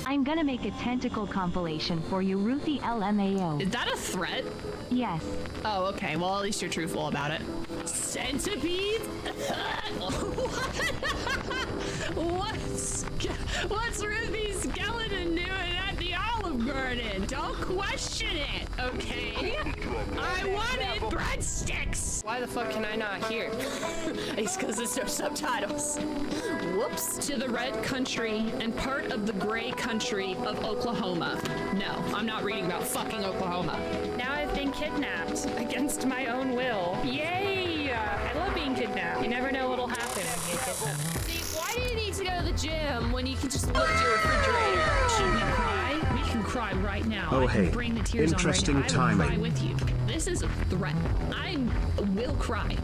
I'm gonna make a tentacle compilation for you, Ruthie LMAO. Is that a threat? Yes. Oh, okay. Well, at least you're truthful about it. Centipede? What's Ruthie Skeleton doing at the Olive Garden? Don't question it, okay? I wanted breadsticks! Why the fuck can I not hear? It's because there's no subtitles. Whoops. To the red country and part of the gray country of Oklahoma. No, I'm not reading about fucking Oklahoma. Now I've been kidnapped against my own will. Yay! I love being kidnapped. You never know what'll happen when you get kidnapped. See, why do you need to go to the gym when you can just lift your refrigerator? Should we cry? We can cry right now. Oh, I can hey. bring the tears Interesting on right now. I will timing. cry with you. This is a threat. I will cry.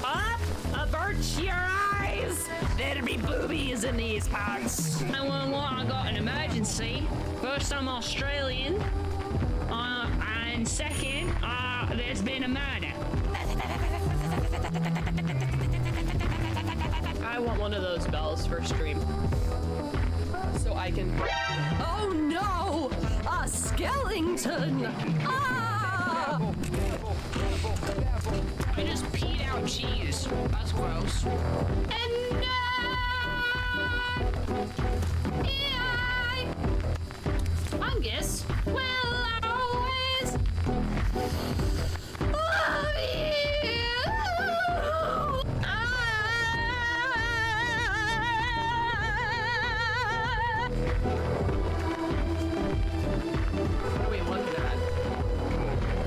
Up! Avert your eyes! There'll be boobies in these parts. And when I got an emergency, first I'm Australian, and second, there's been a murder. I want one of those bells for stream. So I can... Oh no! A skeleton! Ah! I just peed out cheese. That's gross. And Fungus will always love you. What are we looking at?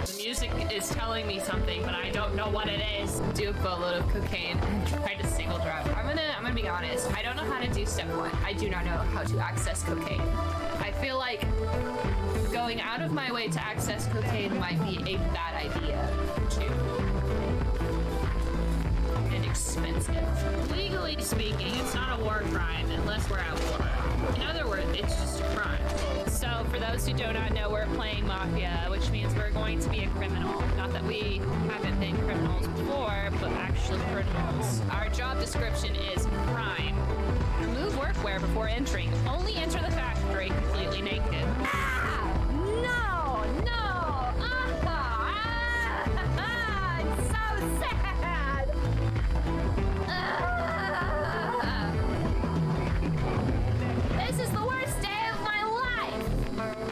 The music is telling me something, but I don't know what it is. Do a boatload of cocaine and try to single drop. I'm gonna be honest. I don't know how to do step one. I do not know how to access cocaine. I feel like going out of my way to access cocaine might be a bad idea too. And expensive. Legally speaking, it's not a war crime unless we're at war. In other words, it's just a crime. So for those who do not know, we're playing Mafia, which means we're going to be a criminal. Not that we haven't been criminals before, but actually criminals. Our job description is crime. Remove workwear before entering. Only enter the factory completely naked. Ah! No! No! It's so sad! This is the worst day of my life!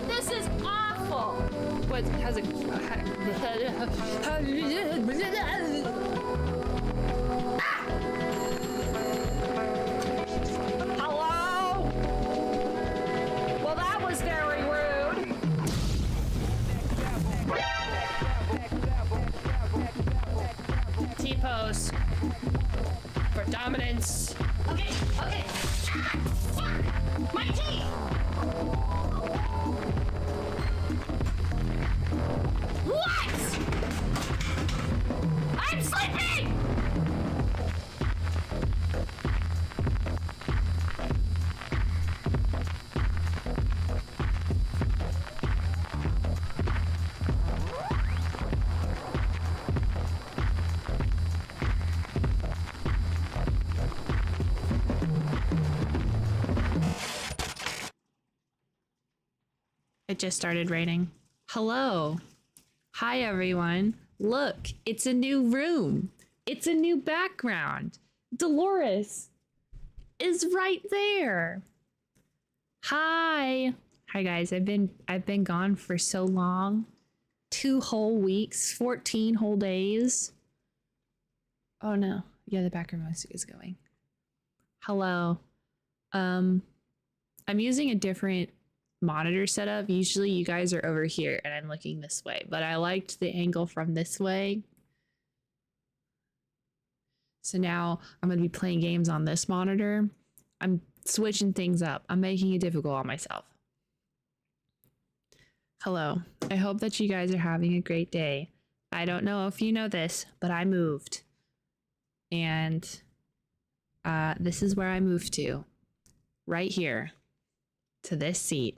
This is awful! What has a... Hello? Well, that was very rude. T-pose for dominance. Okay, okay. Ah, fuck! My teeth! What? I'm sleeping! It just started raining. Hello. Hi, everyone. Look, it's a new room. It's a new background. Dolores is right there. Hi. Hi, guys. I've been gone for so long. 2 whole weeks, 14 whole days. Oh no. Yeah, the background music is going. Hello. I'm using a different monitor setup. Usually you guys are over here and I'm looking this way, but I liked the angle from this way. So now I'm going to be playing games on this monitor. I'm switching things up. I'm making it difficult on myself. Hello. I hope that you guys are having a great day. I don't know if you know this, but I moved. And this is where I moved to. Right here. To this seat.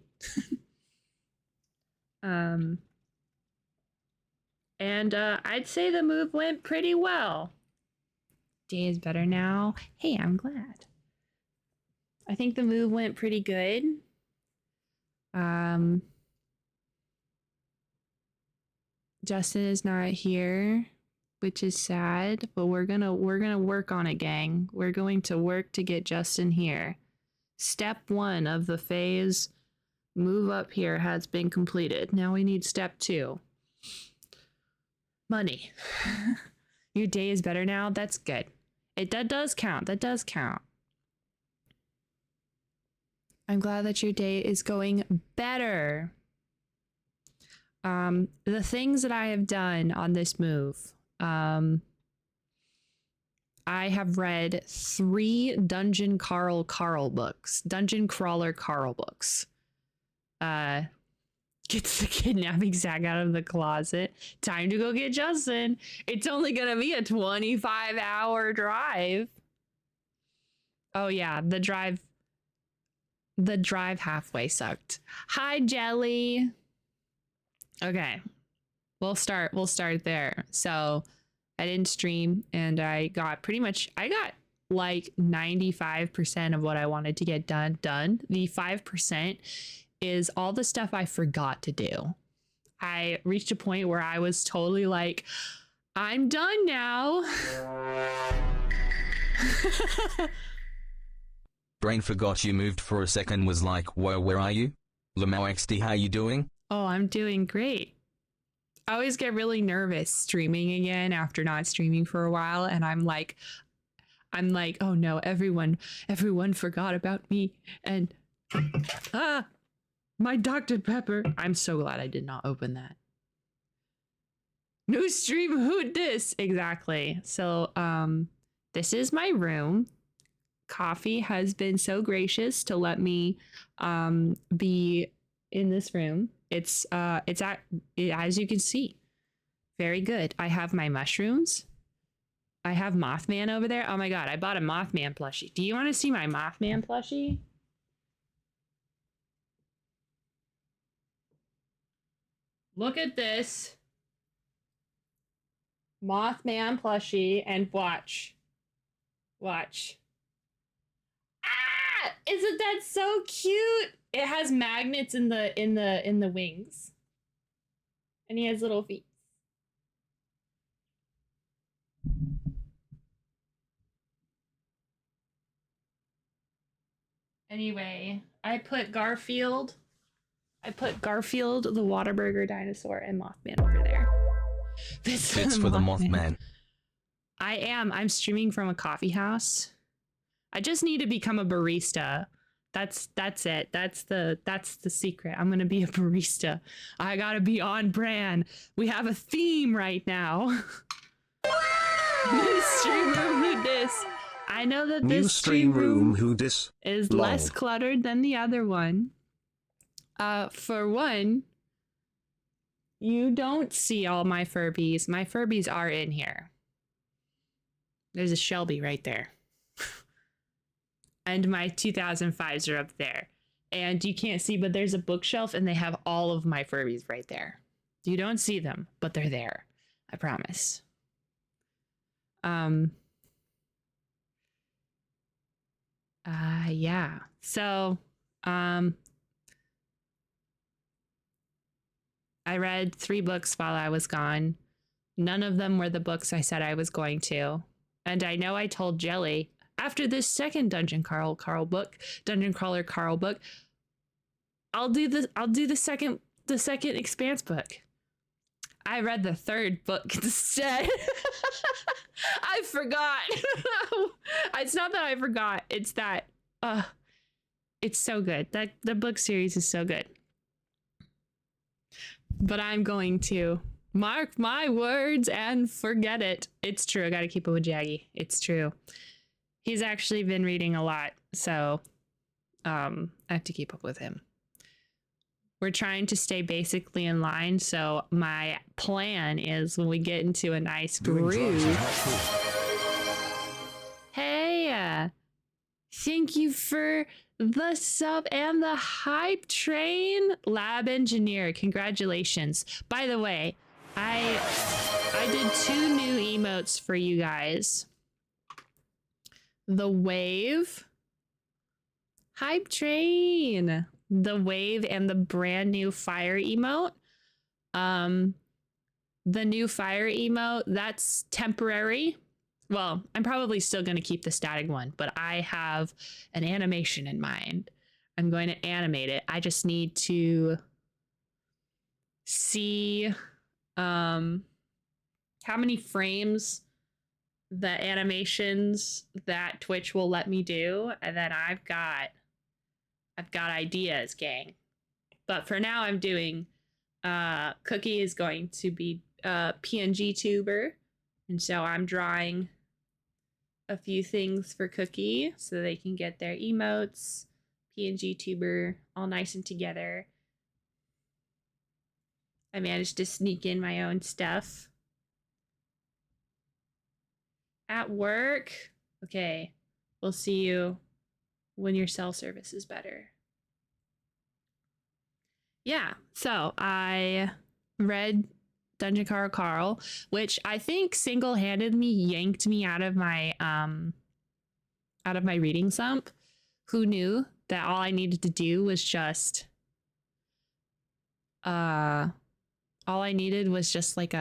I'd say the move went pretty well. Day is better now. Hey, I'm glad. I think the move went pretty good. Justin is not here, which is sad, but we're gonna work on it, gang. We're going to work to get Justin here. Step 1 of the phase move up here has been completed. Now we need step 2. Money. Your day is better now? That's good. That does count. That does count. I'm glad that your day is going better. The things that I have done on this move. I have read 3 Dungeon Crawler Carl books. Gets the kidnapping sack out of the closet. Time to go get Justin. It's only gonna be a 25-hour drive. Oh yeah, the drive halfway sucked. Hi, Jelly. Okay. We'll start there. So I didn't stream and I got like 95% of what I wanted to get done. The 5% is all the stuff I forgot to do. I reached a point where I was totally like, I'm done now. Brain forgot you moved for a second, was like, whoa, where are you? Lamau XD, how you doing? Oh, I'm doing great. I always get really nervous streaming again after not streaming for a while, and I'm like, oh no, everyone forgot about me, and my Dr. Pepper. I'm so glad I did not open that. New stream, who dis? Exactly. So, this is my room. Coffee has been so gracious to let me be in this room. It's as you can see, very good. I have my mushrooms. I have Mothman over there. Oh my god, I bought a Mothman plushie. Do you want to see my Mothman plushie? Look at this Mothman plushie and watch. Ah! Isn't that so cute? It has magnets in the wings. And he has little feet. Anyway, I put Garfield, the Whataburger dinosaur, and Mothman over there. Fits for the Mothman. I'm streaming from a coffee house. I just need to become a barista. That's it. That's the secret. I'm gonna be a barista. I gotta be on brand. We have a theme right now. New stream room, who dis? I know that New this stream room, who dis? is Lol. less cluttered than the other one. For one, you don't see all my Furbies. My Furbies are in here. There's a Shelby right there. And my 2005s are up there. And you can't see, but there's a bookshelf and they have all of my Furbies right there. You don't see them, but they're there. I promise. Yeah. So, I read 3 books while I was gone. None of them were the books I said I was going to. And I know I told Jelly, after this second Dungeon Crawler Carl book, I'll do the second Expanse book. I read the 3rd book instead. I forgot. It's not that I forgot. It's that it's so good. That the book series is so good. But I'm going to mark my words and forget it. It's true. I got to keep up with Jaggy. It's true. He's actually been reading a lot, so I have to keep up with him. We're trying to stay basically in line, so my plan is when we get into a nice groove. Hey, thank you for the sub and the hype train, lab engineer. Congratulations. By the way, I did 2 new emotes for you guys. The wave hype train. the wave and the brand new fire emote. The new fire emote, that's temporary. Well, I'm probably still going to keep the static one, but I have an animation in mind. I'm going to animate it. I just need to see how many frames the animations that Twitch will let me do, and then I've got ideas, gang. But for now, I'm doing Cookie is going to be PNG tuber, and so I'm drawing a few things for Cookie so they can get their emotes, PNG tuber, all nice and together. I managed to sneak in my own stuff. At work? Okay, we'll see you when your cell service is better. Yeah, so I read Dungeon Carl Carl, which I think single-handedly yanked me out of my reading slump. Who knew that all I needed to do was just like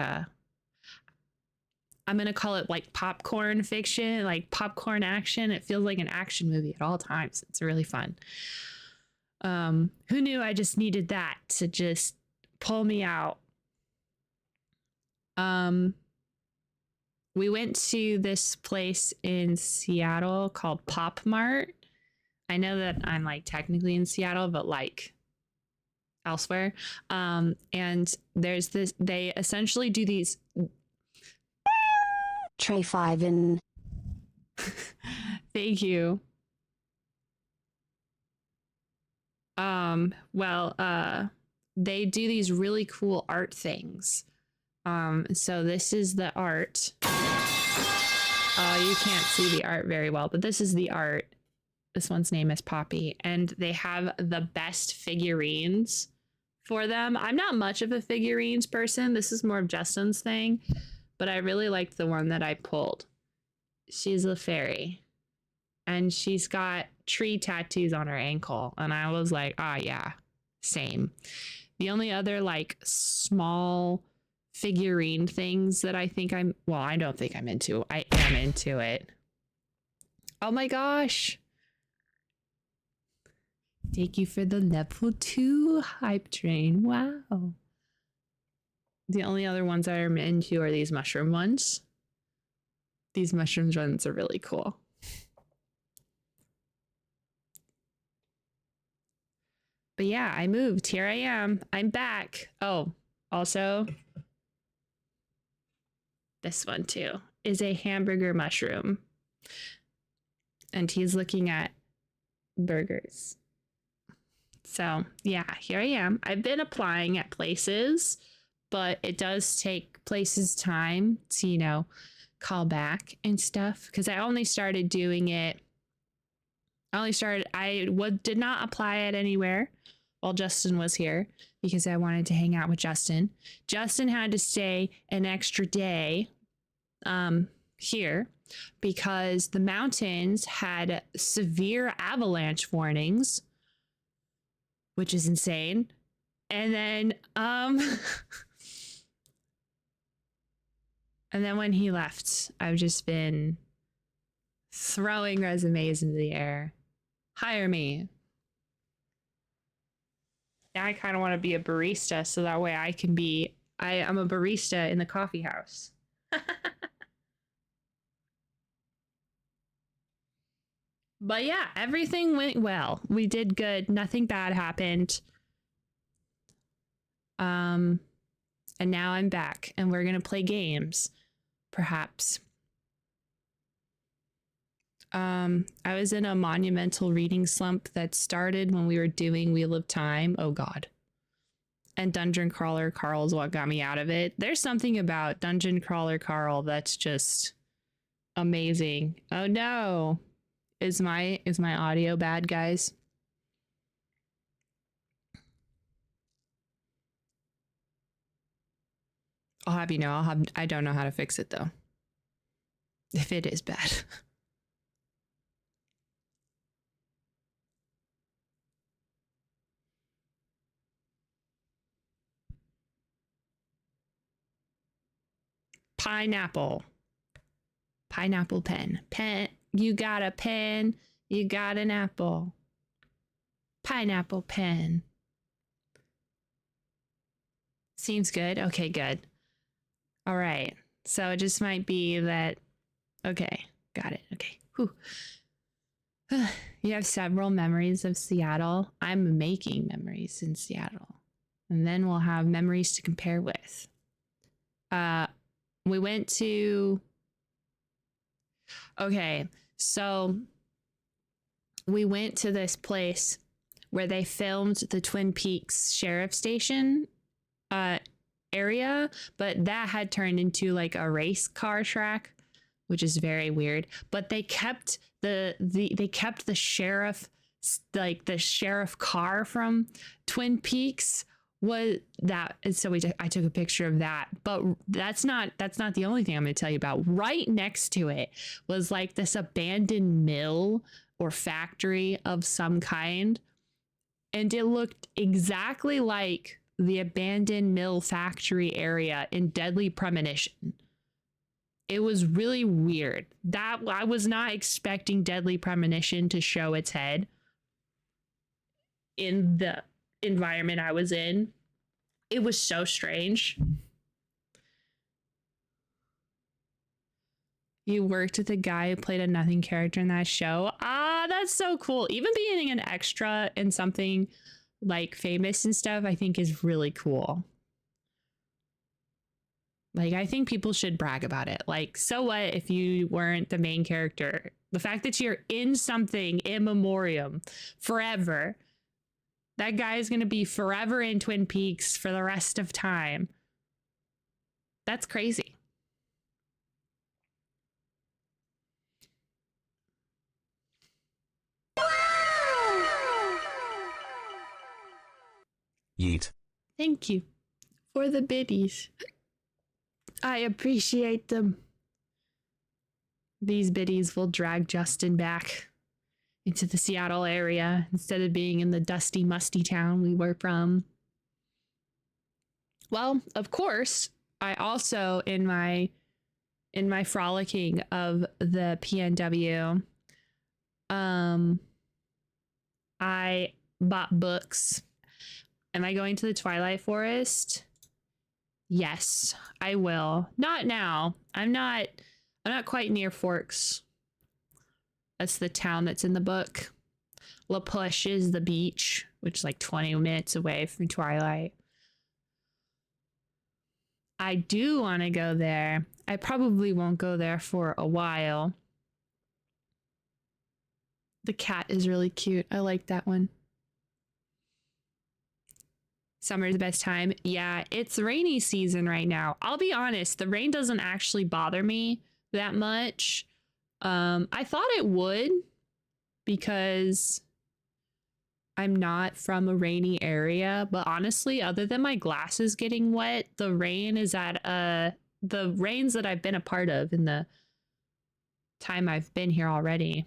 I'm gonna call it like popcorn fiction, like popcorn action. It feels like an action movie at all times. It's really fun. Who knew I just needed that to just pull me out. We went to this place in Seattle called Pop Mart. I know that I'm like technically in Seattle, but like elsewhere. And there's this, they essentially do these. Tray 5 in. Thank you. They do these really cool art things. So this is the art. You can't see the art very well, but this is the art. This one's name is Poppy, and they have the best figurines for them. I'm not much of a figurines person. This is more of Justin's thing, but I really liked the one that I pulled. She's a fairy, and she's got tree tattoos on her ankle, and I was like, yeah, same. The only other like small figurine things that I don't think I'm into. I am into it. Oh my gosh. Thank you for the level 2 hype train. Wow. The only other ones I am into are these mushroom ones. These mushroom ones are really cool. But yeah, I moved. Here I am. I'm back. Oh, also, this one too is a hamburger mushroom. And he's looking at burgers. So yeah, here I am. I've been applying at places, but it does take places time to, call back and stuff. Because I only started doing it. Did not apply it anywhere while Justin was here because I wanted to hang out with Justin. Justin had to stay an extra day here because the mountains had severe avalanche warnings, which is insane. And then and then when he left, I've just been throwing resumes into the air. Hire me. Now I kind of want to be a barista so that way I'm a barista in the coffee house. But yeah, everything went well. We did good. Nothing bad happened. And now I'm back and we're going to play games, perhaps. I was in a monumental reading slump that started when we were doing Wheel of Time. Oh God. And Dungeon Crawler Carl is what got me out of it. There's something about Dungeon Crawler Carl that's just amazing. Oh no. Is my audio bad, guys? I'll have you know, I don't know how to fix it though. If it is bad. Pineapple. Pineapple pen. Pen. You got a pen. You got an apple. Pineapple pen. Seems good. Okay, good. All right. So it just might be that. Okay. Got it. Okay. Whew. You have several memories of Seattle. I'm making memories in Seattle. And then we'll have memories to compare with. We went to. Okay. So we went to this place where they filmed the Twin Peaks Sheriff Station area, but that had turned into like a race car track, which is very weird. But they kept they kept the sheriff, like the sheriff car from Twin Peaks was that. And so I took a picture of that, but that's not the only thing I'm going to tell you about. Right next to it was like this abandoned mill or factory of some kind. And it looked exactly like the abandoned mill factory area in Deadly Premonition. It was really weird. That I was not expecting Deadly Premonition to show its head in the environment I was in. It was so strange. You worked with a guy who played a nothing character in that show. Ah, that's so cool. Even being an extra in something like famous and stuff, I think is really cool. Like, I think people should brag about it. Like, so what if you weren't the main character? The fact that you're in something in memoriam forever. That guy is going to be forever in Twin Peaks for the rest of time. That's crazy. Yeet. Thank you for the biddies. I appreciate them. These biddies will drag Justin back into the Seattle area instead of being in the dusty, musty town we were from. Well, of course, I also in my frolicking of the PNW, I bought books. Am I going to the Twilight Forest? Yes, I will. Not now. I'm not quite near Forks. That's the town that's in the book. La Push is the beach, which is like 20 minutes away from Twilight. I do want to go there. I probably won't go there for a while. The cat is really cute. I like that one. Summer's the best time. Yeah, it's rainy season right now. I'll be honest, the rain doesn't actually bother me that much. I thought it would because I'm not from a rainy area, but honestly, other than my glasses getting wet, the rain is at the rains that I've been a part of in the time I've been here already.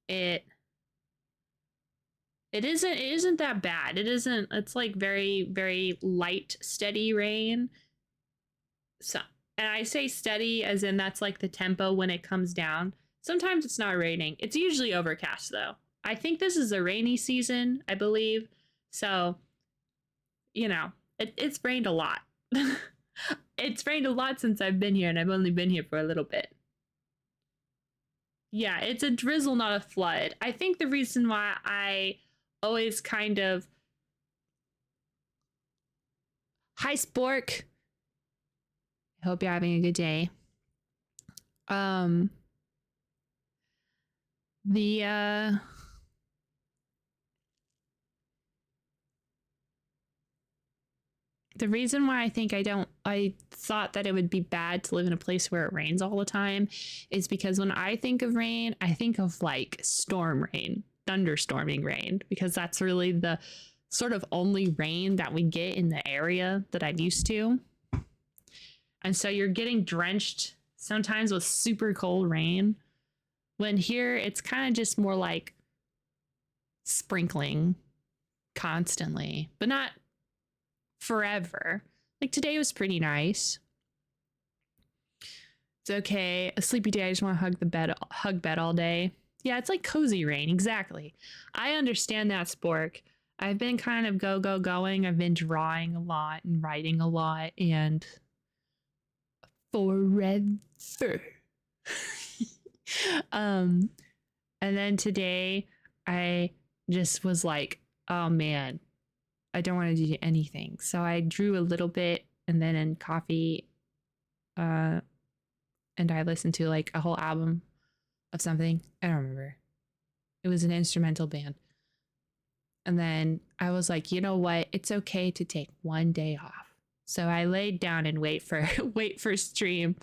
It isn't that bad. It's like very, very light, steady rain. So, and I say steady as in that's like the tempo when it comes down. Sometimes it's not raining. It's usually overcast though. I think this is a rainy season, I believe. So, you know, it's rained a lot. It's rained a lot since I've been here, and I've only been here for a little bit. Yeah, it's a drizzle, not a flood. I think the reason why I always kind of... Hi, Spork. I hope you're having a good day. The reason why I think I thought that it would be bad to live in a place where it rains all the time is because when I think of rain, I think of like storm rain, thunderstorming rain, because that's really the sort of only rain that we get in the area that I'm used to. And so you're getting drenched sometimes with super cold rain, when here it's kind of just more like sprinkling constantly, but not forever. Like today was pretty nice. It's okay. A sleepy day. I just want to hug bed all day. Yeah, it's like cozy rain. Exactly. I understand that, Spork. I've been kind of going. I've been drawing a lot and writing a lot and forever. And then today I just was like, oh man, I don't want to do anything. So I drew a little bit and then in coffee, and I listened to like a whole album of something. I don't remember. It was an instrumental band. And then I was like, you know what? It's okay to take one day off. So I laid down and wait for stream,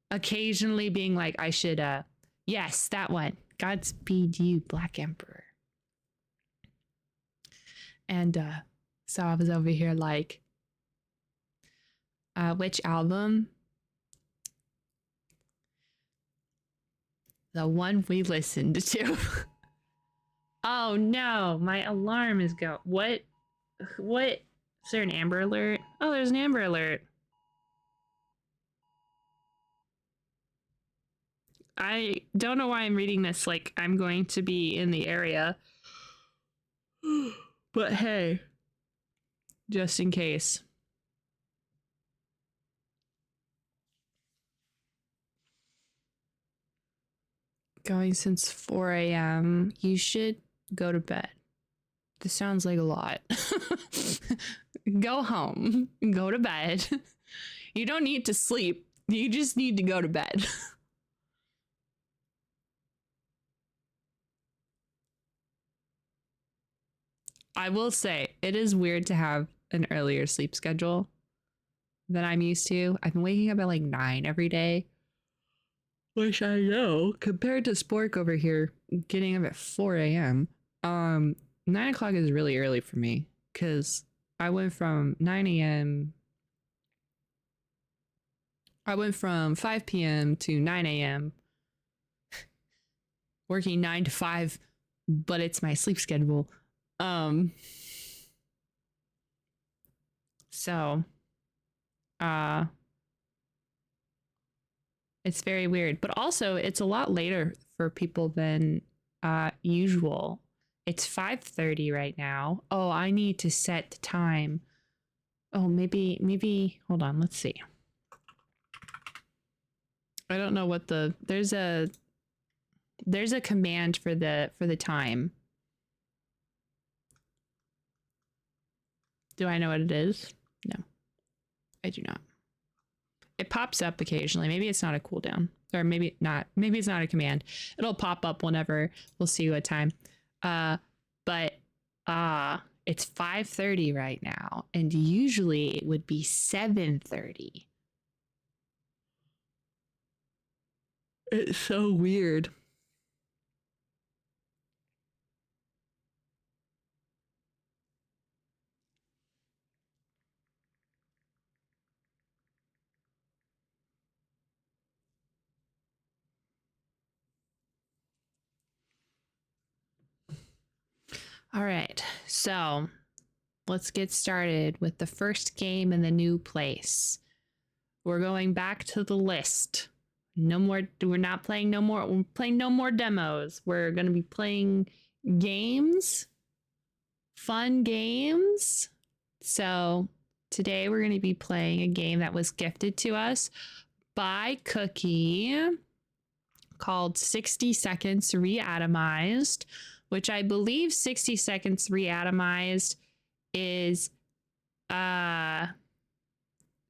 occasionally being like, I should, yes, that one. Godspeed you, Black Emperor. And so I was over here like, which album? The one we listened to. Oh no, my alarm is go. What? Is there an Amber Alert? Oh, there's an Amber Alert. I don't know why I'm reading this like I'm going to be in the area. But hey, just in case. Going since 4 a.m. You should go to bed. This sounds like a lot. Go home. Go to bed. You don't need to sleep. You just need to go to bed. I will say, it is weird to have an earlier sleep schedule than I'm used to. I've been waking up at like 9 every day. Which I know, compared to Spork over here, getting up at 4 a.m., 9 o'clock is really early for me, because I went from 9 a.m., I went from 5 p.m. to 9 a.m., working 9 to 5, but it's my sleep schedule. So, it's very weird, but also it's a lot later for people than usual. It's 5:30 right now. Oh, I need to set the time. Oh, maybe hold on, let's see. I don't know what there's a command for the time. Do I know what it is? No. I do not. It pops up occasionally. Maybe it's not a cooldown, or maybe not. Maybe it's not a command. It'll pop up whenever. We'll see what time. But it's 5:30 right now, and usually it would be 7:30. It's so weird. All right, so let's get started with the first game in the new place. We're going back to the list. No more, we're not playing no more, we're playing no more demos. We're going to be playing games, fun games. So today we're going to be playing a game that was gifted to us by Cookie called 60 Seconds Reatomized, which I believe 60 Seconds Reatomized is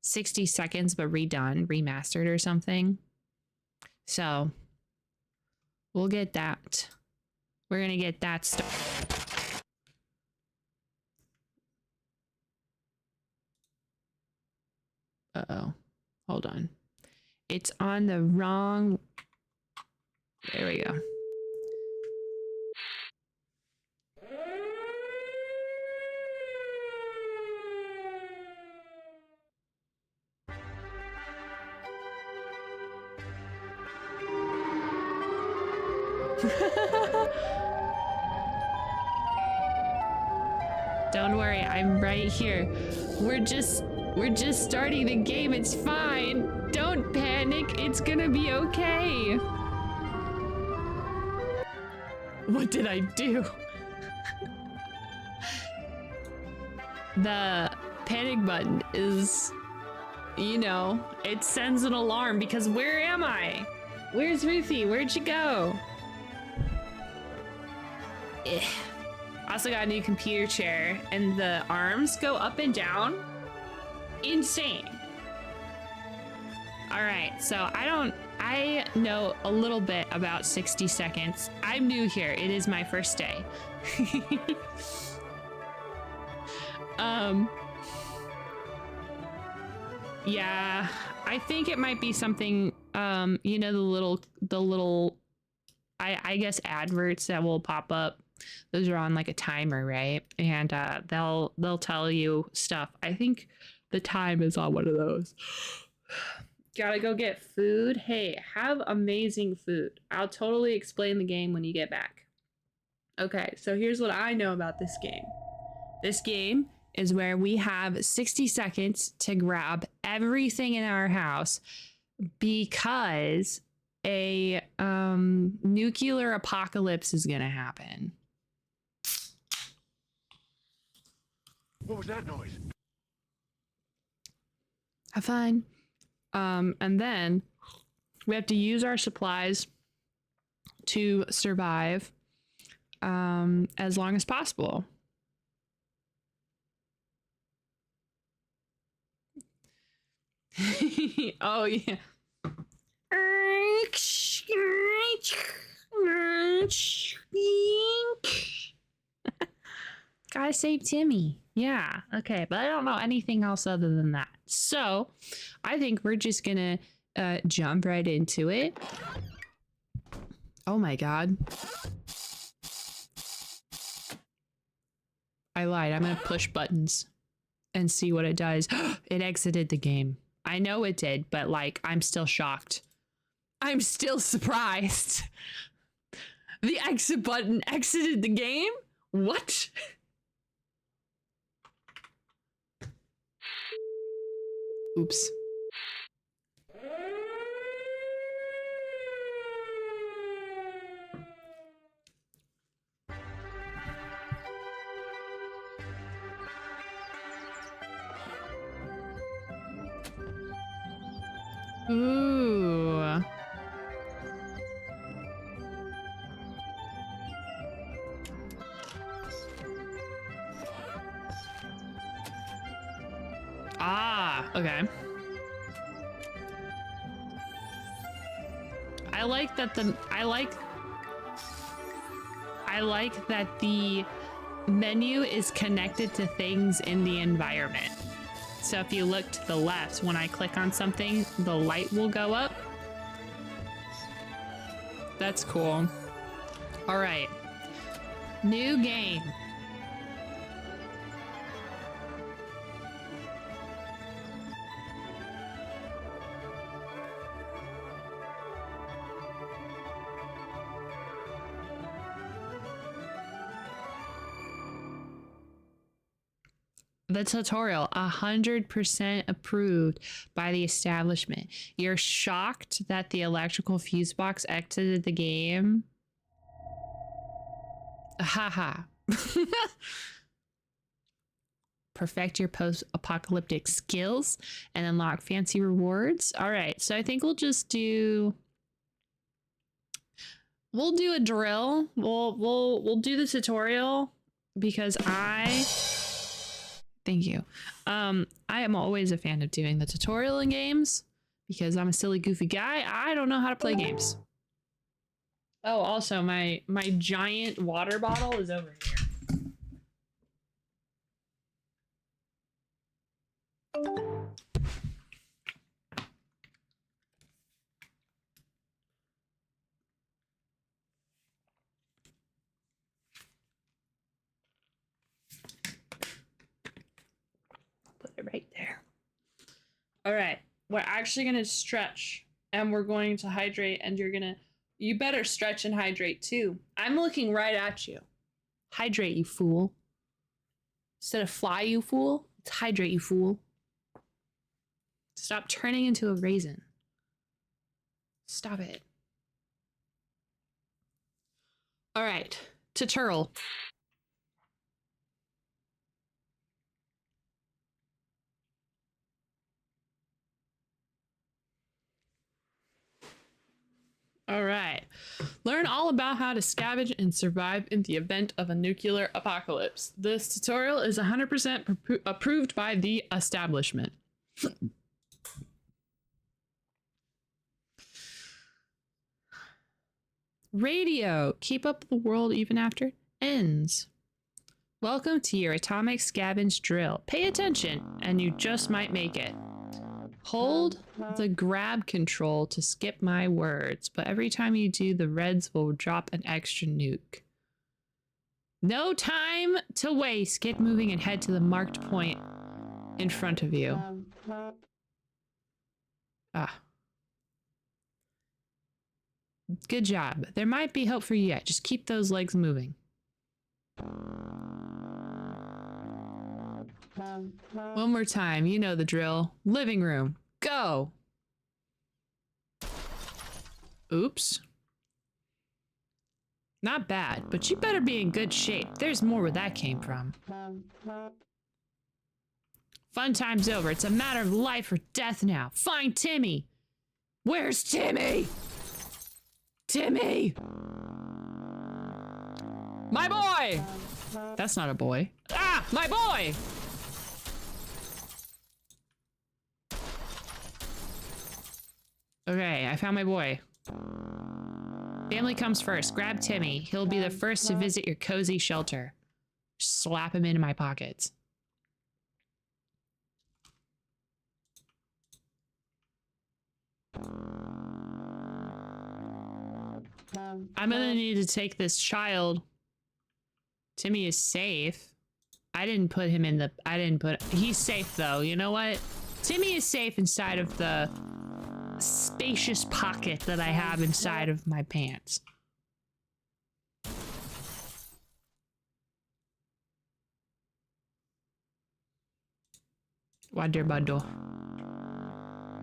60 seconds but redone, remastered or something. So we'll get that. We're gonna get that stuff. Uh-oh. Hold on. It's on the wrong... There we go. Don't worry, I'm right here. We're just starting the game. It's fine. Don't panic. It's gonna be okay. What did I do? The panic button is, you know, it sends an alarm because where am I? Where's Ruthie? Where'd she go? Eh. Also got a new computer chair and the arms go up and down. Insane. All right, so I know a little bit about 60 seconds. I'm new here. It is my first day. Yeah, I think it might be something, you know, the little, I guess adverts that will pop up. Those are on like a timer, right? And they'll tell you stuff. I think the time is on one of those. Gotta go get food. Hey, have amazing food. I'll totally explain the game when you get back. Okay, so here's what I know about this game. This game is where we have 60 seconds to grab everything in our house because a nuclear apocalypse is gonna happen. What was that noise? Have fun. And then we have to use our supplies to survive as long as possible. Oh yeah. Gotta save Timmy. Yeah, okay, but I don't know anything else other than that. So I think we're just gonna jump right into it. Oh my god. I lied. I'm gonna push buttons and see what it does. It exited the game. I know it did, but like, I'm still shocked. I'm still surprised. The exit button exited the game? What? Oops. Ooh. Ah, okay. I like that the menu is connected to things in the environment. So if you look to the left, when I click on something, the light will go up. That's cool. All right. New game. The tutorial, 100% approved by the establishment. You're shocked that the electrical fuse box exited the game? Haha. Perfect your post-apocalyptic skills and unlock fancy rewards. All right, so I think we'll just do... We'll do a drill. We'll do the tutorial because Thank you. I am always a fan of doing the tutorial in games because I'm a silly, goofy guy. I don't know how to play games. Oh, also my giant water bottle is over here. Put it right there. All right, we're actually gonna stretch and we're going to hydrate, and you better stretch and hydrate too. I'm looking right at you. Hydrate, you fool. Instead of fly, you fool, it's hydrate, you fool. Stop turning into a raisin. Stop it. All right, to Turl. All right. Learn all about how to scavenge and survive in the event of a nuclear apocalypse. This tutorial is 100% approved by the establishment. Radio. Keep up the world even after it ends. Welcome to your atomic scavenge drill. Pay attention, and you just might make it. Hold the grab control to skip my words, but every time you do, the reds will drop an extra nuke. No time to waste. Get moving and head to the marked point in front of you. Ah. Good job. There might be hope for you yet. Just keep those legs moving. One more time. You know the drill. Living room. Go. Oops. Not bad, but you better be in good shape. There's more where that came from. Fun time's over. It's a matter of life or death now. Find Timmy. Where's Timmy? Timmy! My boy! That's not a boy. Ah! My boy! Okay, I found my boy. Family comes first. Grab Timmy. He'll be the first to visit your cozy shelter. Slap him into my pockets. I'm gonna need to take this child. Timmy is safe. I didn't put him in the... He's safe though. You know what? Timmy is safe inside of the spacious pocket that I have inside of my pants. Water bottle.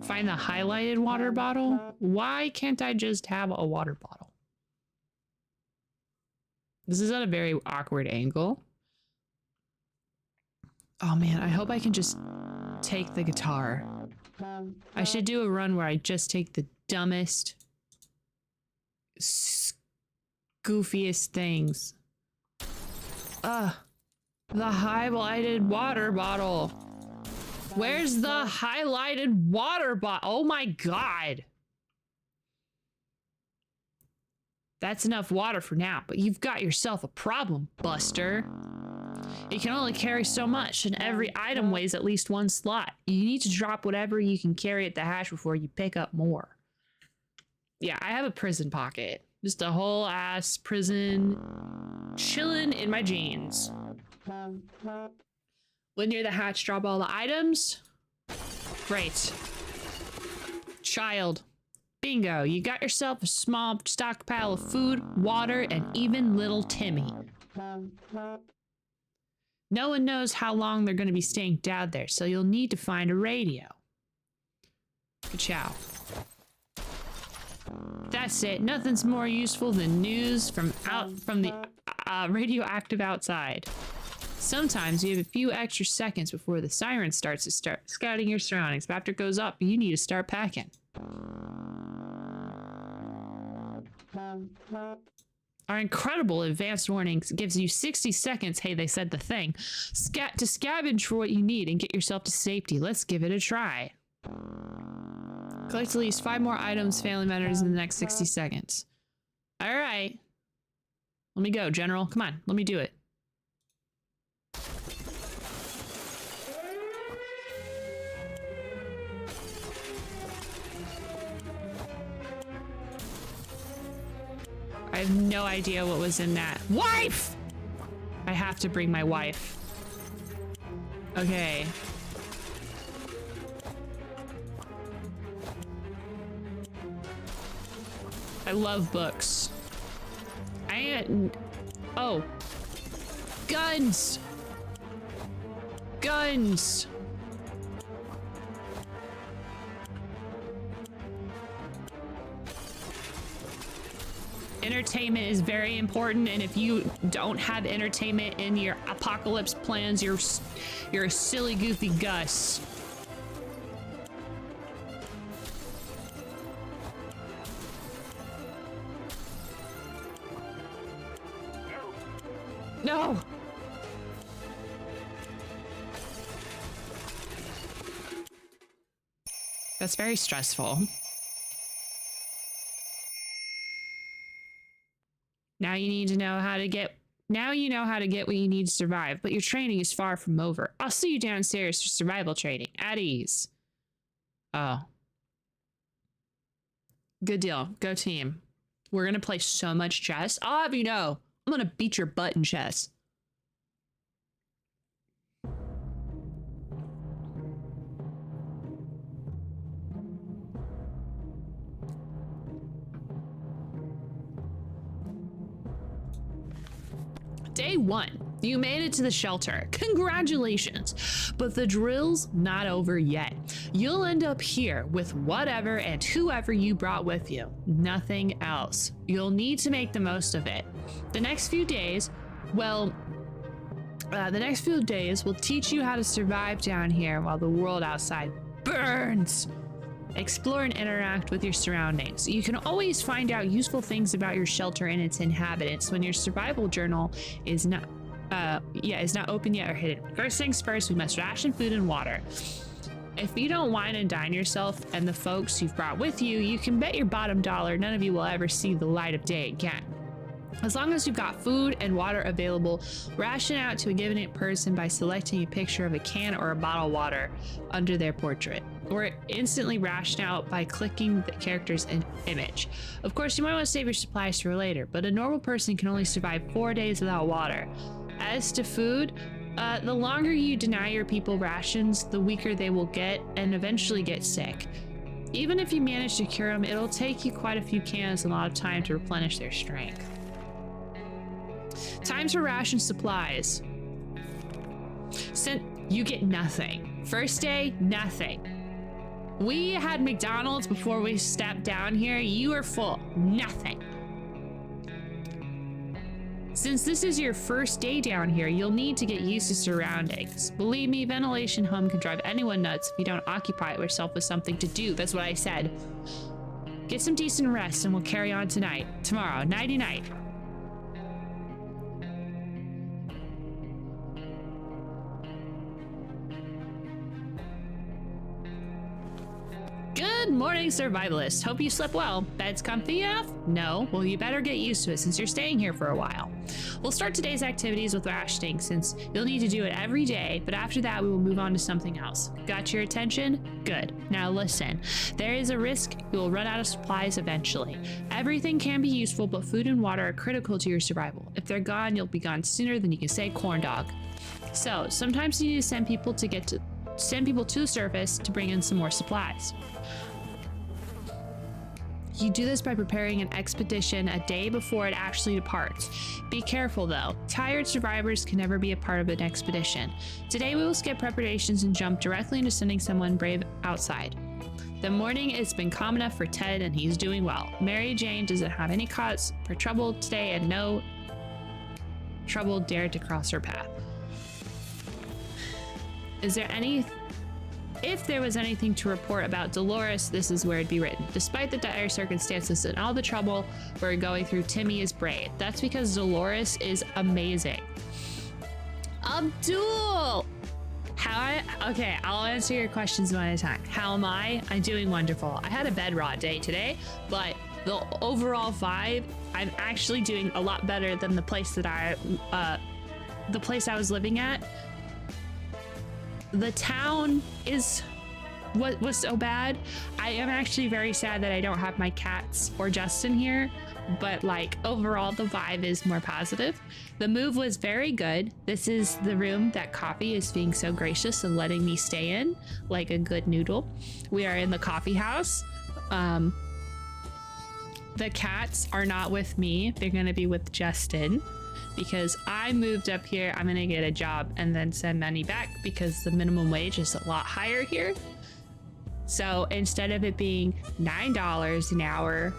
Find the highlighted water bottle? Why can't I just have a water bottle? This is at a very awkward angle. Oh man, I hope I can just take the guitar. I should do a run where I just take the dumbest, goofiest things. The highlighted water bottle. Where's the highlighted water bottle? Oh my god. That's enough water for now, but you've got yourself a problem, Buster. You can only carry so much, and every item weighs at least one slot. You need to drop whatever you can carry at the hatch before you pick up more. Yeah, I have a prison pocket. Just a whole ass prison chilling in my jeans. When near the hatch, drop all the items. Great. Child. Bingo, you got yourself a small stockpile of food, water, and even little Timmy. No one knows how long they're going to be staying down there, so you'll need to find a radio. Ka-chow. That's it. Nothing's more useful than news from the radioactive outside. Sometimes you have a few extra seconds before the siren starts to start scouting your surroundings, but after it goes up, you need to start packing. Our incredible advanced warnings gives you 60 seconds, hey, they said the thing, to scavenge for what you need and get yourself to safety. Let's give it a try. Collect at least 5 more items, family members, in the next 60 seconds. All right. Let me go, General. Come on, let me do it. I have no idea what was in that. Wife! I have to bring my wife. Okay. I love books. Oh. Guns! Guns! Entertainment is very important, and if you don't have entertainment in your apocalypse plans, you're a silly, goofy Gus. No! That's very stressful. Now you need to know how to get... Now you know how to get what you need to survive, but your training is far from over. I'll see you downstairs for survival training. At ease. Oh. Good deal. Go team. We're gonna play so much chess. I'll have you know, I'm gonna beat your butt in chess. Day 1. You made it to the shelter. Congratulations. But the drill's not over yet. You'll end up here with whatever and whoever you brought with you. Nothing else. You'll need to make the most of it. The next few days, will teach you how to survive down here while the world outside burns. Explore and interact with your surroundings. You can always find out useful things about your shelter and its inhabitants when your survival journal is not open yet or hidden. First things first, we must ration food and water. If you don't wine and dine yourself and the folks you've brought with you, you can bet your bottom dollar none of you will ever see the light of day again. As long as you've got food and water available, ration out to a given person by selecting a picture of a can or a bottle of water under their portrait, or instantly ration out by clicking the character's image. Of course, you might want to save your supplies for later, but a normal person can only survive 4 days without water. As to food, the longer you deny your people rations, the weaker they will get and eventually get sick. Even if you manage to cure them, it'll take you quite a few cans and a lot of time to replenish their strength. Times for ration supplies. You get nothing. First day, nothing. We had McDonald's before we stepped down here. You are full. Nothing. Since this is your first day down here, you'll need to get used to surroundings. Believe me, ventilation home can drive anyone nuts if you don't occupy yourself with something to do. That's what I said. Get some decent rest and we'll carry on tonight. Tomorrow, nighty-night. Good morning, survivalists. Hope you slept well. Bed's comfy enough? No? Well, you better get used to it since you're staying here for a while. We'll start today's activities with rationing since you'll need to do it every day, but after that we will move on to something else. Got your attention? Good. Now listen. There is a risk you will run out of supplies eventually. Everything can be useful, but food and water are critical to your survival. If they're gone, you'll be gone sooner than you can say corn dog. So, sometimes you need to send people to the surface to bring in some more supplies. You do this by preparing an expedition a day before it actually departs. Be careful though, tired survivors can never be a part of an expedition. Today we will skip preparations and jump directly into sending someone brave outside. The morning has been calm enough for Ted and he's doing well. Mary Jane doesn't have any cause for trouble today and no trouble dared to cross her path. If there was anything to report about Dolores, this is where it'd be written. Despite the dire circumstances and all the trouble we're going through, Timmy is brave. That's because Dolores is amazing. Abdul! Okay, I'll answer your questions one at a time. How am I? I'm doing wonderful. I had a bed rot day today, but the overall vibe, I'm actually doing a lot better than the place I was living at. The town is what was so bad. I am actually very sad that I don't have my cats or Justin here, but like overall the vibe is more positive. The move was very good. This is the room that Coffee is being so gracious and letting me stay in like a good noodle. We are in the coffee house. The cats are not with me. They're gonna be with Justin. because I moved up here. I'm gonna get a job and then send money back because the minimum wage is a lot higher here. So instead of it being $9 an hour,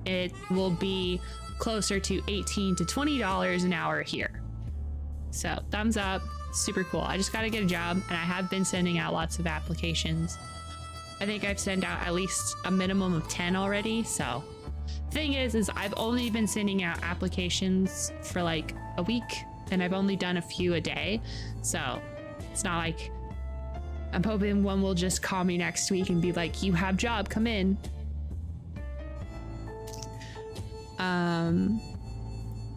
it will be closer to $18 to $20 an hour here. So thumbs up, super cool. I just gotta get a job, and I have been sending out lots of applications. I think I've sent out at least a minimum of 10 already. So thing is I've only been sending out applications for like a week, and I've only done a few a day. So it's not like I'm hoping one will just call me next week and be like, you have job, come in.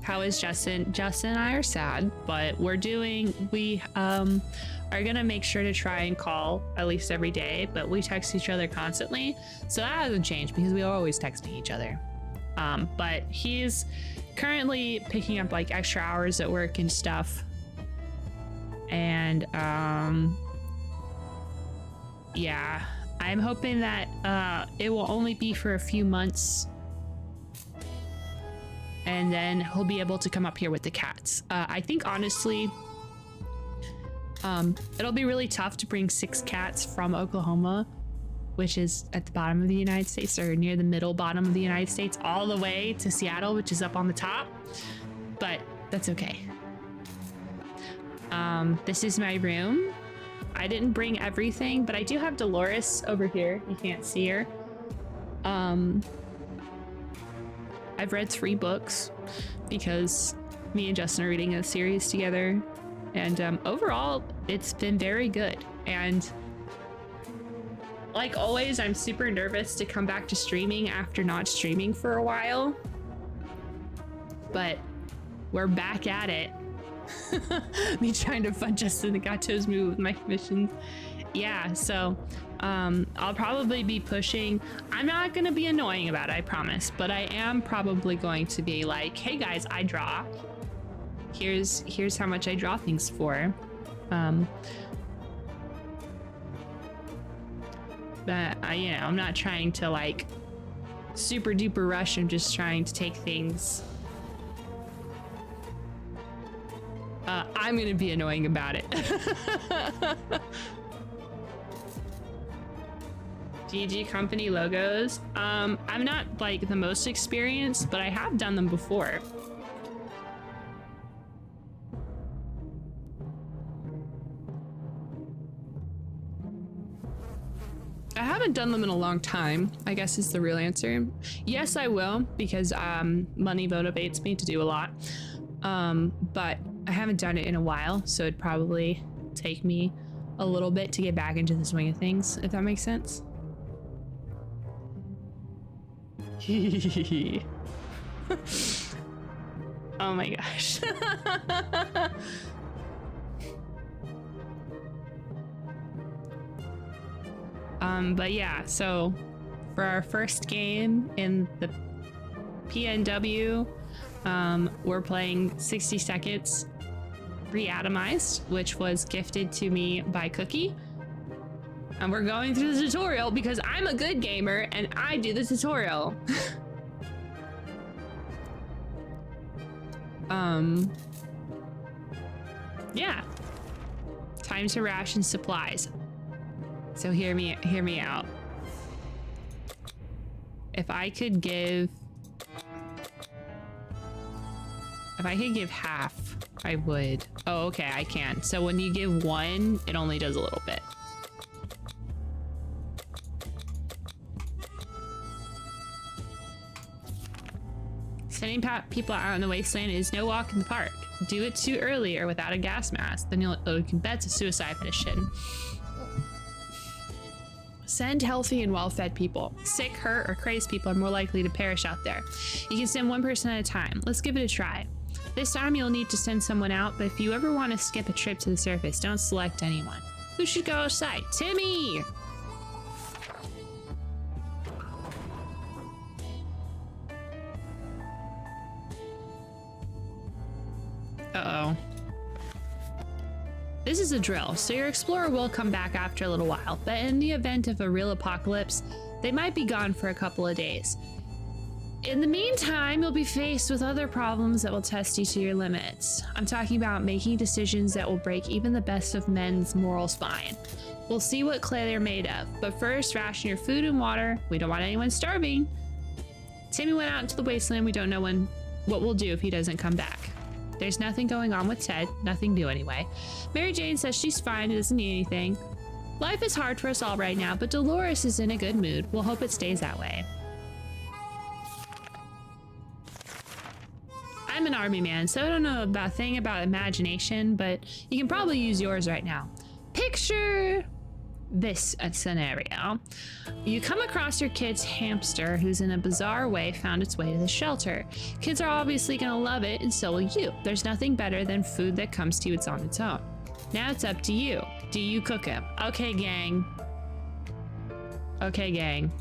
How is Justin? Justin and I are sad, but we are gonna make sure to try and call at least every day, but we text each other constantly. So that hasn't changed because we are always texting each other. But he's currently picking up like extra hours at work and stuff. And yeah, I'm hoping that it will only be for a few months, and then he'll be able to come up here with the cats. I think honestly, it'll be really tough to bring 6 cats from Oklahoma, which is at the bottom of the United States, or near the middle bottom of the United States, all the way to Seattle, which is up on the top, but that's okay. This is my room. I didn't bring everything, but I do have Dolores over here. You can't see her. I've read 3 books because me and Justin are reading a series together, and overall it's been very good. And like always, I'm super nervous to come back to streaming after not streaming for a while, but we're back at it. Me trying to fund Justin the Gato's move with my commissions. Yeah, so I'll probably be pushing. I'm not gonna be annoying about it, I promise, but I am probably going to be like, hey guys, I draw. Here's how much I draw things for. But I'm not trying to like super duper rush. I'm just trying to take things. I'm gonna be annoying about it. GG company logos. I'm not like the most experienced, but I have done them before. I haven't done them in a long time, I guess is the real answer. Yes, I will, because money motivates me to do a lot. But I haven't done it in a while, so it'd probably take me a little bit to get back into the swing of things, if that makes sense. Oh my gosh. But yeah, so for our first game in the PNW, we're playing 60 Seconds Reatomized, which was gifted to me by Cookie. And we're going through the tutorial because I'm a good gamer and I do the tutorial. Yeah. Time to ration supplies. So hear me out. If I could give half, I would. Oh, okay, I can. So when you give 1, it only does a little bit. Sending people out in the wasteland is no walk in the park. Do it too early or without a gas mask, then you can bet it's a suicide mission. Send healthy and well-fed people. Sick, hurt, or crazed people are more likely to perish out there. You can send 1 person at a time. Let's give it a try. This time you'll need to send someone out, but if you ever want to skip a trip to the surface, don't select anyone. Who should go outside? Timmy! Uh-oh. This is a drill, so your explorer will come back after a little while, but in the event of a real apocalypse, they might be gone for a couple of days. In the meantime, you'll be faced with other problems that will test you to your limits. I'm talking about making decisions that will break even the best of men's moral spine. We'll see what clay they're made of, but first, ration your food and water. We don't want anyone starving. Timmy went out into the wasteland. We don't know what we'll do if he doesn't come back. There's nothing going on with Ted, nothing new anyway. Mary Jane says she's fine, doesn't need anything. Life is hard for us all right now, but Dolores is in a good mood. We'll hope it stays that way. I'm an army man, so I don't know a thing about imagination, but you can probably use yours right now. Picture this scenario. You come across your kid's hamster who's in a bizarre way found its way to the shelter. Kids are obviously gonna love it, and so will you. There's nothing better than food that comes to you on its own. Now it's up to you. Do you cook him? Okay, gang. Okay, gang.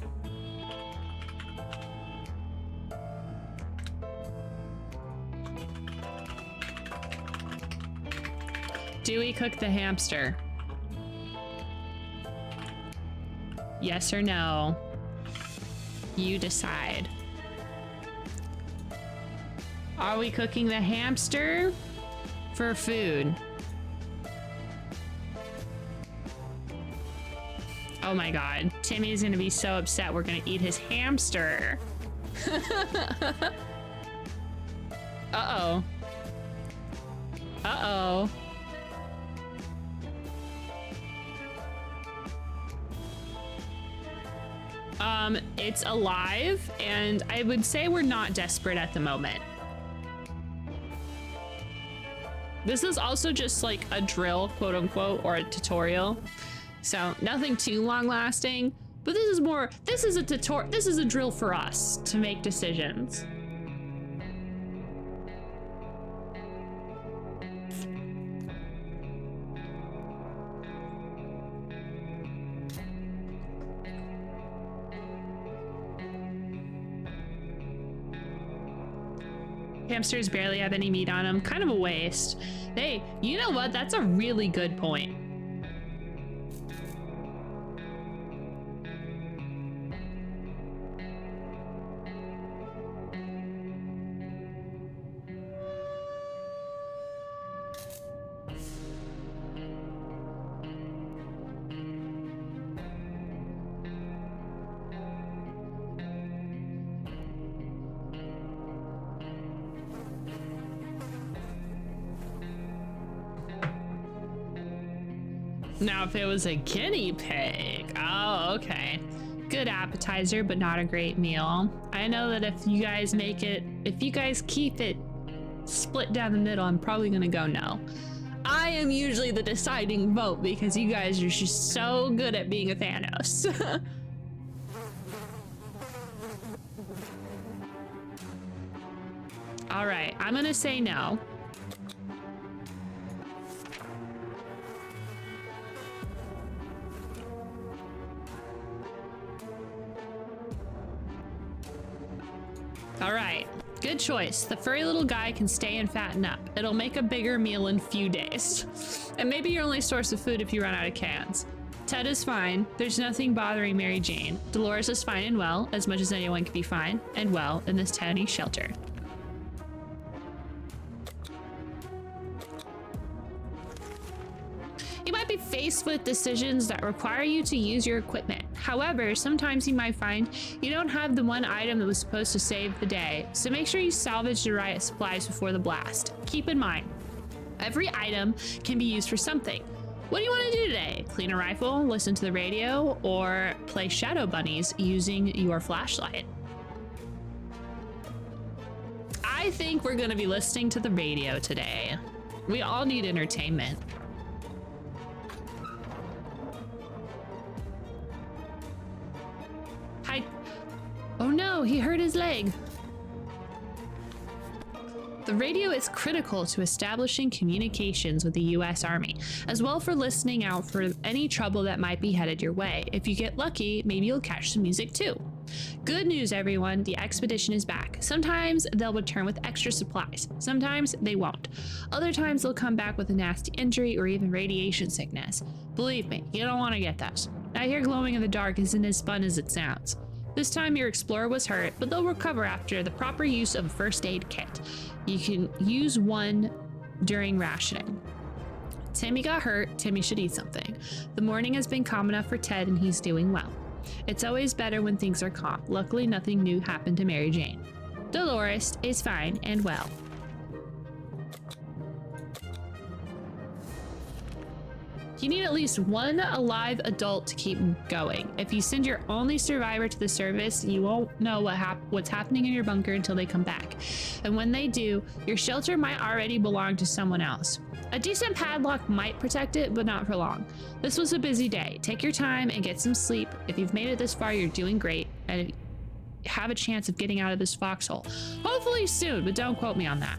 Do we cook the hamster? Yes or no? You decide. Are we cooking the hamster for food? Oh my god, Timmy's gonna be so upset we're gonna eat his hamster. Uh-oh. Uh-oh. It's alive, and I would say we're not desperate at the moment. This is also just like a drill, quote unquote, or a tutorial. So nothing too long lasting, but this is a tutorial, this is a drill for us to make decisions. Hamsters barely have any meat on them. Kind of a waste. Hey, you know what? That's a really good point. Now, if it was a guinea pig, oh, okay. Good appetizer, but not a great meal. I know that if you guys keep it split down the middle, I'm probably gonna go no. I am usually the deciding vote because you guys are just so good at being a Thanos. All right, I'm gonna say no. All right, good choice. The furry little guy can stay and fatten up. It'll make a bigger meal in a few days. And maybe your only source of food if you run out of cans. Ted is fine. There's nothing bothering Mary Jane. Dolores is fine and well, as much as anyone can be fine and well in this tiny shelter. You might be faced with decisions that require you to use your equipment. However, sometimes you might find you don't have the one item that was supposed to save the day, so make sure you salvage the right supplies before the blast. Keep in mind, every item can be used for something. What do you want to do today? Clean a rifle, listen to the radio, or play shadow bunnies using your flashlight? I think we're going to be listening to the radio today. We all need entertainment. Hi. Oh no, he hurt his leg. The radio is critical to establishing communications with the US Army, as well for listening out for any trouble that might be headed your way. If you get lucky, maybe you'll catch some music too. Good news, everyone, the expedition is back. Sometimes they'll return with extra supplies. Sometimes they won't. Other times they'll come back with a nasty injury or even radiation sickness. Believe me, you don't want to get that. I hear glowing in the dark isn't as fun as it sounds. This time your explorer was hurt, but they'll recover after the proper use of a first aid kit. You can use one during rationing. Timmy got hurt. Timmy should eat something. The morning has been calm enough for Ted and he's doing well. It's always better when things are calm. Luckily, nothing new happened to Mary Jane. Dolores is fine and well. You need at least one alive adult to keep going. If you send your only survivor to the service, you won't know what's happening in your bunker until they come back. And when they do, your shelter might already belong to someone else. A decent padlock might protect it, but not for long. This was a busy day. Take your time and get some sleep. If you've made it this far, you're doing great. And have a chance of getting out of this foxhole. Hopefully soon, but don't quote me on that.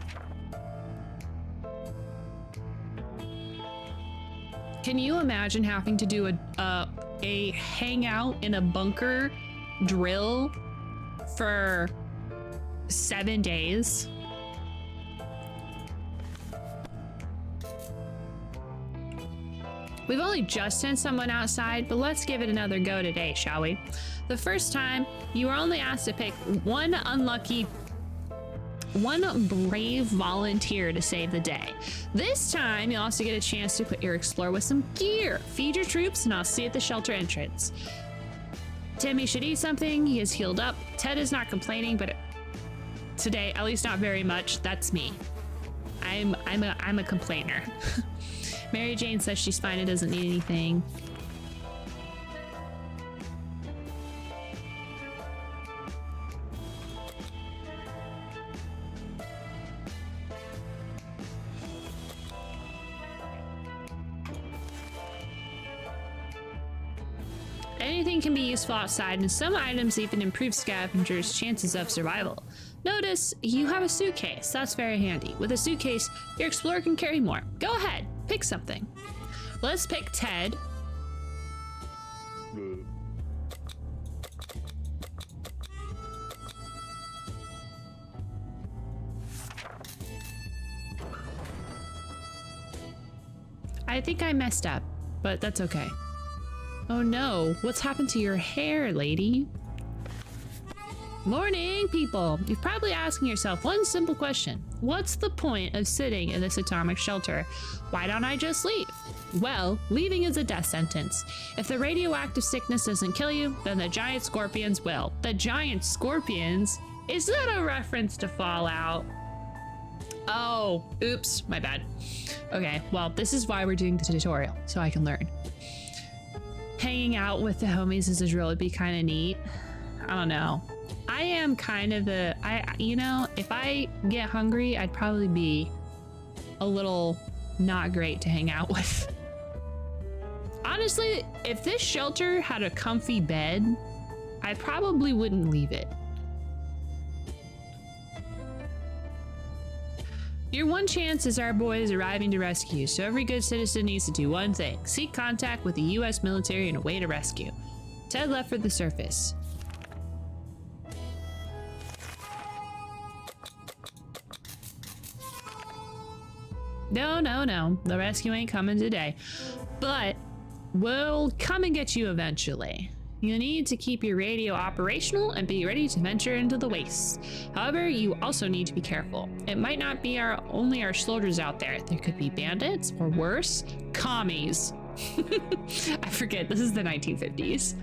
Can you imagine having to do a hangout in a bunker drill for 7 days? We've only just sent someone outside, but let's give it another go today, shall we? The first time, you were only asked to pick one brave volunteer to save the day. This time, you'll also get a chance to put your explorer with some gear. Feed your troops, and I'll see you at the shelter entrance. Timmy should eat something. He is healed up. Ted is not complaining, but today, at least not very much. That's me. I'm a complainer. Mary Jane says she's fine and doesn't need anything. Anything can be useful outside, and some items even improve scavengers' chances of survival. Notice you have a suitcase. That's very handy. With a suitcase, your explorer can carry more. Go ahead, pick something. Let's pick Ted. I think I messed up, but that's okay. Oh no, what's happened to your hair, lady? Morning, people. You're probably asking yourself one simple question. What's the point of sitting in this atomic shelter? Why don't I just leave? Well, leaving is a death sentence. If the radioactive sickness doesn't kill you, then the giant scorpions will. The giant scorpions? Is that a reference to Fallout? Oh, oops, my bad. Okay, well, this is why we're doing the tutorial, so I can learn. Hanging out with the homies is really be kind of neat. I don't know. I am kind of you know, if I get hungry, I'd probably be a little not great to hang out with. Honestly, if this shelter had a comfy bed, I probably wouldn't leave it. Your one chance is our boys arriving to rescue you, so every good citizen needs to do one thing. Seek contact with the US military and await a rescue. Ted left for the surface. No. The rescue ain't coming today. But we'll come and get you eventually. You need to keep your radio operational and be ready to venture into the wastes. However, you also need to be careful. It might not be only our soldiers out there. There could be bandits, or worse, commies. I forget, this is the 1950s.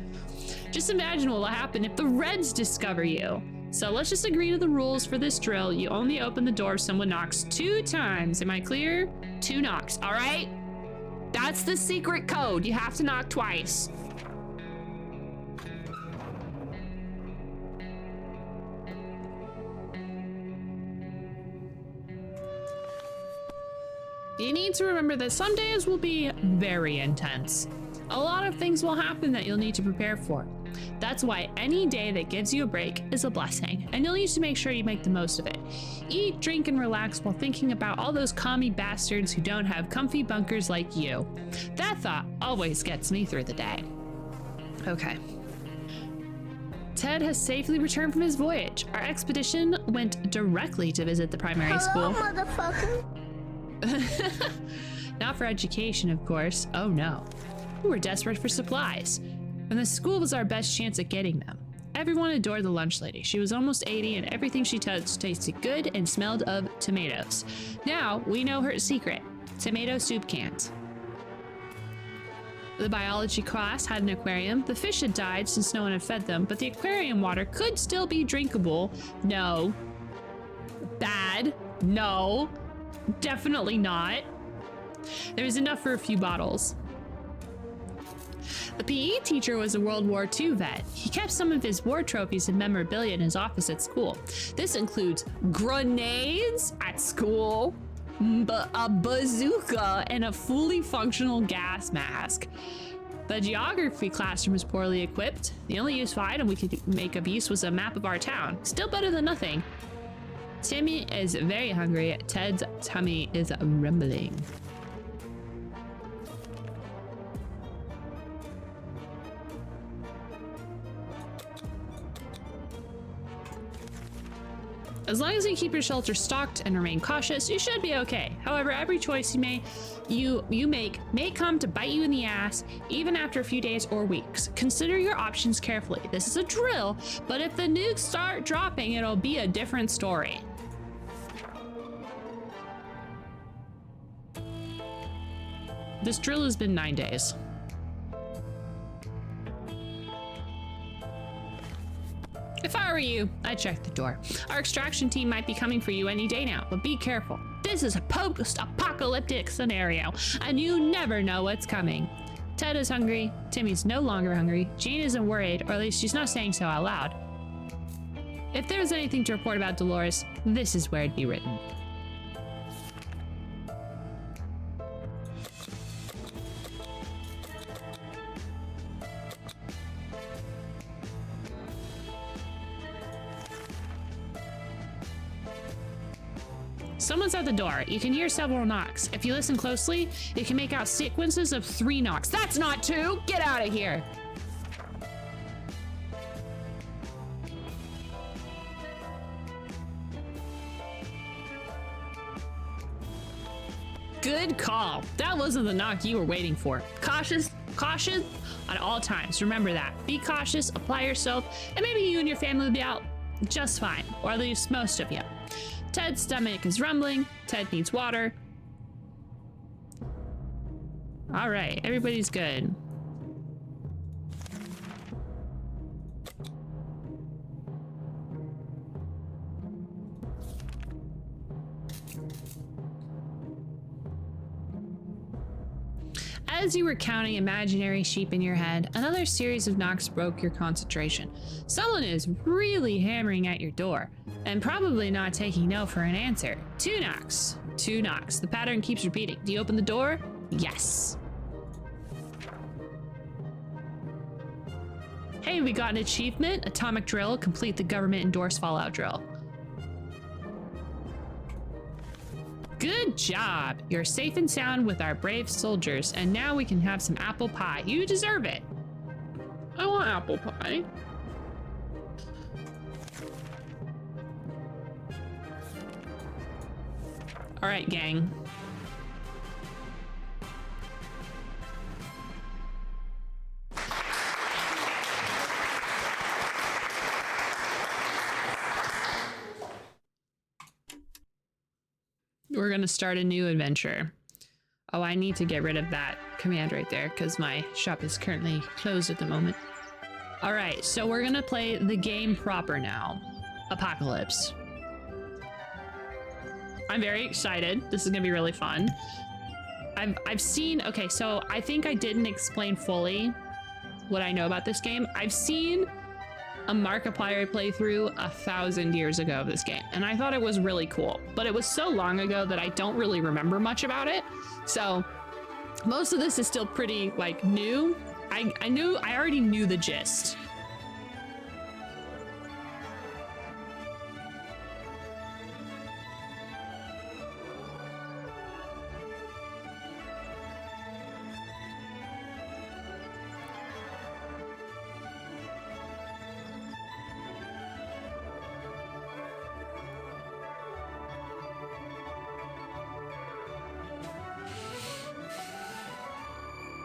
Just imagine what will happen if the Reds discover you. So let's just agree to the rules for this drill. You only open the door if someone knocks 2 times. Am I clear? 2 knocks, all right? That's the secret code. You have to knock twice. You need to remember that some days will be very intense. A lot of things will happen that you'll need to prepare for. That's why any day that gives you a break is a blessing, and you'll need to make sure you make the most of it. Eat, drink, and relax while thinking about all those commie bastards who don't have comfy bunkers like you. That thought always gets me through the day. Okay. Ted has safely returned from his voyage. Our expedition went directly to visit the primary school. Motherfucker. Not for education, of course. Oh no. We were desperate for supplies, and the school was our best chance at getting them. everyone adored the lunch lady. She was almost 80 and everything she touched tasted good and smelled of tomatoes. Now we know her secret: tomato soup cans. The biology class had an aquarium. The fish had died since no one had fed them, but the aquarium water could still be drinkable. No. Bad. No. Definitely not. There was enough for a few bottles. The PE teacher was a World War II vet. He kept some of his war trophies and memorabilia in his office at school. This includes grenades at school, a bazooka, and a fully functional gas mask. The geography classroom was poorly equipped. The only useful item we could make of use was a map of our town. Still better than nothing. Timmy is very hungry. Ted's tummy is rumbling. As long as you keep your shelter stocked and remain cautious, you should be okay. However, every choice you make may come to bite you in the ass, even after a few days or weeks. Consider your options carefully. This is a drill, but if the nukes start dropping, it'll be a different story. This drill has been 9 days. If I were you, I'd check the door. Our extraction team might be coming for you any day now, but be careful. This is a post-apocalyptic scenario, and you never know what's coming. Ted is hungry, Timmy's no longer hungry, Jean isn't worried, or at least she's not saying so out loud. If there was anything to report about Dolores, this is where it'd be written. Someone's at the door. You can hear several knocks. If you listen closely, you can make out sequences of 3 knocks. That's not 2! Get out of here! Good call. That wasn't the knock you were waiting for. Caution at all times. Remember that. Be cautious, apply yourself, and maybe you and your family will be out just fine, or at least most of you. Ted's stomach is rumbling. Ted needs water. All right, everybody's good. As you were counting imaginary sheep in your head, another series of knocks broke your concentration. Someone is really hammering at your door, and probably not taking no for an answer. 2 knocks. 2 knocks. The pattern keeps repeating. Do you open the door? Yes. Hey, we got an achievement. Atomic drill. Complete the government-endorsed Fallout drill. Good job! You're safe and sound with our brave soldiers, and now we can have some apple pie. You deserve it. I want apple pie. All right, gang. We're gonna start a new adventure. Oh, I need to get rid of that command right there because my shop is currently closed at the moment. All right, so we're gonna play the game proper now. Apocalypse. I'm very excited. This is gonna be really fun. I've seen, okay, so I think I didn't explain fully what I know about this game. I've seen a Markiplier playthrough 1,000 years ago of this game, and I thought it was really cool, but it was so long ago that I don't really remember much about it. So most of this is still pretty like new. I already knew the gist.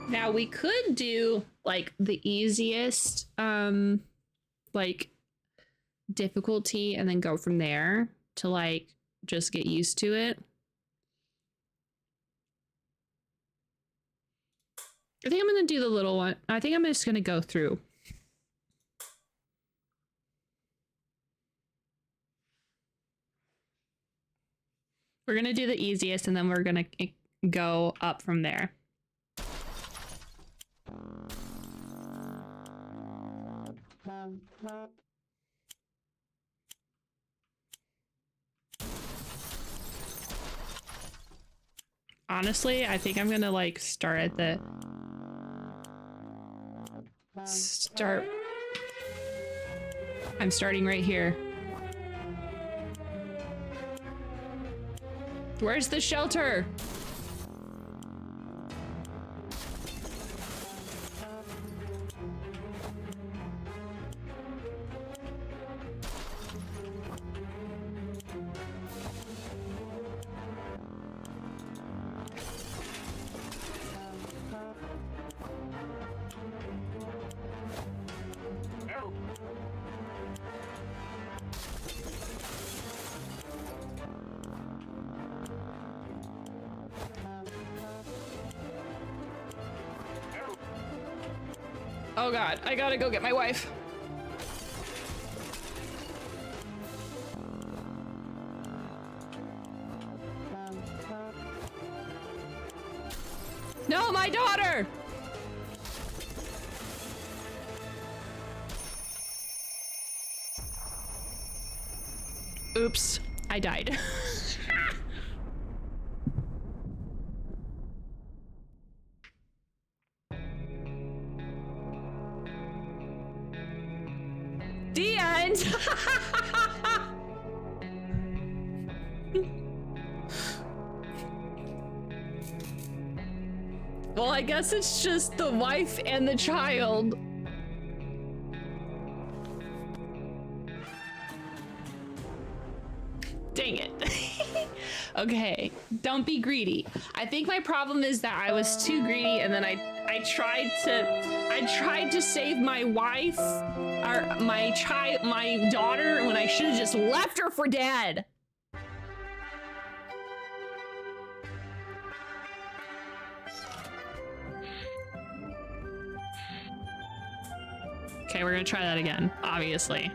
Now we could do like the easiest like difficulty and then go from there to like just get used to it. I think I'm gonna do the little one. I think I'm just gonna go through. We're gonna do the easiest and then we're gonna go up from there. Honestly, I think I'm gonna like start at the start. I'm starting right here. Where's the shelter? Oh god, I gotta go get my wife. No, my daughter! Oops, I died. The end. Well, I guess it's just the wife and the child. Dang it. Okay, don't be greedy. I think my problem is that I was too greedy and then I tried to save my wife or my daughter when I should have just left her for dead. Okay, we're gonna try that again, obviously.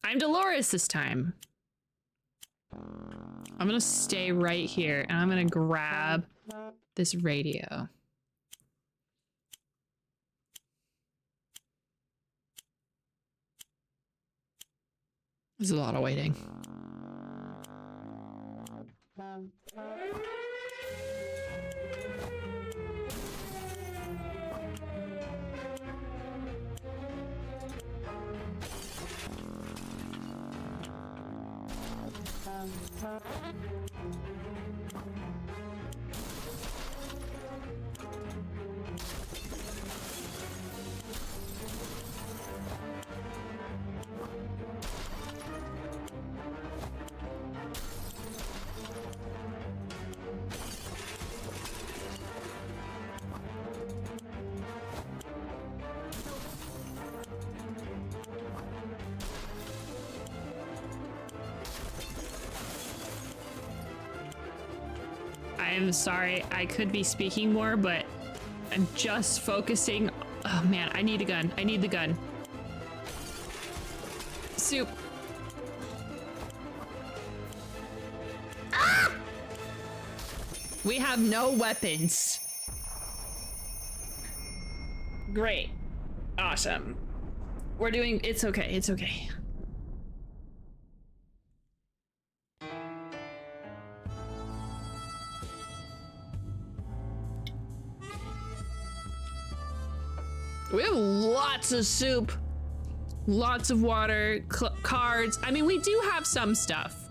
I'm Dolores this time. I'm gonna stay right here and I'm gonna grab this radio. There's a lot of waiting. I'm sorry, I could be speaking more, but I'm just focusing. Oh man, I need a gun. I need the gun. Soup. Ah! We have no weapons. Great. Awesome. We're doing, it's okay, it's okay. We have lots of soup, lots of water, cards. I mean, we do have some stuff.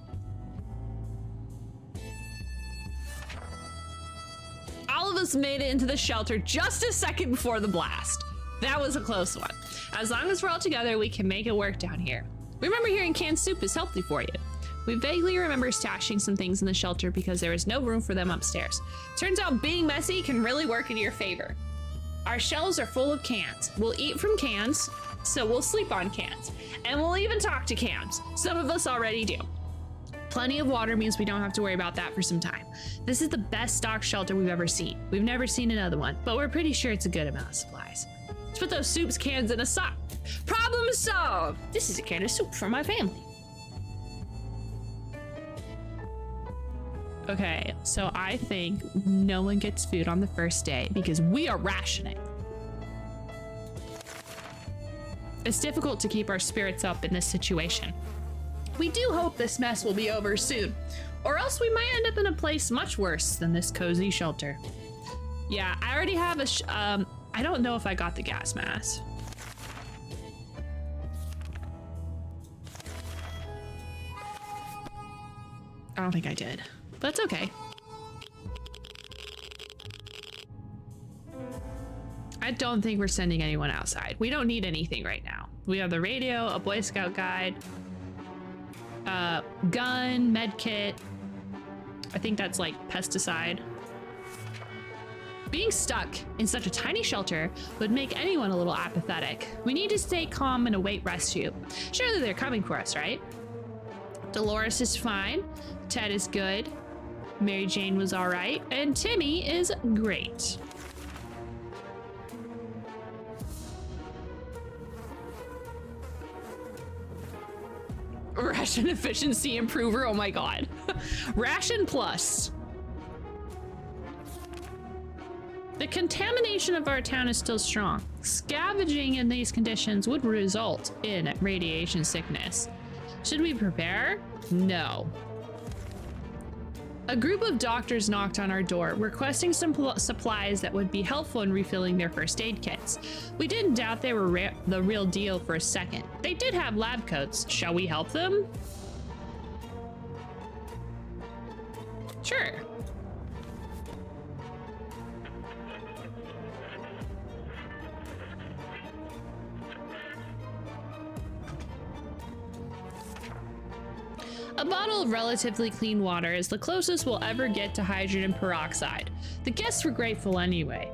All of us made it into the shelter just a second before the blast. That was a close one. As long as we're all together, we can make it work down here. Remember hearing canned soup is healthy for you. We vaguely remember stashing some things in the shelter because there was no room for them upstairs. Turns out being messy can really work in your favor. Our shelves are full of cans. We'll eat from cans, so we'll sleep on cans. And we'll even talk to cans. Some of us already do. Plenty of water means we don't have to worry about that for some time. This is the best stocked shelter we've ever seen. We've never seen another one, but we're pretty sure it's a good amount of supplies. Let's put those soups cans in a sock. Problem solved! This is a can of soup for my family. Okay, so I think no one gets food on the first day because we are rationing. It's difficult to keep our spirits up in this situation. We do hope this mess will be over soon, or else we might end up in a place much worse than this cozy shelter. Yeah, I already have a I don't know if I got the gas mask. I don't think I did. That's okay. I don't think we're sending anyone outside. We don't need anything right now. We have the radio, a Boy Scout guide, gun, med kit. I think that's like pesticide. Being stuck in such a tiny shelter would make anyone a little apathetic. We need to stay calm and await rescue. Surely they're coming for us, right? Dolores is fine. Ted is good. Mary Jane was all right, and Timmy is great. Ration efficiency improver, oh my god. Ration plus. The contamination of our town is still strong. Scavenging in these conditions would result in radiation sickness. Should we prepare? No. A group of doctors knocked on our door, requesting some supplies that would be helpful in refilling their first aid kits. We didn't doubt they were the real deal for a second. They did have lab coats. Shall we help them? Sure. A bottle of relatively clean water is the closest we'll ever get to hydrogen peroxide. The guests were grateful anyway.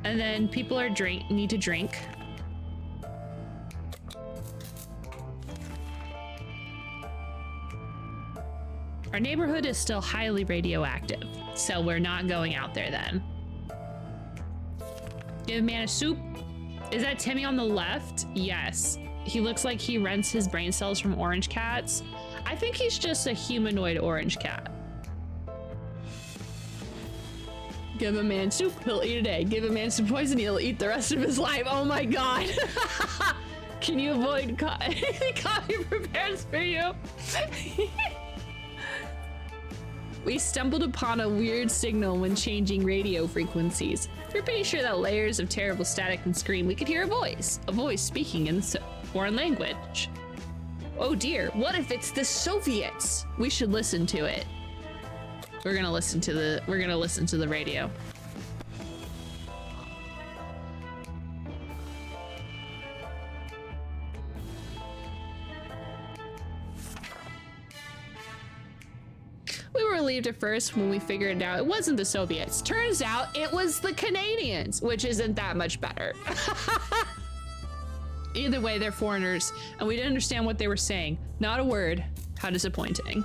And then people are need to drink. Our neighborhood is still highly radioactive, so we're not going out there then. Give a man a soup. Is that Timmy on the left? Yes. He looks like he rents his brain cells from orange cats. I think he's just a humanoid orange cat. Give a man soup, he'll eat a egg. Give a man some poison, he'll eat the rest of his life. Oh my god. Can you avoid coffee prepares for you? We stumbled upon a weird signal when changing radio frequencies. We're pretty sure that layers of terrible static and scream, we could hear a voice speaking in foreign language. Oh dear, what if it's the Soviets? We should listen to it. We're gonna listen to the radio. We were relieved at first when we figured out it wasn't the Soviets. Turns out it was the Canadians, which isn't that much better. Either way, they're foreigners, and we didn't understand what they were saying. Not a word. How disappointing.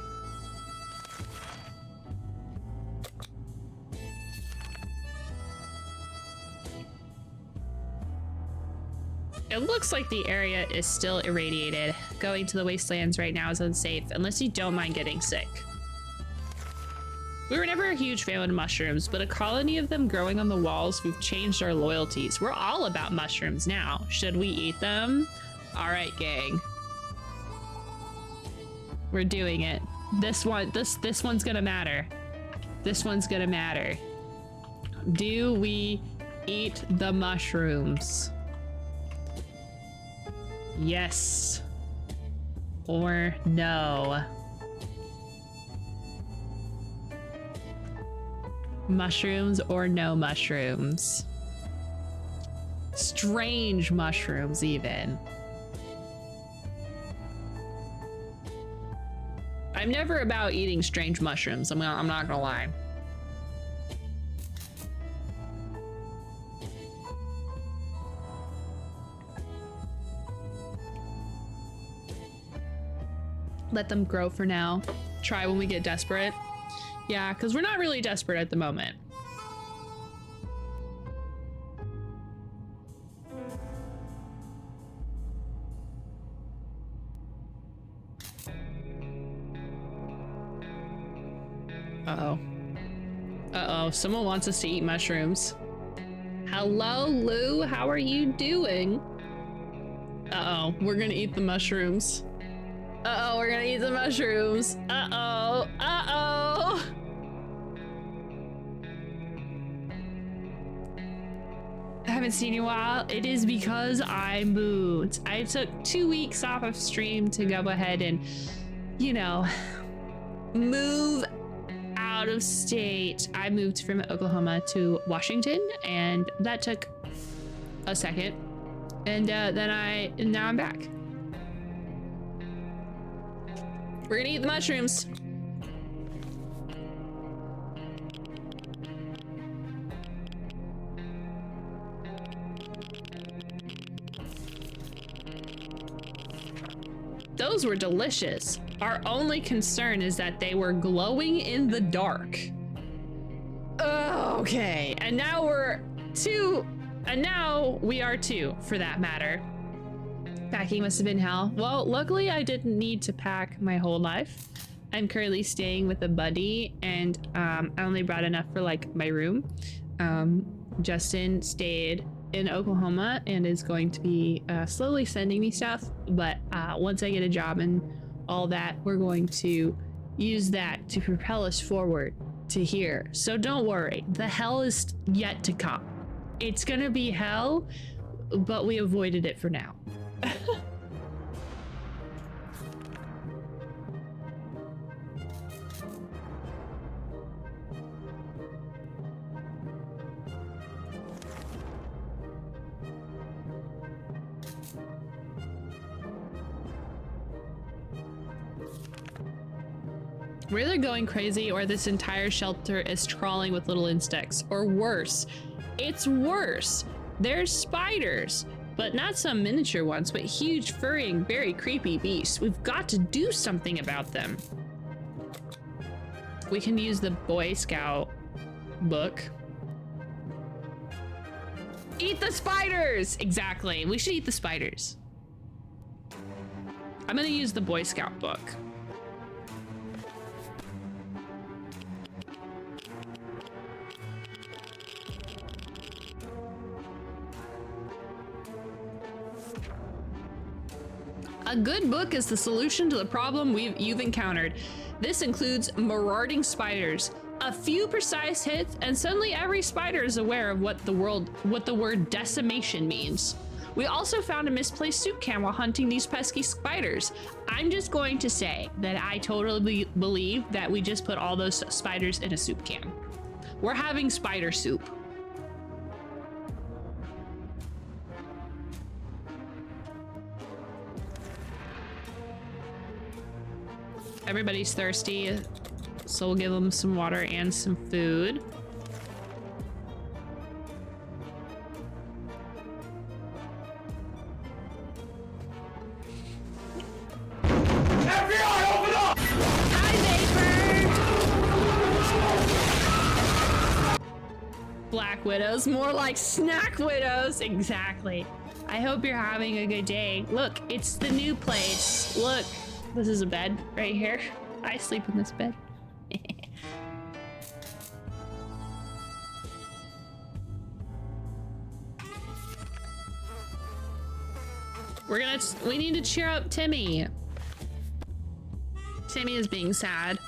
It looks like the area is still irradiated. Going to the wastelands right now is unsafe, unless you don't mind getting sick. We were never a huge fan of mushrooms, but a colony of them growing on the walls, we've changed our loyalties. We're all about mushrooms now. Should we eat them? All right, gang. We're doing it. This one's gonna matter. This one's gonna matter. Do we eat the mushrooms? Yes. Or no. Mushrooms or no mushrooms? Strange mushrooms, even. I'm never about eating strange mushrooms. I'm not gonna lie. Let them grow for now. Try when we get desperate. Yeah, because we're not really desperate at the moment. Uh-oh. Uh-oh, someone wants us to eat mushrooms. Hello, Lou, how are you doing? Uh-oh, we're gonna eat the mushrooms. Uh-oh, we're gonna eat the mushrooms. Uh-oh, uh-oh. I haven't seen you in a while. It is because I moved. I took 2 weeks off of stream to go ahead and, you know, move out of state. I moved from Oklahoma to Washington, and that took a second. And now I'm back. We're gonna eat the mushrooms. Those were delicious. Our only concern is that they were glowing in the dark. Okay, and now we are two, for that matter. Packing must have been hell. Well, luckily I didn't need to pack my whole life. I'm currently staying with a buddy, and I only brought enough for like my room. Justin stayed in Oklahoma and is going to be slowly sending me stuff, but once I get a job and all that, we're going to use that to propel us forward to here. So don't worry, the hell is yet to come. It's gonna be hell, but we avoided it for now. We're either going crazy or this entire shelter is crawling with little insects, or worse. It's worse. There's spiders, but not some miniature ones, but huge, furry, and very creepy beasts. We've got to do something about them. We can use the Boy Scout book. Eat the spiders! Exactly. We should eat the spiders. I'm gonna use the Boy Scout book. A good book is the solution to the problem you've encountered. This includes marauding spiders. A few precise hits, and suddenly every spider is aware of what the word decimation means. We also found a misplaced soup can while hunting these pesky spiders. I'm just going to say that I totally believe that we just put all those spiders in a soup can. We're having spider soup. Everybody's thirsty, so we'll give them some water and some food. FBI, open up! Hi, Vapor! Black widows, more like snack widows. Exactly. I hope you're having a good day. Look, it's the new place. Look. This is a bed right here. I sleep in this bed. We need to cheer up Timmy. Timmy is being sad.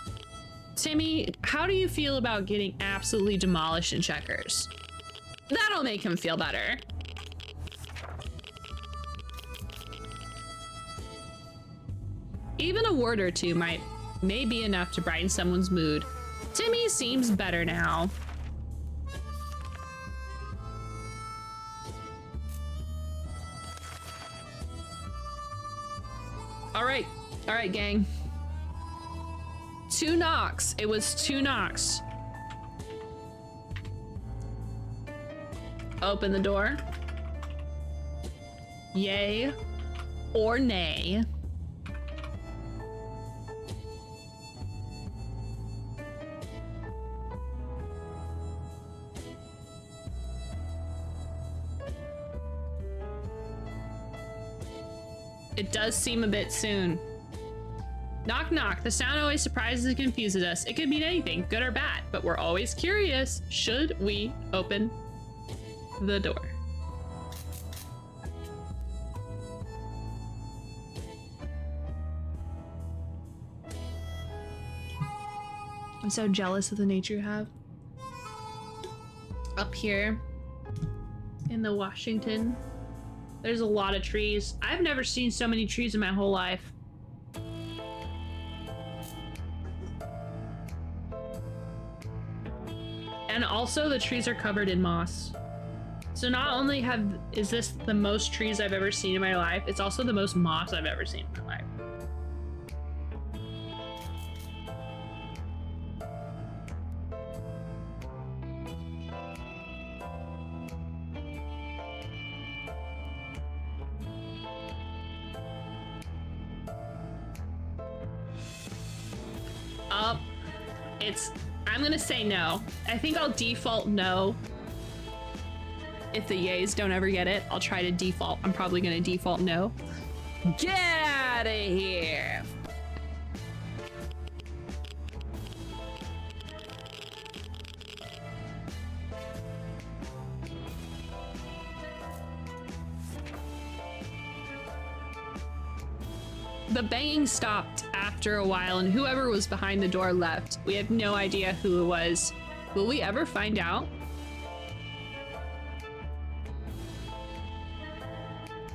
Timmy, how do you feel about getting absolutely demolished in checkers? That'll make him feel better. Even a word or two may be enough to brighten someone's mood. Timmy seems better now. All right, gang. 2 knocks. It was 2 knocks. Open the door. Yay or nay. It does seem a bit soon. Knock knock. The sound always surprises and confuses us. It could mean anything, good or bad, but we're always curious. Should we open the door? I'm so jealous of the nature you have. Up here in the Washington, there's a lot of trees. I've never seen so many trees in my whole life. And also the trees are covered in moss. So not only is this the most trees I've ever seen in my life, it's also the most moss I've ever seen in my life. I'm gonna say no. I think I'll default no. If the yays don't ever get it, I'll try to default. I'm probably gonna default no. Get out of here. The banging stopped after a while, and whoever was behind the door left. We have no idea who it was. Will we ever find out?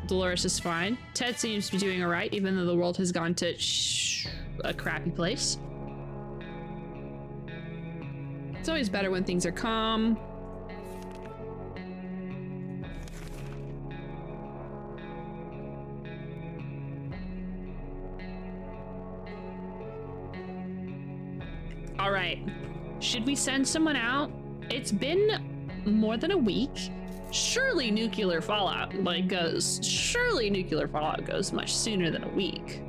Dolores is fine. Ted seems to be doing all right, even though the world has gone to a crappy place. It's always better when things are calm. All right, should we send someone out? It's been more than a week. Surely nuclear fallout goes much sooner than a week.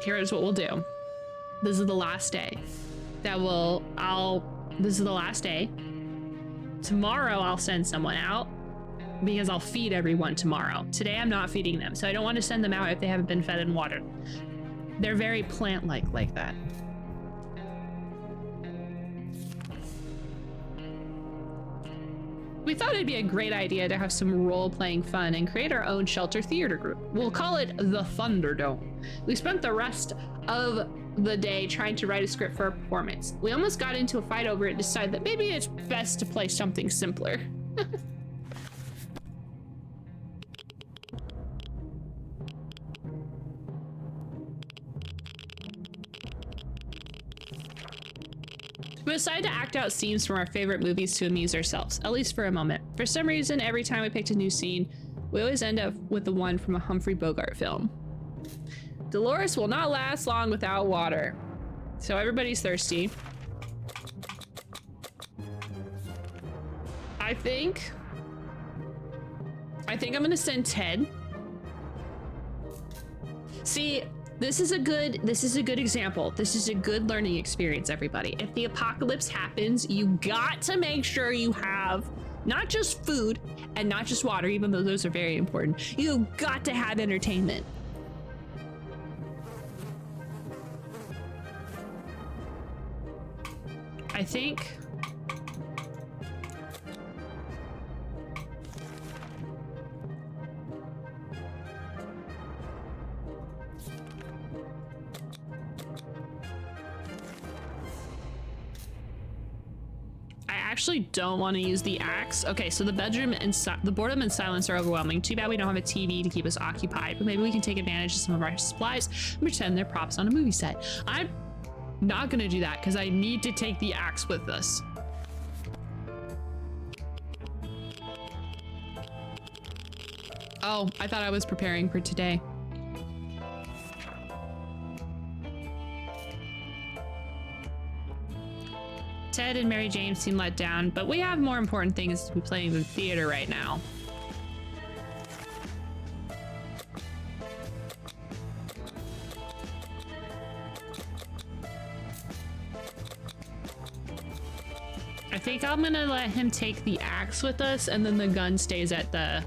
Here's what we'll do. This is the last day this is the last day. Tomorrow I'll send someone out, because I'll feed everyone tomorrow. Today I'm not feeding them, so I don't want to send them out if they haven't been fed and watered. They're very plant-like like that. We thought it'd be a great idea to have some role-playing fun and create our own shelter theater group. We'll call it the Thunderdome. We spent the rest of the day trying to write a script for our performance. We almost got into a fight over it and decided that maybe it's best to play something simpler. We decided to act out scenes from our favorite movies to amuse ourselves, at least for a moment. For some reason, every time we picked a new scene, we always end up with the one from a Humphrey Bogart film. Dolores will not last long without water. So everybody's thirsty. I think I'm gonna send Ted. See, this is a good example. This is a good learning experience, everybody. If the apocalypse happens, you got to make sure you have not just food and not just water, even though those are very important. You got to have entertainment. I think I actually don't want to use the axe. Okay, so the bedroom and the boredom and silence are overwhelming. Too bad we don't have a TV to keep us occupied, but maybe we can take advantage of some of our supplies and pretend they're props on a movie set. I'm not gonna do that because I need to take the axe with us. Oh, I thought I was preparing for today. Ted and Mary Jane seem let down, but we have more important things to be playing in the theater right now. I think I'm gonna let him take the axe with us, and then the gun stays at the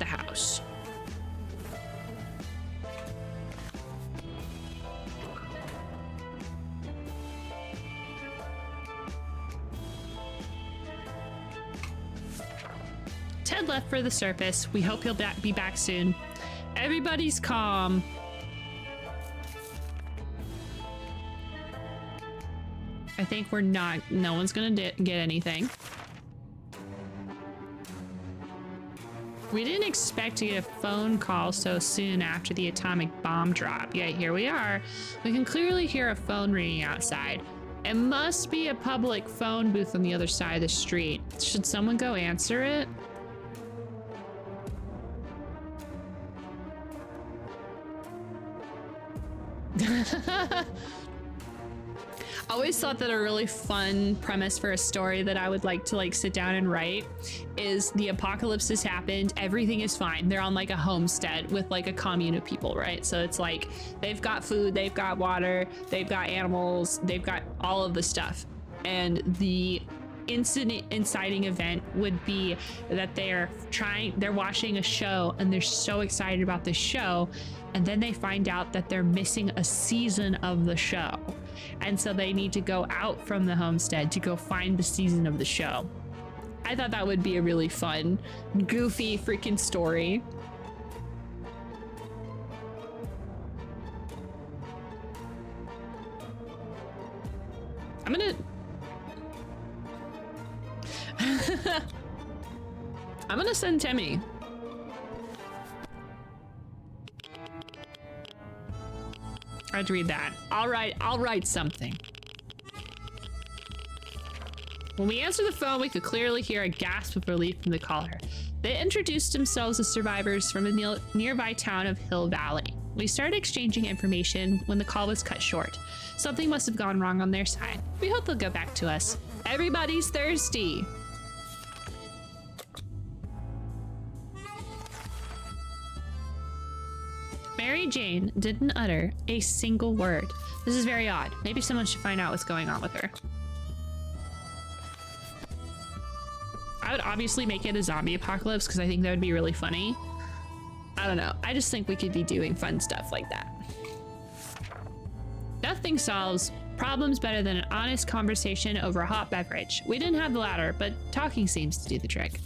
house. Ted left for the surface. We hope he'll be back soon. Everybody's calm. I think we're not, no one's gonna get anything. We didn't expect to get a phone call so soon after the atomic bomb drop, yet here we are. We can clearly hear a phone ringing outside. It must be a public phone booth on the other side of the street. Should someone go answer it? I always thought that a really fun premise for a story that I would like to sit down and write is the apocalypse has happened, everything is fine. They're on like a homestead with like a commune of people, right? So it's like they've got food, they've got water, they've got animals, they've got all of the stuff. And the inciting event would be that they're watching a show and they're so excited about the show, and then they find out that they're missing a season of the show. And so they need to go out from the homestead to go find the season of the show. I thought that would be a really fun, goofy freaking story. I'm gonna send Timmy. I'd read that. I'll write something. When we answered the phone, we could clearly hear a gasp of relief from the caller. They introduced themselves as survivors from the nearby town of Hill Valley. We started exchanging information when the call was cut short. Something must have gone wrong on their side. We hope they'll go back to us. Everybody's thirsty. Mary Jane didn't utter a single word. This is very odd. Maybe someone should find out what's going on with her. I would obviously make it a zombie apocalypse because I think that would be really funny. I don't know. I just think we could be doing fun stuff like that. Nothing solves problems better than an honest conversation over a hot beverage. We didn't have the latter, but talking seems to do the trick.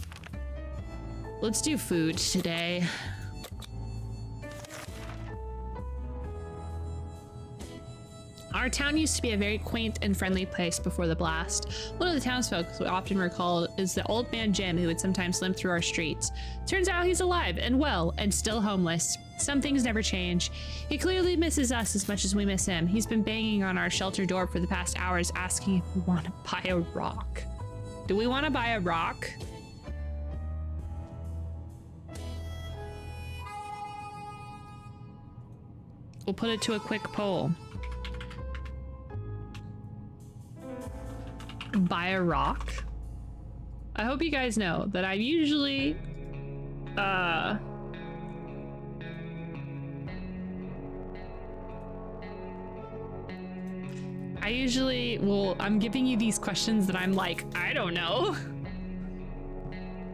Let's do food today. Our town used to be a very quaint and friendly place before the blast. One of the townsfolk we often recall is the old man Jim who would sometimes limp through our streets. Turns out he's alive and well and still homeless. Some things never change. He clearly misses us as much as we miss him. He's been banging on our shelter door for the past hours asking if we want to buy a rock. Do we want to buy a rock? We'll put it to a quick poll. Buy a rock? I hope you guys know that I usually I'm giving you these questions that I'm like, I don't know.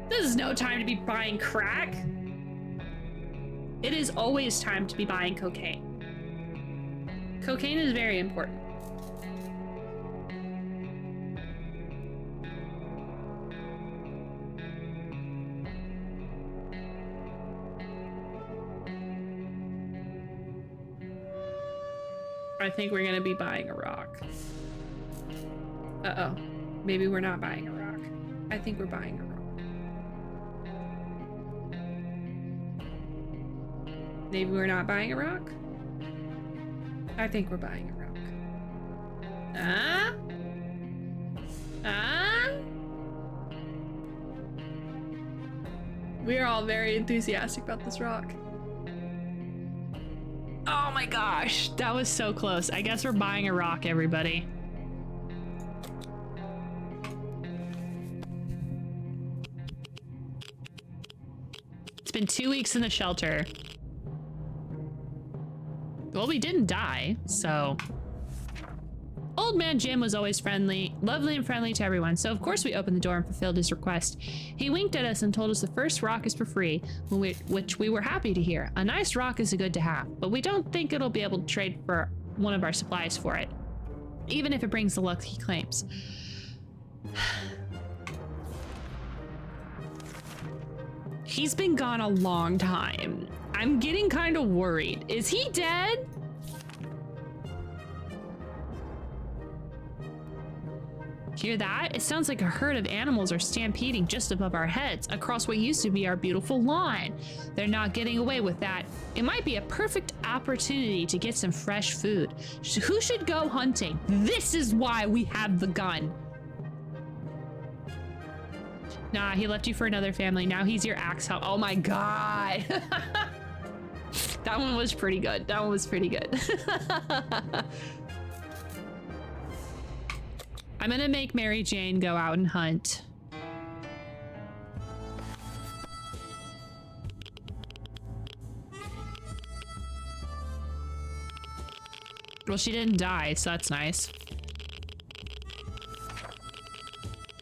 This is no time to be buying crack. It is always time to be buying cocaine. Cocaine is very important. I think we're gonna be buying a rock. Uh-oh. Maybe we're not buying a rock. I think we're buying a rock. Maybe we're not buying a rock? I think we're buying a rock. We are all very enthusiastic about this rock. Oh my gosh, that was so close. I guess we're buying a rock, everybody. It's been 2 weeks in the shelter. Well, we didn't die, so... Old Man Jim was always lovely and friendly to everyone, so of course we opened the door and fulfilled his request. He winked at us and told us the first rock is for free, which we were happy to hear. A nice rock is a good to have, but we don't think it'll be able to trade for one of our supplies for it, even if it brings the luck he claims. He's been gone a long time. I'm getting kind of worried. Is he dead? Hear that? It sounds like a herd of animals are stampeding just above our heads across what used to be our beautiful lawn. They're not getting away with that. It might be a perfect opportunity to get some fresh food. Who should go hunting? This is why we have the gun. Nah, he left you for another family. Now he's your axe help. Oh my god. That one was pretty good. That one was pretty good. I'm gonna make Mary Jane go out and hunt. Well, she didn't die, so that's nice.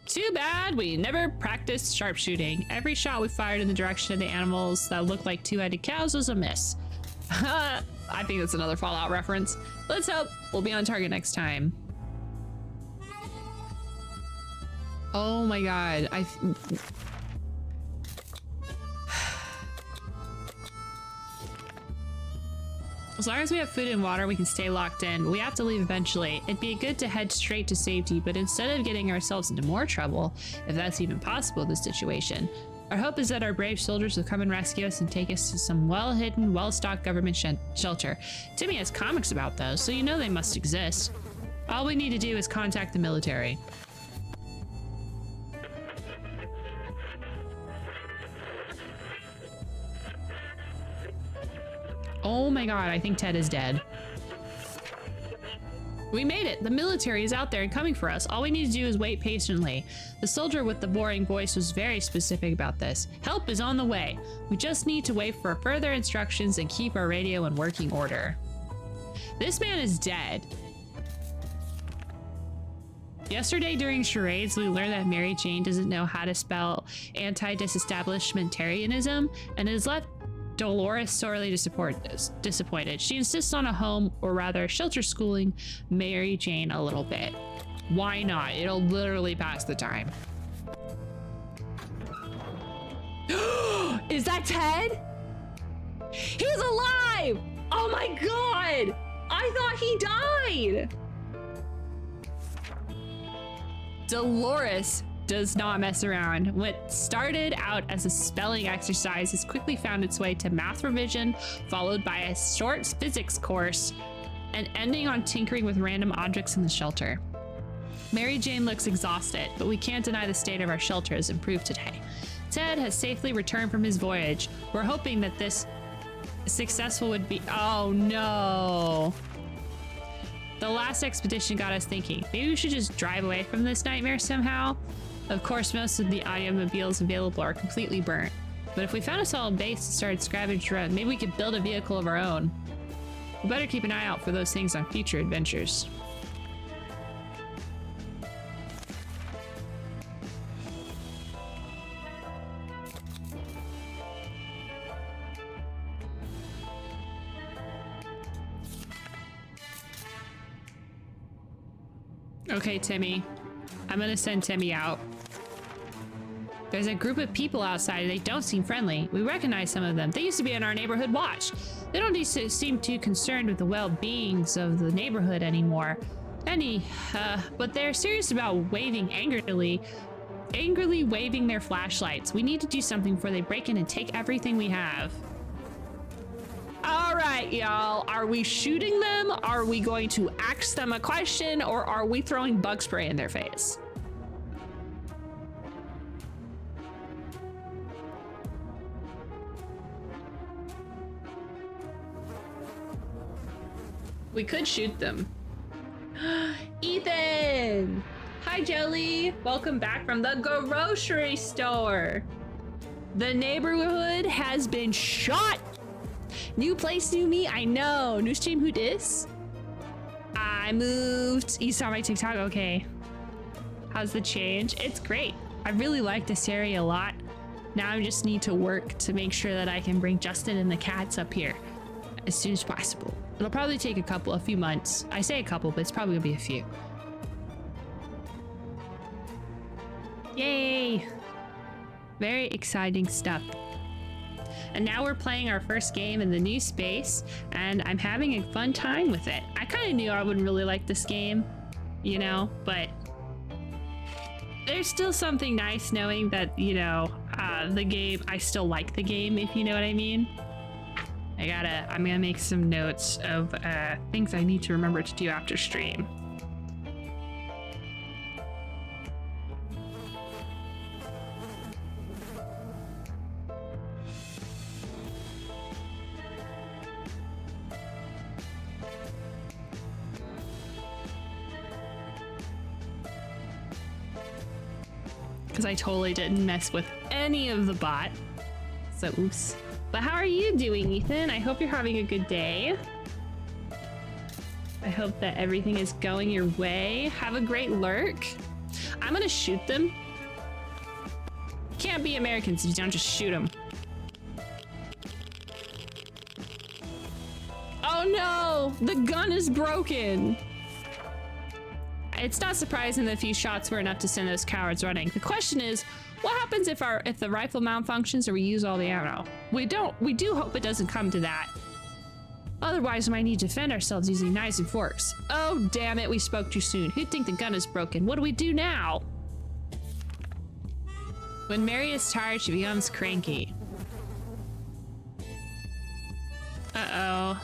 Too bad we never practiced sharpshooting. Every shot we fired in the direction of the animals that looked like two-headed cows was a miss. I think that's another Fallout reference. Let's hope we'll be on target next time. Oh my god, as long as we have food and water, we can stay locked in. We have to leave eventually. It'd be good to head straight to safety, but instead of getting ourselves into more trouble, if that's even possible in this situation, our hope is that our brave soldiers will come and rescue us and take us to some well-hidden, well-stocked government shelter. Timmy has comics about those, so you know they must exist. All we need to do is contact the military. Oh my god, I think Ted is dead. We made it! The military is out there and coming for us. All we need to do is wait patiently. The soldier with the boring voice was very specific about this. Help is on the way. We just need to wait for further instructions and keep our radio in working order. This man is dead. Yesterday during charades, we learned that Mary Jane doesn't know how to spell anti-disestablishmentarianism and has left Dolores sorely disappointed. She insists on a home, or rather shelter schooling Mary Jane a little bit. Why not? It'll literally pass the time. Is that Ted? He's alive! Oh my god! I thought he died! Dolores does not mess around. What started out as a spelling exercise has quickly found its way to math revision, followed by a short physics course, and ending on tinkering with random objects in the shelter. Mary Jane looks exhausted, but we can't deny the state of our shelter has improved today. Ted has safely returned from his voyage. We're hoping that this successful would be— oh no. The last expedition got us thinking, maybe we should just drive away from this nightmare somehow. Of course, most of the automobiles available are completely burnt. But if we found a solid base and started scavenging around, maybe we could build a vehicle of our own. We better keep an eye out for those things on future adventures. Okay, Timmy. I'm gonna send Timmy out. There's a group of people outside and they don't seem friendly. We recognize some of them. They used to be on our neighborhood watch. They don't seem too concerned with the well-beings of the neighborhood anymore. But they're serious about waving angrily waving their flashlights. We need to do something before they break in and take everything we have. All right, y'all. Are we shooting them? Are we going to ask them a question? Or are we throwing bug spray in their face? We could shoot them. Ethan! Hi, Jelly! Welcome back from the grocery store. The neighborhood has been shot! New place, new me, I know. New stream, who dis? I moved. You saw my TikTok? Okay. How's the change? It's great. I really like this area a lot. Now I just need to work to make sure that I can bring Justin and the cats up here as soon as possible. It'll probably take a few months. I say a couple, but it's probably gonna be a few. Yay! Very exciting stuff. And now we're playing our first game in the new space, and I'm having a fun time with it. I kind of knew I wouldn't really like this game, you know, but there's still something nice knowing that, you know, the game, I still like the game, if you know what I mean. I'm gonna make some notes of things I need to remember to do after stream. Because I totally didn't mess with any of the bot. So oops. But how are you doing, Ethan? I hope you're having a good day. I hope that everything is going your way. Have a great lurk. I'm gonna shoot them. Can't be Americans if you don't just shoot them. Oh no! The gun is broken! It's not surprising that a few shots were enough to send those cowards running. The question is, what happens if the rifle malfunctions or we use all the ammo? We do hope it doesn't come to that. Otherwise, we might need to defend ourselves using knives and forks. Oh, damn it, we spoke too soon. Who'd think the gun is broken? What do we do now? When Mary is tired, she becomes cranky. Uh-oh.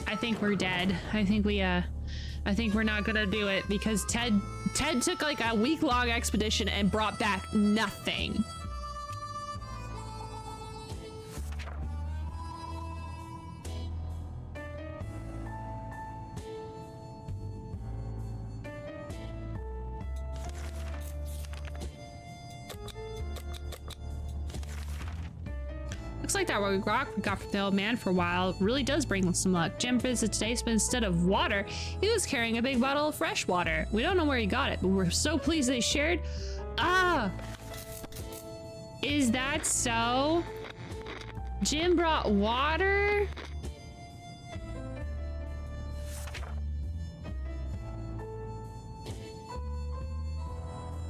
I think we're dead. I think we're not gonna do it because Ted took like a week-long expedition and brought back nothing. Looks like that rock we got from the old man for a while really does bring some luck. Jim visited today, but instead of water, he was carrying a big bottle of fresh water. We don't know where he got it, but we're so pleased they shared. Ah! Is that so? Jim brought water?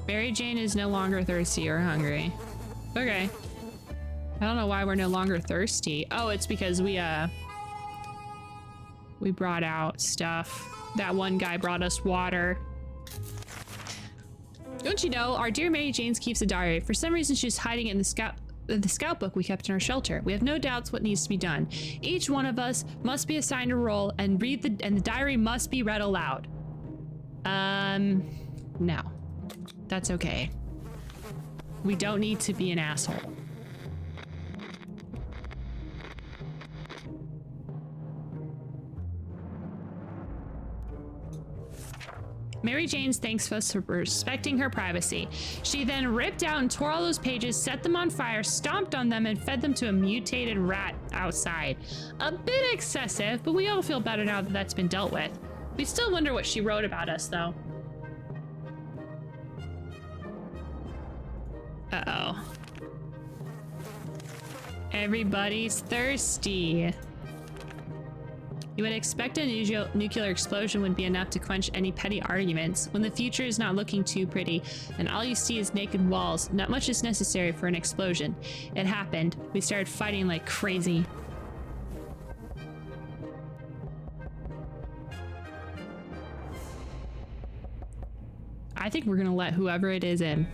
Mary Jane is no longer thirsty or hungry. Okay. I don't know why we're no longer thirsty. Oh, it's because we brought out stuff. That one guy brought us water. Don't you know, our dear Mary Jane keeps a diary. For some reason, she's hiding it in the scout book we kept in our shelter. We have no doubts what needs to be done. Each one of us must be assigned a role and the diary must be read aloud. No. That's okay. We don't need to be an asshole. Mary Jane thanks us for respecting her privacy. She then ripped out and tore all those pages, set them on fire, stomped on them, and fed them to a mutated rat outside. A bit excessive, but we all feel better now that that's been dealt with. We still wonder what she wrote about us, though. Uh-oh. Everybody's thirsty. You would expect a nuclear explosion would be enough to quench any petty arguments. When the future is not looking too pretty and all you see is naked walls, not much is necessary for an explosion. It happened. We started fighting like crazy. I think we're gonna let whoever it is in.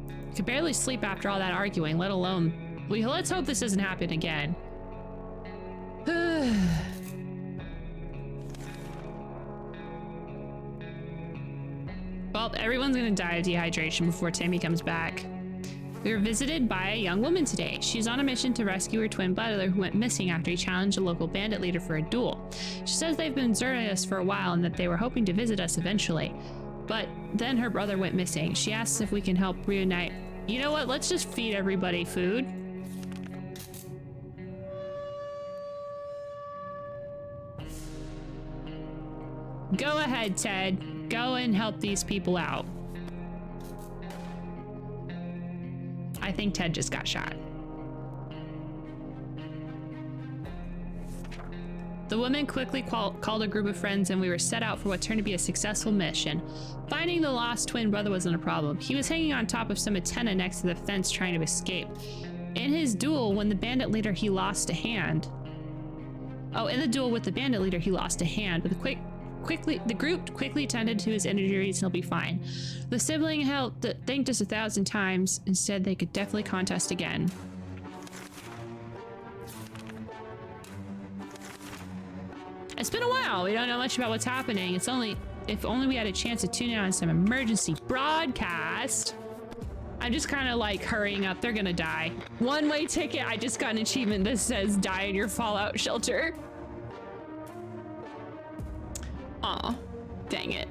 I could barely sleep after all that arguing, let alone... let's hope this doesn't happen again. Well, everyone's gonna die of dehydration before Tammy comes back. We were visited by a young woman today. She's on a mission to rescue her twin brother who went missing after he challenged a local bandit leader for a duel. She says they've been observing us for a while and that they were hoping to visit us eventually. But then her brother went missing. She asks if we can help reunite. You know what? Let's just feed everybody food. Go ahead, Ted. Go and help these people out. I think Ted just got shot. The woman quickly called a group of friends and we were set out for what turned to be a successful mission. Finding the lost twin brother wasn't a problem. He was hanging on top of some antenna next to the fence trying to escape. In his duel, when the bandit leader, he lost a hand. Oh, in the duel with the bandit leader, he lost a hand. But the group quickly attended to his injuries and he'll be fine. The sibling thanked us 1,000 times and said they could definitely contest again. It's been a while. We don't know much about what's happening. If only we had a chance to tune in on some emergency broadcast. I'm just kind of like hurrying up. They're gonna die. One-way ticket. I just got an achievement that says die in your fallout shelter. Aw, dang it.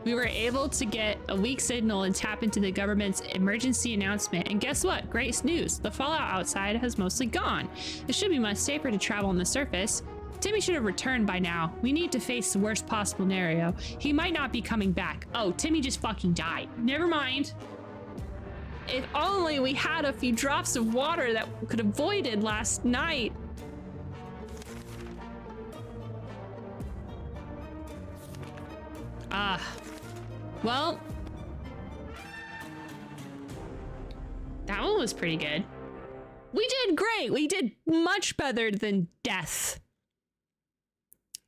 We were able to get a weak signal and tap into the government's emergency announcement. And guess what? Great news. The fallout outside has mostly gone. It should be much safer to travel on the surface. Timmy should have returned by now. We need to face the worst possible scenario. He might not be coming back. Oh, Timmy just fucking died. Never mind. If only we had a few drops of water that we could have avoided last night. Well, that one was pretty good. We did great. We did much better than death.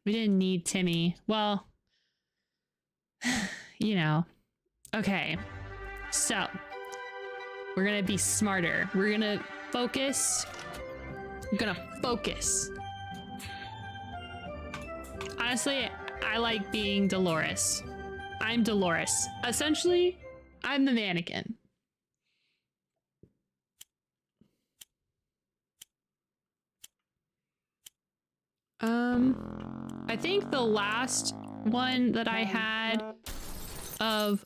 We didn't need Timmy. Well, you know. Okay, so we're gonna be smarter. We're gonna focus. We're gonna focus. Honestly, I like being Dolores. I'm Dolores. Essentially, I'm the mannequin. I think the last one that I had of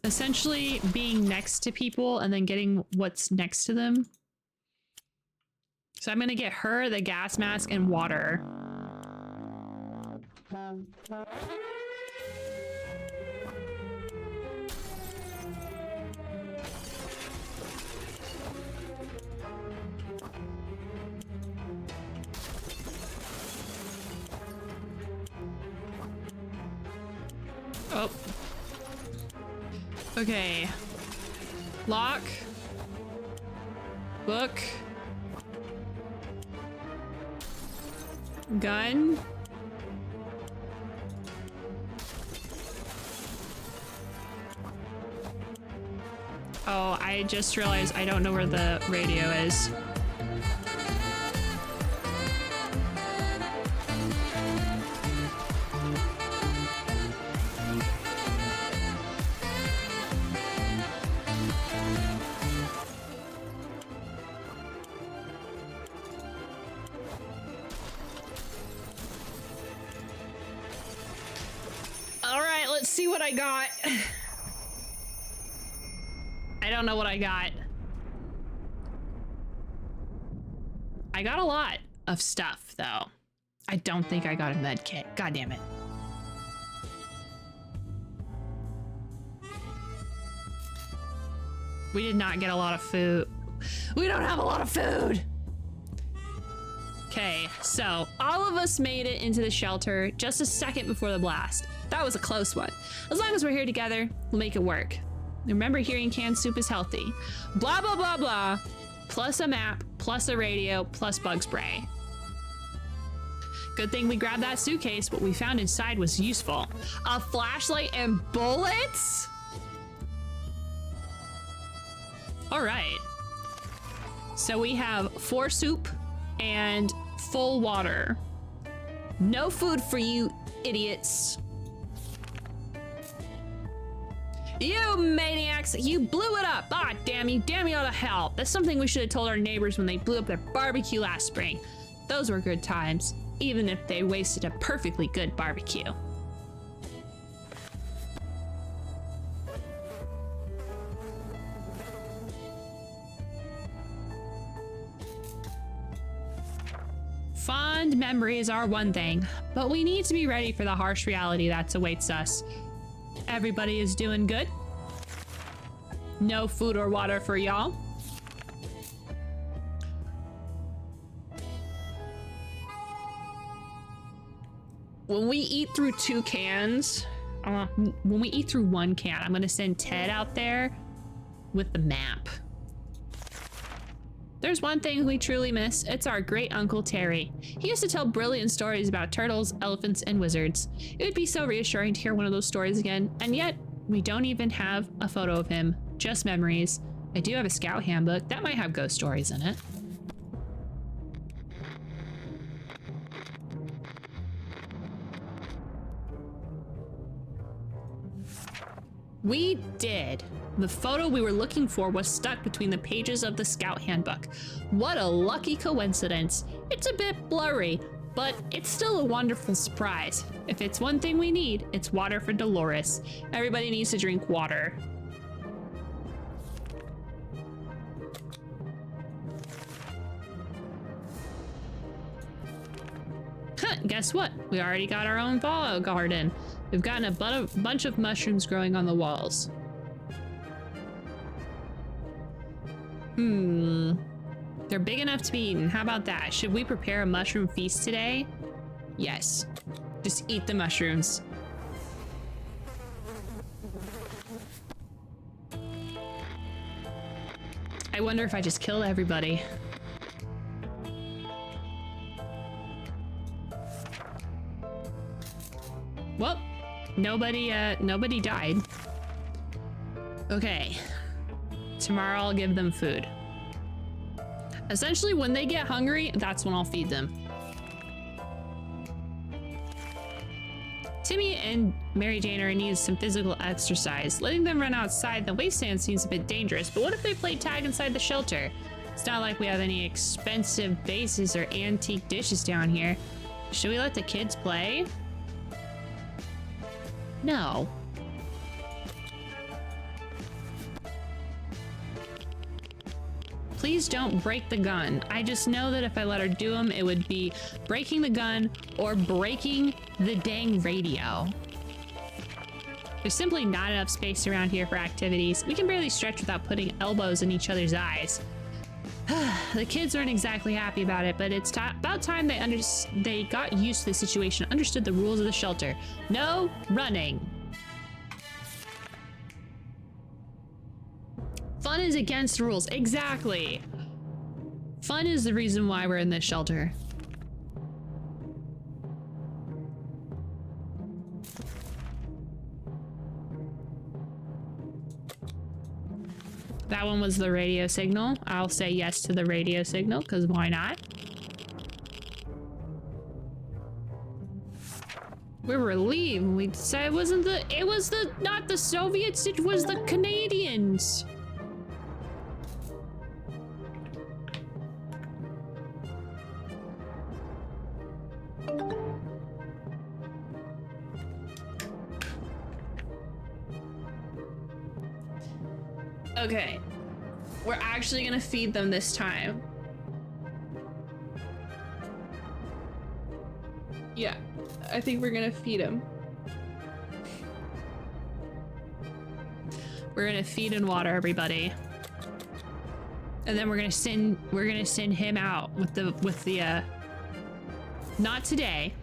essentially being next to people and then getting what's next to them. So I'm gonna get her, the gas mask, and water. Oh. Okay. Lock. Book. Gun. Oh, I just realized I don't know where the radio is. All right, let's see what I got. I don't know what I got. I got a lot of stuff, though. I don't think I got a med kit. God damn it. We did not get a lot of food. We don't have a lot of food. Okay, so all of us made it into the shelter just a second before the blast. That was a close one. As long as we're here together, we'll make it work. Remember, hearing canned soup is healthy. Blah, blah, blah, blah. Plus a map, plus a radio, plus bug spray. Good thing we grabbed that suitcase. What we found inside was useful. A flashlight and bullets? All right. So we have 4 soup and full water. No food for you idiots. You maniacs! You blew it up! Ah, damn you all to hell! That's something we should have told our neighbors when they blew up their barbecue last spring. Those were good times, even if they wasted a perfectly good barbecue. Fond memories are one thing, but we need to be ready for the harsh reality that awaits us. Everybody is doing good. No food or water for y'all. When we eat through 2 cans, when we eat through 1 can, I'm gonna send Ted out there with the map. There's one thing we truly miss. It's our great Uncle Terry. He used to tell brilliant stories about turtles, elephants, and wizards. It would be so reassuring to hear one of those stories again, and yet we don't even have a photo of him, just memories. I do have a scout handbook that might have ghost stories in it. We did. The photo we were looking for was stuck between the pages of the Scout Handbook. What a lucky coincidence. It's a bit blurry, but it's still a wonderful surprise. If it's one thing we need, it's water for Dolores. Everybody needs to drink water. Huh, guess what? We already got our own fall garden. We've gotten a bunch of mushrooms growing on the walls. They're big enough to be eaten. How about that? Should we prepare a mushroom feast today? Yes. Just eat the mushrooms. I wonder if I just killed everybody. Well, nobody died. Okay. Tomorrow I'll give them food. Essentially, when they get hungry, that's when I'll feed them. Timmy and Mary Jane are in need of some physical exercise. Letting them run outside the wasteland seems a bit dangerous, but what if they play tag inside the shelter? It's not like we have any expensive vases or antique dishes down here. Should we let the kids play? No. Please don't break the gun. I just know that if I let her do them, it would be breaking the gun or breaking the dang radio. There's simply not enough space around here for activities. We can barely stretch without putting elbows in each other's eyes. The kids aren't exactly happy about it, but it's about time they got used to the situation, understood the rules of the shelter. No running. Fun is against rules. Exactly. Fun is the reason why we're in this shelter. That one was the radio signal. I'll say yes to the radio signal, because why not? We were relieved when we decided it was not the Soviets, it was the Canadians. Okay, we're actually gonna feed them this time. Yeah, I think we're gonna feed them. We're gonna feed and water everybody, and then we're gonna send him out with the not today,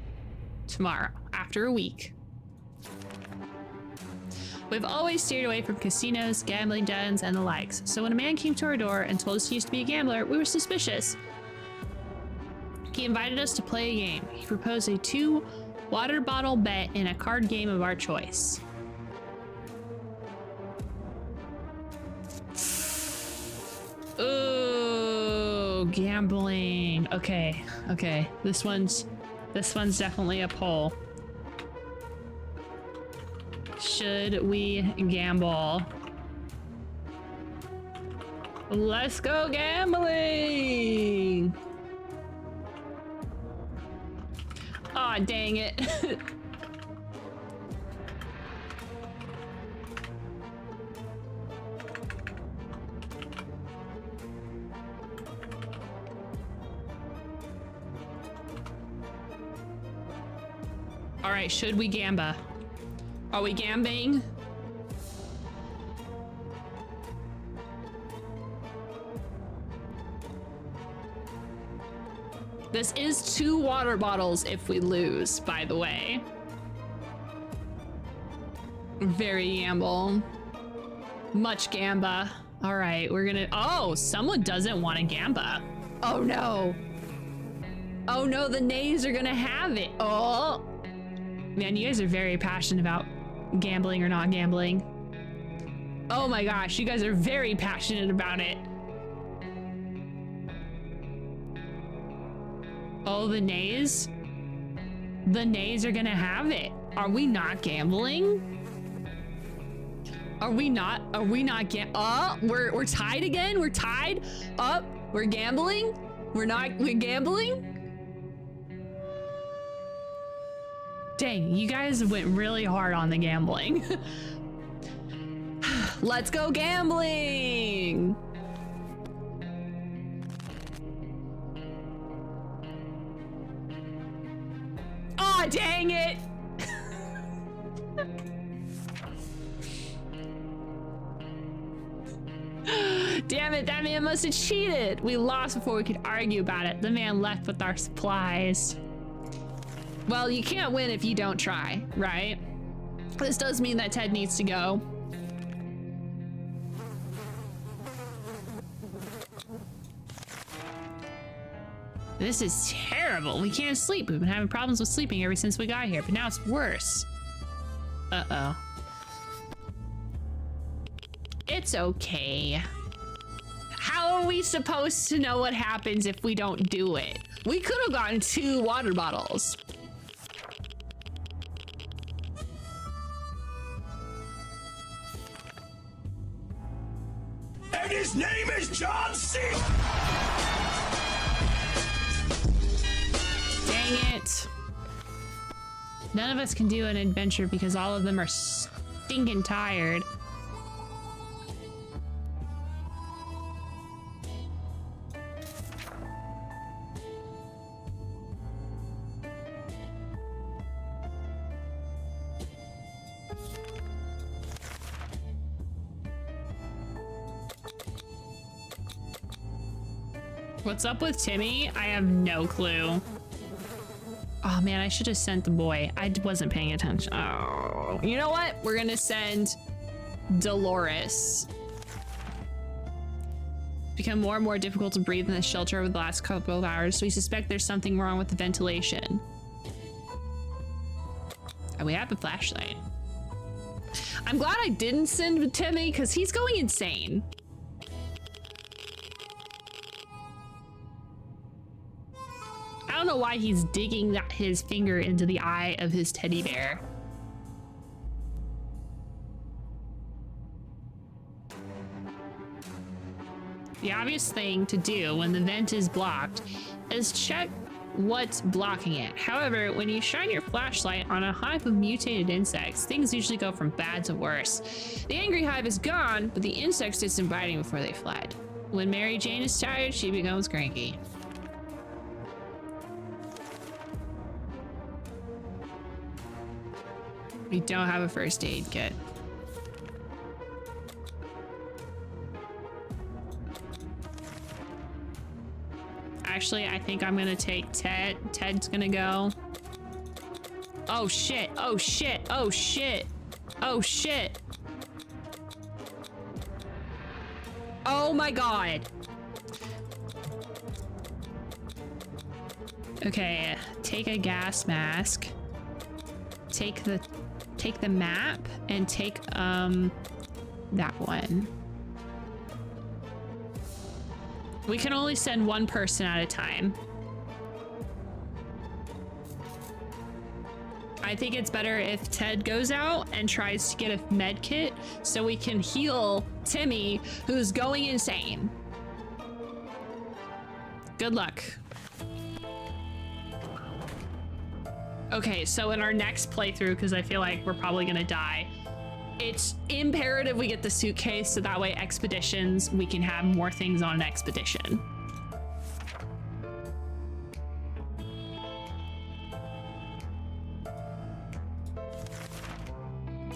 tomorrow, after a week. We've always steered away from casinos, gambling dens, and the likes, so when a man came to our door and told us he used to be a gambler, we were suspicious. He invited us to play a game. He proposed a 2 water bottle bet in a card game of our choice. Ooh, gambling. Okay. This one's definitely a poll. Should we gamble? Let's go gambling! Aw, oh, dang it. All right, should we gamba? Are we gambling? This is 2 water bottles if we lose, by the way. Very gamble. Much gamba. All right, we're gonna, oh, someone doesn't want to gamba. Oh no. Oh no, the nays are gonna have it. Oh. Man, you guys are very passionate about gambling or not gambling. Oh my gosh, you guys are very passionate about it. Oh, the nays? The nays are gonna have it. Are we not gambling? Are we not we're tied again? We're tied up? We're gambling? We're gambling? Dang, you guys went really hard on the gambling. Let's go gambling! Aw, oh, dang it! Damn it, that man must have cheated! We lost before we could argue about it. The man left with our supplies. Well, you can't win if you don't try, right? This does mean that Ted needs to go. This is terrible. We can't sleep. We've been having problems with sleeping ever since we got here, but now it's worse. Uh-oh. It's okay. How are we supposed to know what happens if we don't do it? We could have gotten 2 water bottles. And his name is John C. Dang it. None of us can do an adventure because all of them are stinking tired. What's up with Timmy? I have no clue. Oh man, I should have sent the boy. I wasn't paying attention. Oh, you know what? We're gonna send Dolores. It's become more and more difficult to breathe in the shelter over the last couple of hours, so we suspect there's something wrong with the ventilation. And we have a flashlight. I'm glad I didn't send Timmy because he's going insane. I don't know why he's digging his finger into the eye of his teddy bear. The obvious thing to do when the vent is blocked is check what's blocking it. However, when you shine your flashlight on a hive of mutated insects, things usually go from bad to worse. The angry hive is gone, but the insects did some biting before they fled. When Mary Jane is tired, she becomes cranky. We don't have a first aid kit. Actually, I think I'm gonna take Ted. Ted's gonna go. Oh shit, oh shit, oh shit, oh shit. Oh my god. Okay, take a gas mask. Take the map and take that one. We can only send one person at a time. I think it's better if Ted goes out and tries to get a med kit so we can heal Timmy, who's going insane. Good luck. Okay, so in our next playthrough, because I feel like we're probably gonna die, it's imperative we get the suitcase so that way expeditions, we can have more things on an expedition.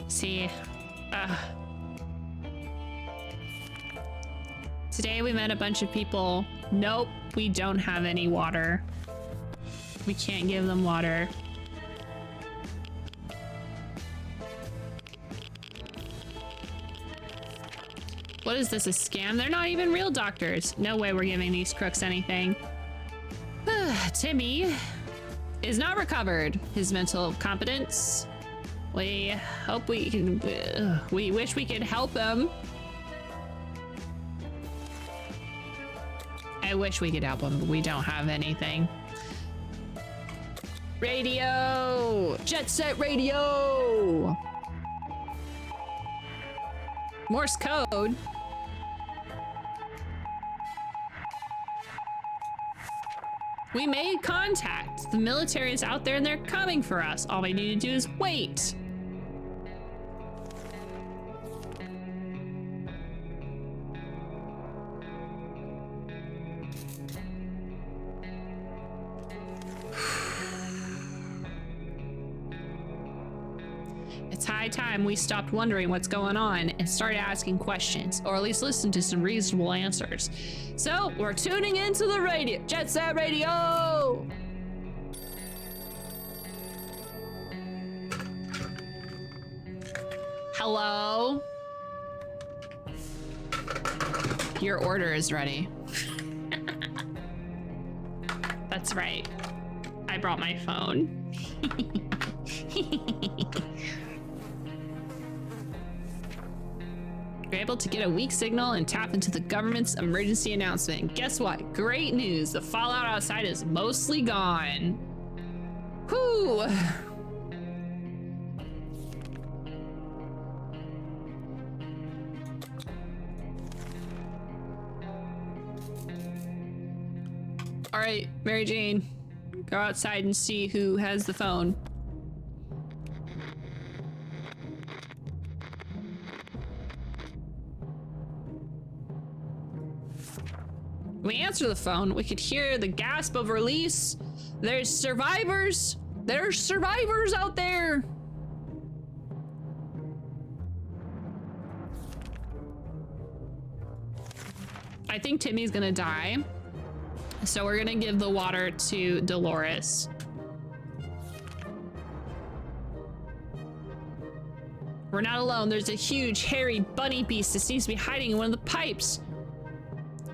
See, today we met a bunch of people. Nope, we don't have any water. We can't give them water. What is this, a scam? They're not even real doctors. No way we're giving these crooks anything. Timmy is not recovered. His mental competence. We hope we can, we wish we could help him. I wish we could help him, but we don't have anything. Radio! Jet set radio! Morse code. We made contact. The military is out there and they're coming for us. All we need to do is wait. It's high time we stopped wondering what's going on and started asking questions, or at least listen to some reasonable answers. So we're tuning into the radio, Jet Set Radio. Hello? Your order is ready. That's right. I brought my phone. You're able to get a weak signal and tap into the government's emergency announcement. And guess what? Great news. The fallout outside is mostly gone. Whew. All right, Mary Jane, go outside and see who has the phone. When we answer the phone, we could hear the gasp of release. There's survivors. There's survivors out there. I think Timmy's gonna die. So we're gonna give the water to Dolores. We're not alone. There's a huge, hairy bunny beast that seems to be hiding in one of the pipes.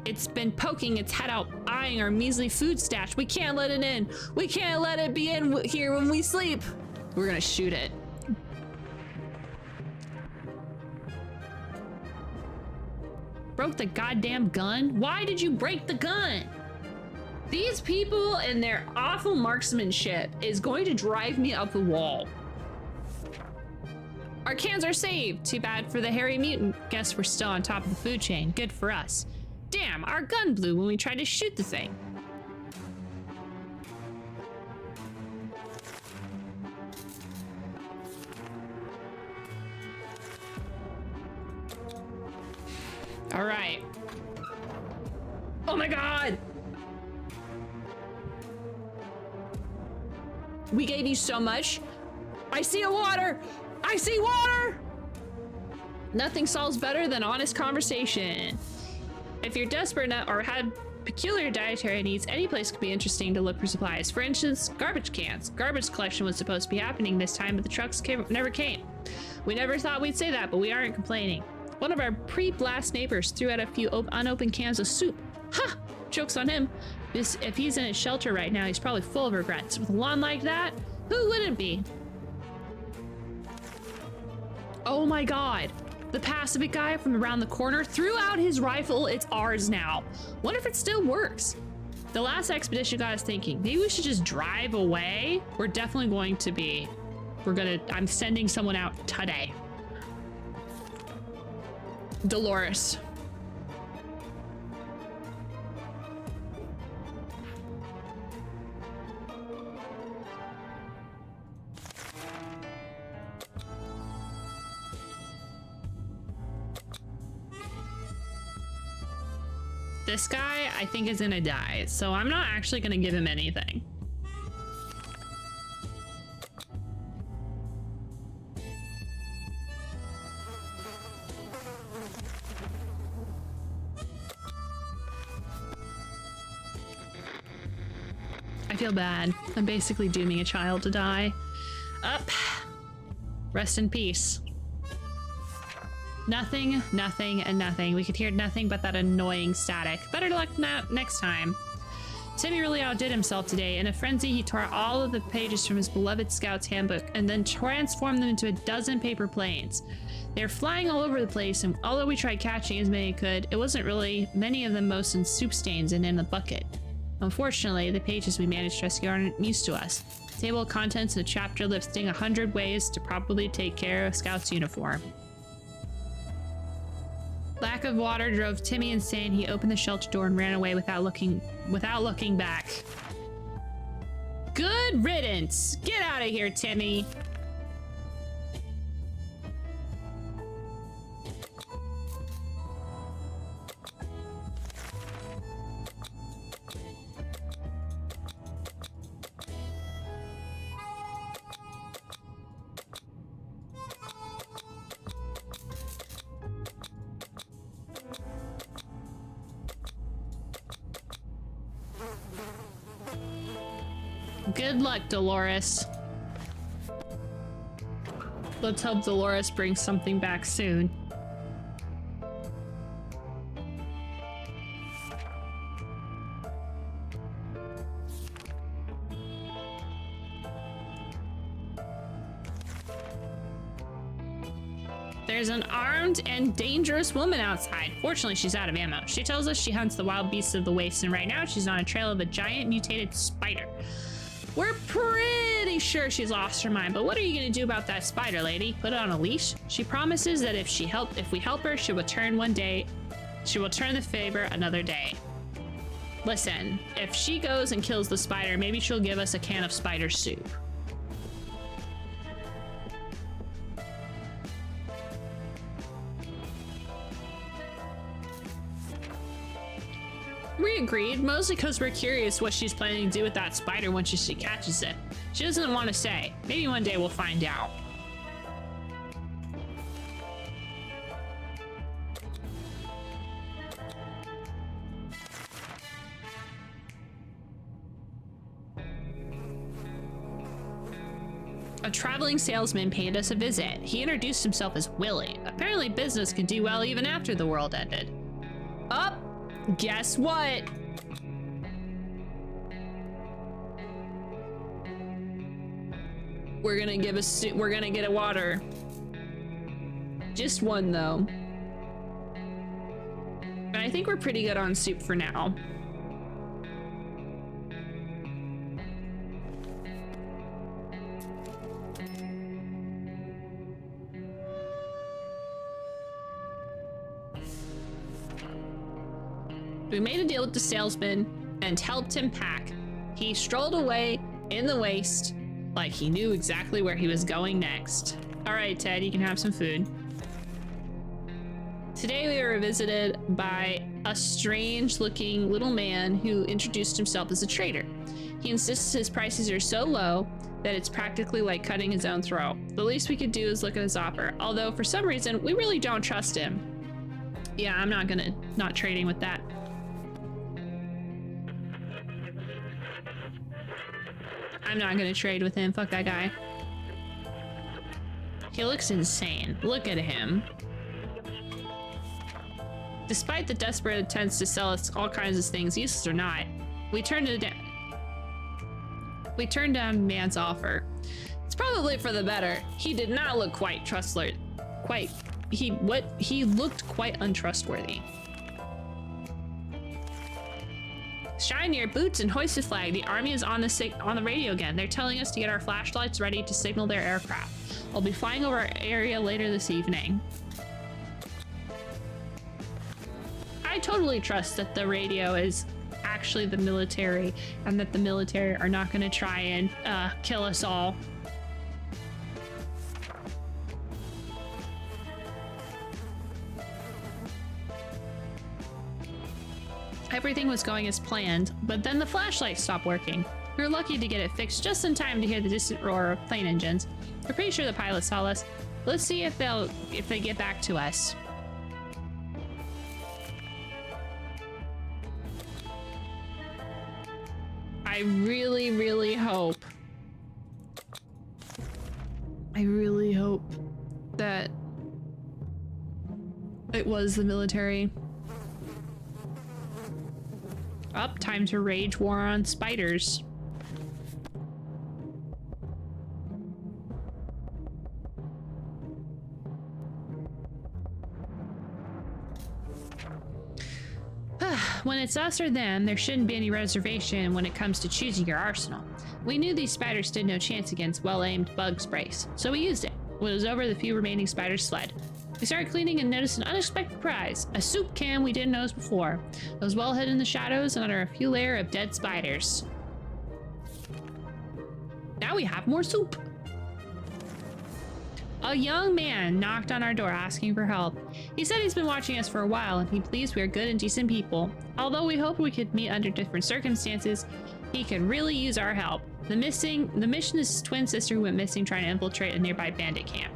It's been poking its head out, eyeing our measly food stash. We can't let it in. We can't let it be in here when we sleep. We're gonna shoot it. Broke the goddamn gun? Why did you break the gun? These people and their awful marksmanship is going to drive me up the wall. Our cans are saved. Too bad for the hairy mutant. Guess we're still on top of the food chain. Good for us. Damn, our gun blew when we tried to shoot the thing. All right. Oh my God. We gave you so much. I see a water. I see water. Nothing solves better than honest conversation. If you're desperate or had peculiar dietary needs, any place could be interesting to look for supplies. For instance, garbage cans. Garbage collection was supposed to be happening this time, but the trucks never came. We never thought we'd say that, but we aren't complaining. One of our pre-blast neighbors threw out a few unopened cans of soup. Ha! Joke's on him. If he's in his shelter right now, he's probably full of regrets. With a lawn like that, who wouldn't be? Oh my God. The pacific guy from around the corner threw out his rifle. It's ours now. Wonder if it still works. The last expedition got us thinking, maybe we should just drive away. We're definitely going to be. I'm sending someone out today. Dolores. This guy, I think, is gonna die, so I'm not actually gonna give him anything. I feel bad. I'm basically dooming a child to die. Up. Rest in peace. Nothing, nothing, and nothing. We could hear nothing but that annoying static. Better luck next time. Timmy really outdid himself today. In a frenzy, he tore all of the pages from his beloved Scout's handbook and then transformed them into a dozen paper planes. They were flying all over the place, and although we tried catching as many as could, it wasn't really many of them, most in soup stains and in the bucket. Unfortunately, the pages we managed to rescue aren't used to us. Table of contents in a chapter listing 100 ways to properly take care of Scout's uniform. Lack of water drove Timmy insane. He opened the shelter door and ran away without looking back. Good riddance. Get out of here, Timmy. Good luck, Dolores. Let's hope Dolores brings something back soon. There's an armed and dangerous woman outside. Fortunately, she's out of ammo. She tells us she hunts the wild beasts of the waste, and right now she's on a trail of a giant mutated spider. We're pretty sure she's lost her mind, but what are you gonna do about that spider, lady? Put it on a leash? She promises that if we help her, she will return the favor another day. Listen, if she goes and kills the spider, maybe she'll give us a can of spider soup. We agreed, mostly because we're curious what she's planning to do with that spider once she catches it. She doesn't want to say. Maybe one day we'll find out. A traveling salesman paid us a visit. He introduced himself as Willie. Apparently business can do well even after the world ended. Up! Guess what? We're gonna get a water. Just one though. And I think we're pretty good on soup for now. We made a deal with the salesman and helped him pack. He strolled away in the waste like he knew exactly where he was going next. All right, Ted, you can have some food. Today we were visited by a strange-looking little man who introduced himself as a trader. He insists his prices are so low that it's practically like cutting his own throat. The least we could do is look at his offer, although for some reason we really don't trust him. Yeah, I'm not trading with that. I'm not gonna trade with him. Fuck that guy. He looks insane. Look at him. Despite the desperate attempts to sell us all kinds of things, useless or not, we turned down man's offer. It's probably for the better. He did not look quite trustworthy. He looked quite untrustworthy. Shine your boots and hoist the flag. The army is on the radio again. They're telling us to get our flashlights ready to signal their aircraft. I'll be flying over our area later this evening. I totally trust that the radio is actually the military and that the military are not going to try and kill us all. Everything was going as planned, but then the flashlight stopped working. We were lucky to get it fixed just in time to hear the distant roar of plane engines. We're pretty sure the pilots saw us. Let's see if they get back to us. I really, really hope that it was the military. Up, time to rage war on spiders. When it's us or them, there shouldn't be any reservation when it comes to choosing your arsenal. We knew these spiders stood no chance against well-aimed bug sprays, so we used it. When it was over, the few remaining spiders fled. We started cleaning and noticed an unexpected prize, a soup can we didn't notice before. It was well hidden in the shadows and under a few layers of dead spiders. Now we have more soup. A young man knocked on our door asking for help. He said he's been watching us for a while and he believes we are good and decent people. Although we hoped we could meet under different circumstances, he could really use our help. The mission is his twin sister who went missing trying to infiltrate a nearby bandit camp.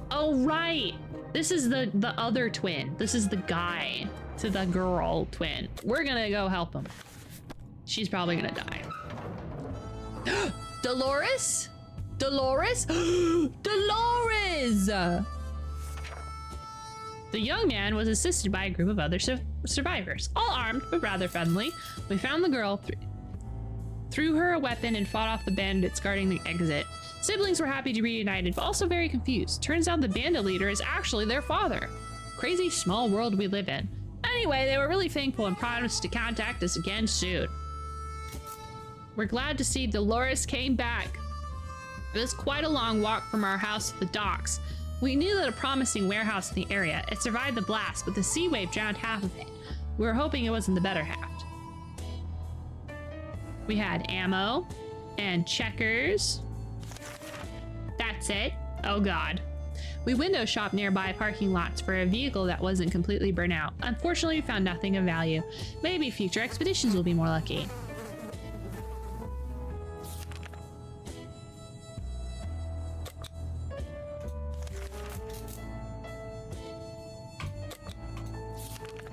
Oh, right. This is the other twin. This is the guy to the girl twin. We're gonna go help him. She's probably gonna die. Dolores? Dolores? Dolores! The young man was assisted by a group of other survivors, all armed but rather friendly. We found the girl, threw her a weapon, and fought off the bandits guarding the exit. Siblings were happy to be reunited, but also very confused. Turns out the bandit leader is actually their father. Crazy small world we live in. Anyway, they were really thankful and promised to contact us again soon. We're glad to see Dolores came back. It was quite a long walk from our house to the docks. We knew that a promising warehouse in the area. It survived the blast, but the sea wave drowned half of it. We were hoping it wasn't the better half. We had ammo and checkers. That's it. Oh god. We window shopped nearby parking lots for a vehicle that wasn't completely burnt out. Unfortunately, we found nothing of value. Maybe future expeditions will be more lucky.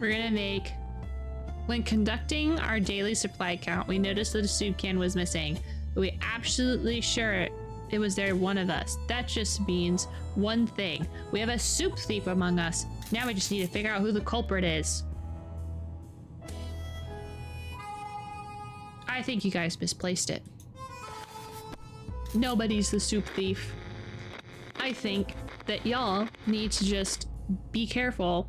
We're gonna make... When conducting our daily supply count, we noticed that a soup can was missing. But we absolutely sure it was there one of us. That just means one thing. We have a soup thief among us. Now we just need to figure out who the culprit is. I think you guys misplaced it. Nobody's the soup thief. I think that y'all need to just be careful.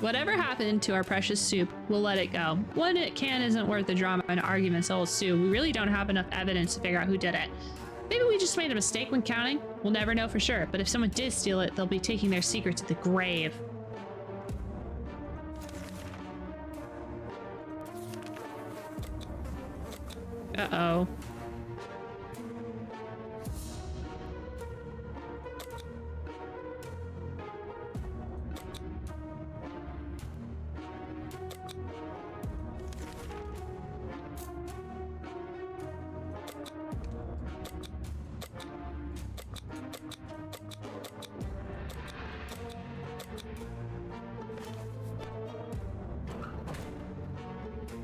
Whatever happened to our precious soup, we'll let it go. One can isn't worth the drama and arguments that will ensue. We really don't have enough evidence to figure out who did it. Maybe we just made a mistake when counting. We'll never know for sure, but if someone did steal it, they'll be taking their secret to the grave. Uh-oh.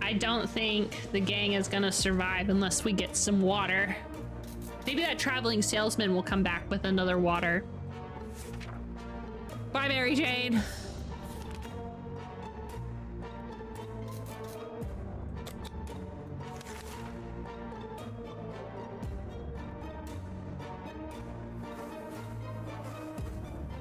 I don't think the gang is gonna survive unless we get some water. Maybe that traveling salesman will come back with another water. Bye, Mary Jane.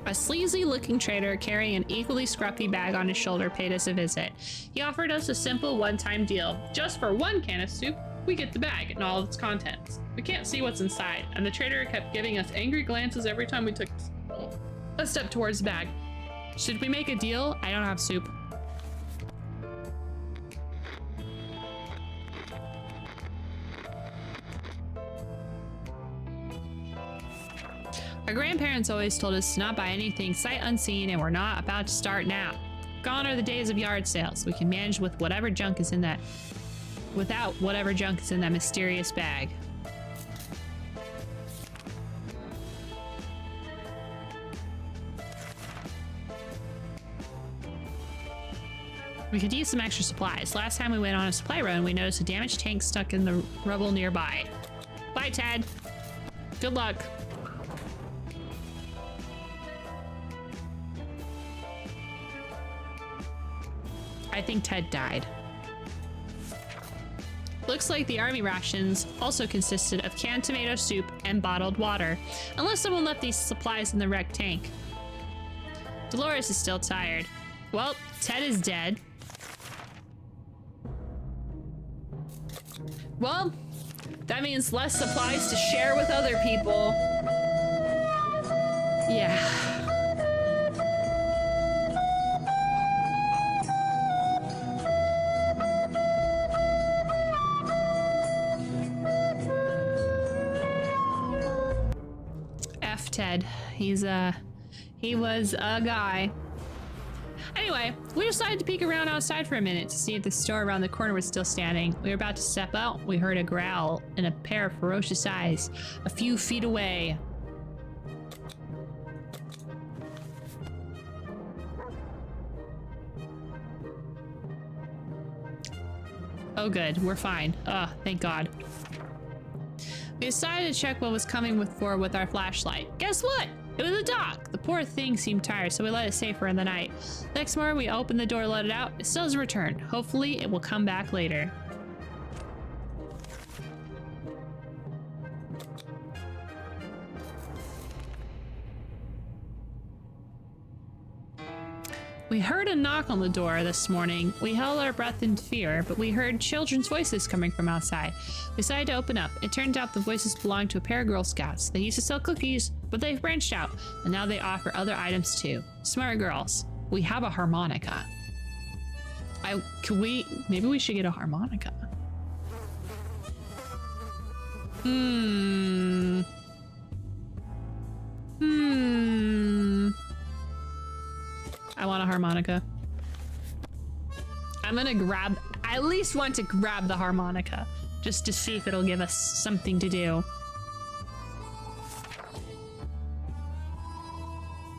A sleazy-looking trader carrying an equally scruffy bag on his shoulder paid us a visit. He offered us a simple one-time deal. Just for 1 can of soup, we get the bag and all of its contents. We can't see what's inside, and the trader kept giving us angry glances every time we took a step towards the bag. Should we make a deal? I don't have soup. Our grandparents always told us to not buy anything sight unseen, and we're not about to start now. Gone are the days of yard sales. We can manage with whatever junk is in that, without whatever junk is in that mysterious bag. We could use some extra supplies. Last time we went on a supply run, we noticed a damaged tank stuck in the rubble nearby. Bye, Ted. Good luck. I think Ted died. Looks like the army rations also consisted of canned tomato soup and bottled water, unless someone left these supplies in the wrecked tank. Dolores is still tired. Well, Ted is dead. Well, that means less supplies to share with other people. Yeah. Ted. He was a guy. Anyway, we decided to peek around outside for a minute to see if the store around the corner was still standing. We were about to step out. We heard a growl and a pair of ferocious eyes a few feet away. Oh good, we're fine. Thank God. We decided to check what was coming with our flashlight. Guess what? It was a dog. The poor thing seemed tired, so we let it stay for the night. Next morning, we opened the door, let it out. It still hasn't returned. Hopefully, it will come back later. We heard a knock on the door this morning. We held our breath in fear, but we heard children's voices coming from outside. We decided to open up. It turned out the voices belonged to a pair of Girl Scouts. They used to sell cookies, but they've branched out, and now they offer other items too. Smart girls. We have a harmonica. Maybe we should get a harmonica. I want a harmonica. I'm gonna I at least want to grab the harmonica just to see if it'll give us something to do.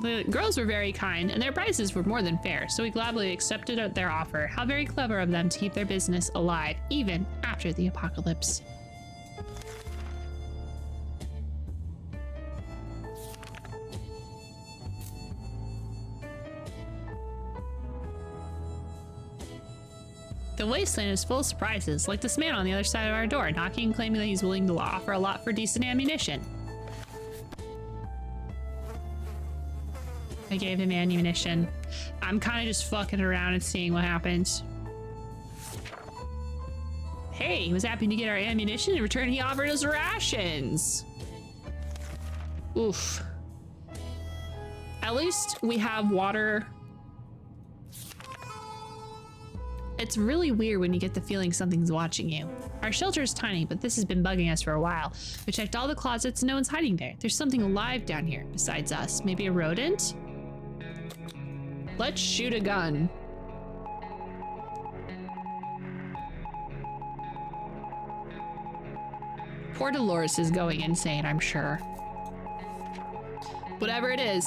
The girls were very kind and their prices were more than fair, so we gladly accepted their offer. How very clever of them to keep their business alive even after the apocalypse. The wasteland is full of surprises, like this man on the other side of our door, knocking and claiming that he's willing to offer a lot for decent ammunition. I gave him ammunition. I'm kind of just fucking around and seeing what happens. Hey, he was happy to get our ammunition. In return, he offered us rations. Oof. At least we have water. It's really weird when you get the feeling something's watching you. Our shelter is tiny, but this has been bugging us for a while. We checked all the closets and no one's hiding there. There's something alive down here besides us. Maybe a rodent? Let's shoot a gun. Poor Dolores is going insane, I'm sure. Whatever it is,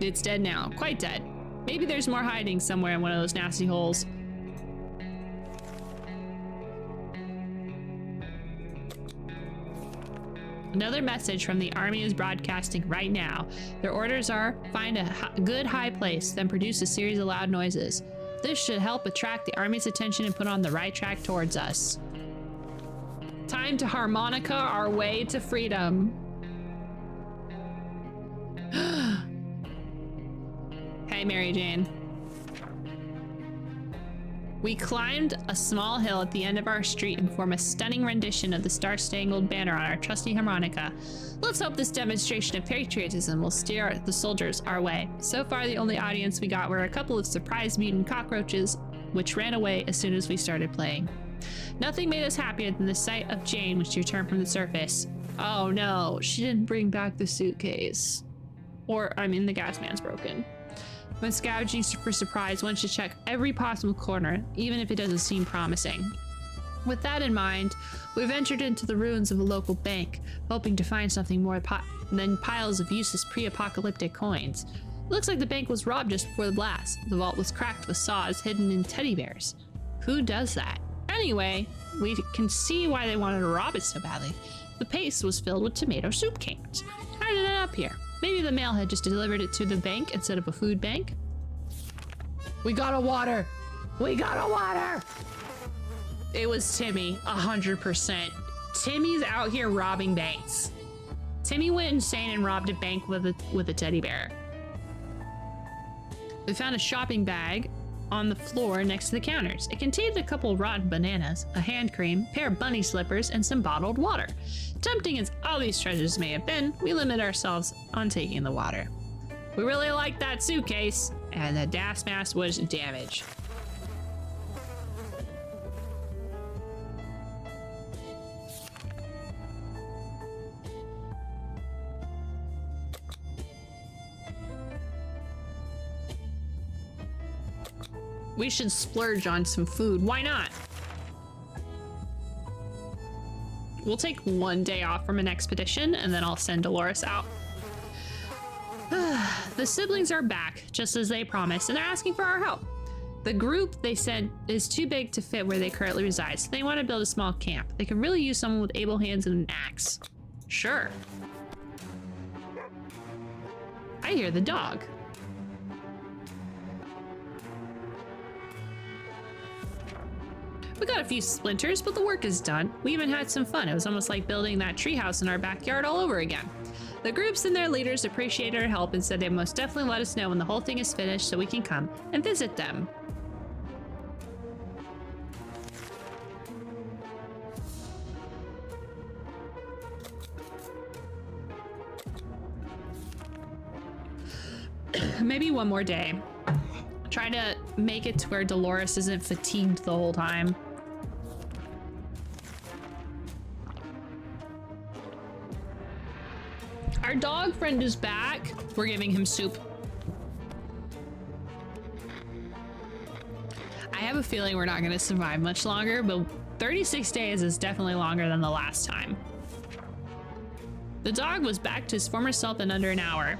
it's dead now. Quite dead. Maybe there's more hiding somewhere in one of those nasty holes. Another message from the army is broadcasting right now. Their orders are, find a good high place, then produce a series of loud noises. This should help attract the army's attention and put on the right track towards us. Time to harmonica our way to freedom. way, Mary Jane. We climbed a small hill at the end of our street and form a stunning rendition of the star-spangled banner on our trusty harmonica. Let's hope this demonstration of patriotism will steer the soldiers our way. So far, the only audience we got were a couple of surprise mutant cockroaches, which ran away as soon as we started playing. Nothing made us happier than the sight of Jane when she returned from the surface. Oh no, she didn't bring back the suitcase. Or, I mean, the gas man's broken. When scavenging for supplies, one should check every possible corner, even if it doesn't seem promising. With that in mind, we ventured into the ruins of a local bank, hoping to find something more than piles of useless pre-apocalyptic coins. It looks like the bank was robbed just before the blast. The vault was cracked with saws hidden in teddy bears. Who does that? Anyway, we can see why they wanted to rob it so badly. The paste was filled with tomato soup cans. How did it end up here? Maybe the mail had just delivered it to the bank instead of a food bank. We got a water! We got a water! It was Timmy, 100%. Timmy's out here robbing banks. Timmy went insane and robbed a bank with a teddy bear. We found a shopping bag on the floor next to the counters. It contained a couple rotten bananas, a hand cream, a pair of bunny slippers, and some bottled water. Tempting as all these treasures may have been, we limit ourselves on taking the water. We really liked that suitcase, and the gas mask was damaged. We should splurge on some food. Why not? We'll take one day off from an expedition and then I'll send Dolores out. The siblings are back, just as they promised, and they're asking for our help. The group they sent is too big to fit where they currently reside, so they want to build a small camp. They can really use someone with able hands and an axe. Sure. I hear the dog. We got a few splinters, but the work is done. We even had some fun. It was almost like building that treehouse in our backyard all over again. The groups and their leaders appreciated our help and said they'd most definitely let us know when the whole thing is finished so we can come and visit them. Maybe one more day. Try to make it to where Dolores isn't fatigued the whole time. Our dog friend is back. We're giving him soup. I have a feeling we're not going to survive much longer, but 36 days is definitely longer than the last time. The dog was back to his former self in under an hour.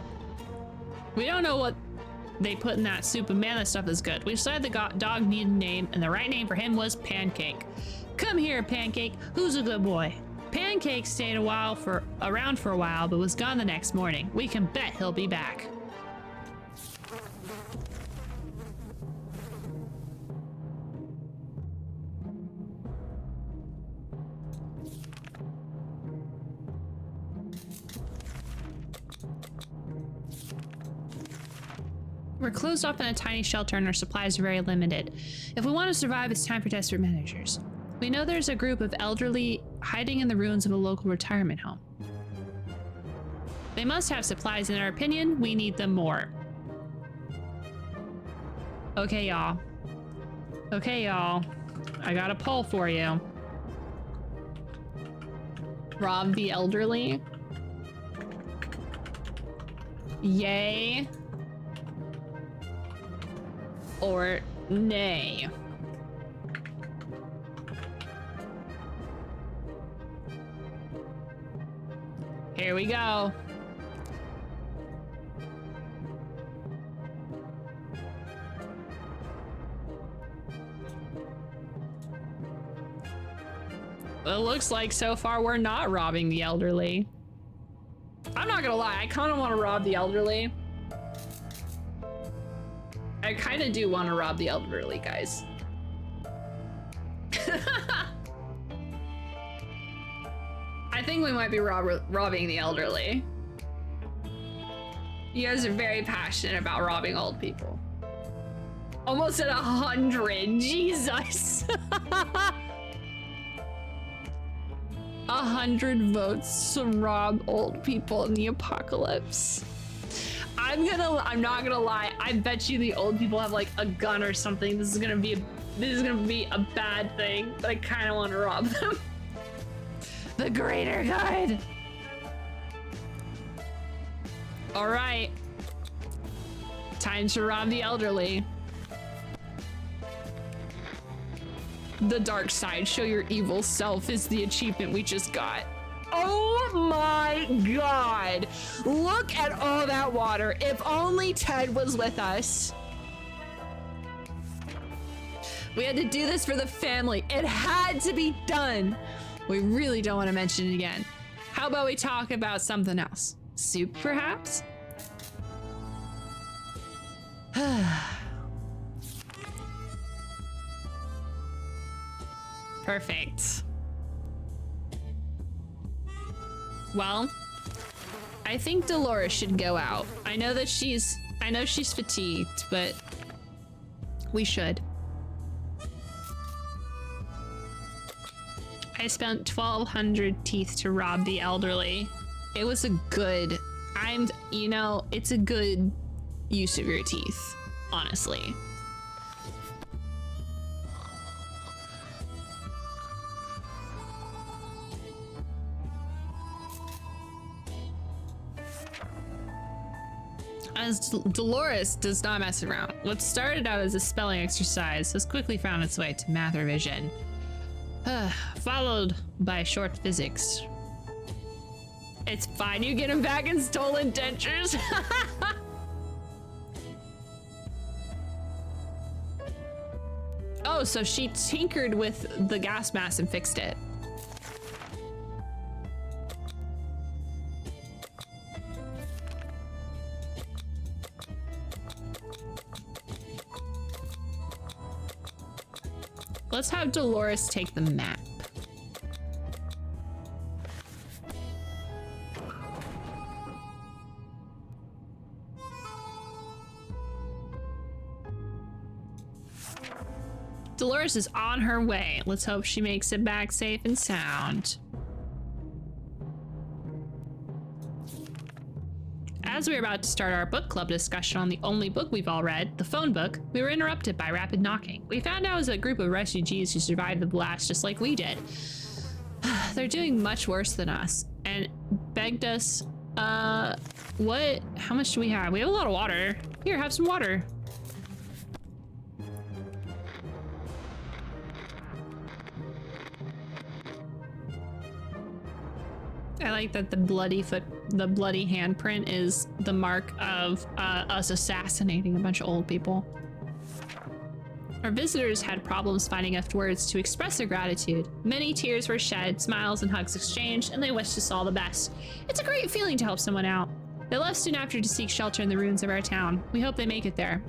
We don't know what they put in that soup, but man, that stuff is good. We decided the dog needed a name, and the right name for him was Pancake. Come here, Pancake. Who's a good boy? Pancake stayed around for a while, but was gone the next morning. We can bet he'll be back. We're closed off in a tiny shelter and our supplies are very limited. If we want to survive, it's time for desperate measures. We know there's a group of elderly hiding in the ruins of a local retirement home. They must have supplies. In our opinion, we need them more. Okay, y'all. Okay, y'all. I got a poll for you. Rob the elderly. Yay. Or nay. Here we go. It looks like so far we're not robbing the elderly. I'm not gonna lie, I kind of want to rob the elderly. I kind of do want to rob the elderly, guys. I think we might be robbing the elderly. You guys are very passionate about robbing old people. Almost at 100. Jesus. 100 votes to rob old people in the apocalypse. I'm not gonna lie. I bet you the old people have like a gun or something. This is gonna be a bad thing, but I kind of want to rob them. The greater good. All right. Time to rob the elderly. The dark side, show your evil self, is the achievement we just got. Oh my god! Look at all that water. If only Ted was with us. We had to do this for the family. It had to be done. We really don't want to mention it again. How about we talk about something else? Soup, perhaps? Perfect. Well, I think Dolores should go out. I know she's fatigued, but we should. I spent 1,200 teeth to rob the elderly. It was a good, it's a good use of your teeth, honestly. As Dolores does not mess around. What started out as a spelling exercise has quickly found its way to math revision, followed by short physics. It's fine, you get him back in stolen dentures. Oh, so she tinkered with the gas mask and fixed it. Let's have Dolores take the map. Dolores is on her way. Let's hope she makes it back safe and sound. As we were about to start our book club discussion on the only book we've all read, the phone book, we were interrupted by rapid knocking. We found out it was a group of refugees who survived the blast just like we did. They're doing much worse than us and begged us, how much do we have? We have a lot of water. Here, have some water. I like that the bloody handprint is the mark of us assassinating a bunch of old people. Our visitors had problems finding enough words to express their gratitude. Many tears were shed, smiles and hugs exchanged, and they wished us all the best. It's a great feeling to help someone out. They left soon after to seek shelter in the ruins of our town. We hope they make it there.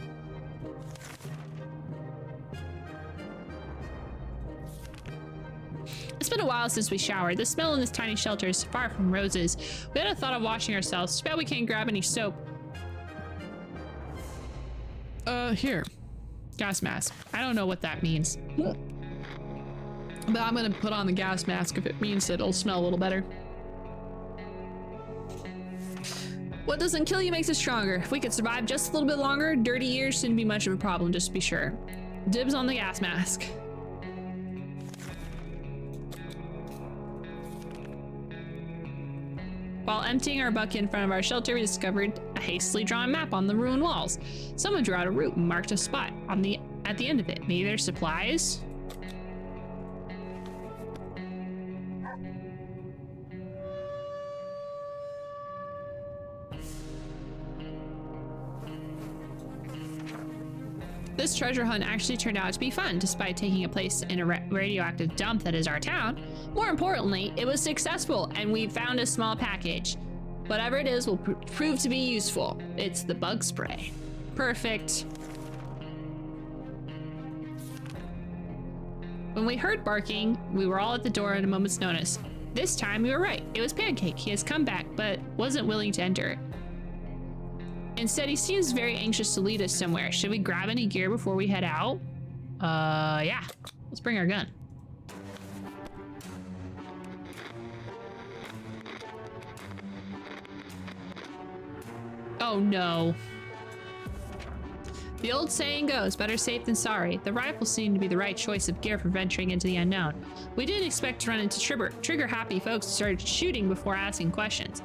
It's been a while since we showered. The smell in this tiny shelter is far from roses. We had a thought of washing ourselves. Too bad we can't grab any soap. Here. Gas mask. I don't know what that means. But I'm gonna put on the gas mask if it means that it'll smell a little better. What doesn't kill you makes us stronger. If we could survive just a little bit longer, dirty ears shouldn't be much of a problem, just to be sure. Dibs on the gas mask. While emptying our bucket in front of our shelter, we discovered a hastily drawn map on the ruined walls. Someone drew out a route and marked a spot at the end of it. Maybe there's supplies? This treasure hunt actually turned out to be fun, despite taking a place in a radioactive dump that is our town. More importantly, it was successful, and we found a small package. Whatever it is will prove to be useful. It's the bug spray. Perfect. When we heard barking, we were all at the door at a moment's notice. This time we were right. It was Pancake. He has come back, but wasn't willing to enter. Instead, he seems very anxious to lead us somewhere. Should we grab any gear before we head out? Yeah. Let's bring our gun. Oh no. The old saying goes, better safe than sorry. The rifle seemed to be the right choice of gear for venturing into the unknown. We didn't expect to run into trigger-happy folks who started shooting before asking questions.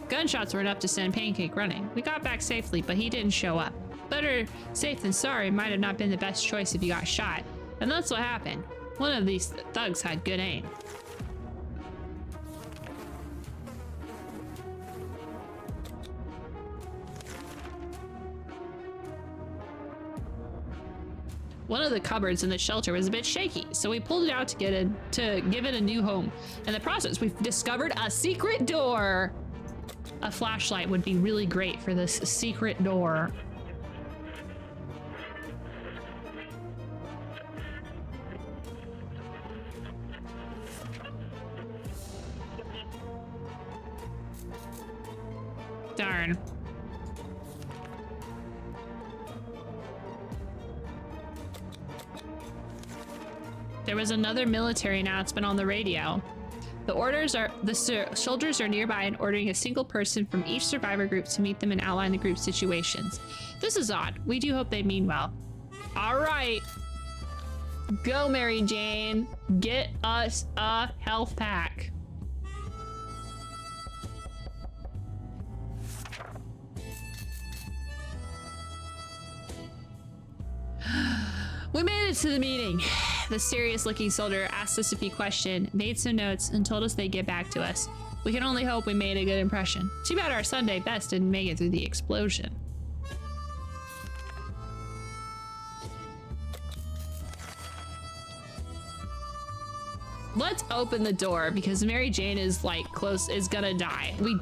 Gunshots were enough to send Pancake running. We got back safely, but he didn't show up. Better safe than sorry might have not been the best choice if you got shot. And that's what happened. One of these thugs had good aim. One of the cupboards in the shelter was a bit shaky, so we pulled it out to give it a new home. In the process, we discovered a secret door. A flashlight would be really great for this secret door. Darn. There was another military announcement on the radio. The soldiers are nearby and ordering a single person from each survivor group to meet them and outline the group situations. This is odd. We do hope they mean well. All right. Go, Mary Jane. Get us a health pack. We made it to the meeting. The serious-looking soldier asked us a few questions, made some notes, and told us they'd get back to us. We can only hope we made a good impression. Too bad our Sunday best didn't make it through the explosion. Let's open the door because Mary Jane is like is gonna die. We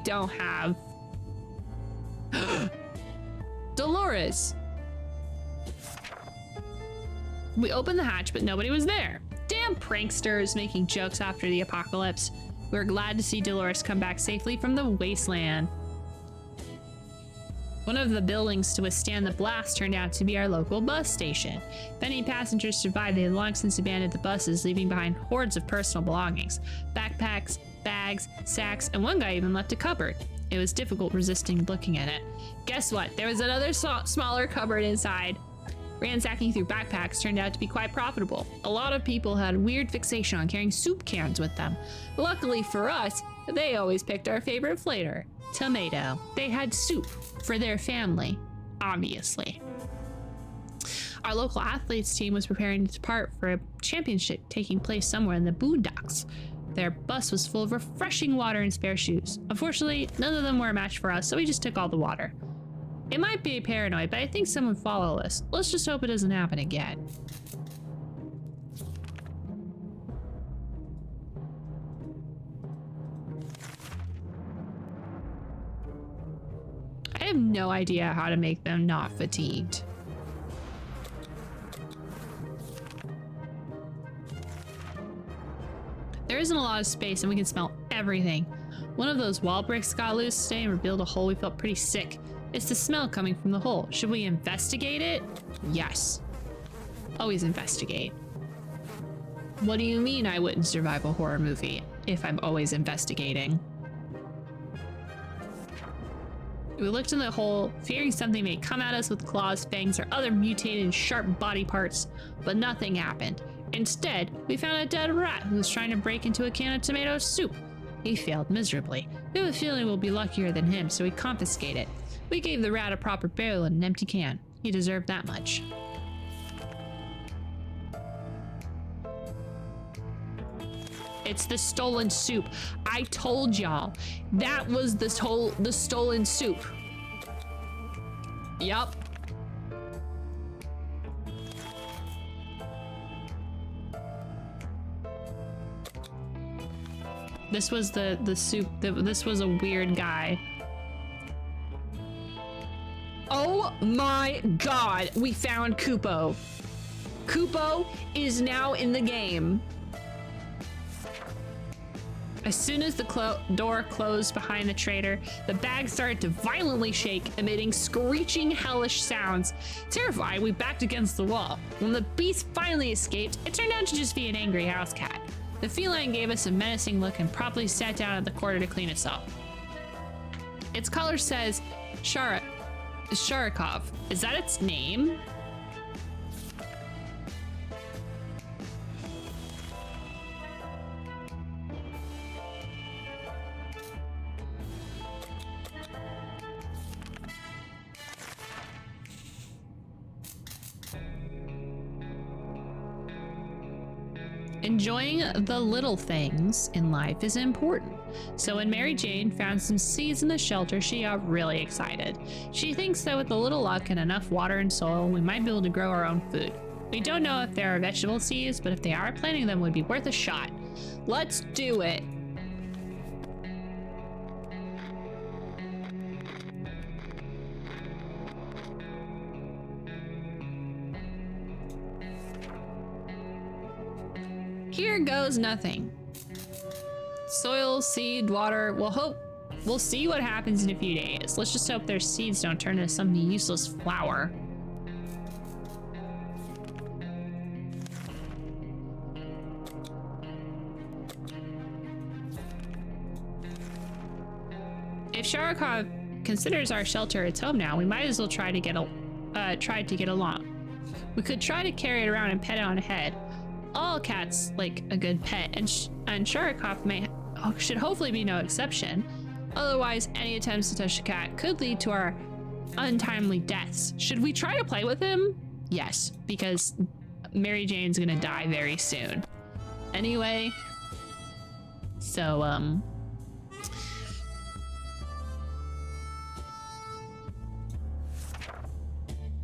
don't have Dolores. We opened the hatch, but nobody was there. Damn pranksters making jokes after the apocalypse. We were glad to see Dolores come back safely from the wasteland. One of the buildings to withstand the blast turned out to be our local bus station. If any passengers survived, they had long since abandoned the buses, leaving behind hordes of personal belongings. Backpacks, bags, sacks, and one guy even left a cupboard. It was difficult resisting looking at it. Guess what? There was another smaller cupboard inside. Ransacking through backpacks turned out to be quite profitable. A lot of people had a weird fixation on carrying soup cans with them. Luckily for us, they always picked our favorite flavor, tomato. They had soup for their family, obviously. Our local athletes team was preparing to depart for a championship taking place somewhere in the boondocks. Their bus was full of refreshing water and spare shoes. Unfortunately, none of them were a match for us, so we just took all the water. It might be paranoid, but I think someone followed us. Let's just hope it doesn't happen again. I have no idea how to make them not fatigued. There isn't a lot of space and we can smell everything. One of those wall bricks got loose today and revealed a hole. We felt pretty sick. It's the smell coming from the hole. Should we investigate it? Yes. Always investigate. What do you mean I wouldn't survive a horror movie if I'm always investigating? We looked in the hole, fearing something may come at us with claws, fangs, or other mutated sharp body parts, but nothing happened. Instead, we found a dead rat who was trying to break into a can of tomato soup. He failed miserably. We have a feeling we'll be luckier than him, so we confiscate it. We gave the rat a proper burial in an empty can. He deserved that much. It's the stolen soup. I told y'all. That was the stolen soup. Yup. This was the soup. This was a weird guy. Oh my god, we found Kupo. Kupo is now in the game. As soon as the door closed behind the trader, the bag started to violently shake, emitting screeching, hellish sounds. Terrified, we backed against the wall. When the beast finally escaped, it turned out to just be an angry house cat. The feline gave us a menacing look and promptly sat down at the corner to clean itself. Its collar says Sharikov. Is that its name? Enjoying the little things in life is important. So when Mary Jane found some seeds in the shelter, she got really excited. She thinks that with a little luck and enough water and soil, we might be able to grow our own food. We don't know if there are vegetable seeds, but if they are, planting them would be worth a shot. Let's do it. Here goes nothing. Soil, seed, water. We'll see what happens in a few days. Let's just hope their seeds don't turn into some useless flower. If Sharikov considers our shelter its home now, we might as well try to get along. We could try to carry it around and pet it on the head. All cats like a good pet, and Sharikov should hopefully be no exception. Otherwise, any attempts to touch the cat could lead to our untimely deaths. Should we try to play with him? Yes, because Mary Jane's gonna die very soon. Anyway, so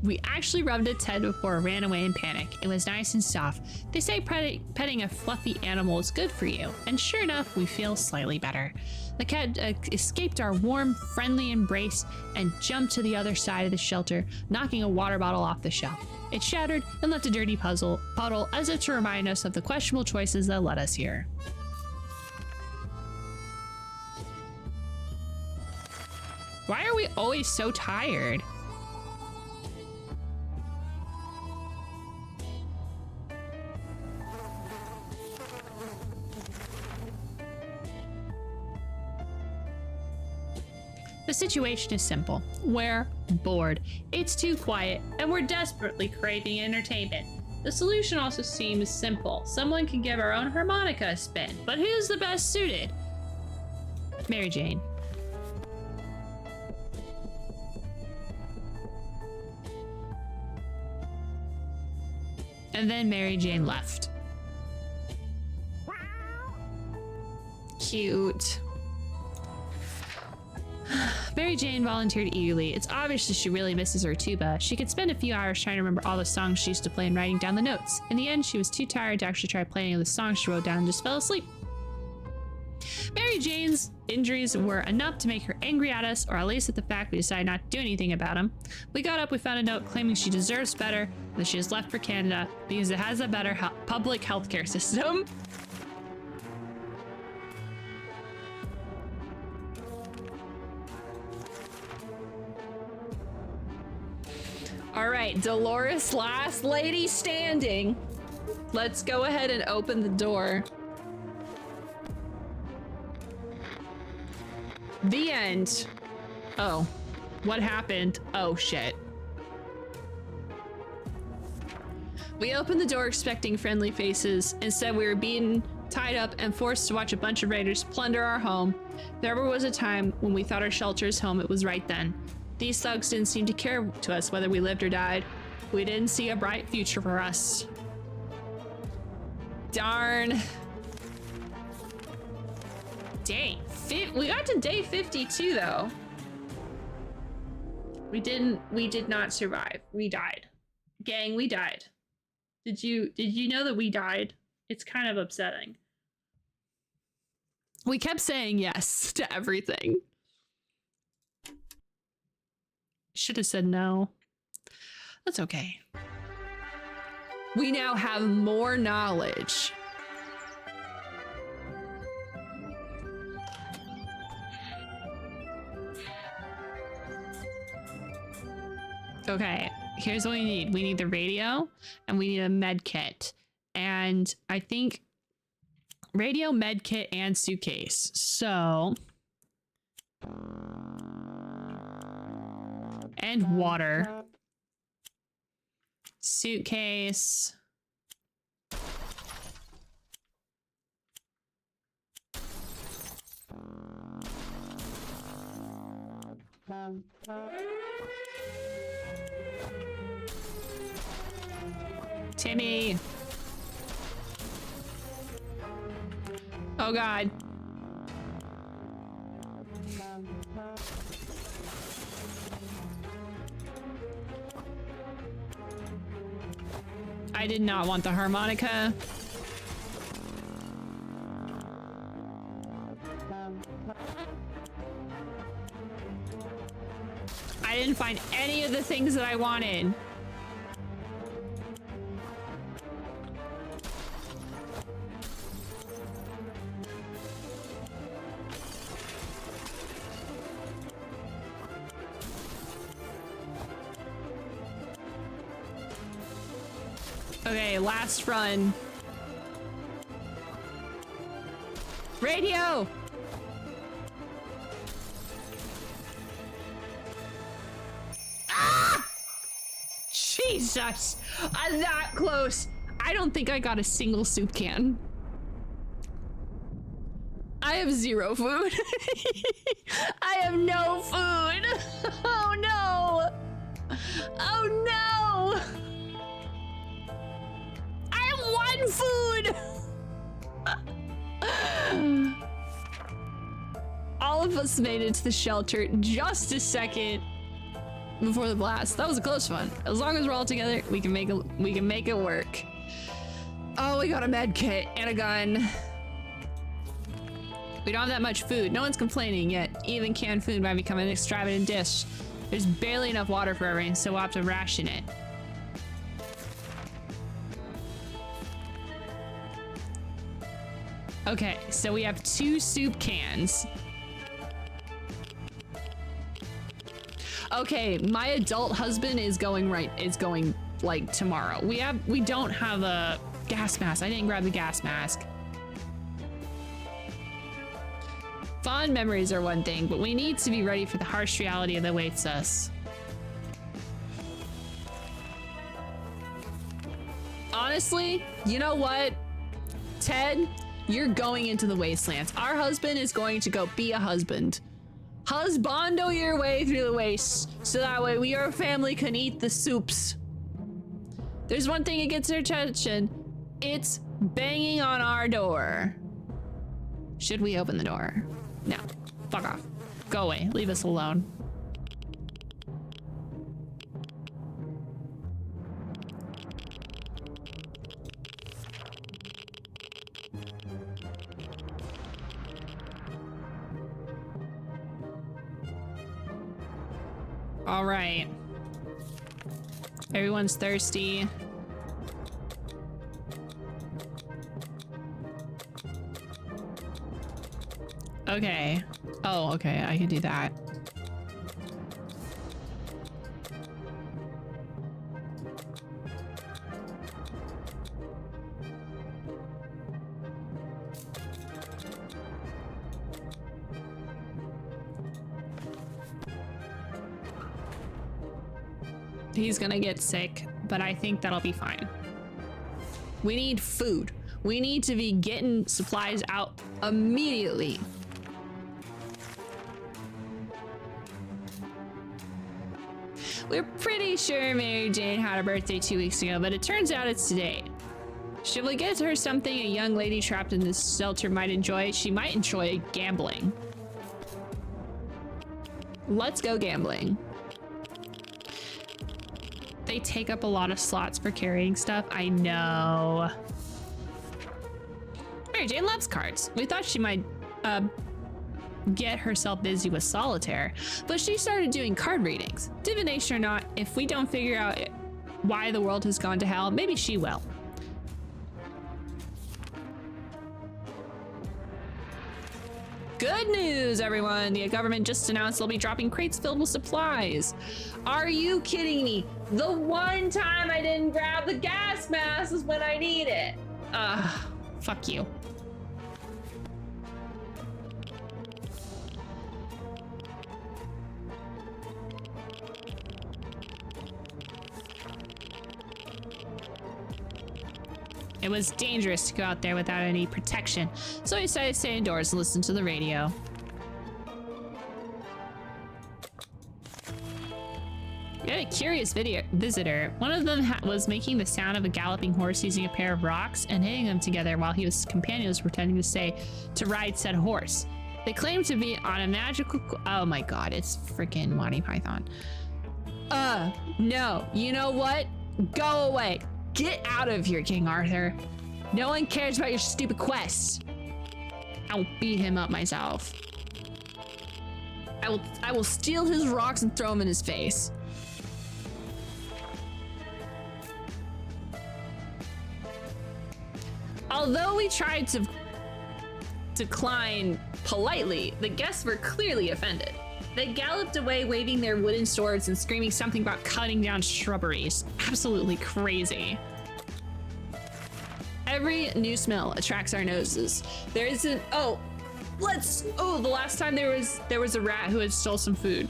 we actually rubbed its head before it ran away in panic. It was nice and soft. They say petting a fluffy animal is good for you, and sure enough, we feel slightly better. The cat escaped our warm, friendly embrace and jumped to the other side of the shelter, knocking a water bottle off the shelf. It shattered and left a dirty puddle as if to remind us of the questionable choices that led us here. Why are we always so tired? The situation is simple. We're bored. It's too quiet, and we're desperately craving entertainment. The solution also seems simple. Someone can give our own harmonica a spin, but who's the best suited? Mary Jane. And then Mary Jane left. Cute. Mary Jane volunteered eagerly. It's obvious that she really misses her tuba. She could spend a few hours trying to remember all the songs she used to play and writing down the notes. In the end, she was too tired to actually try playing the songs she wrote down and just fell asleep. Mary Jane's injuries were enough to make her angry at us, or at least at the fact we decided not to do anything about them. We got up, we found a note claiming she deserves better, and that she has left for Canada because it has a better public healthcare system. All right, Dolores, last lady standing. Let's go ahead and open the door. The end. Oh, what happened? Oh, shit. We opened the door expecting friendly faces. Instead, we were beaten, tied up, and forced to watch a bunch of raiders plunder our home. If there ever was a time when we thought our shelter's home, it was right then. These thugs didn't seem to care to us whether we lived or died. We didn't see a bright future for us. Darn. Dang, we got to day 52 though. We did not survive. We died. Gang, we died. Did you know that we died? It's kind of upsetting. We kept saying yes to everything. Should have said no. That's okay. We now have more knowledge. Okay, here's what we need. We need the radio and we need a med kit. And I think radio, med kit, and suitcase. So, and water. Suitcase. Timmy. Oh God. I did not want the harmonica. I didn't find any of the things that I wanted. Okay, last run. Radio! Ah! Jesus! I'm that close. I don't think I got a single soup can. I have zero food. I have no food. Oh no! Oh no! One food. All of us made it to the shelter just a second before the blast. That was a close one. As long as we're all together, we can make it work. Oh, we got a med kit and a gun. We don't have that much food. No one's complaining yet. Even canned food might become an extravagant dish. There's barely enough water for everything, so we'll have to ration it. Okay, so we have 2 soup cans. Okay, my adult husband is going like tomorrow. We don't have a gas mask. I didn't grab the gas mask. Fond memories are one thing, but we need to be ready for the harsh reality that awaits us. Honestly, you know what? Ted, you're going into the wastelands. Our husband is going to go be a husband. Husbando your way through the waste, so that way your family can eat the soups. There's one thing that gets their attention. It's banging on our door. Should we open the door? No. Fuck off. Go away. Leave us alone. All right. Everyone's thirsty. Okay. Oh, okay. I can do that. He's gonna get sick, but I think that'll be fine. We need food. We need to be getting supplies out immediately. We're pretty sure Mary Jane had a birthday 2 weeks ago, but it turns out it's today. Should we get her something a young lady trapped in this shelter might enjoy? She might enjoy gambling. Let's go gambling. They take up a lot of slots for carrying stuff. I know. Mary Jane loves cards. We thought she might get herself busy with solitaire, but she started doing card readings. Divination or not, if we don't figure out why the world has gone to hell, maybe she will. Good news, everyone. The government just announced they'll be dropping crates filled with supplies. Are you kidding me? The one time I didn't grab the gas mask is when I need it. Fuck you. It was dangerous to go out there without any protection, so I decided to stay indoors and listen to the radio. We had a curious visitor. One of them was making the sound of a galloping horse using a pair of rocks and hitting them together while his companion was pretending to ride said horse. They claimed to be on a magical... Oh my god, it's freaking Monty Python. No. You know what? Go away. Get out of here, King Arthur. No one cares about your stupid quests. I will beat him up myself. I will steal his rocks and throw them in his face. Although we tried to decline politely, the guests were clearly offended. They galloped away waving their wooden swords and screaming something about cutting down shrubberies. Absolutely crazy. Every new smell attracts our noses. There isn't... Oh, the last time there was a rat who had stole some food.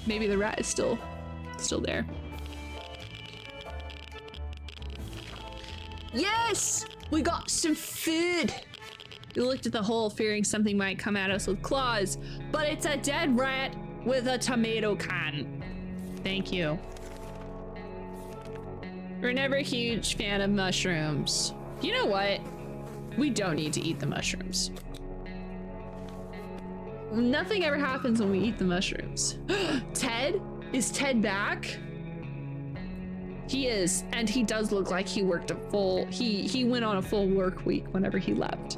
Maybe the rat is still there. Yes! We got some food! We looked at the hole, fearing something might come at us with claws, but it's a dead rat with a tomato can. Thank you. We're never a huge fan of mushrooms. You know what? We don't need to eat the mushrooms. Nothing ever happens when we eat the mushrooms. Ted? Is Ted back? He is, and he does look like he worked a full... He went on a full work week whenever he left.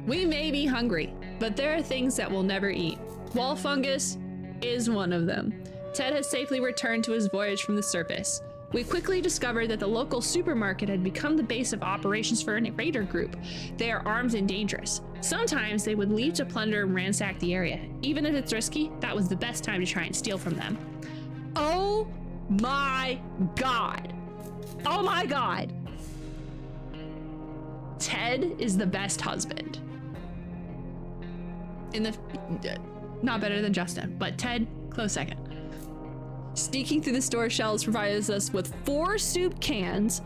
We may be hungry, but there are things that we'll never eat. Wall fungus is one of them. Ted has safely returned to his voyage from the surface. We quickly discovered that the local supermarket had become the base of operations for a raider group. They are armed and dangerous. Sometimes they would leave to plunder and ransack the area. Even if it's risky, that was the best time to try and steal from them. Oh my god. Oh my god. Ted is the best husband. Not better than Justin, but Ted, close second. Sneaking through the store shelves provided us with 4 soup cans.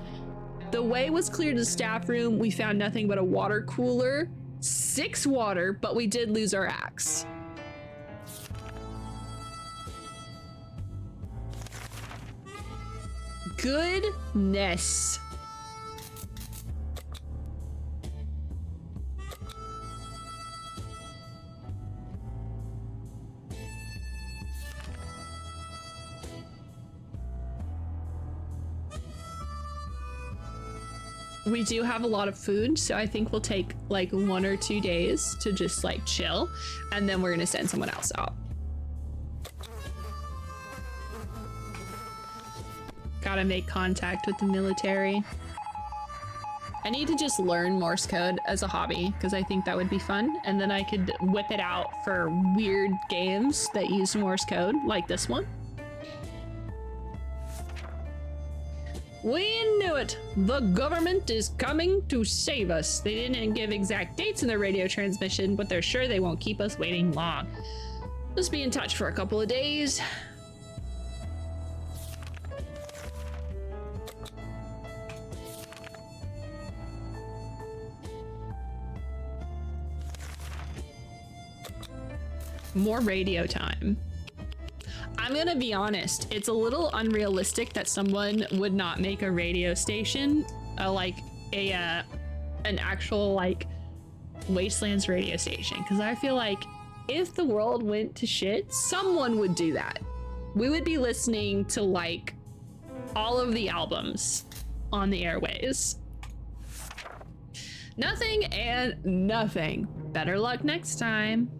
The way was clear to the staff room. We found nothing but a water cooler, 6 water, but we did lose our axe. Goodness. We do have a lot of food, so I think we'll take like 1 or 2 days to just like chill, and then we're gonna send someone else out. Gotta make contact with the military. I need to just learn Morse code as a hobby because I think that would be fun, and then I could whip it out for weird games that use Morse code like this one. We knew it! The government is coming to save us. They didn't give exact dates in their radio transmission, but they're sure they won't keep us waiting long. Just be in touch for a couple of days. More radio time. I'm gonna be honest, it's a little unrealistic that someone would not make a radio station, an actual like Wastelands radio station, because I feel like if the world went to shit, someone would do that. We would be listening to like all of the albums on the airways. Nothing and nothing. Better luck next time.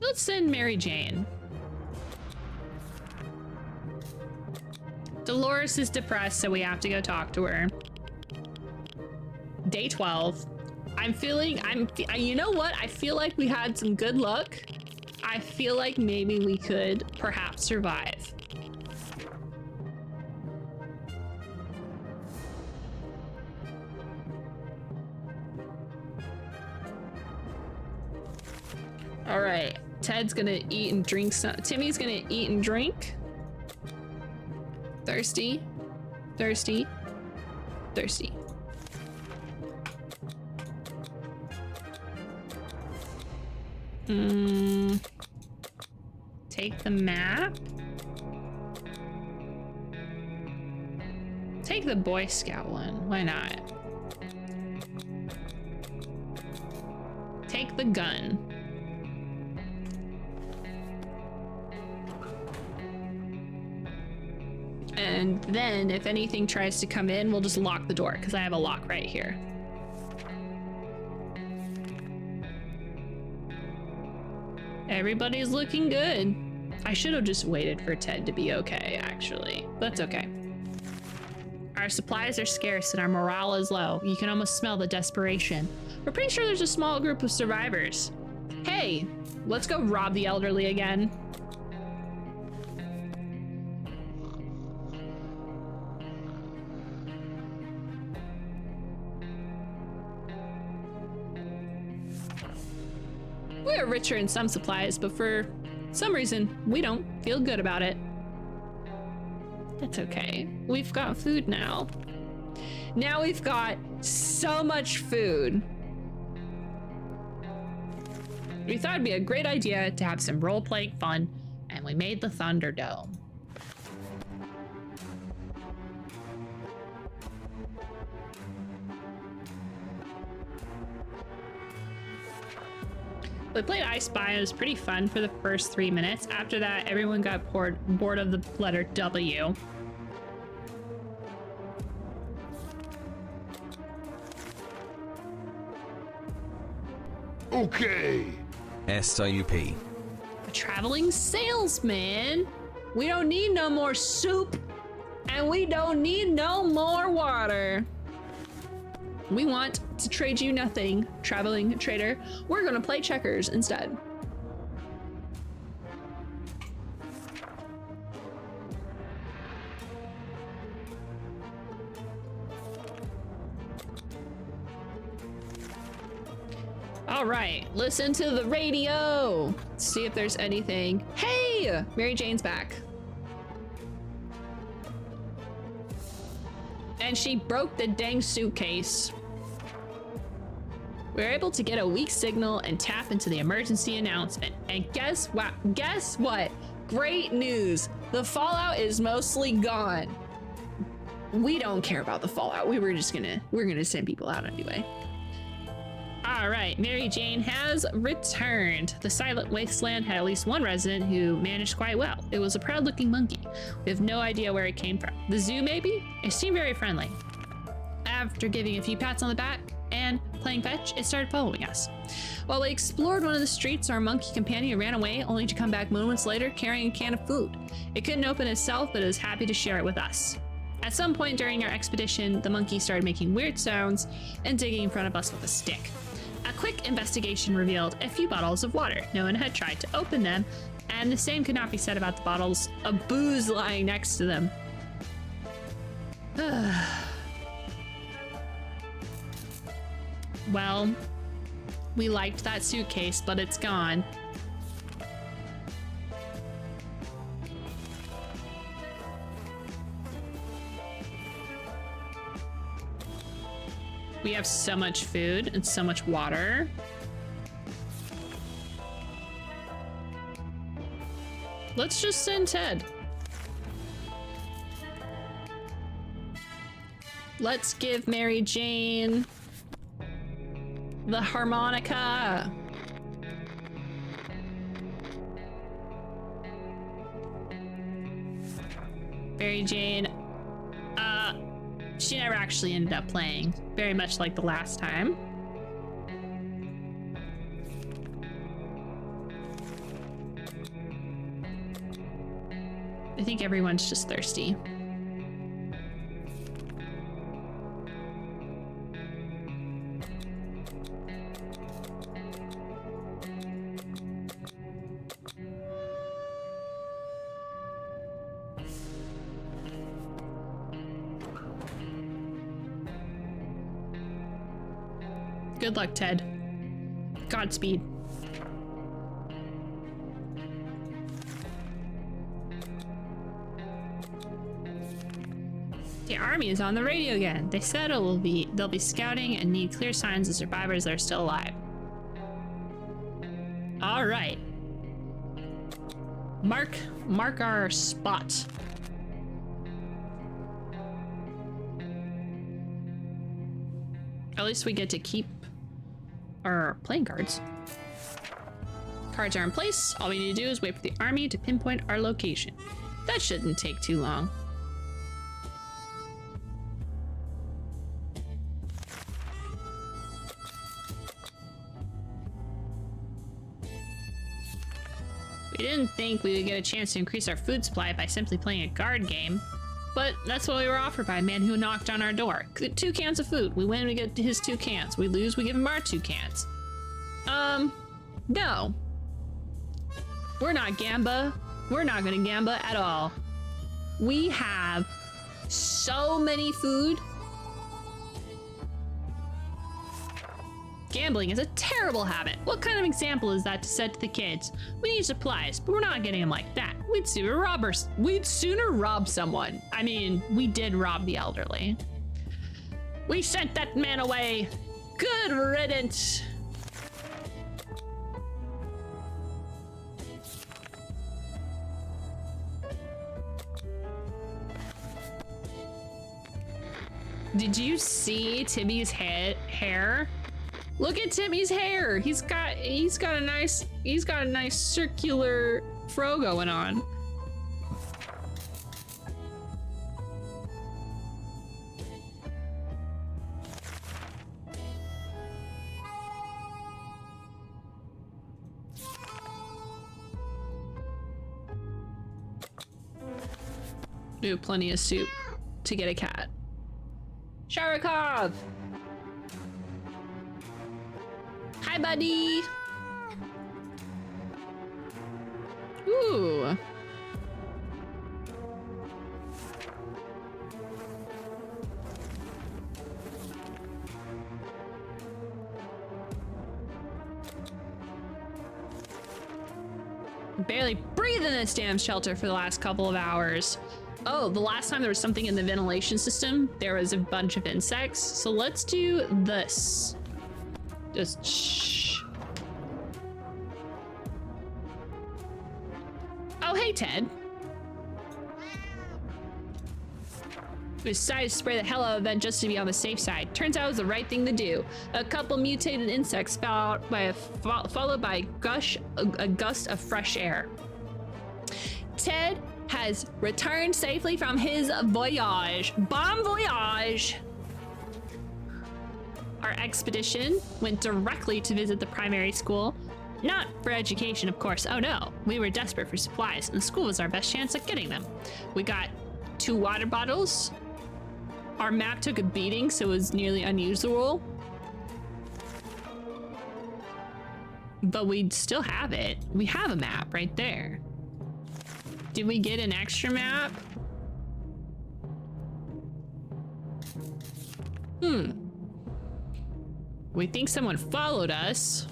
Let's send Mary Jane. Dolores is depressed, so we have to go talk to her. Day 12. You know what? I feel like we had some good luck. I feel like maybe we could perhaps survive. All right, Ted's gonna eat and drink some. Timmy's gonna eat and drink. Thirsty, thirsty, thirsty. Take the map. Take the Boy Scout one. Why not? Take the gun. And then if anything tries to come in, we'll just lock the door because I have a lock right here. Everybody's looking good. I should have just waited for Ted to be okay, actually. That's okay. Our supplies are scarce and our morale is low. You can almost smell the desperation. We're pretty sure there's a small group of survivors. Hey, let's go rob the elderly again. We're richer in some supplies, but for some reason, we don't feel good about it. That's okay. We've got food now. Now we've got so much food. We thought it'd be a great idea to have some role-playing fun, and we made the Thunderdome. We played I Spy. It was pretty fun for the first 3 minutes. After that, everyone got bored of the letter W. Okay. SUP. A traveling salesman. We don't need no more soup, and we don't need no more water. We want to trade you nothing, traveling trader. We're gonna play checkers instead. All right, listen to the radio. See if there's anything. Hey, Mary Jane's back. And she broke the dang suitcase. We were able to get a weak signal and tap into the emergency announcement. And guess what? Guess what? Great news. The fallout is mostly gone. We don't care about the fallout. We're gonna send people out anyway. All right, Mary Jane has returned. The silent wasteland had at least one resident who managed quite well. It was a proud-looking monkey. We have no idea where it came from. The zoo, maybe? It seemed very friendly. After giving a few pats on the back and playing fetch, it started following us. While we explored one of the streets, our monkey companion ran away, only to come back moments later carrying a can of food. It couldn't open itself, but it was happy to share it with us. At some point during our expedition, the monkey started making weird sounds and digging in front of us with a stick. A quick investigation revealed a few bottles of water. No one had tried to open them, and the same could not be said about the bottles of booze lying next to them. Well, we liked that suitcase, but it's gone. We have so much food and so much water. Let's just send Ted. Let's give Mary Jane the harmonica. Mary Jane, she never actually ended up playing, very much like the last time. I think everyone's just thirsty. Good luck, Ted. Godspeed. The army is on the radio again. They said they'll be scouting and need clear signs of survivors that are still alive. All right. Mark our spot. At least we get to keep our playing cards. Cards are in place. All we need to do is wait for the army to pinpoint our location. That shouldn't take too long. We didn't think we would get a chance to increase our food supply by simply playing a guard game, but that's what we were offered by a man who knocked on our door. 2 cans of food. We win, we get his 2 cans. We lose, we give him our 2 cans. No. We're not Gamba. We're not gonna Gamba at all. We have so many food. Gambling is a terrible habit. What kind of example is that to set to the kids? We need supplies, but we're not getting them like that. We'd sooner rob someone. I mean, we did rob the elderly. We sent that man away. Good riddance. Did you see Timmy's hair? Look at Timmy's hair. He's got a nice circular fro going on. We have plenty of soup to get a cat. Sharikov! Hi, buddy! Ooh. Barely breathe in this damn shelter for the last couple of hours. Oh, the last time there was something in the ventilation system, there was a bunch of insects. So let's do this. Just shh. Oh, hey, Ted. We decided to spray the hell out of that just to be on the safe side. Turns out it was the right thing to do. A couple mutated insects fell out by followed by a gust of fresh air. Ted has returned safely from his voyage. Bon voyage! Our expedition went directly to visit the primary school. Not for education, of course. Oh no, we were desperate for supplies, and the school was our best chance at getting them. We got 2 water bottles. Our map took a beating, so it was nearly unusable. But we still have it. We have a map right there. Did we get an extra map? We think someone followed us.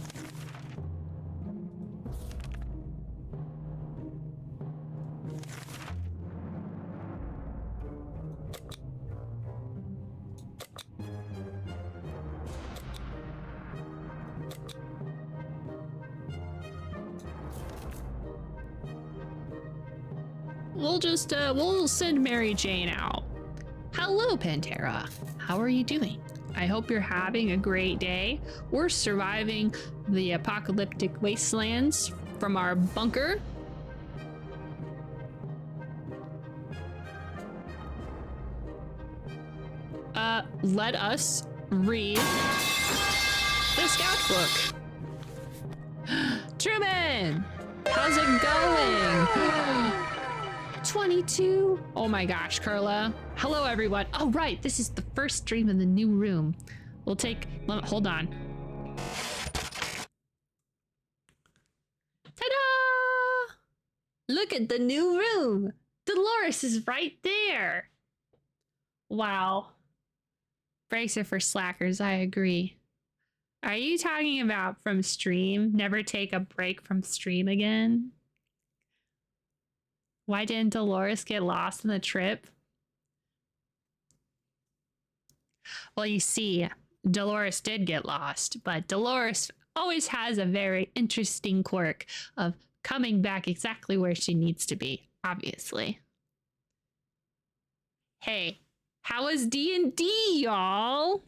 We'll send Mary Jane out. Hello, Pantera. How are you doing? I hope you're having a great day. We're surviving the apocalyptic wastelands from our bunker. Let us read the scout book. Truman, how's it going? 22. Oh my gosh, Carla. Hello, everyone. Oh, right. This is the first stream in the new room. We'll take... Hold on. Ta-da! Look at the new room. Dolores is right there. Wow. Breaks are for slackers. I agree. Are you talking about from stream? Never take a break from stream again? Why didn't Dolores get lost in the trip? Well, you see, Dolores did get lost, but Dolores always has a very interesting quirk of coming back exactly where she needs to be, obviously. Hey, how was D&D, y'all?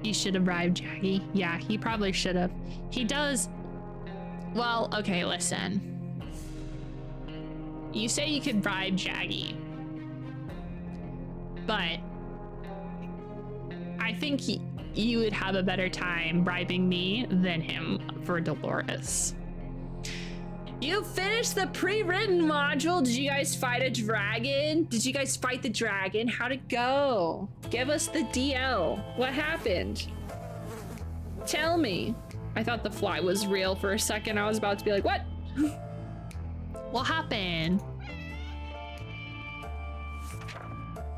He should have bribed Jaggy. Yeah, he probably should have. He does. Well, okay, listen. You say you could bribe Jaggy, but I think you would have a better time bribing me than him for Dolores. You finished the pre-written module. Did you guys fight a dragon? Did you guys fight the dragon? How'd it go? Give us the DL. What happened? Tell me. I thought the fly was real for a second. I was about to be like, what? What happened?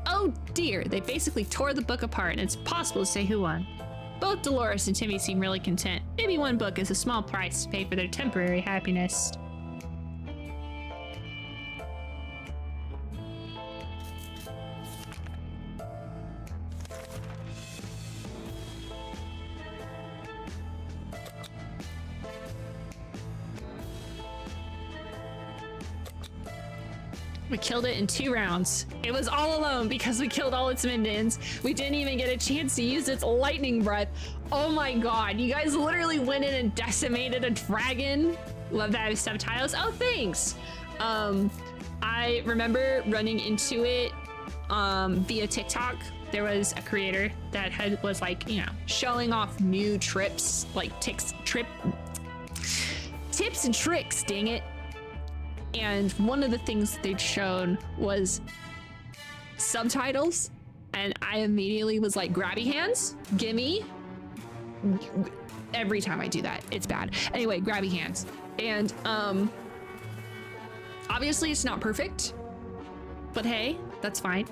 Oh dear, they basically tore the book apart and it's possible to say who won. Both Dolores and Timmy seem really content. Maybe one book is a small price to pay for their temporary happiness. We killed it in 2 rounds. It was all alone because we killed all its minions. We didn't even get a chance to use its lightning breath. Oh my god, you guys literally went in and decimated a dragon. Love that with subtitles. Oh, thanks. I remember running into it via TikTok. There was a creator that was like, you know, showing off new trips, like tips and tricks, dang it. And one of the things they'd shown was subtitles, and I immediately was like, grabby hands, gimme. Every time I do that, it's bad. Anyway, grabby hands. And obviously it's not perfect, but hey, that's fine.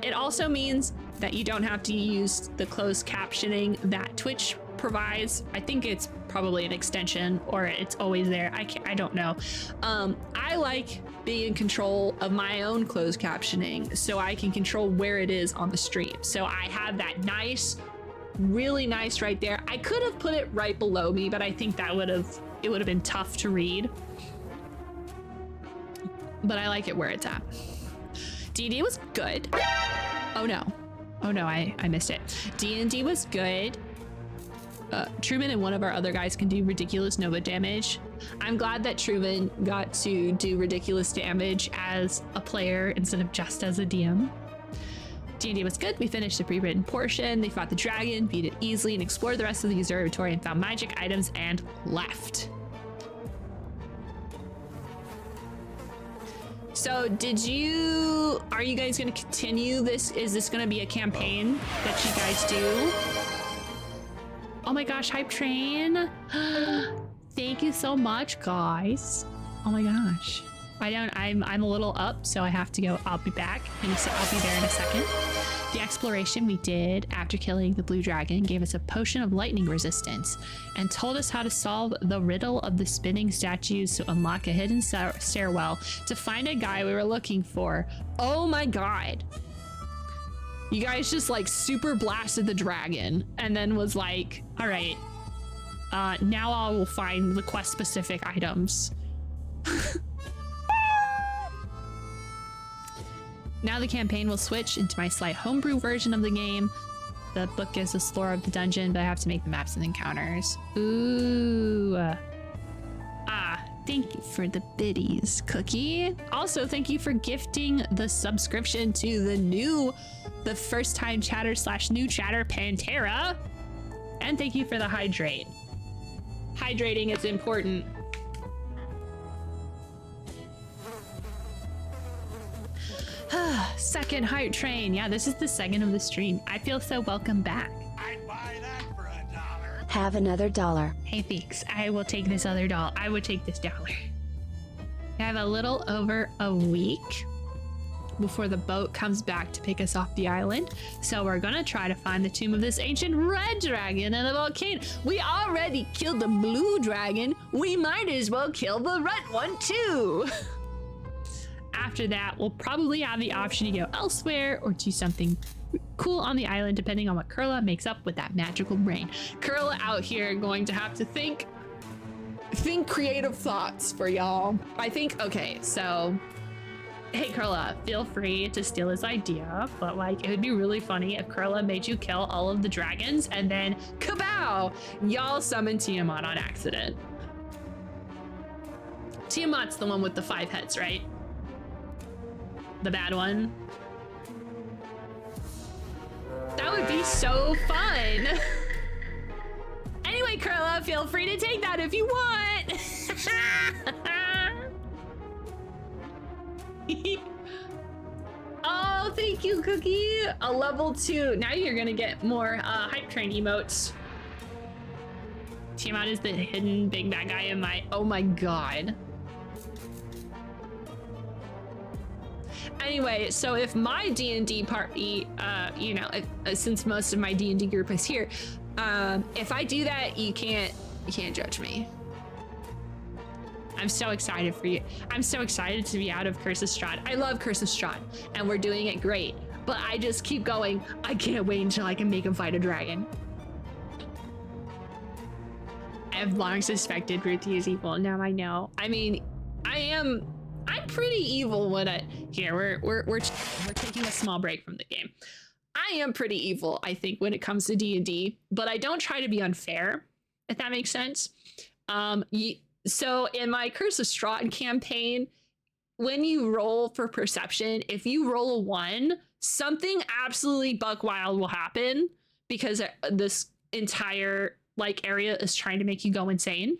It also means that you don't have to use the closed captioning that Twitch provides. I think it's probably an extension or it's always there. I don't know. I like being in control of my own closed captioning so I can control where it is on the stream. So I have that nice, really nice right there. I could have put it right below me, but I think it would have been tough to read. But I like it where it's at. D&D was good. Oh no, I missed it. D&D was good. Truman and one of our other guys can do ridiculous Nova damage. I'm glad that Truman got to do ridiculous damage as a player instead of just as a DM. D&D was good. We finished the pre-written portion. They fought the dragon, beat it easily, and explored the rest of the observatory and found magic items and left. So are you guys going to continue this? Is this going to be a campaign that you guys do? Oh my gosh, Hype Train. Thank you so much, guys. Oh my gosh. I'm a little up, so I have to go. I'll be back. And so I'll be there in a second. The exploration we did after killing the blue dragon gave us a potion of lightning resistance and told us how to solve the riddle of the spinning statues to unlock a hidden stairwell to find a guy we were looking for. Oh my god. You guys just like super blasted the dragon and then was like, all right, now I will find the quest specific items. Now the campaign will switch into my slight homebrew version of the game. The book gives us lore of the dungeon, but I have to make the maps and encounters. Ooh. Thank you for the biddies, Cookie. Also, thank you for gifting the subscription to the first time chatter / new chatter, Pantera. And thank you for the hydrate. Hydrating is important. Second hype train. Yeah, this is the second of the stream. I feel so welcome back. I'd buy that for $1. Have another dollar. Hey, thanks. I will take this other doll. I would take this dollar. I have a little over a week before the boat comes back to pick us off the island. So we're gonna try to find the tomb of this ancient red dragon in the volcano. We already killed the blue dragon. We might as well kill the red one too. After that, we'll probably have the option to go elsewhere or do something cool on the island, depending on what Kurla makes up with that magical brain. Kurla out here going to have to think creative thoughts for y'all. I think, okay, so hey Kurla, feel free to steal his idea, but like it would be really funny if Kurla made you kill all of the dragons and then kabow, y'all summon Tiamat on accident. Tiamat's the one with the 5 heads, right? The bad one. That would be so fun. Anyway, Kurla, feel free to take that if you want. Oh, thank you, Cookie. A level 2. Now you're gonna get more hype train emotes. Tiamat is the hidden big bad guy in my. Oh my god. Anyway, so if my D&D party, you know, since most of my D&D group is here, if I do that, you can't judge me. I'm so excited for you. I'm so excited to be out of Curse of Strahd. I love Curse of Strahd, and we're doing it great. But I just keep going. I can't wait until I can make him fight a dragon. I have long suspected Ruthie is evil. Now I know. I mean, I'm pretty evil when we're taking a small break from the game. I am pretty evil, I think, when it comes to D&D, but I don't try to be unfair, if that makes sense. So in my Curse of Strahd campaign, when you roll for perception, if you roll a 1, something absolutely buck wild will happen because this entire like area is trying to make you go insane.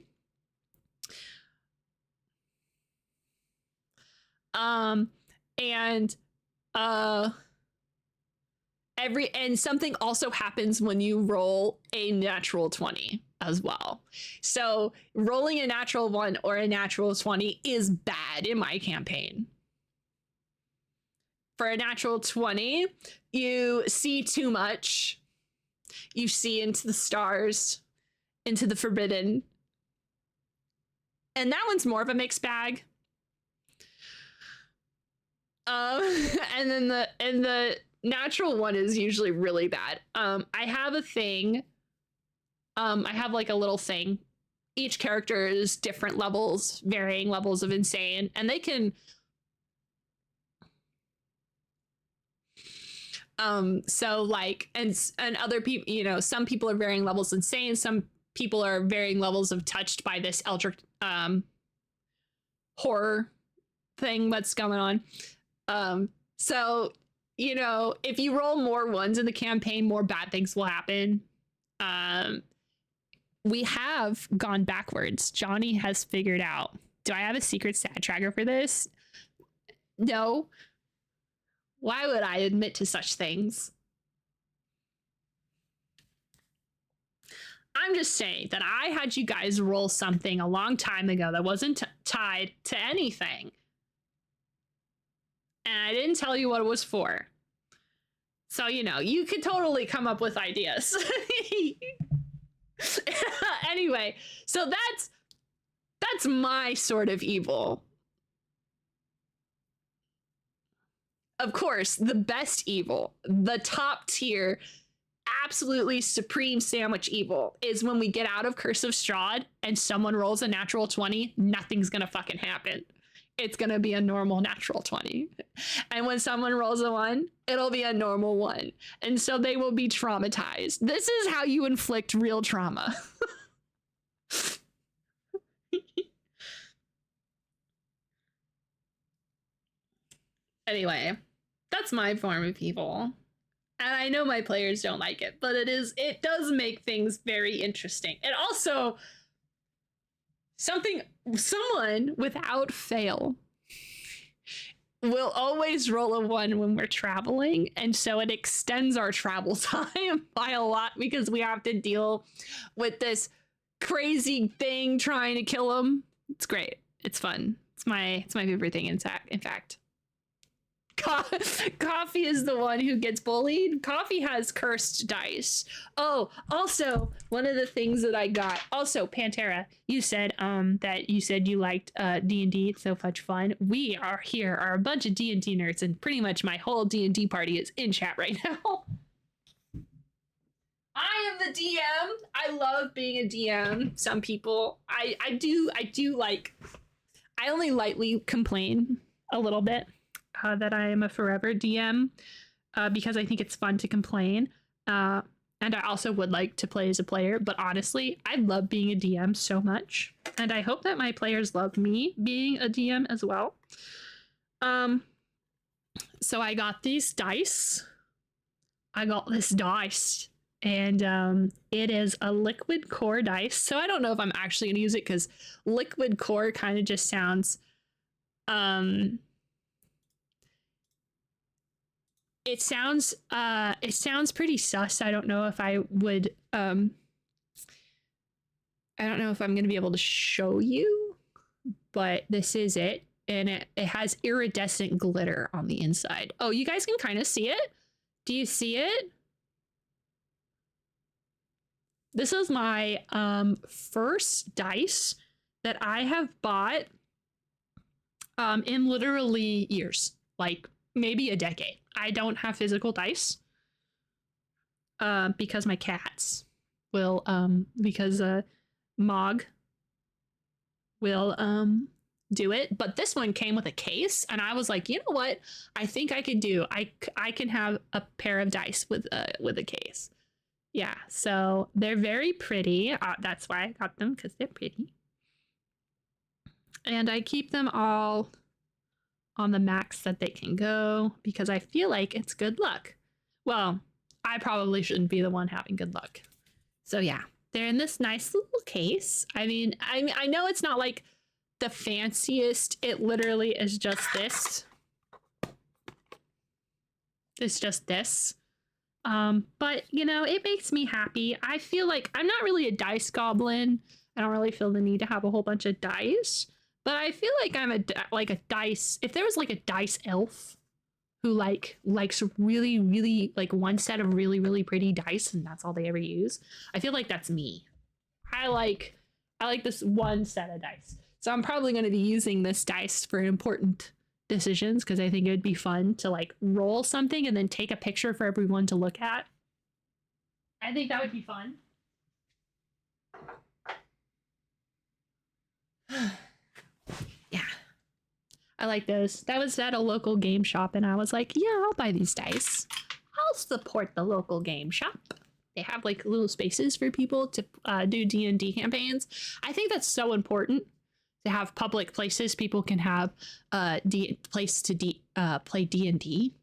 And something also happens when you roll a natural 20 as well. So rolling a natural 1 or a natural 20 is bad in my campaign. For a natural 20, you see too much. You see into the stars, into the forbidden. And that one's more of a mixed bag. And then the natural 1 is usually really bad. I have a thing. I have like a little thing. Each character is different levels, varying levels of insane, and they can. So like, and other people, you know, some people are varying levels insane. Some people are varying levels of touched by this eldritch horror thing that's going on. So, you know, if you roll more 1s in the campaign, more bad things will happen. We have gone backwards. Johnny has figured out. Do I have a secret stat tracker for this? No. Why would I admit to such things? I'm just saying that I had you guys roll something a long time ago that wasn't tied to anything. And I didn't tell you what it was for. So, you know, you could totally come up with ideas. Anyway, so that's my sort of evil. Of course, the best evil, the top tier, absolutely supreme sandwich evil is when we get out of Curse of Strahd and someone rolls a natural 20, nothing's gonna fucking happen. It's gonna be a normal natural 20. And when someone rolls a 1, it'll be a normal 1. And so they will be traumatized. This is how you inflict real trauma. Anyway, that's my form of evil. And I know my players don't like it, but it does make things very interesting. It also someone without fail will always roll a 1 when we're traveling, and so it extends our travel time by a lot because we have to deal with this crazy thing trying to kill him. It's great. It's fun. It's my favorite thing in fact. Coffee is the one who gets bullied. Coffee has cursed dice. Oh, also, one of the things that I got. Also, Pantera, you said that you liked D&D. It's so much fun. We are a bunch of D&D nerds, and pretty much my whole D&D party is in chat right now. I am the DM. I love being a DM. Some people, I do like. I only lightly complain a little bit. That I am a forever DM because I think it's fun to complain. And I also would like to play as a player, but honestly, I love being a DM so much. And I hope that my players love me being a DM as well. So I got these dice. I got this dice. And it is a liquid core dice. So I don't know if I'm actually going to use it because liquid core kind of just sounds... It sounds pretty sus. I don't know if I would I don't know if I'm going to be able to show you, but this is it, and it has iridescent glitter on the inside. Oh, you guys can kind of see it. Do you see it? This is my first dice that I have bought in literally years, like maybe a decade. I don't have physical dice because my cats will because Mog will do it. But this one came with a case, and I was like, you know what? I think I could do. I can have a pair of dice with a case. Yeah, so they're very pretty. That's why I got them, because they're pretty. And I keep them all on the max that they can go because I feel like it's good luck. Well, I probably shouldn't be the one having good luck. So yeah, they're in this nice little case. I mean, I know it's not like the fanciest. It literally is just this. It's just this. But you know, it makes me happy. I feel like I'm not really a dice goblin. I don't really feel the need to have a whole bunch of dice. But I feel like I'm a dice. If there was like a dice elf who likes really, really like one set of really, really pretty dice, and that's all they ever use, I feel like that's me. I like this one set of dice. So I'm probably going to be using this dice for important decisions because I think it would be fun to like roll something and then take a picture for everyone to look at. I think that would be fun. Yeah, I like those. That was at a local game shop, and I was like, yeah, I'll buy these dice. I'll support the local game shop. They have like little spaces for people to do D&D campaigns. I think that's so important to have public places people can have place to play D&D.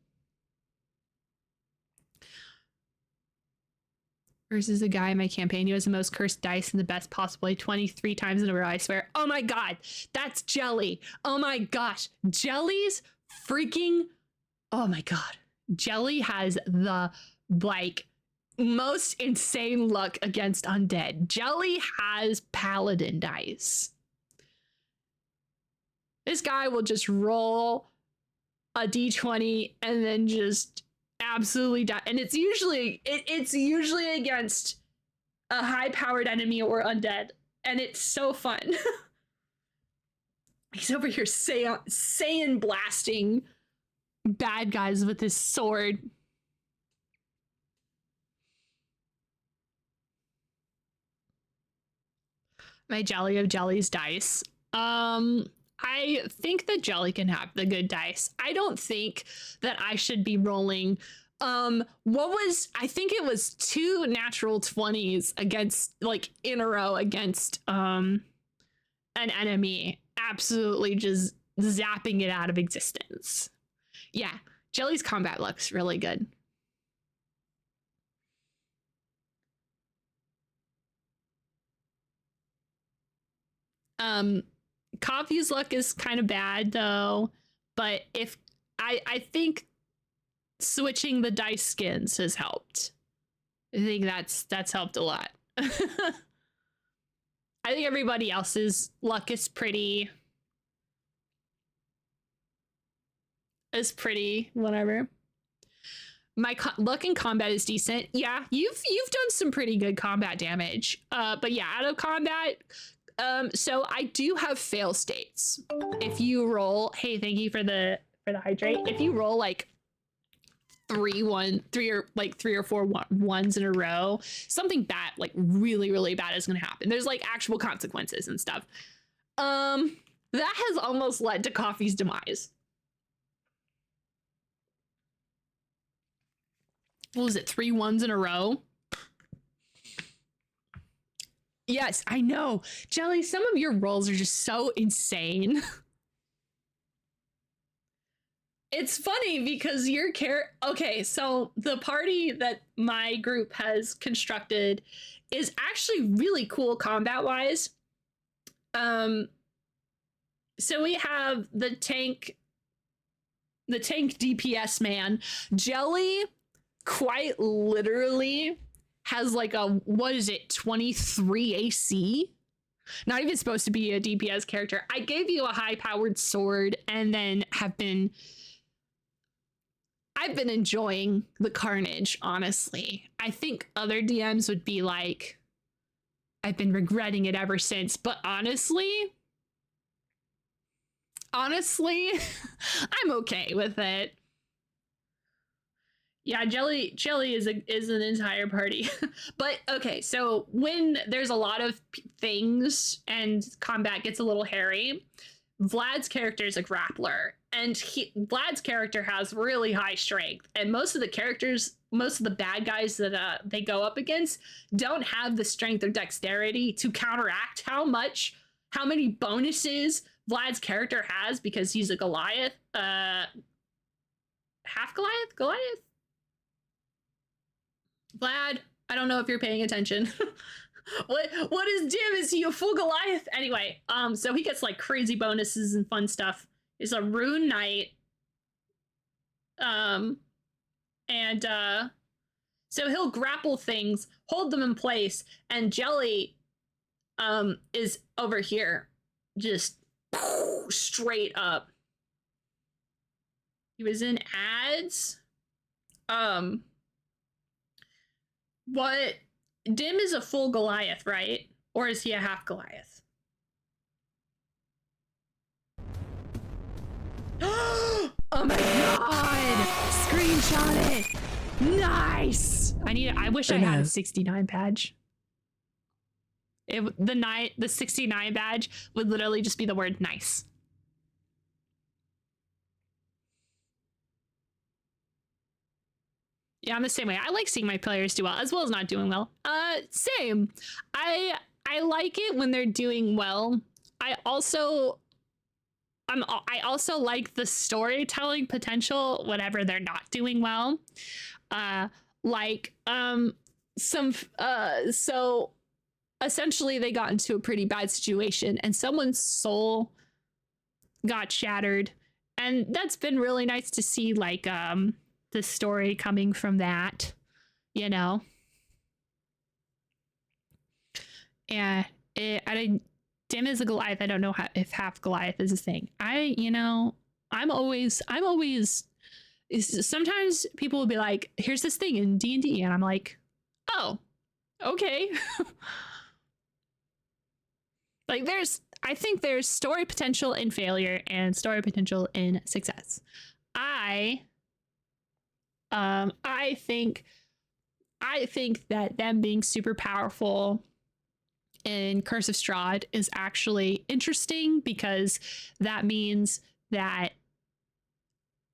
Versus a guy in my campaign who has the most cursed dice in the best possible way 23 times in a row, I swear. Oh my god, that's Jelly. Oh my gosh, Jelly's freaking... Oh my god. Jelly has the, like, most insane luck against undead. Jelly has paladin dice. This guy will just roll a d20 and then just... absolutely die, and it's usually against a high-powered enemy or undead, and it's so fun. He's over here Saiyan blasting bad guys with his sword. My Jelly of Jelly's dice. I think that Jelly can have the good dice. I don't think that I should be rolling. I think it was 2 natural 20s against, like, in a row against an enemy. Absolutely just zapping it out of existence. Yeah, Jelly's combat looks really good. Coffee's luck is kind of bad though, but if I think switching the dice skins has helped. I think that's helped a lot. I think everybody else's luck is pretty whatever. My luck in combat is decent. Yeah, you've done some pretty good combat damage. But yeah, out of combat, so I do have fail states. If you roll, hey, thank you for the hydrate. If you roll like three or four ones in a row, something bad, like really bad, is gonna happen. There's like actual consequences and stuff. That has almost led to Coffee's demise. What was it, 3 ones in a row? Yes, I know. Jelly, some of your rolls are just so insane. It's funny because your okay, so the party that my group has constructed is actually really cool combat-wise. So we have the tank DPS man. Jelly quite literally has like a, what is it, 23 AC? Not even supposed to be a DPS character. I gave you a high-powered sword and then I've been enjoying the carnage, honestly. I think other DMs would be like, I've been regretting it ever since, but honestly, I'm okay with it. Yeah, Jelly is an entire party. But okay, so when there's a lot of things and combat gets a little hairy, Vlad's character is a grappler, and Vlad's character has really high strength, and most of the bad guys that they go up against don't have the strength or dexterity to counteract how many bonuses Vlad's character has, because he's a Goliath, half Goliath. Vlad, I don't know if you're paying attention. What is Dim? Is he a full Goliath? Anyway, so he gets like crazy bonuses and fun stuff. He's a rune knight. So he'll grapple things, hold them in place, and Jelly is over here, just straight up. He was in ads. What? Dim is a full Goliath, right? Or is he a half Goliath? Oh my god! Screenshot it! Nice! I wish I had a 69 badge. The 69 badge would literally just be the word nice. Yeah, I'm the same way. I like seeing my players do well as not doing well. Same. I like it when they're doing well. I also like the storytelling potential whenever they're not doing well. So essentially they got into a pretty bad situation and someone's soul got shattered, and that's been really nice to see, like the story coming from that, you know. Yeah, Dim is a Goliath. I don't know if half Goliath is a thing. I'm always. Sometimes people will be like, "Here's this thing in D&D," and I'm like, "Oh, okay." Like, I think there's story potential in failure and story potential in success. I think that them being super powerful in Curse of Strahd is actually interesting, because that means that,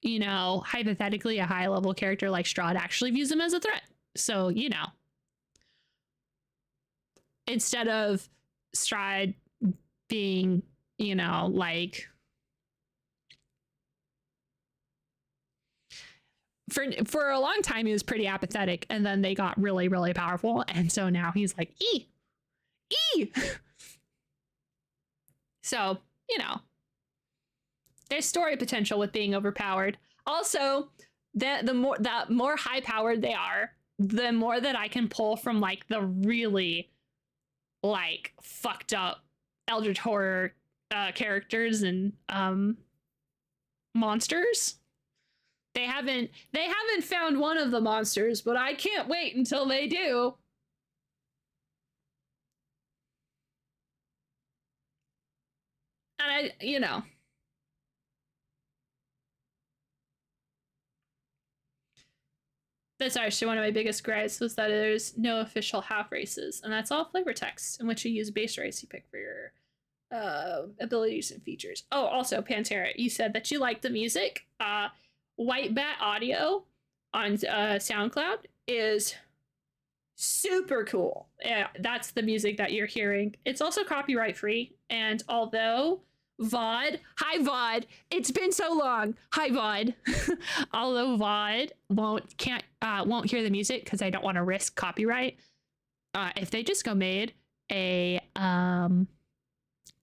you know, hypothetically a high level character like Strahd actually views them as a threat. So, you know, instead of Strahd being, you know, like, for a long time he was pretty apathetic, and then they got really powerful, and so now he's like, ee So, you know, there's story potential with being overpowered. Also, the more high powered they are, the more that I can pull from like the really like fucked up Eldritch horror characters and monsters. They haven't found one of the monsters, but I can't wait until they do. And you know. That's actually one of my biggest gripes was that there's no official half races, and that's all flavor text in which you use base race you pick for your abilities and features. Oh, also Pantera, you said that you like the music. White Bat Audio on SoundCloud is super cool. Yeah, that's the music that you're hearing. It's also copyright free, and although VoD, hi VoD, it's been so long. Hi VoD. Although VoD won't hear the music because I don't want to risk copyright. If they just made a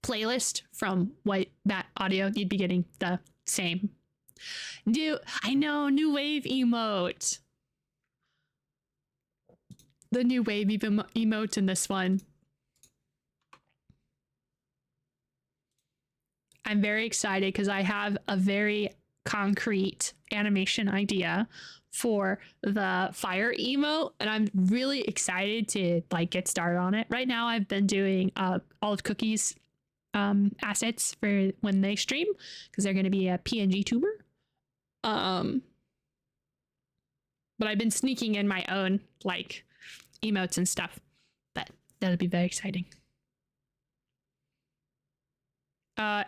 playlist from White Bat Audio, you'd be getting the same. New wave emote. The new wave emote in this one. I'm very excited because I have a very concrete animation idea for the fire emote, and I'm really excited to like get started on it. Right now I've been doing all of Cookie's assets for when they stream because they're going to be a PNG tuber. But I've been sneaking in my own like emotes and stuff. But that'll be very exciting.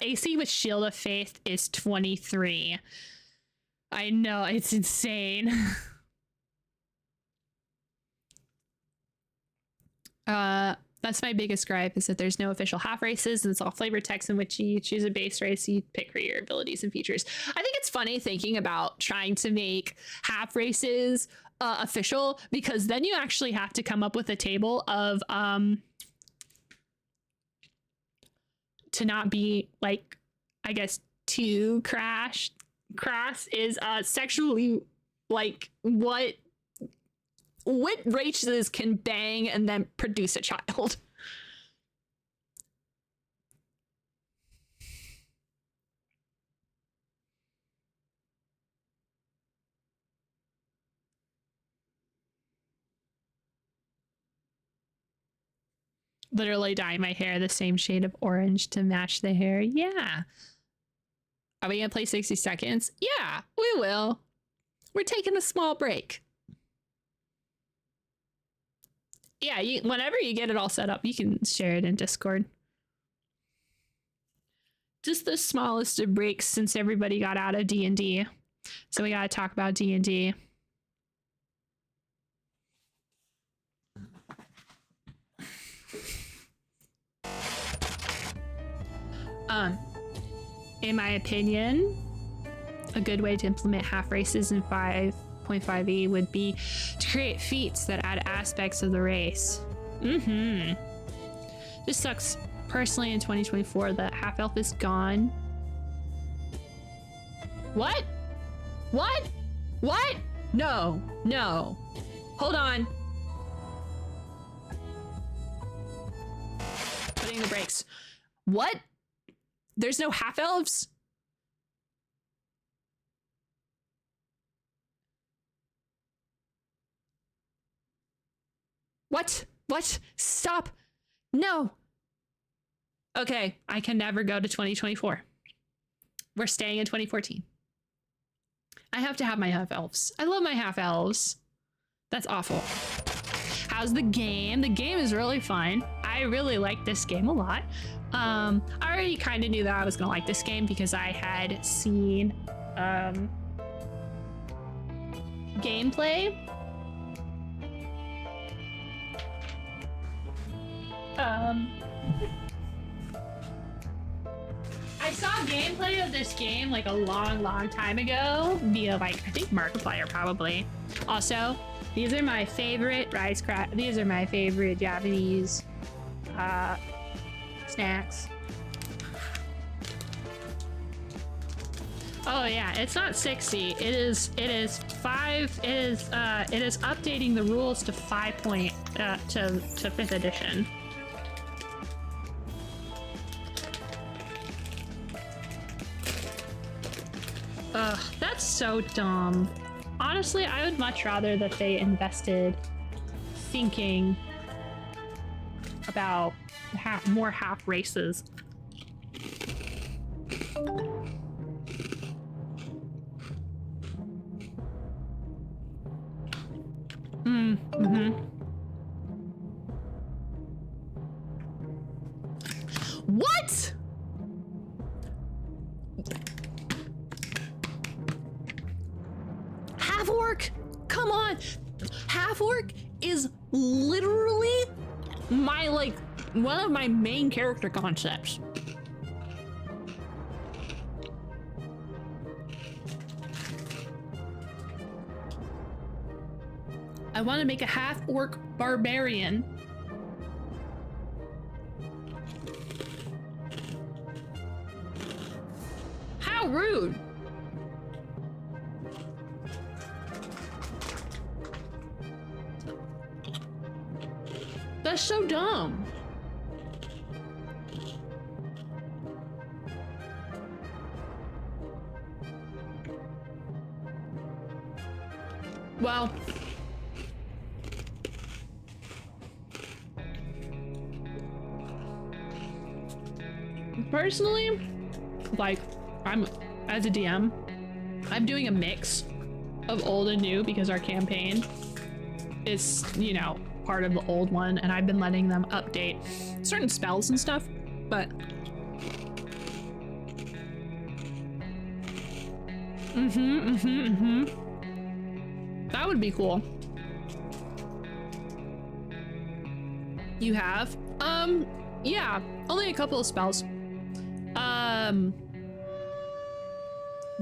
AC with Shield of Faith is 23. I know, it's insane. That's my biggest gripe is that there's no official half races and it's all flavor text in which you choose a base race you pick for your abilities and features. I think it's funny thinking about trying to make half races official because then you actually have to come up with a table of to not be like, I guess, too crass is sexually like what races can bang and then produce a child. Literally dye my hair the same shade of orange to match the hair. Yeah. Are we gonna play 60 seconds? Yeah, we will. We're taking a small break. Yeah, whenever you get it all set up, you can share it in Discord. Just the smallest of breaks since everybody got out of D&D. So we gotta talk about D&D. In my opinion, a good way to implement half races in 5.5e would be to create feats that add aspects of the race. This sucks personally in 2024 that half elf is gone. What? What? What? No, no. Hold on. Putting the brakes. What? There's no half elves? What? What? Stop. No. Okay, I can never go to 2024. We're staying in 2014. I have to have my half elves. I love my half elves. That's awful. How's the game? The game is really fun. I really like this game a lot. I already kind of knew that I was gonna like this game because I had seen gameplay. I saw gameplay of this game like a long time ago via like I think Markiplier probably. Also, these are my favorite these are my favorite Japanese snacks. Oh yeah, it's not 60. It is 5. It is updating the rules to 5 point to 5th edition. Ugh, that's so dumb. Honestly, I would much rather that they invested thinking about more half races. What? Half orc? Come on. Half orc is literally my one of my main character concepts. I want to make a half orc barbarian. How rude. That's so dumb. Well, personally, I'm as a DM, I'm doing a mix of old and new because our campaign is, you know, part of the old one, and I've been letting them update certain spells and stuff, but that would be cool. You have? Yeah, only a couple of spells.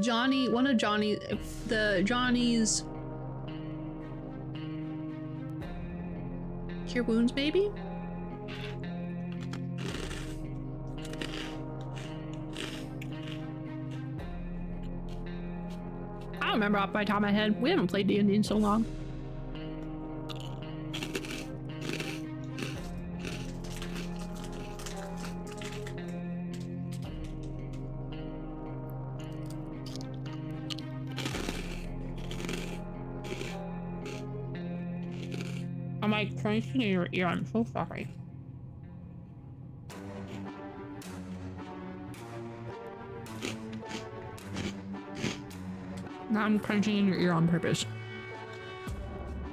Johnny's Cure Wounds, maybe? I don't remember off by the top of my head. We haven't played D&D in so long. Am I crunching in your ear? I'm so sorry. Now I'm crunching in your ear on purpose.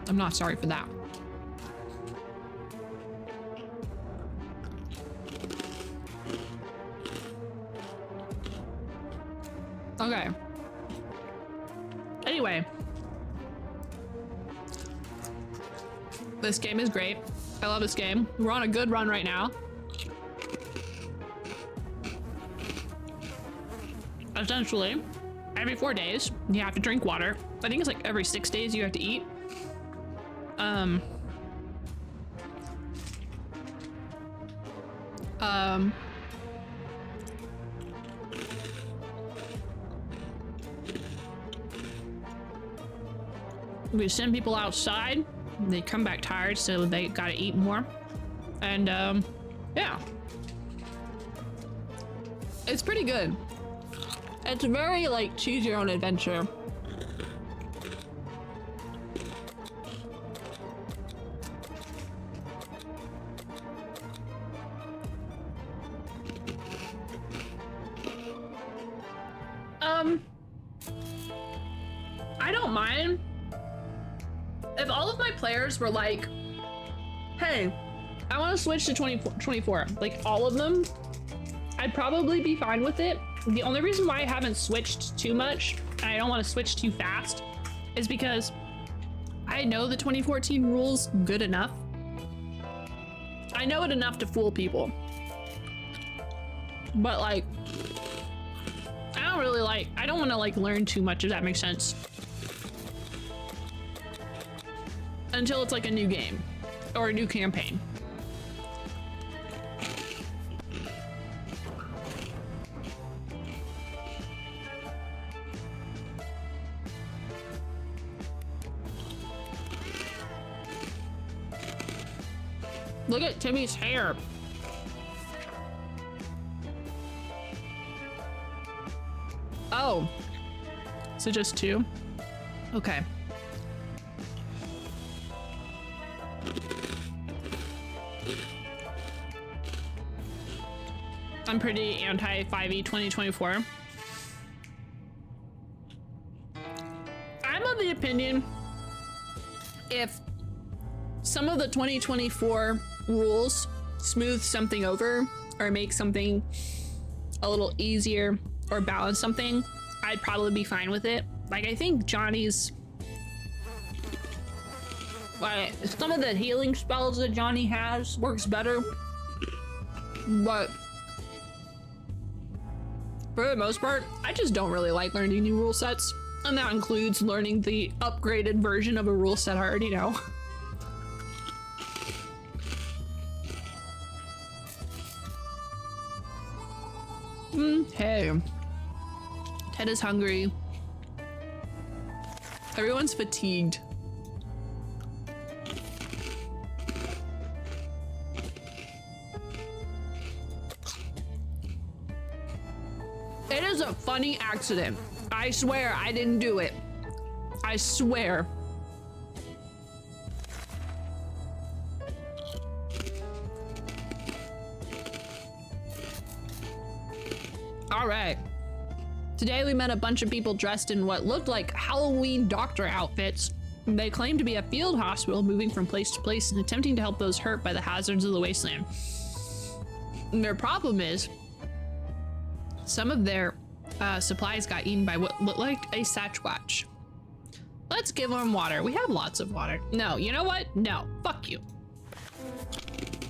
I'm not sorry for that. Okay. Anyway. This game is great. I love this game. We're on a good run right now. Essentially, every 4 days, you have to drink water. I think it's like every 6 days you have to eat. We send people outside. They come back tired, so they gotta eat more. And yeah, it's pretty good. It's very like choose your own adventure. I don't mind if all of my players were like, hey, I want to switch to 24, like all of them, I'd probably be fine with it. The only reason why I haven't switched too much, and I don't want to switch too fast, is because I know the 2014 rules good enough. I know it enough to fool people. But like, I don't want to like learn too much, if that makes sense. Until it's like a new game or a new campaign. Look at Timmy's hair. Oh. So just 2? Okay. I'm pretty anti 5e 2024. I'm of the opinion if some of the 2024 rules smooth something over or make something a little easier or balance something, I'd probably be fine with it. Like, I think Johnny's some of the healing spells that Johnny has works better, but for the most part, I just don't really like learning new rule sets, and that includes learning the upgraded version of a rule set I already know. Hey, Ted is hungry. Everyone's fatigued. It is a funny accident. I swear I didn't do it. I swear. All right. Today we met a bunch of people dressed in what looked like Halloween doctor outfits. They claimed to be a field hospital moving from place to place and attempting to help those hurt by the hazards of the wasteland. And their problem is some of their supplies got eaten by what looked like a Sasquatch. Let's give them water. We have lots of water. No, you know what? No, fuck you.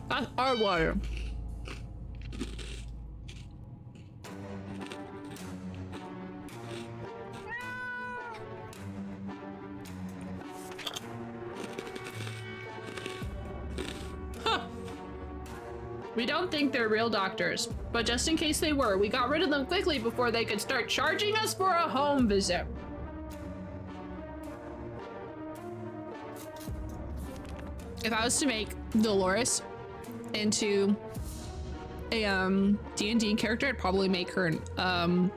That's our water. We don't think they're real doctors, but just in case they were, we got rid of them quickly before they could start charging us for a home visit. If I was to make Dolores into a D&D character, I'd probably make her an,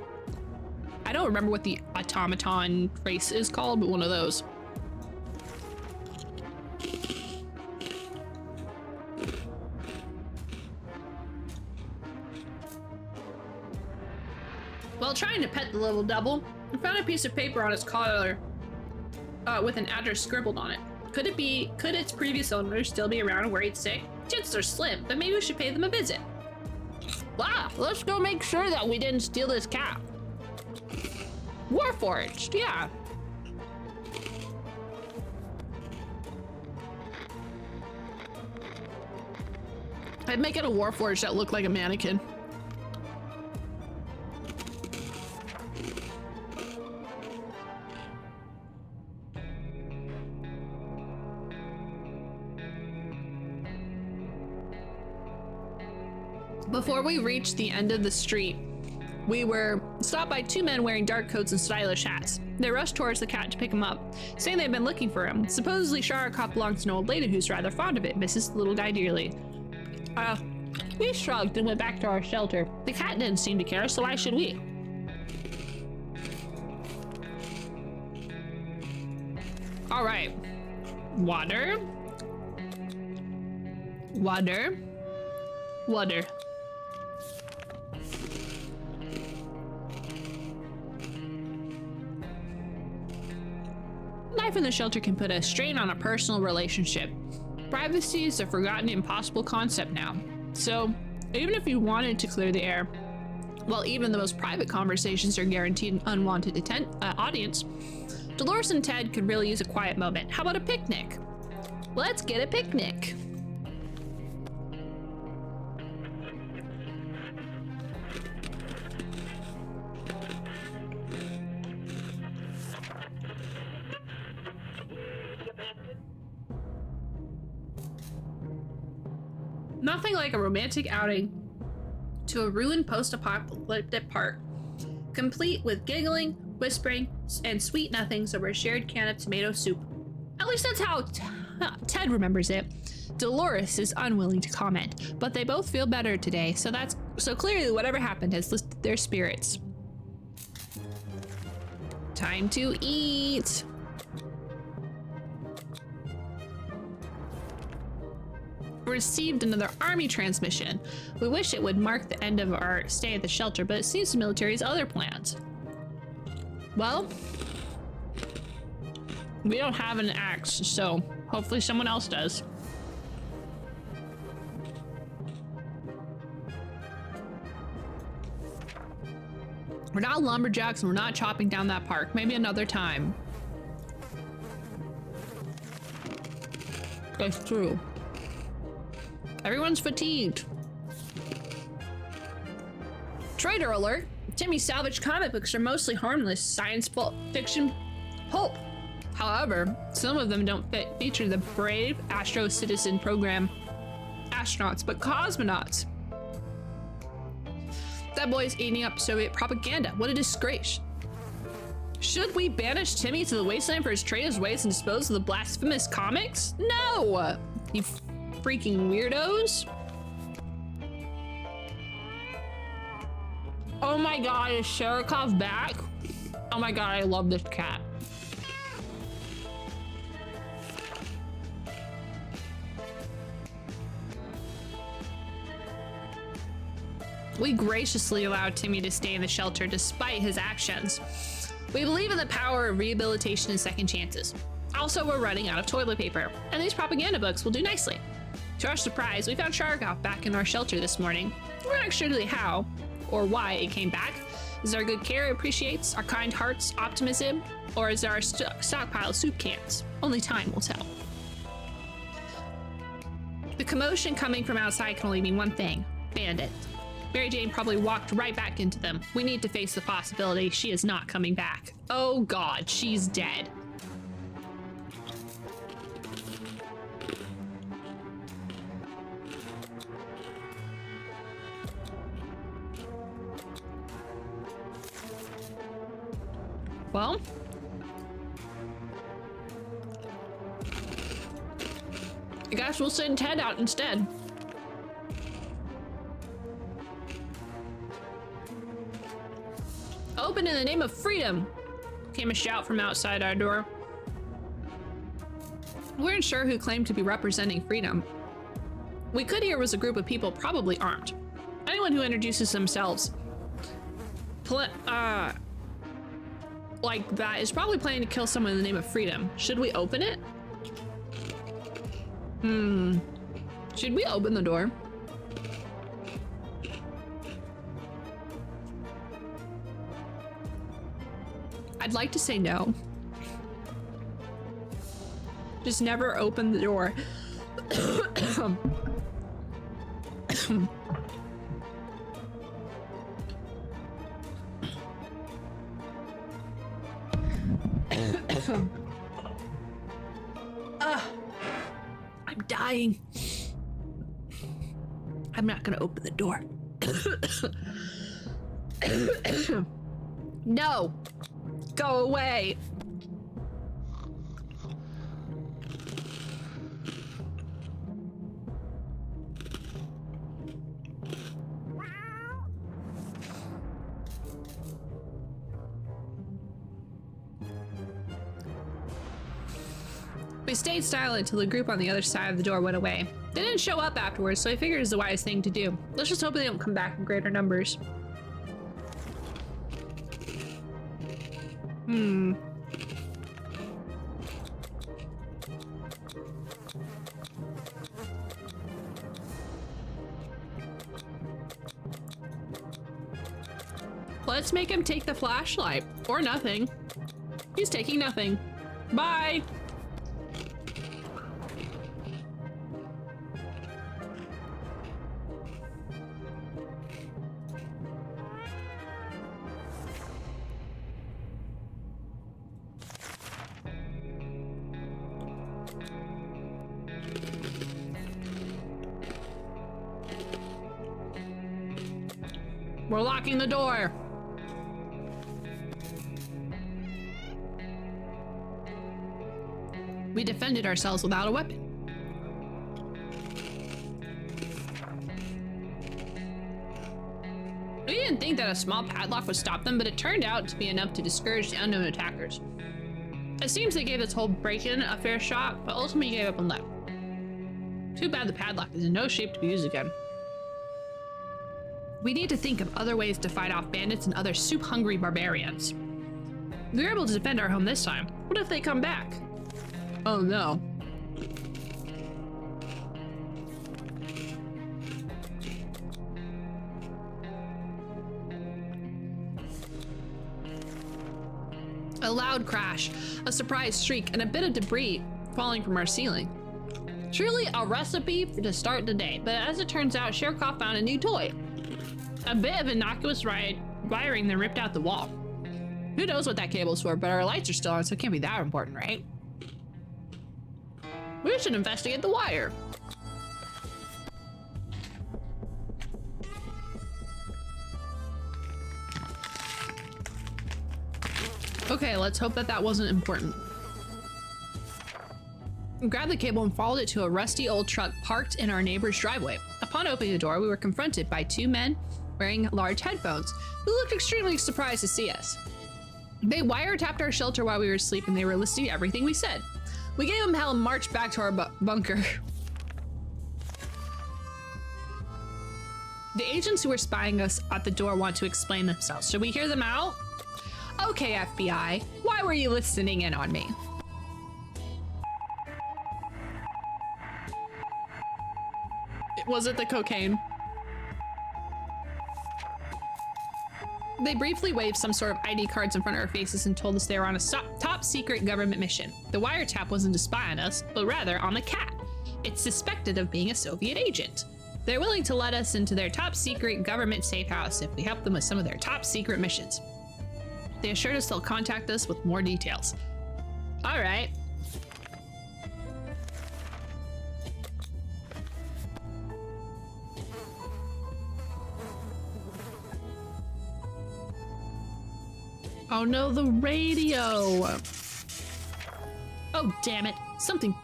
I don't remember what the automaton race is called, but one of those. While trying to pet the little devil, I found a piece of paper on its collar with an address scribbled on it. Could its previous owner still be around and worried sick? Chances are slim, but maybe we should pay them a visit. Wow, let's go make sure that we didn't steal this cat. Warforged, yeah. I'd make it a Warforged that looked like a mannequin. Before we reached the end of the street, we were stopped by 2 men wearing dark coats and stylish hats. They rushed towards the cat to pick him up, saying they'd been looking for him. Supposedly, Sharakoff belongs to an old lady who's rather fond of it, misses the little guy dearly. We shrugged and went back to our shelter. The cat didn't seem to care, so why should we? All right. Water. Water. Water. Life in the shelter can put a strain on a personal relationship. Privacy is a forgotten, impossible concept now. So, even if you wanted to clear the air, well, even the most private conversations are guaranteed an unwanted audience. Dolores and Ted could really use a quiet moment. How about a picnic? Let's get a picnic. Nothing like a romantic outing to a ruined post-apocalyptic park, complete with giggling, whispering, and sweet nothings over a shared can of tomato soup. At least that's how Ted remembers it. Dolores is unwilling to comment, but they both feel better today, so clearly whatever happened has lifted their spirits. Time to eat. Received another army transmission. We wish it would mark the end of our stay at the shelter, but it seems the military has other plans. Well, we don't have an axe, so hopefully someone else does. We're not lumberjacks and we're not chopping down that park. Maybe another time. That's true. Everyone's fatigued. Trader alert. Timmy's salvaged comic books are mostly harmless science fiction pulp. However, some of them don't feature the brave Astro Citizen program astronauts, but cosmonauts. That boy's eating up Soviet propaganda. What a disgrace. Should we banish Timmy to the wasteland for his traitor's ways and dispose of the blasphemous comics? No! You freaking weirdos. Oh my god, is Sherikov back? Oh my god, I love this cat. We graciously allowed Timmy to stay in the shelter despite his actions. We believe in the power of rehabilitation and second chances. Also, we're running out of toilet paper, and these propaganda books will do nicely. To our surprise, we found Sharkov back in our shelter this morning. We're not sure how or why it came back. Is our good care appreciates our kind hearts optimism, or is our stockpile of soup cans? Only time will tell. The commotion coming from outside can only mean one thing: bandit. Mary Jane probably walked right back into them. We need to face the possibility she is not coming back. Oh god, she's dead. Well, I guess we'll send Ted out instead. Open in the name of freedom, came a shout from outside our door. We weren't sure who claimed to be representing freedom. We could hear it was a group of people probably armed. Anyone who introduces themselves like that is probably planning to kill someone in the name of freedom. Should we open it? Should we open the door? I'd like to say no. Just never open the door. I'm dying. I'm not gonna open the door. No! Go away! We stayed silent until the group on the other side of the door went away. They didn't show up afterwards, so I figured it's the wise thing to do. Let's just hope they don't come back in greater numbers. Let's make him take the flashlight. Or nothing. He's taking nothing. Bye! We're locking the door. We defended ourselves without a weapon. We didn't think that a small padlock would stop them, but it turned out to be enough to discourage the unknown attackers. It seems they gave this whole break-in a fair shot, but ultimately gave up and left. Too bad the padlock is in no shape to be used again. We need to think of other ways to fight off bandits and other soup-hungry barbarians. We were able to defend our home this time. What if they come back? Oh no. A loud crash, a surprise shriek, and a bit of debris falling from our ceiling. Truly a recipe to start the day, but as it turns out, Sherkoff found a new toy. A bit of innocuous wiring that ripped out the wall. Who knows what that cable's for, but our lights are still on, so it can't be that important, right? We should investigate the wire. Okay, let's hope that that wasn't important. We grabbed the cable and followed it to a rusty old truck parked in our neighbor's driveway. Upon opening the door, we were confronted by two men wearing large headphones who looked extremely surprised to see us. They wiretapped our shelter while we were asleep, and they were listening to everything we said. We gave them hell and marched back to our bunker. The agents who were spying us at the door want to explain themselves. Should we hear them out? Okay, FBI, why were you listening in on me? Was it the cocaine? They briefly waved some sort of ID cards in front of our faces and told us they were on a top secret government mission. The wiretap wasn't to spy on us, but rather on the cat. It's suspected of being a Soviet agent. They're willing to let us into their top secret government safe house if we help them with some of their top secret missions. They assured us they'll contact us with more details. All right. Oh no, the radio. Oh, damn it. Something.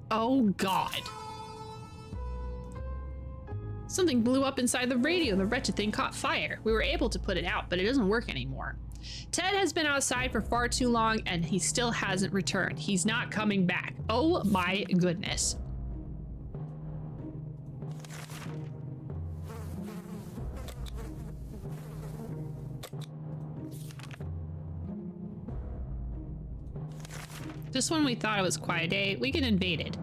Oh, God. Something blew up inside the radio and the wretched thing caught fire. We were able to put it out, but it doesn't work anymore. Ted has been outside for far too long and he still hasn't returned. He's not coming back. Oh my goodness. Just when we thought it was quiet day, we get invaded.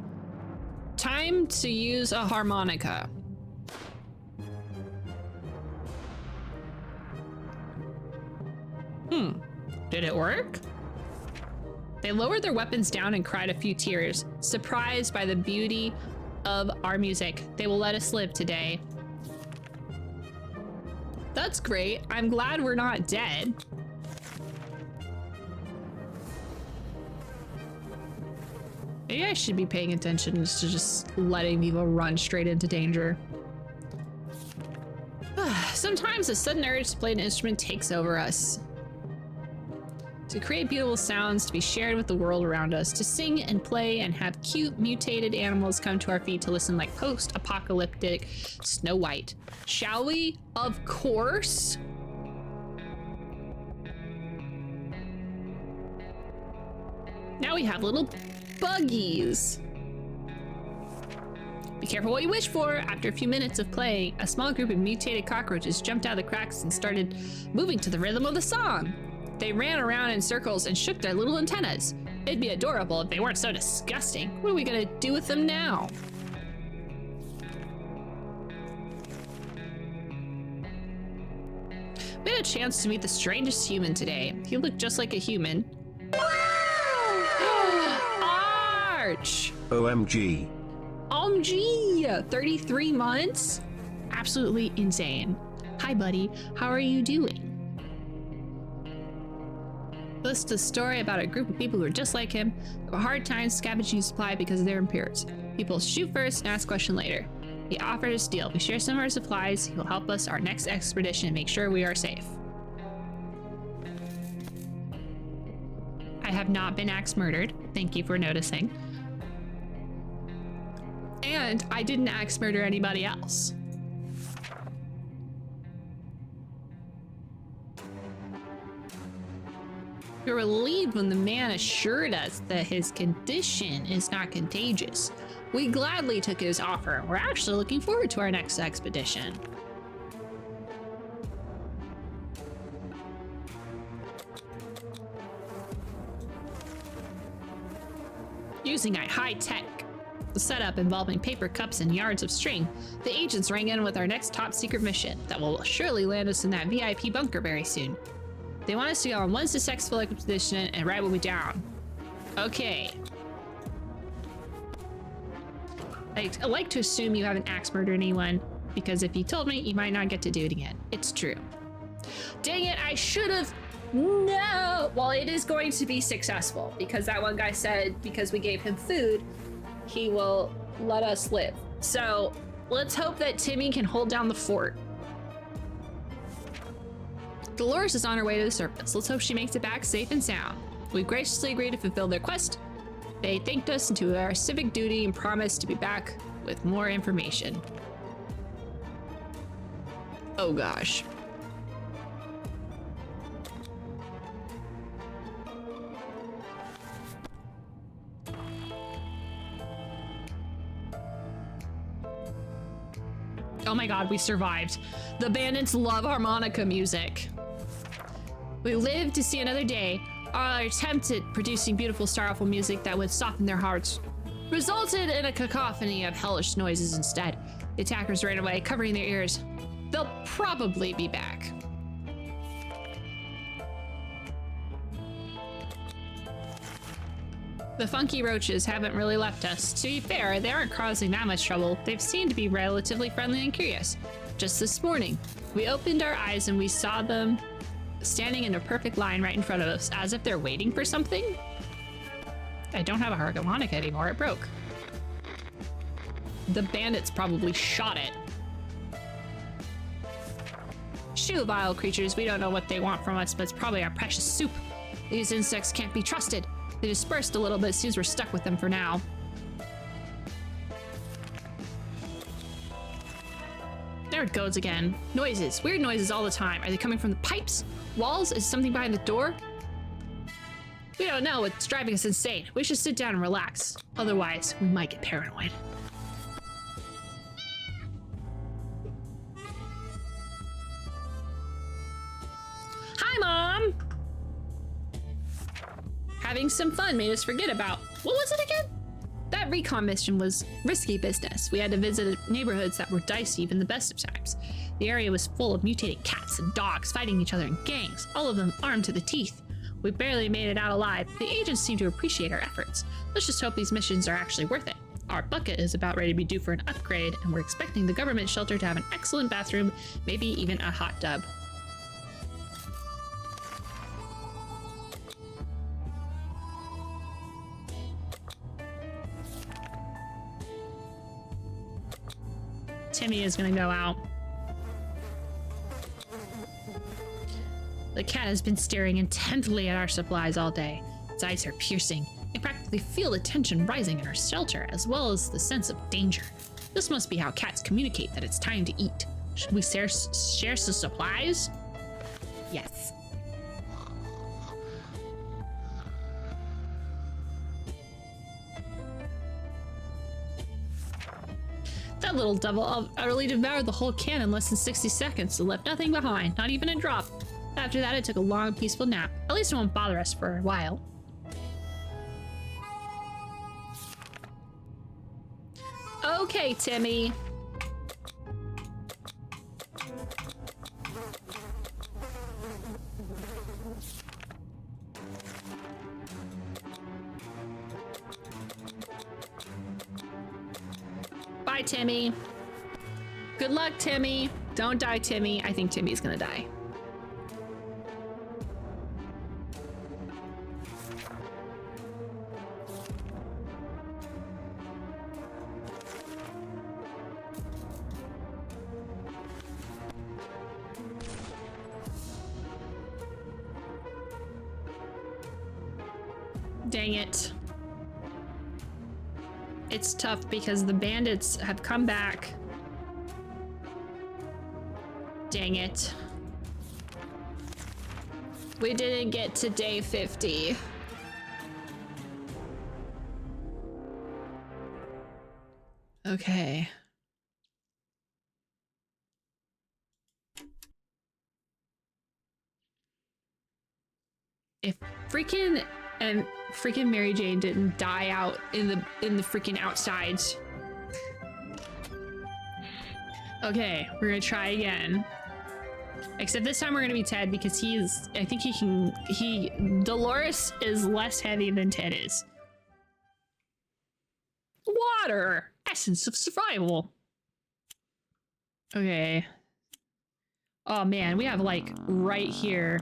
Time to use a harmonica. Did it work? They lowered their weapons down and cried a few tears, surprised by the beauty of our music. They will let us live today. That's great. I'm glad we're not dead. Maybe I should be paying attention to just letting people run straight into danger. Sometimes a sudden urge to play an instrument takes over us. To create beautiful sounds to be shared with the world around us, to sing and play and have cute mutated animals come to our feet to listen like post-apocalyptic Snow White. Shall we? Of course. Now we have little buggies. Be careful what you wish for. After a few minutes of playing, a small group of mutated cockroaches jumped out of the cracks and started moving to the rhythm of the song. They ran around in circles and shook their little antennas. It'd be adorable if they weren't so disgusting. What are we gonna do with them now? We had a chance to meet the strangest human today. He looked just like a human. Arch! OMG. OMG! 33 months? Absolutely insane. Hi, buddy. How are you doing? This is a story about a group of people who are just like him, who have a hard time scavenging supply because of their appearance. People shoot first and ask questions later. He offered us a deal. We share some of our supplies. He will help us our next expedition and make sure we are safe. I have not been axe murdered. Thank you for noticing. And I didn't axe murder anybody else. We were relieved when the man assured us that his condition is not contagious. We gladly took his offer. We're actually looking forward to our next expedition. Using a high-tech setup involving paper cups and yards of string, the agents rang in with our next top-secret mission that will surely land us in that VIP bunker very soon. They want us to go on one successful expedition and write what we down. Okay. I like to assume you haven't axe murdered anyone, because if you told me, you might not get to do it again. It's true. Dang it, I should have. No! Well, it is going to be successful, because that one guy said because we gave him food, he will let us live. So let's hope that Timmy can hold down the fort. Dolores is on her way to the surface. Let's hope she makes it back safe and sound. We graciously agreed to fulfill their quest. They thanked us to our civic duty and promised to be back with more information. Oh gosh. Oh my god, we survived. The bandits love harmonica music. We lived to see another day. Our attempt at producing beautiful, sorrowful music that would soften their hearts resulted in a cacophony of hellish noises instead. The attackers ran away, covering their ears. They'll probably be back. The funky roaches haven't really left us. To be fair, they aren't causing that much trouble. They've seemed to be relatively friendly and curious. Just this morning, we opened our eyes and we saw them standing in a perfect line right in front of us, as if they're waiting for something. I don't have a harmonica anymore, it broke. The bandits probably shot it. Shoo, vile creatures, we don't know what they want from us, but it's probably our precious soup. These insects can't be trusted. They dispersed a little bit, seems we're stuck with them for now. There it goes again. Noises, weird noises all the time. Are they coming from the pipes? Walls? Is something behind the door? We don't know, it's driving us insane. We should sit down and relax. Otherwise, we might get paranoid. Hi, Mom! Having some fun made us forget about... What was it again? That recon mission was risky business. We had to visit neighborhoods that were dicey even the best of times. The area was full of mutated cats and dogs fighting each other in gangs, all of them armed to the teeth. We barely made it out alive. The agents seem to appreciate our efforts. Let's just hope these missions are actually worth it. Our bucket is about ready to be due for an upgrade, and we're expecting the government shelter to have an excellent bathroom, maybe even a hot tub. Timmy is gonna go out. The cat has been staring intently at our supplies all day. Its eyes are piercing. I practically feel the tension rising in our shelter, as well as the sense of danger. This must be how cats communicate that it's time to eat. Should we share some supplies? Yes. That little devil utterly devoured the whole can in less than 60 seconds and left nothing behind, not even a drop. After that, it took a long, peaceful nap. At least it won't bother us for a while. Okay, Timmy. Bye, Timmy. Good luck, Timmy. Don't die, Timmy. I think Timmy's gonna die. Dang it. It's tough because the bandits have come back. Dang it. We didn't get to day 50. Okay. If freaking Mary Jane didn't die out in the freaking outsides. Okay, we're gonna try again. Except this time we're gonna be Ted because I think Dolores is less heavy than Ted is. Water! Essence of survival. Okay. Oh man, we have like right here.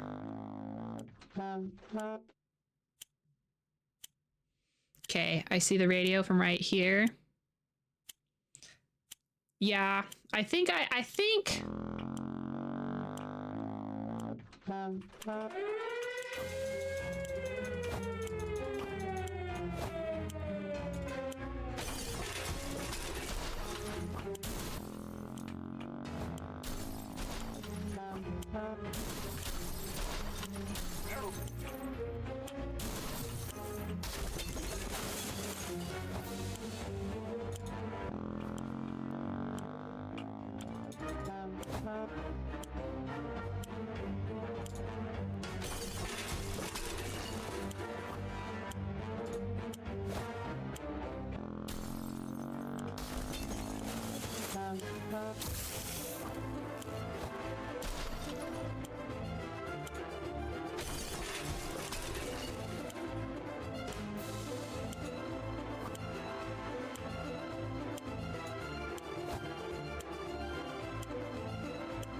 Okay, I see the radio from right here. Yeah, I think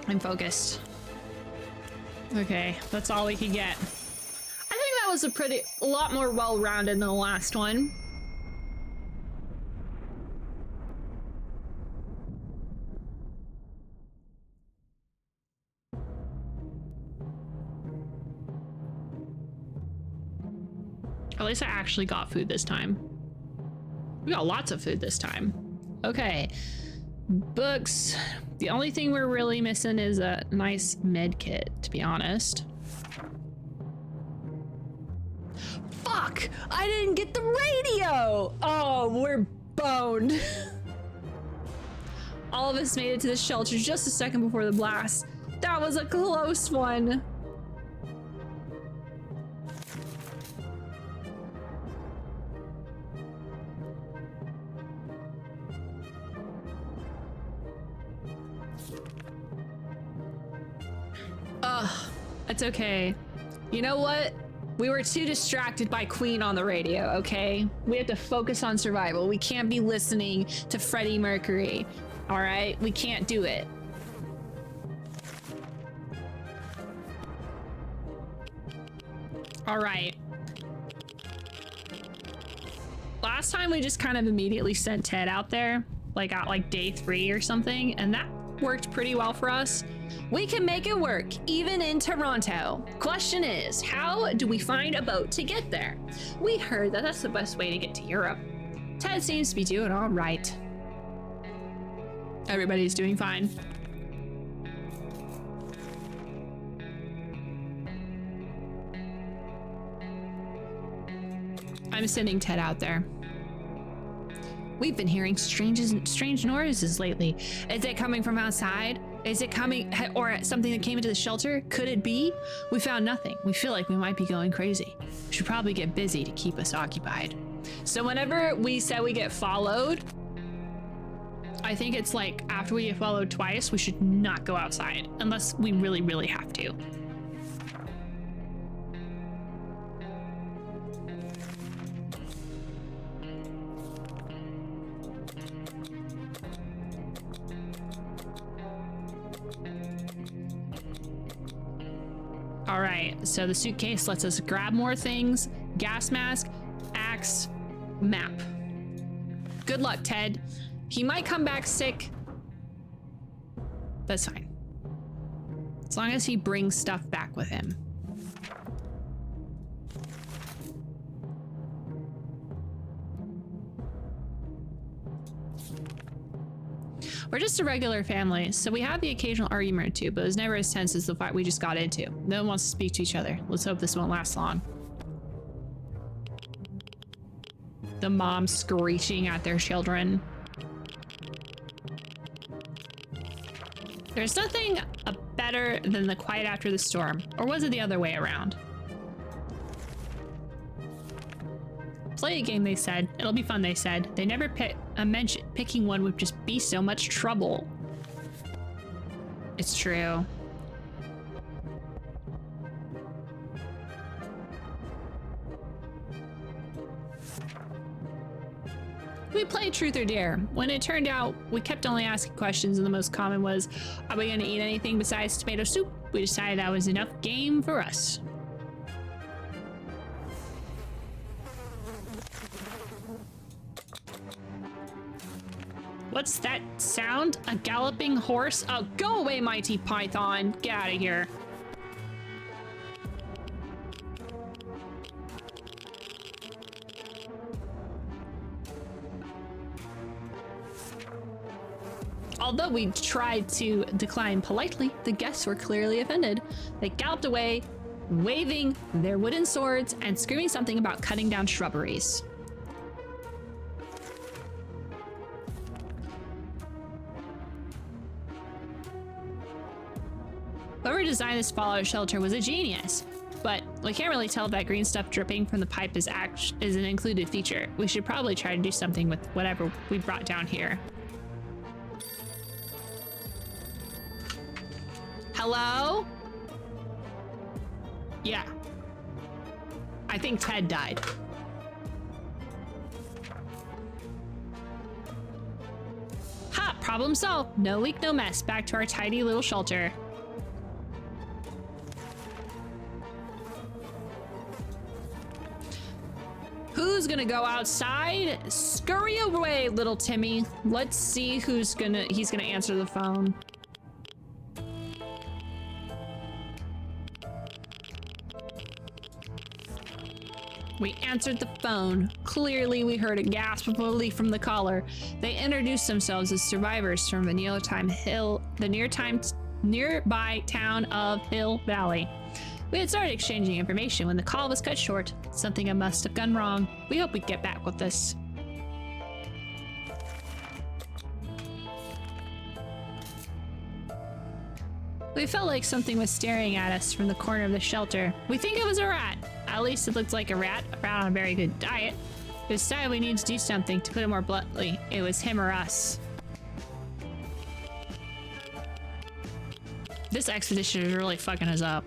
I'm focused. Okay, that's all we can get. I think that was a lot more well-rounded than the last one. At least I actually got food this time. We got lots of food this time. Okay. Books. The only thing we're really missing is a nice med kit, to be honest. Fuck! I didn't get the radio! Oh, we're boned. All of us made it to the shelter just a second before the blast. That was a close one. It's okay. You know what? We were too distracted by Queen on the radio, okay? We have to focus on survival. We can't be listening to Freddie Mercury, all right? We can't do it. All right. Last time we just kind of immediately sent Ted out there, like at like day 3 or something, and that worked pretty well for us. We can make it work, even in Toronto. Question is, how do we find a boat to get there? We heard that that's the best way to get to Europe. Ted seems to be doing all right. Everybody's doing fine. I'm sending Ted out there. We've been hearing strange noises lately. Is it coming from outside? Is it coming, or something that came into the shelter? Could it be? We found nothing. We feel like we might be going crazy. We should probably get busy to keep us occupied. So whenever we say we get followed, I think it's like after we get followed twice, we should not go outside unless we really, really have to. All right, so the suitcase lets us grab more things. Gas mask, axe, map. Good luck, Ted. He might come back sick. That's fine. As long as he brings stuff back with him. just a regular family, so we have the occasional argument or two, but it was never as tense as the fight we just got into. No one wants to speak to each other. Let's hope this won't last long. The mom screeching at their children. There's nothing better than the quiet after the storm. Or was it the other way around? Play a game, they said. It'll be fun, they said. They never mentioned picking one would just be so much trouble. It's true. We played Truth or Dare. When it turned out, we kept only asking questions, and the most common was, are we gonna eat anything besides tomato soup? We decided that was enough game for us. What's that sound? A galloping horse? Oh, go away, mighty python. Get out of here. Although we tried to decline politely, the guests were clearly offended. They galloped away, waving their wooden swords and screaming something about cutting down shrubberies. Whoever designed this fallout shelter was a genius, but we can't really tell if that green stuff dripping from the pipe is an included feature. We should probably try to do something with whatever we brought down here. Hello? Yeah. I think Ted died. Ha! Problem solved. No leak, no mess. Back to our tidy little shelter. Who's gonna go outside? Scurry away, little Timmy. Let's see he's gonna answer the phone. We answered the phone. Clearly, we heard a gasp of relief from the caller. They introduced themselves as survivors from the nearby town of Hill Valley. We had started exchanging information when the call was cut short. Something must have gone wrong. We hope we get back with this. We felt like something was staring at us from the corner of the shelter. We think it was a rat. At least it looked like a rat on a very good diet. We decided we need to do something. To put it more bluntly, it was him or us. This expedition is really fucking us up.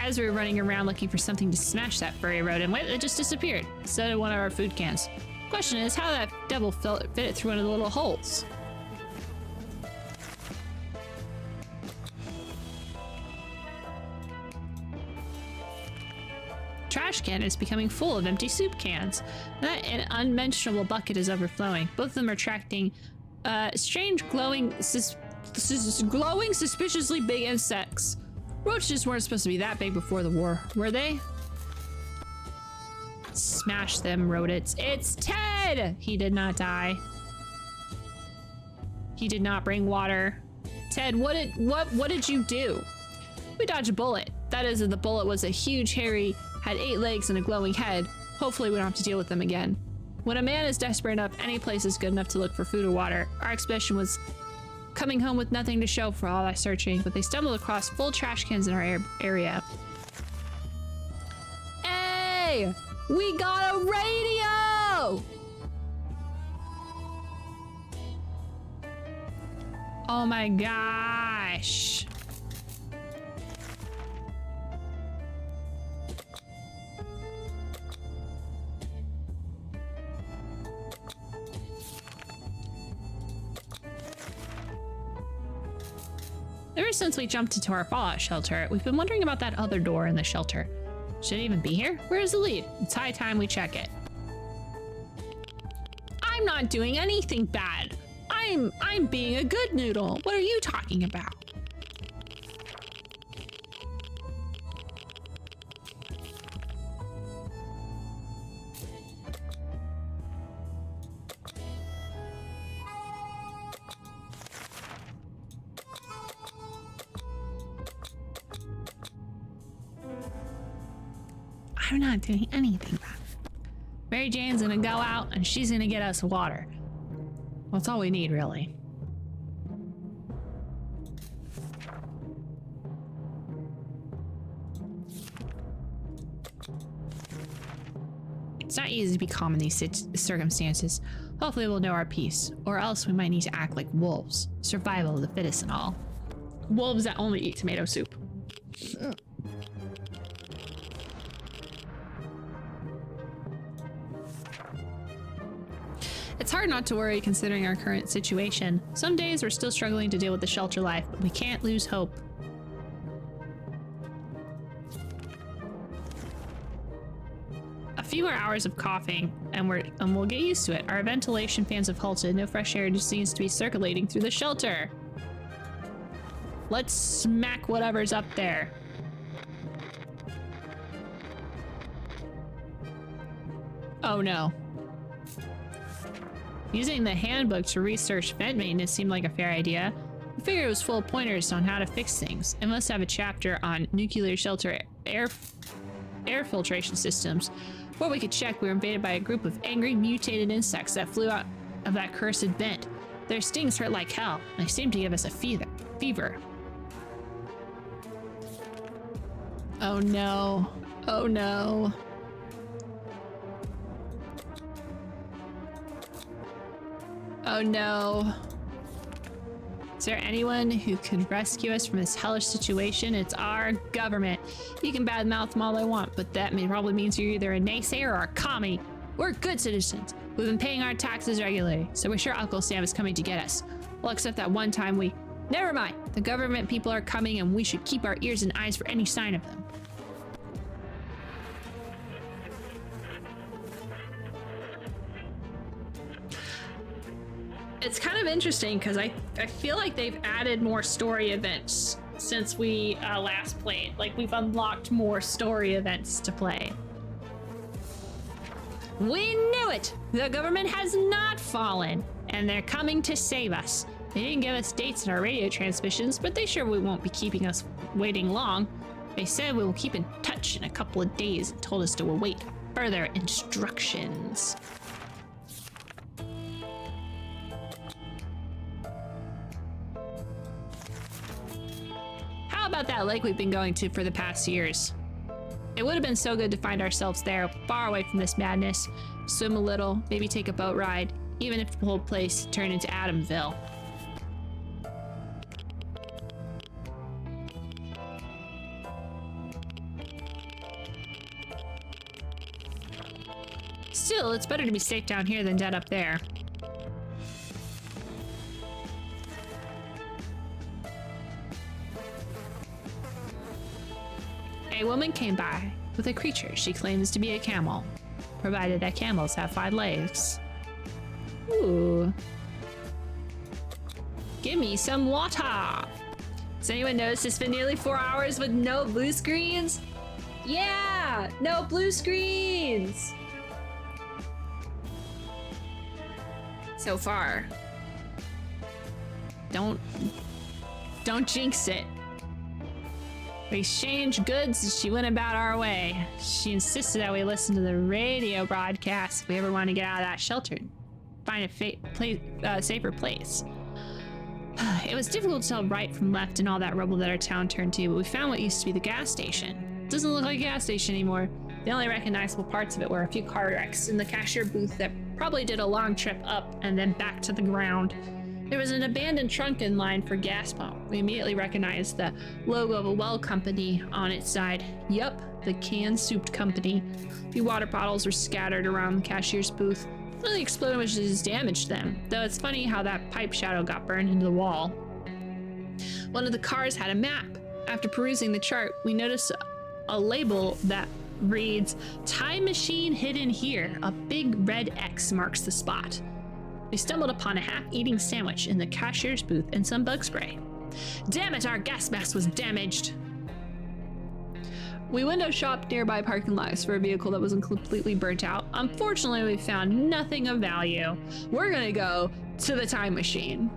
As we were running around looking for something to smash that furry rodent with, it just disappeared instead of one of our food cans. Question is how that devil fit it through one of the little holes. Trash can is becoming full of empty soup cans. An unmentionable bucket is overflowing. Both of them are attracting strange glowing suspiciously big insects. Roaches weren't supposed to be that big before the war, were they? Smash them, rodents. It's Ted! He did not die. He did not bring water. Ted, what did you do? We dodged a bullet. That is, if the bullet was a huge, hairy, had 8 legs and a glowing head. Hopefully we don't have to deal with them again. When a man is desperate enough, any place is good enough to look for food or water. Our expedition was coming home with nothing to show for all that searching, but they stumbled across full trash cans in our area. Hey! We got a radio! Oh my gosh. Ever since we jumped into our fallout shelter, we've been wondering about that other door in the shelter. Should it even be here? Where is the lead? It's high time we check it. I'm not doing anything bad. I'm being a good noodle. What are you talking about? I'm not doing anything bad. Mary Jane's gonna go out and she's gonna get us water. Well, that's all we need, really. It's not easy to be calm in these circumstances. Hopefully we'll know our peace, or else we might need to act like wolves. Survival of the fittest and all. Wolves that only eat tomato soup. It's hard not to worry considering our current situation. Some days we're still struggling to deal with the shelter life, but we can't lose hope. A few more hours of coughing and we'll get used to it. Our ventilation fans have halted. No fresh air just seems to be circulating through the shelter. Let's smack whatever's up there. Oh no. Using the handbook to research vent maintenance seemed like a fair idea. I figured it was full of pointers on how to fix things. It must have a chapter on nuclear shelter air filtration systems. Before we could check, we were invaded by a group of angry, mutated insects that flew out of that cursed vent. Their stings hurt like hell, and they seemed to give us a fever. Oh no. Oh no. Oh no. Is there anyone who could rescue us from this hellish situation? It's our government. You can badmouth them all they want, but that probably means you're either a naysayer or a commie. We're good citizens. We've been paying our taxes regularly, so we're sure Uncle Sam is coming to get us. Well, except that one time we... Never mind. The government people are coming and we should keep our ears and eyes for any sign of them. It's kind of interesting because I feel like they've added more story events since we last played. Like, we've unlocked more story events to play. We knew it! The government has not fallen, and they're coming to save us. They didn't give us dates in our radio transmissions, but they sure we won't be keeping us waiting long. They said we will keep in touch in a couple of days and told us to await further instructions. How about that lake we've been going to for the past years? It would have been so good to find ourselves there, far away from this madness. Swim a little, maybe take a boat ride, even if the whole place turned into Adamville. Still, it's better to be safe down here than dead up there. A woman came by with a creature she claims to be a camel, provided that camels have 5 legs. Ooh. Give me some water. Has anyone noticed it's been nearly 4 hours with no blue screens? Yeah, no blue screens. So far. Don't jinx it. We exchanged goods and she went about our way. She insisted that we listen to the radio broadcast if we ever want to get out of that shelter and find a safer place. It was difficult to tell right from left in all that rubble that our town turned to, but we found what used to be the gas station. It doesn't look like a gas station anymore. The only recognizable parts of it were a few car wrecks in the cashier booth that probably did a long trip up and then back to the ground. There was an abandoned trunk in line for gas pump. We immediately recognized the logo of a well company on its side. Yup, the Canned Soup Company. A few water bottles were scattered around the cashier's booth. None of the explosions damaged them, though it's funny how that pipe shadow got burned into the wall. One of the cars had a map. After perusing the chart, we noticed a label that reads, "Time machine hidden here." A big red X marks the spot. We stumbled upon a half-eating sandwich in the cashier's booth and some bug spray. Damn it, our gas mask was damaged. We window shopped nearby parking lots for a vehicle that wasn't completely burnt out. Unfortunately, we found nothing of value. We're gonna go to the time machine.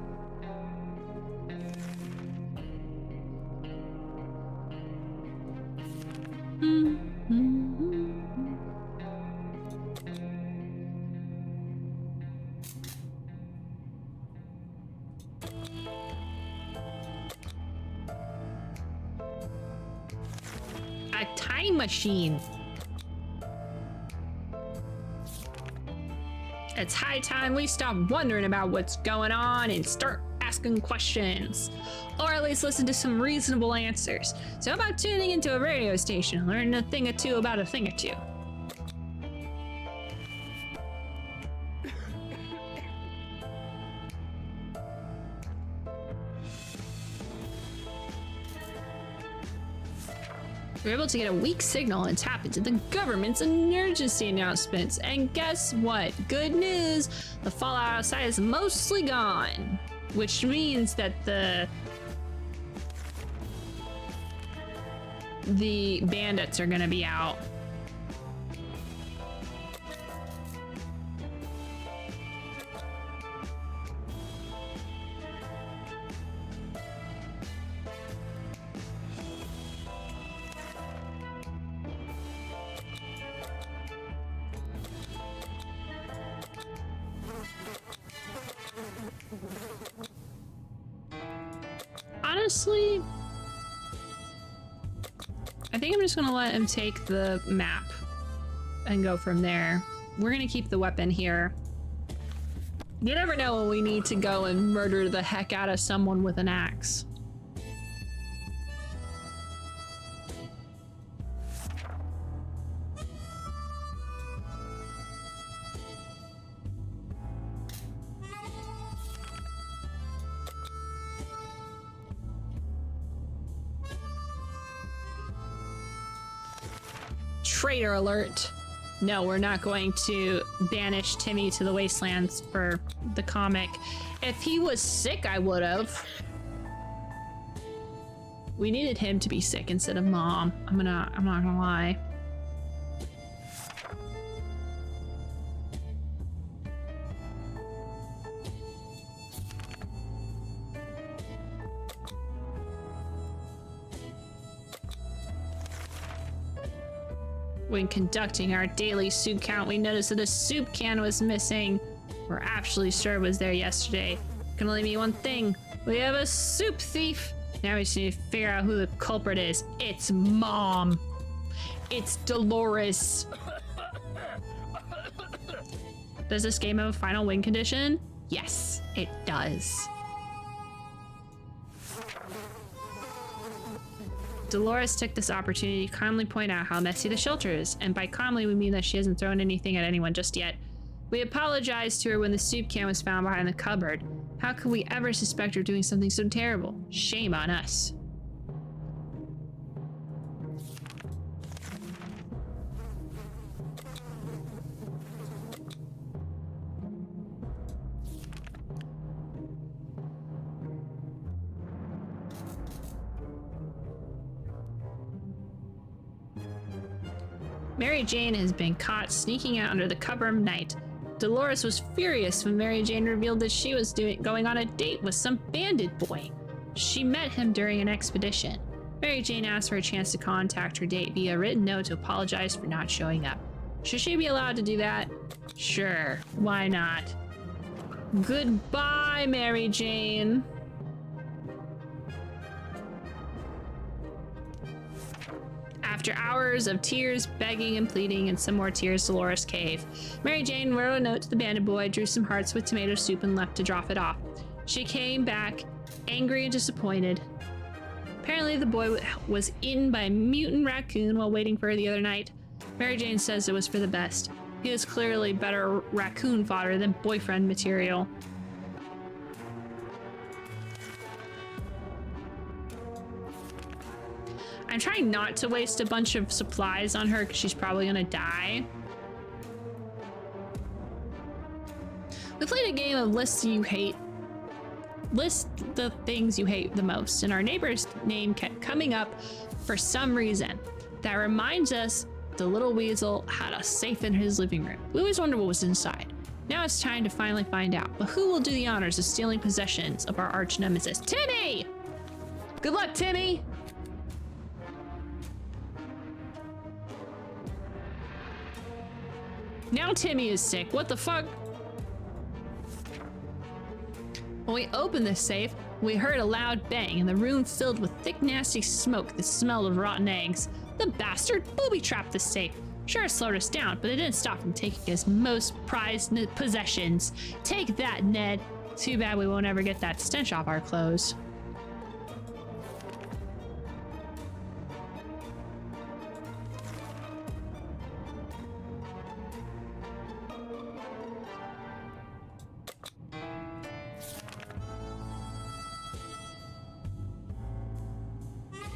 A time machine. It's high time we stop wondering about what's going on and start asking questions. Or at least listen to some reasonable answers. So how about tuning into a radio station and learning a thing or two about a thing or two? We're able to get a weak signal and tap into the government's emergency announcements. And guess what? Good news! The fallout outside is mostly gone. Which means that the bandits are gonna be out. Honestly, I think I'm just gonna let him take the map and go from there. We're gonna keep the weapon here. You never know when we need to go and murder the heck out of someone with an axe. Traitor alert. No, we're not going to banish Timmy to the wastelands for the comic. If he was sick, I would have. We needed him to be sick instead of mom. I'm not gonna lie. When conducting our daily soup count, we noticed that a soup can was missing. We're actually sure it was there yesterday. Can only mean one thing. We have a soup thief. Now we just need to figure out who the culprit is. It's Mom. It's Dolores. Does this game have a final win condition? Yes, it does. Dolores took this opportunity to calmly point out how messy the shelter is, and by calmly we mean that she hasn't thrown anything at anyone just yet. We apologized to her when the soup can was found behind the cupboard. How could we ever suspect her of doing something so terrible? Shame on us. Mary Jane has been caught sneaking out under the cover of night. Dolores was furious when Mary Jane revealed that she was going on a date with some bandit boy. She met him during an expedition. Mary Jane asked for a chance to contact her date via written note to apologize for not showing up. Should she be allowed to do that? Sure, why not? Goodbye, Mary Jane. After hours of tears, begging, and pleading, and some more tears, Dolores caved. Mary Jane wrote a note to the bandit boy, drew some hearts with tomato soup, and left to drop it off. She came back, angry and disappointed. Apparently, the boy was eaten by a mutant raccoon while waiting for her the other night. Mary Jane says it was for the best. He is clearly better raccoon fodder than boyfriend material. I'm trying not to waste a bunch of supplies on her because she's probably gonna die. We played a game of lists you hate. List the things you hate the most, and our neighbor's name kept coming up for some reason. That reminds us the little weasel had a safe in his living room. We always wondered what was inside. Now it's time to finally find out. But who will do the honors of stealing possessions of our arch nemesis? Timmy! Good luck, Timmy! Now Timmy is sick. What the fuck? When we opened the safe, we heard a loud bang and the room filled with thick, nasty smoke that smelled of rotten eggs. The bastard booby-trapped the safe. Sure, it slowed us down, but it didn't stop from taking his most prized possessions. Take that, Ned. Too bad we won't ever get that stench off our clothes.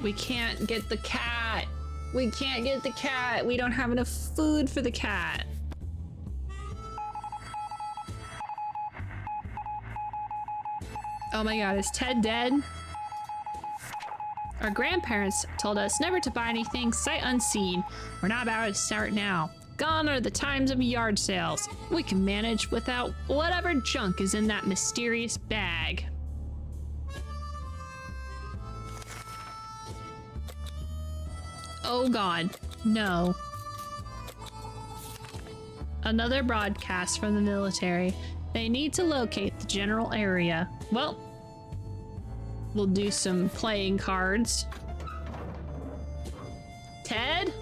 We can't get the cat. We can't get the cat. We don't have enough food for the cat. Oh my god, is Ted dead? Our grandparents told us never to buy anything sight unseen. We're not about to start now. Gone are the times of yard sales. We can manage without whatever junk is in that mysterious bag. Oh god, no. Another broadcast from the military. They need to locate the general area. Well, we'll do some playing cards. Ted?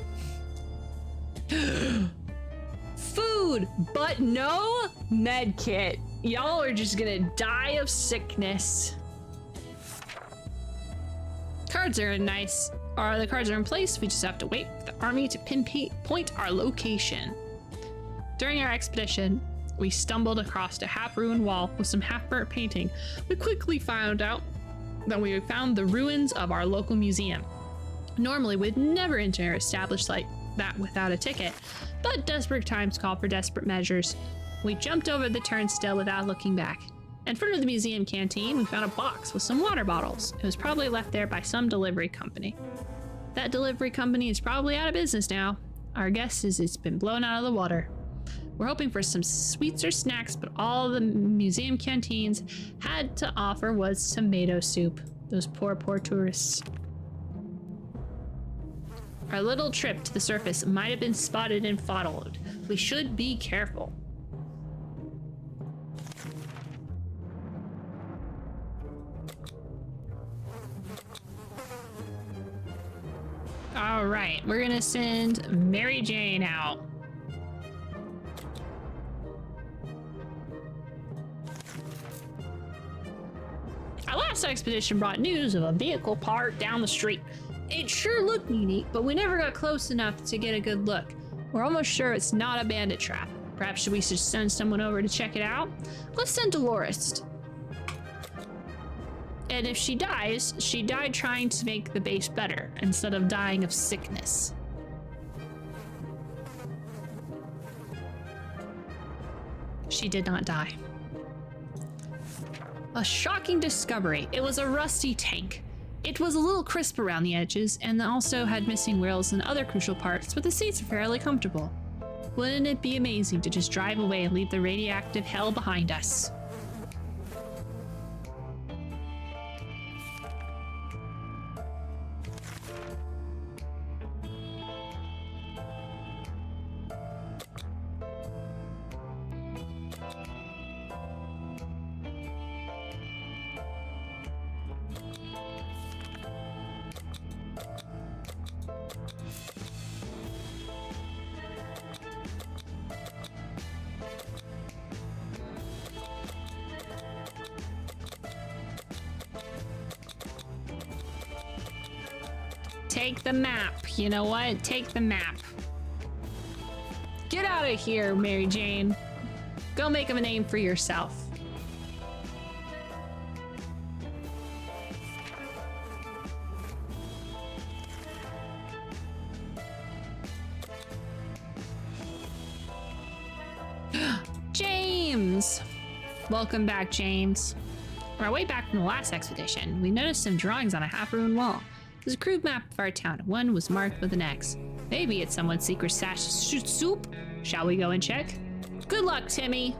Food, but no med kit. Y'all are just gonna die of sickness. Cards are nice. The cards are in place. We just have to wait for the army to pinpoint our location. During our expedition, we stumbled across a half-ruined wall with some half-burnt painting. We quickly found out that we found the ruins of our local museum. Normally, we'd never enter an established like that without a ticket, but desperate times call for desperate measures. We jumped over the turnstile without looking back. In front of the museum canteen, we found a box with some water bottles. It was probably left there by some delivery company. That delivery company is probably out of business now. Our guess is it's been blown out of the water. We're hoping for some sweets or snacks, but all the museum canteens had to offer was tomato soup. Those poor tourists. Our little trip to the surface might have been spotted and followed. We should be careful. All right, we're gonna send Mary Jane out. Our last expedition brought news of a vehicle parked down the street. It sure looked unique, but we never got close enough to get a good look. We're almost sure it's not a bandit trap. Perhaps we should send someone over to check it out? Let's send Dolores. And if she dies, she died trying to make the base better instead of dying of sickness. She did not die. A shocking discovery. It was a rusty tank. It was a little crisp around the edges and also had missing wheels and other crucial parts, but the seats are fairly comfortable. Wouldn't it be amazing to just drive away and leave the radioactive hell behind us? Take the map. You know what? Take the map. Get out of here, Mary Jane. Go make a name for yourself. James! Welcome back, James. On our way back from the last expedition, we noticed some drawings on a half-ruined wall. It was a crude map of our town. One was marked with an X. Maybe it's someone's secret stash soup. Shall we go and check? Good luck, Timmy.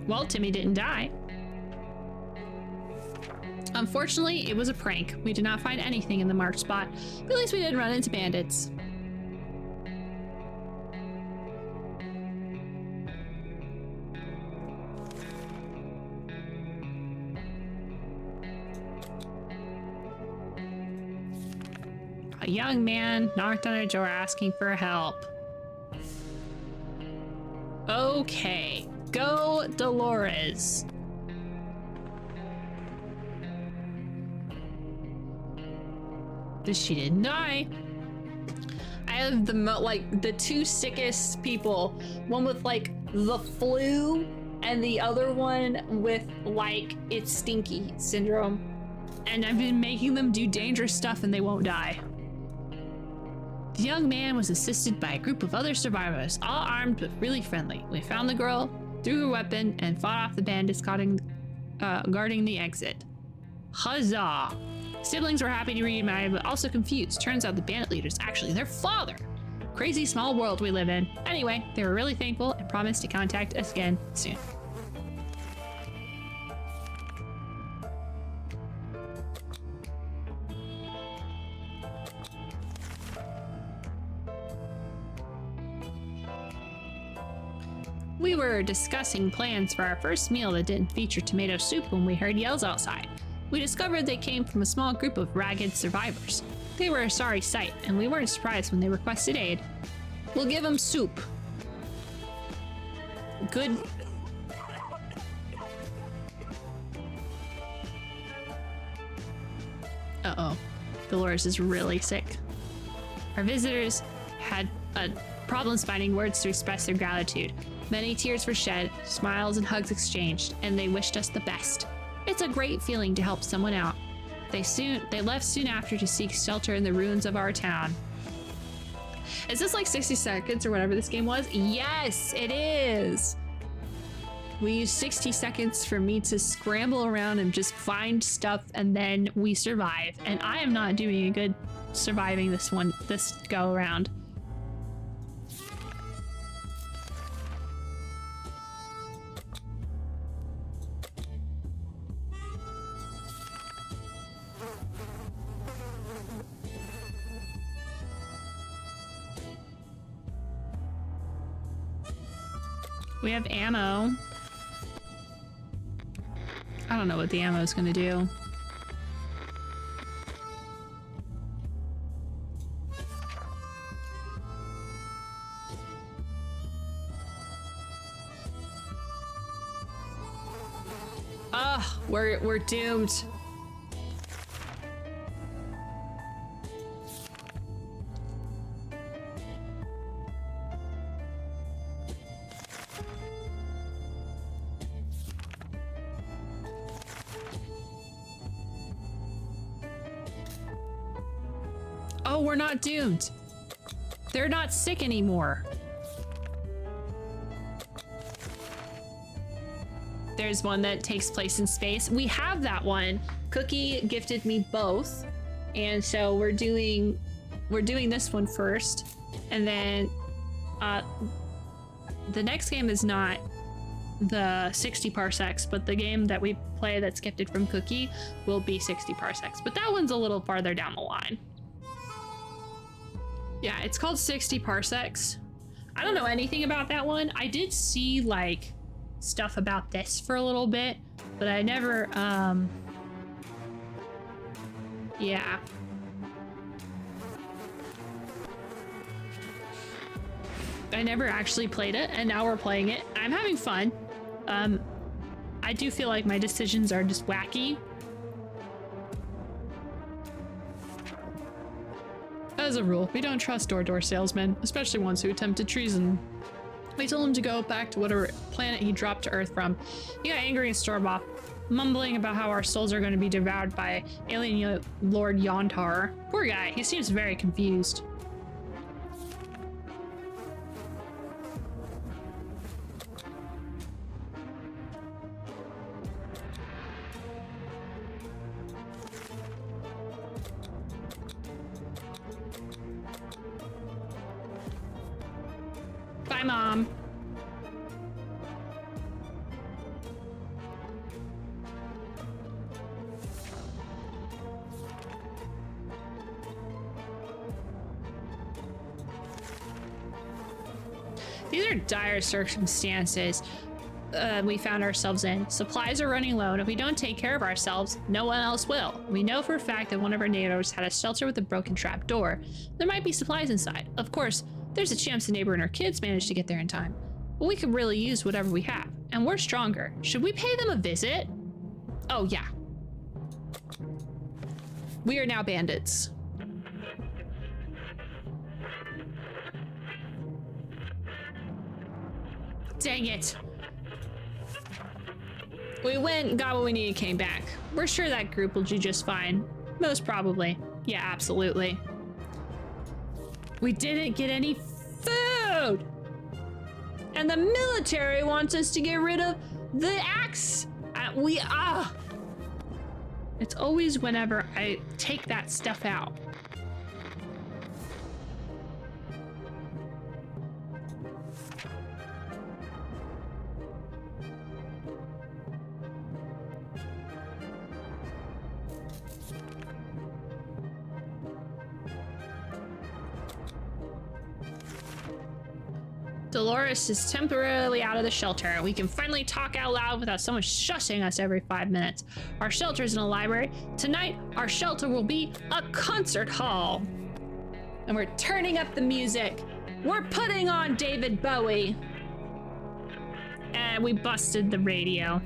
Well, Timmy didn't die. Unfortunately, it was a prank. We did not find anything in the marked spot, but at least we didn't run into bandits. A young man knocked on her door asking for help. Okay, go Dolores. She didn't die. I have the two sickest people. One with like the flu and the other one with like it's stinky syndrome. And I've been making them do dangerous stuff and they won't die. The young man was assisted by a group of other survivors, all armed but really friendly. We found the girl, threw her weapon, and fought off the bandits guarding the exit. Huzzah! Siblings were happy to reunite, but also confused. Turns out the bandit leader's actually their father. Crazy small world we live in. Anyway, they were really thankful and promised to contact us again soon. We were discussing plans for our first meal that didn't feature tomato soup when we heard yells outside. We discovered they came from a small group of ragged survivors. They were a sorry sight, and we weren't surprised when they requested aid. We'll give them soup. Good. Uh-oh. Dolores is really sick. Our visitors had problems finding words to express their gratitude. Many tears were shed, smiles and hugs exchanged, and they wished us the best. It's a great feeling to help someone out. They left soon after to seek shelter in the ruins of our town. Is this like 60 seconds or whatever this game was? Yes, it is! We used 60 seconds for me to scramble around and just find stuff, and then we survive. And I am not doing a good surviving this go around. We have ammo. I don't know what the ammo is going to do. Ugh, we're doomed. Oh, we're not doomed. They're not sick anymore. There's one that takes place in space. We have that one. Cookie gifted me both. And so we're doing this one first. And then the next game is not the 60 parsecs, but the game that we play that's gifted from Cookie will be 60 parsecs. But that one's a little farther down the line. Yeah, it's called 60 parsecs. I don't know anything about that one. I did see like stuff about this for a little bit, but I never, yeah. I never actually played it, and now we're playing it. I'm having fun. I do feel like my decisions are just wacky. As a rule, we don't trust door-to-door salesmen, especially ones who attempted treason. We told him to go back to whatever planet he dropped to Earth from. He got angry and stormed off, mumbling about how our souls are going to be devoured by alien Lord Yontar. Poor guy, he seems very confused. Bye, Mom. These are dire circumstances. we found ourselves in. Supplies are running low, and if we don't take care of ourselves, no one else will. We know for a fact that one of our neighbors had a shelter with a broken trap door. There might be supplies inside. Of course, there's a chance the neighbor and her kids managed to get there in time. But we could really use whatever we have, and we're stronger. Should we pay them a visit? Oh, yeah. We are now bandits. Dang it. We went, got what we needed, came back. We're sure that group will do just fine. Most probably. Yeah, absolutely. We didn't get any food! And the military wants us to get rid of the axe! It's always whenever I take that stuff out. Dolores is temporarily out of the shelter. We can finally talk out loud without someone shushing us every 5 minutes. Our shelter is in a library. Tonight, our shelter will be a concert hall. And we're turning up the music. We're putting on David Bowie. And we busted the radio.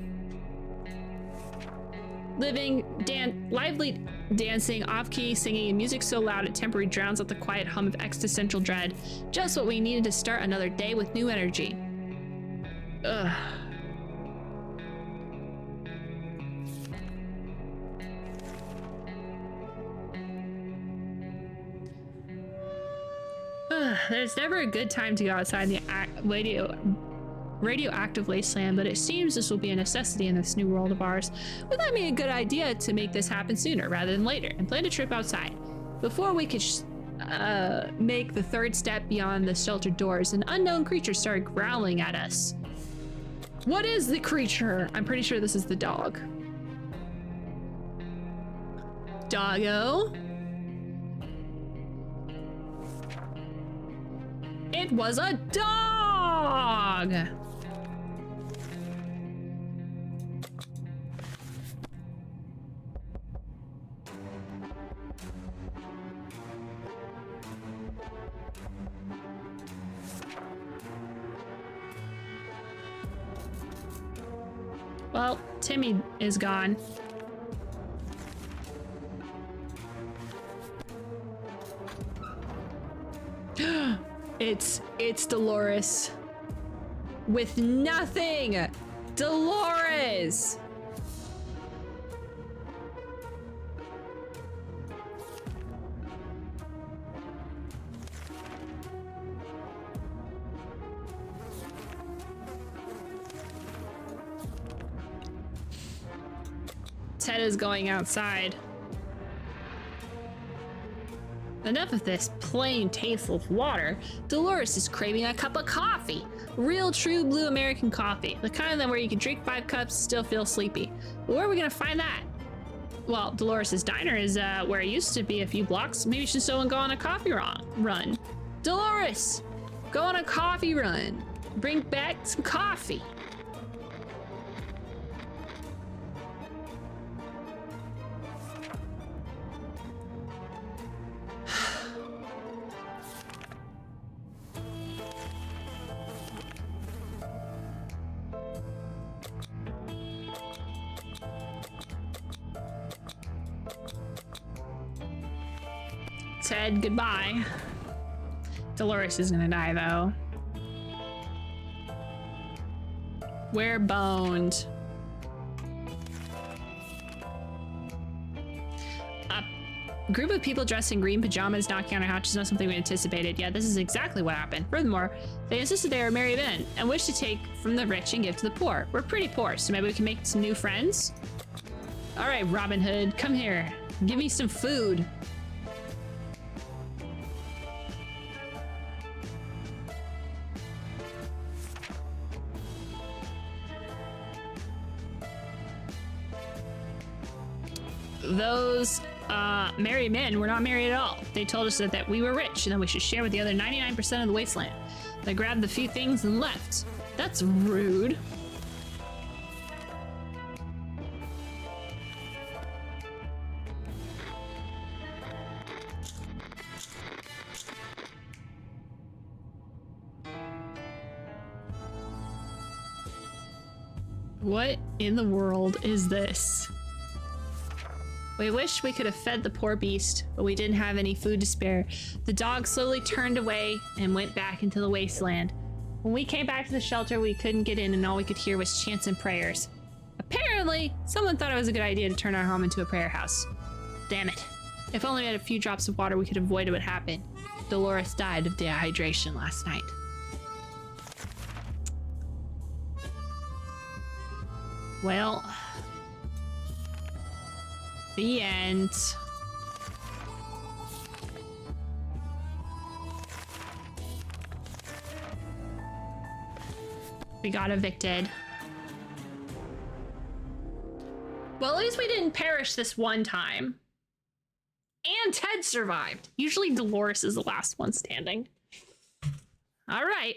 Lively dancing, off-key singing, and music so loud it temporarily drowns out the quiet hum of existential dread. Just what we needed to start another day with new energy. Ugh. There's never a good time to go outside in the radioactive wasteland, but it seems this will be a necessity in this new world of ours. Would that be a good idea to make this happen sooner rather than later and plan a trip outside? Before we could make the third step beyond the sheltered doors, an unknown creature started growling at us. What is the creature? I'm pretty sure this is the dog. Doggo? It was a dog! Well, Timmy is gone. It's Dolores. With nothing! Dolores! Ted is going outside. Enough of this plain, tasteless water. Dolores is craving a cup of coffee. Real, true blue American coffee. The kind of where you can drink 5 cups, still feel sleepy. But where are we gonna find that? Well, Dolores' diner is where it used to be a few blocks. Maybe she's so go on a coffee run. Dolores, go on a coffee run. Bring back some coffee. Ted, goodbye. Dolores is gonna die, though. We're boned. A group of people dressed in green pajamas knocking on our couch is not something we anticipated. Yeah, this is exactly what happened. Furthermore, they insisted they were married men and wished to take from the rich and give to the poor. We're pretty poor, so maybe we can make some new friends? All right, Robin Hood, come here. Give me some food. Those married men were not married at all. They told us that we were rich and that we should share with the other 99% of the wasteland. They grabbed the few things and left. That's rude. What in the world is this? We wish we could have fed the poor beast, but we didn't have any food to spare. The dog slowly turned away and went back into the wasteland. When we came back to the shelter, we couldn't get in and all we could hear was chants and prayers. Apparently, someone thought it was a good idea to turn our home into a prayer house. Damn it. If only we had a few drops of water, we could avoid what happened. Dolores died of dehydration last night. Well, the end. We got evicted. Well, at least we didn't perish this one time. And Ted survived. Usually Dolores is the last one standing. All right.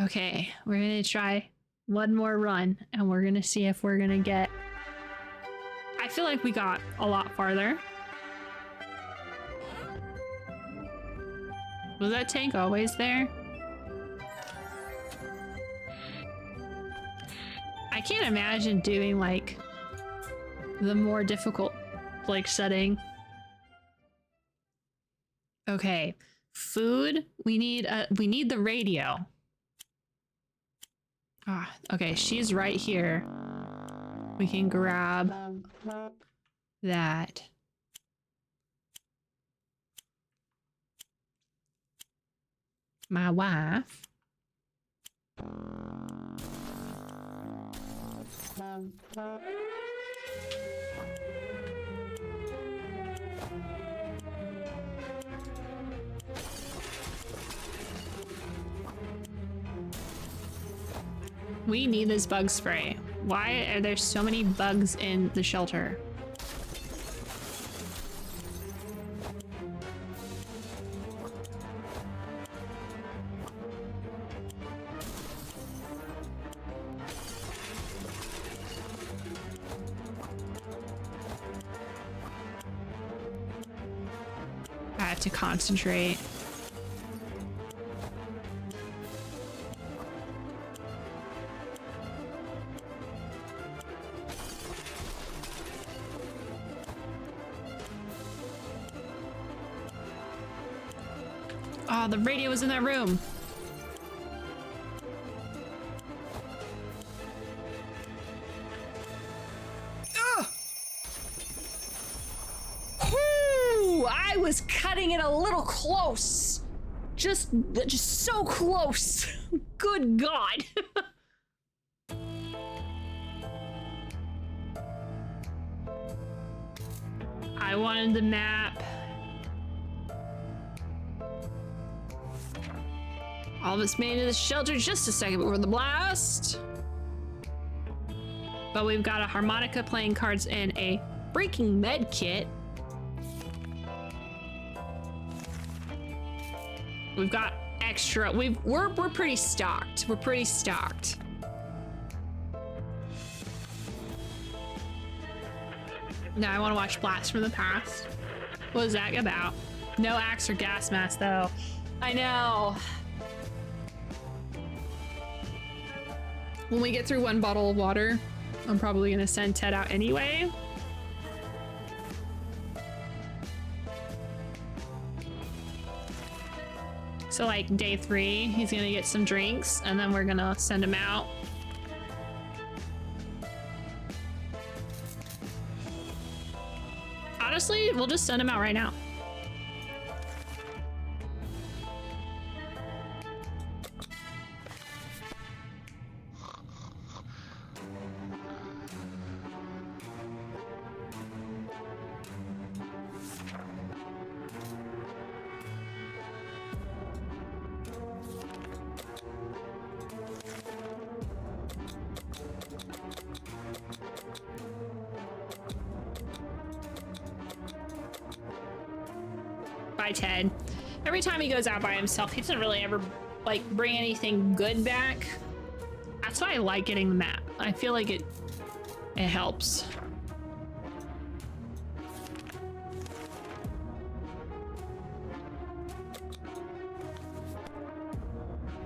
Okay, we're gonna try one more run and we're gonna see if we're gonna get... I feel like we got a lot farther. Was that tank always there? I can't imagine doing like the more difficult like setting. Okay, food. We need the radio. Ah, okay, she's right here. We can grab that. My wife. We need this bug spray. Why are there so many bugs in the shelter? I have to concentrate. Oh, the radio was in that room. Ugh! Whew! I was cutting it a little close. Just so close. Good God. I wanted the map. All of us made it to the shelter just a second before the blast. But we've got a harmonica, playing cards, and a freaking med kit. We've got extra. We're pretty stocked. We're pretty stocked. Now I want to watch Blast from the Past. What is that about? No axe or gas mask though. I know. When we get through one bottle of water, I'm probably gonna send Ted out anyway. So like day 3, he's gonna get some drinks and then we're gonna send him out. Honestly, we'll just send him out right now. Bye, Ted. Every time he goes out by himself, he doesn't really ever like bring anything good back. That's why I like getting the map. I feel like it helps.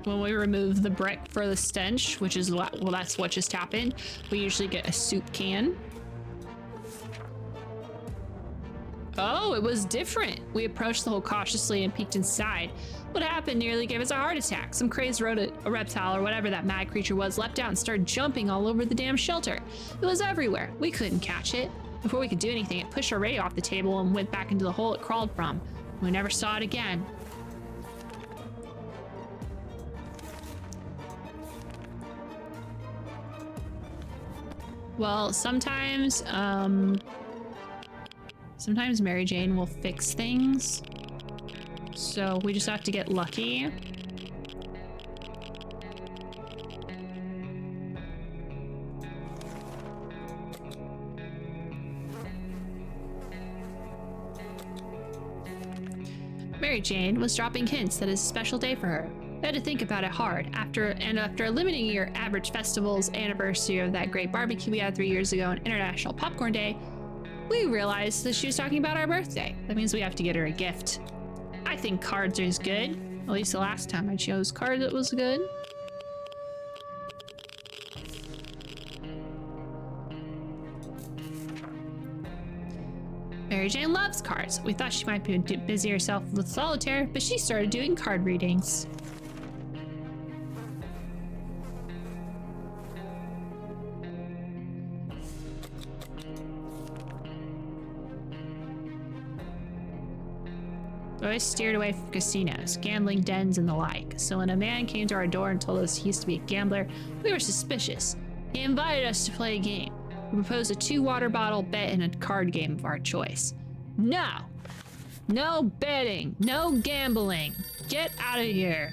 when we remove the brick for the stench, which is what, well, that's what just happened. We usually get a soup can. Oh, it was different. We approached the hole cautiously and peeked inside. What happened nearly gave us a heart attack. Some crazed rodent, a reptile, or whatever that mad creature was, leapt out and started jumping all over the damn shelter. It was everywhere. We couldn't catch it. Before we could do anything, it pushed our radio off the table and went back into the hole it crawled from. We never saw it again. Well, sometimes Mary Jane will fix things. So we just have to get lucky. Mary Jane was dropping hints that it's a special day for her. We had to think about it hard. After eliminating your average festival's anniversary of that great barbecue we had 3 years ago on International Popcorn Day, we realized that she was talking about our birthday. That means we have to get her a gift. I think cards are good. At least the last time I chose cards, it was good. Mary Jane loves cards. We thought she might be busy herself with solitaire, but she started doing card readings. We always steered away from casinos, gambling dens, and the like. So when a man came to our door and told us he used to be a gambler, we were suspicious. He invited us to play a game. We proposed a 2 water bottle bet in a card game of our choice. No! No betting! No gambling! Get out of here!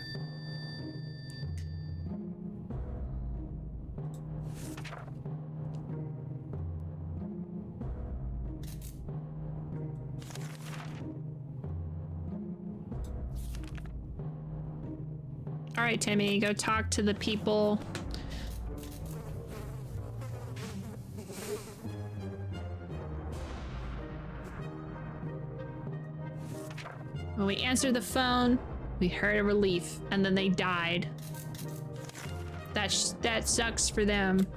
All right, Timmy, go talk to the people. When we answered the phone, we heard a relief, and then they died. That sucks for them.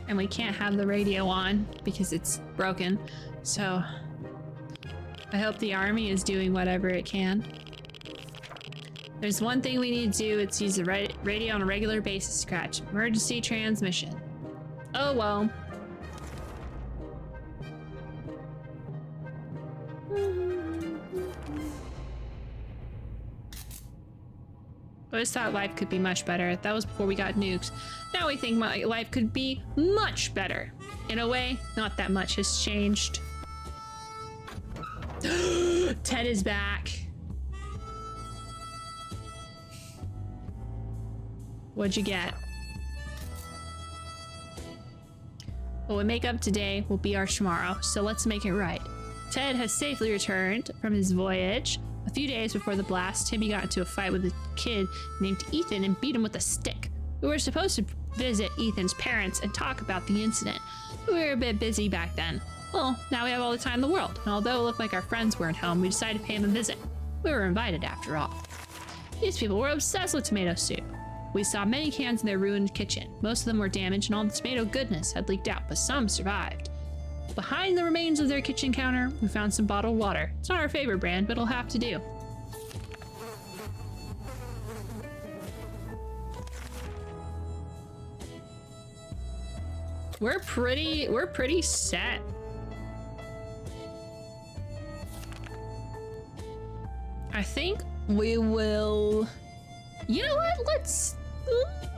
And we can't have the radio on because it's broken. So I hope the army is doing whatever it can. There's one thing we need to do. It's use the radio on a regular basis. Scratch. Emergency transmission. Oh well. I always thought life could be much better. That was before we got nukes. Now we think my life could be much better. In a way, not that much has changed. Ted is back. What'd you get? What we make up today will be our tomorrow, so let's make it right. Ted has safely returned from his voyage. A few days before the blast, Timmy got into a fight with a kid named Ethan and beat him with a stick. We were supposed to visit Ethan's parents and talk about the incident, but we were a bit busy back then. Well, now we have all the time in the world, and although it looked like our friends weren't home, we decided to pay them a visit. We were invited after all. These people were obsessed with tomato soup. We saw many cans in their ruined kitchen. Most of them were damaged and all the tomato goodness had leaked out, but some survived. Behind the remains of their kitchen counter, we found some bottled water. It's not our favorite brand, but it'll have to do. We're pretty set. I think we will. You know what? Let's.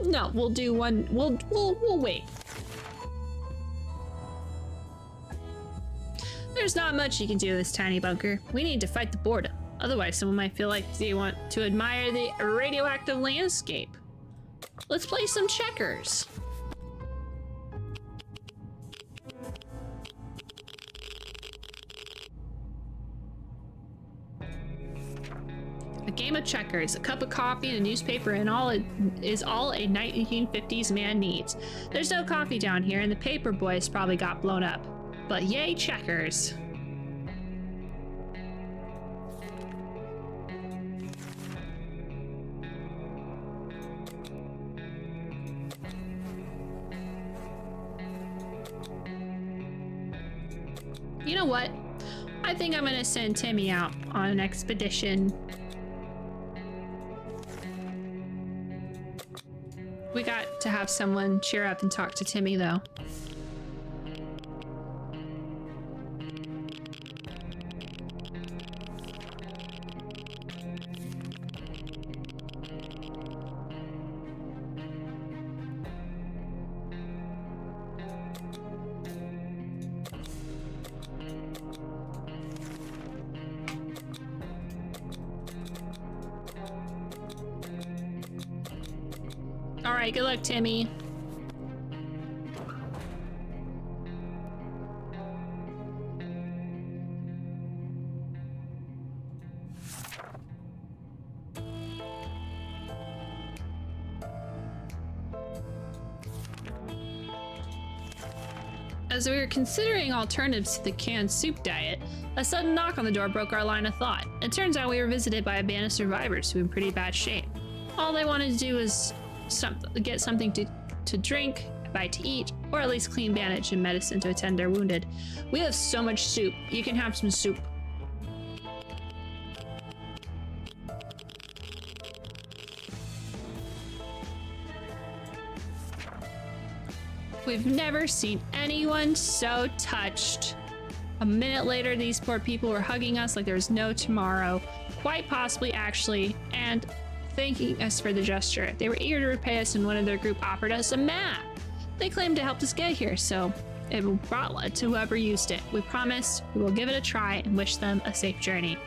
No, we'll do one. We'll wait. There's not much you can do in this tiny bunker. We need to fight the boredom. Otherwise, someone might feel like they want to admire the radioactive landscape. Let's play some checkers. A game of checkers, a cup of coffee, and a newspaper, and all it is all a 1950s man needs. There's no coffee down here, and the paper boys probably got blown up. But yay, checkers. You know what? I think I'm gonna send Timmy out on an expedition. We got to have someone cheer up and talk to Timmy, though. All right, good luck, Timmy. As we were considering alternatives to the canned soup diet, a sudden knock on the door broke our line of thought. It turns out we were visited by a band of survivors who were in pretty bad shape. All they wanted to do was get something to drink, a bite to eat, or at least clean bandage and medicine to attend their wounded. We have so much soup. You can have some soup. We've never seen anyone so touched. A minute later, these poor people were hugging us like there was no tomorrow, quite possibly actually, and thanking us for the gesture. They were eager to repay us, and one of their group offered us a map. They claimed to help us get here, so it brought luck to whoever used it. We promised we will give it a try and wish them a safe journey.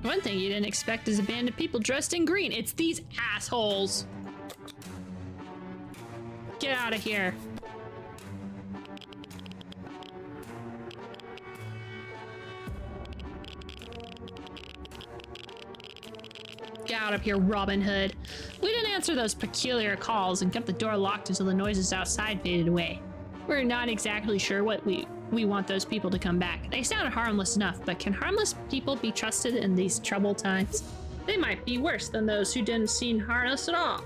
One thing you didn't expect is a band of people dressed in green. It's these assholes. Get out of here. Get out of here, Robin Hood. We didn't answer those peculiar calls and kept the door locked until the noises outside faded away. We're not exactly sure what we want those people to come back. They sounded harmless enough, but can harmless people be trusted in these troubled times? They might be worse than those who didn't seem harmless at all.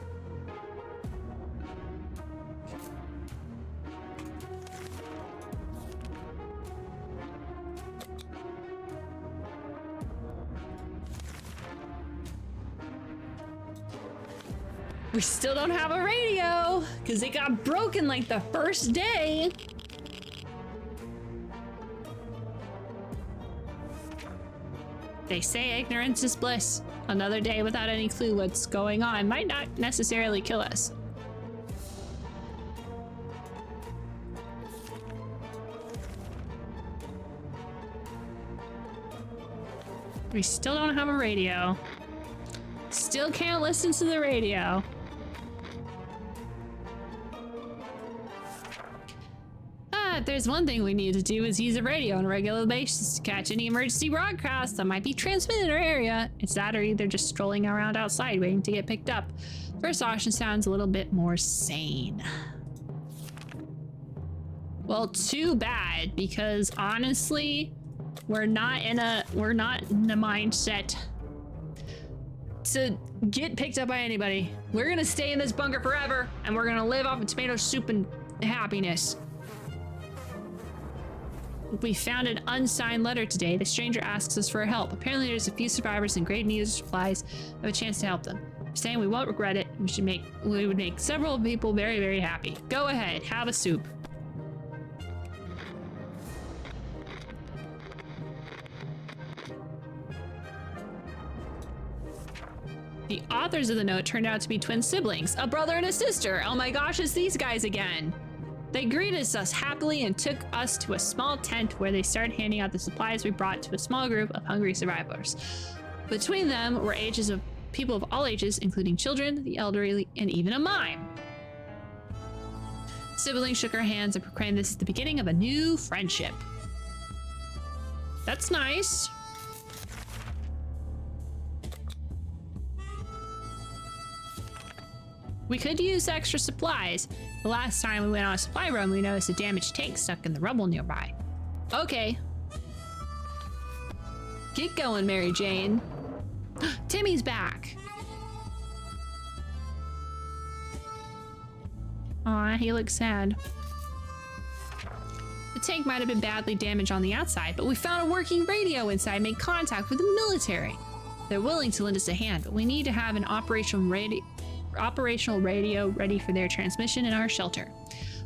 We still don't have a radio because it got broken like the first day. They say ignorance is bliss. Another day without any clue what's going on might not necessarily kill us. We still don't have a radio. Still can't listen to the radio. If there's one thing we need to do is use a radio on a regular basis to catch any emergency broadcasts that might be transmitted in our area. It's that or either just strolling around outside waiting to get picked up. First option sounds a little bit more sane. Well, too bad, because honestly, we're not in a mindset to get picked up by anybody. We're gonna stay in this bunker forever, and we're gonna live off of tomato soup and happiness. We found an unsigned letter today. The stranger asks us for help. Apparently there's a few survivors in great need of supplies. Have a chance to help them. We're saying we won't regret it. We would make several people very, very happy. Go ahead, have a soup. The authors of the note turned out to be twin siblings, a brother and a sister. Oh my gosh, it's these guys again. They greeted us happily and took us to a small tent where they started handing out the supplies we brought to a small group of hungry survivors. Between them were people of all ages, including children, the elderly, and even a mime. Siblings shook our hands and proclaimed this is the beginning of a new friendship. That's nice. We could use extra supplies. The last time we went on a supply run, we noticed a damaged tank stuck in the rubble nearby. Okay. Get going, Mary Jane. Timmy's back. Aw, he looks sad. The tank might have been badly damaged on the outside, but we found a working radio inside and made contact with the military. They're willing to lend us a hand, but we need to have an operational radio ready for their transmission in our shelter.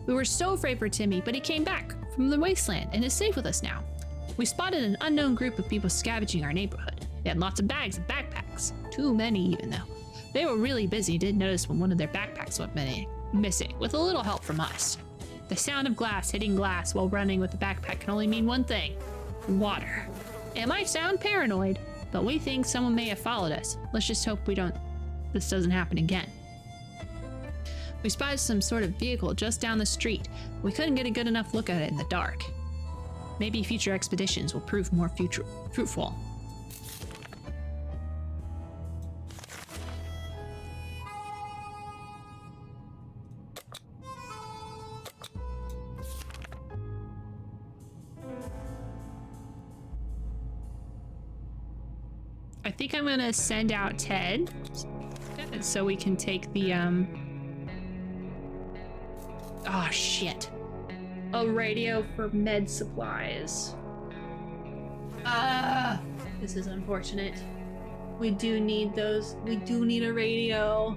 We were so afraid for Timmy, but he came back from the wasteland and is safe with us now. We spotted an unknown group of people scavenging our neighborhood. They had lots of bags and backpacks. Too many even, though. They were really busy and didn't notice when one of their backpacks went missing, with a little help from us. The sound of glass hitting glass while running with the backpack can only mean one thing: water. It might sound paranoid, but we think someone may have followed us. Let's just hope this doesn't happen again. We spotted some sort of vehicle just down the street. We couldn't get a good enough look at it in the dark. Maybe future expeditions will prove more fruitful. I think I'm gonna send out Ted so we can take the oh shit. A radio for med supplies. This is unfortunate. We do need those. We do need a radio.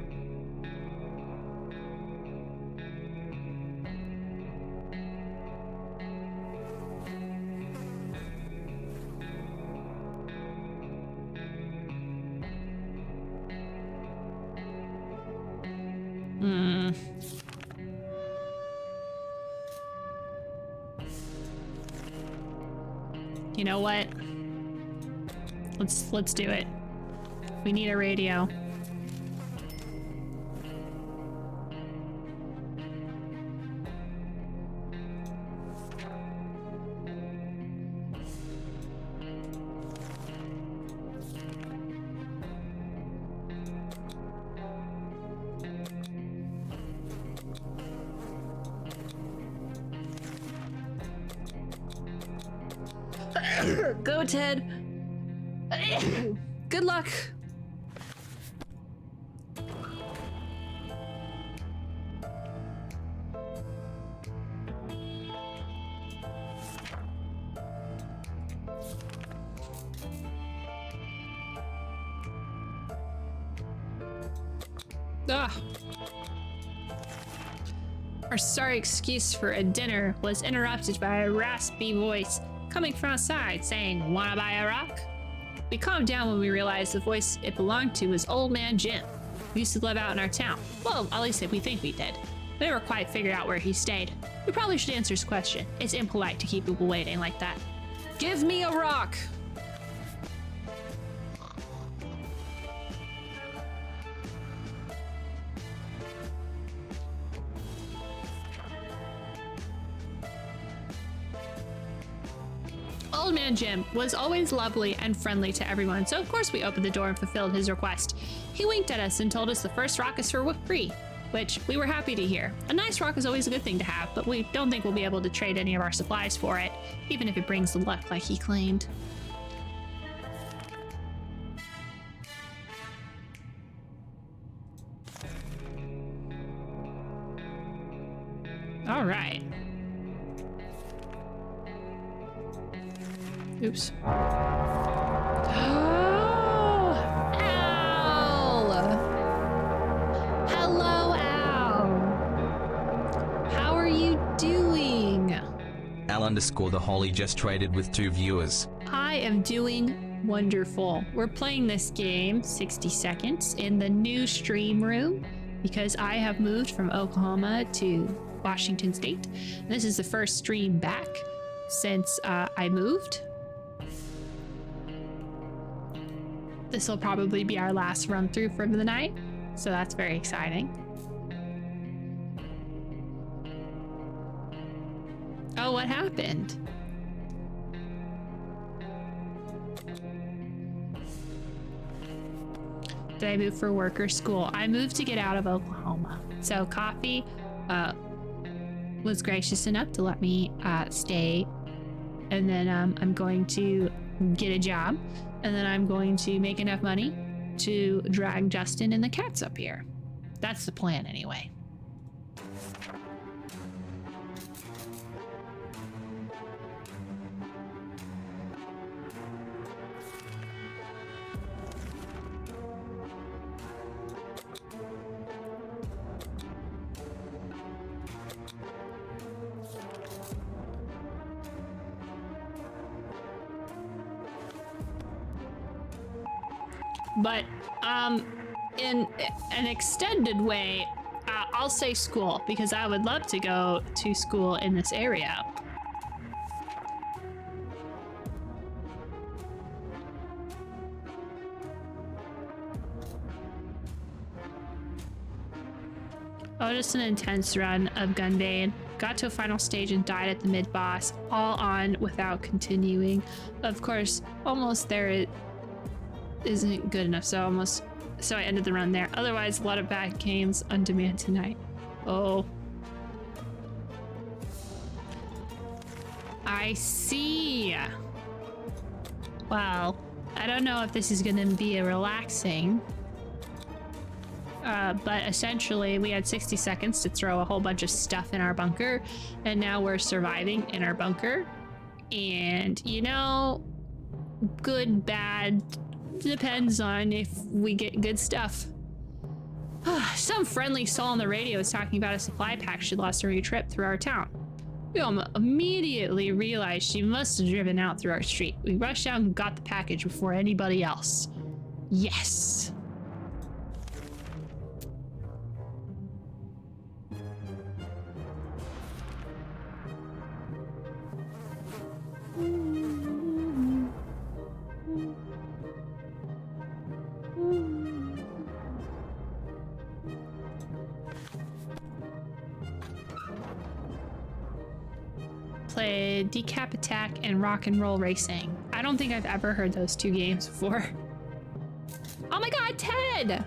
You know what? Let's do it. We need a radio. Go, Ted. Good luck. Our sorry excuse for a dinner was interrupted by a raspy voice coming from outside saying, "Wanna buy a rock?" We calmed down when we realized the voice it belonged to was Old Man Jim, who used to live out in our town. Well, at least we think we did. We never quite figured out where he stayed. We probably should answer his question. It's impolite to keep people waiting like that. Give me a rock! Old Man Jim was always lovely and friendly to everyone, so of course we opened the door and fulfilled his request. He winked at us and told us the first rock is for free, which we were happy to hear. A nice rock is always a good thing to have, but we don't think we'll be able to trade any of our supplies for it, even if it brings the luck like he claimed. All right. Oops. Oh, Al! Hello, Al. How are you doing? Al_the Holly just traded with 2 viewers. I am doing wonderful. We're playing this game 60 seconds in the new stream room because I have moved from Oklahoma to Washington State. This is the first stream back since I moved. This will probably be our last run through for the night, so that's very exciting. Oh, what happened? Did I move for work or school? I moved to get out of Oklahoma. So Coffee was gracious enough to let me stay. And then I'm going to get a job. And then I'm going to make enough money to drag Justin and the cats up here. That's the plan anyway. But in an extended way, I'll say school, because I would love to go to school in this area. Oh, just an intense run of Gunbane. Got to a final stage and died at the mid-boss, all on without continuing. Of course, almost there it isn't good enough, so I ended the run there. Otherwise, a lot of bad games on demand tonight. Oh. I see. Well, I don't know if this is gonna be a relaxing, but essentially we had 60 seconds to throw a whole bunch of stuff in our bunker, and now we're surviving in our bunker. And, you know, good, bad, depends on if we get good stuff. Some friendly soul on the radio was talking about a supply pack she lost during a trip through our town. We immediately realized she must have driven out through our street. We rushed out and got the package before anybody else. Yes. Played Decap Attack and Rock and Roll Racing. I don't think I've ever heard those two games before. Oh my god, Ted!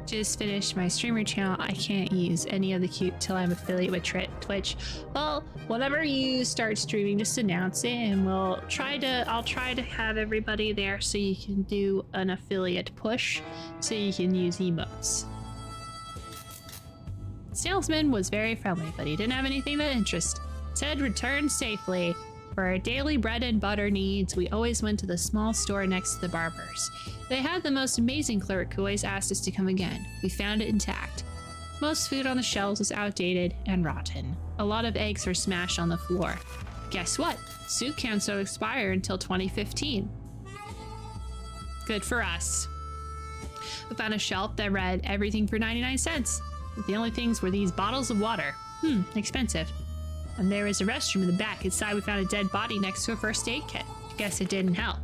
Just finished my streamer channel. I can't use any of the cute till I'm affiliate with Twitch. Well, whenever you start streaming, just announce it and I'll try to have everybody there so you can do an affiliate push so you can use emotes. Salesman was very friendly, but he didn't have anything that interest. Ted returned safely. For our daily bread and butter needs, we always went to the small store next to the barber's. They had the most amazing clerk who always asked us to come again. We found it intact. Most food on the shelves was outdated and rotten. A lot of eggs were smashed on the floor. Guess what? Soup cans don't expire until 2015. Good for us. We found a shelf that read everything for 99 cents. The only things were these bottles of water. Expensive. And there was a restroom in the back. Inside we found a dead body next to a first aid kit. Guess it didn't help.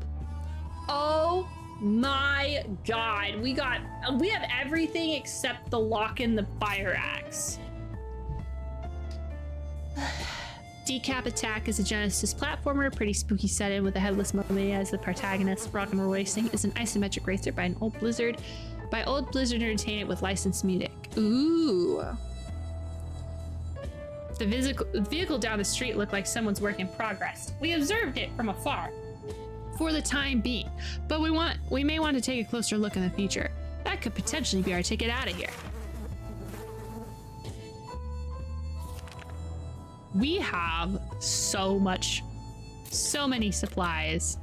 Oh my god. We have everything except the lock and the fire axe. Decap Attack is a Genesis platformer, pretty spooky setting with a headless mummy as the protagonist. Rock and Roll Racing is an isometric racer by Old Blizzard Entertainment with licensed music. Ooh. The vehicle down the street looked like someone's work in progress. We observed it from afar for the time being, but we may want to take a closer look in the future. That could potentially be our ticket out of here. We have so many supplies.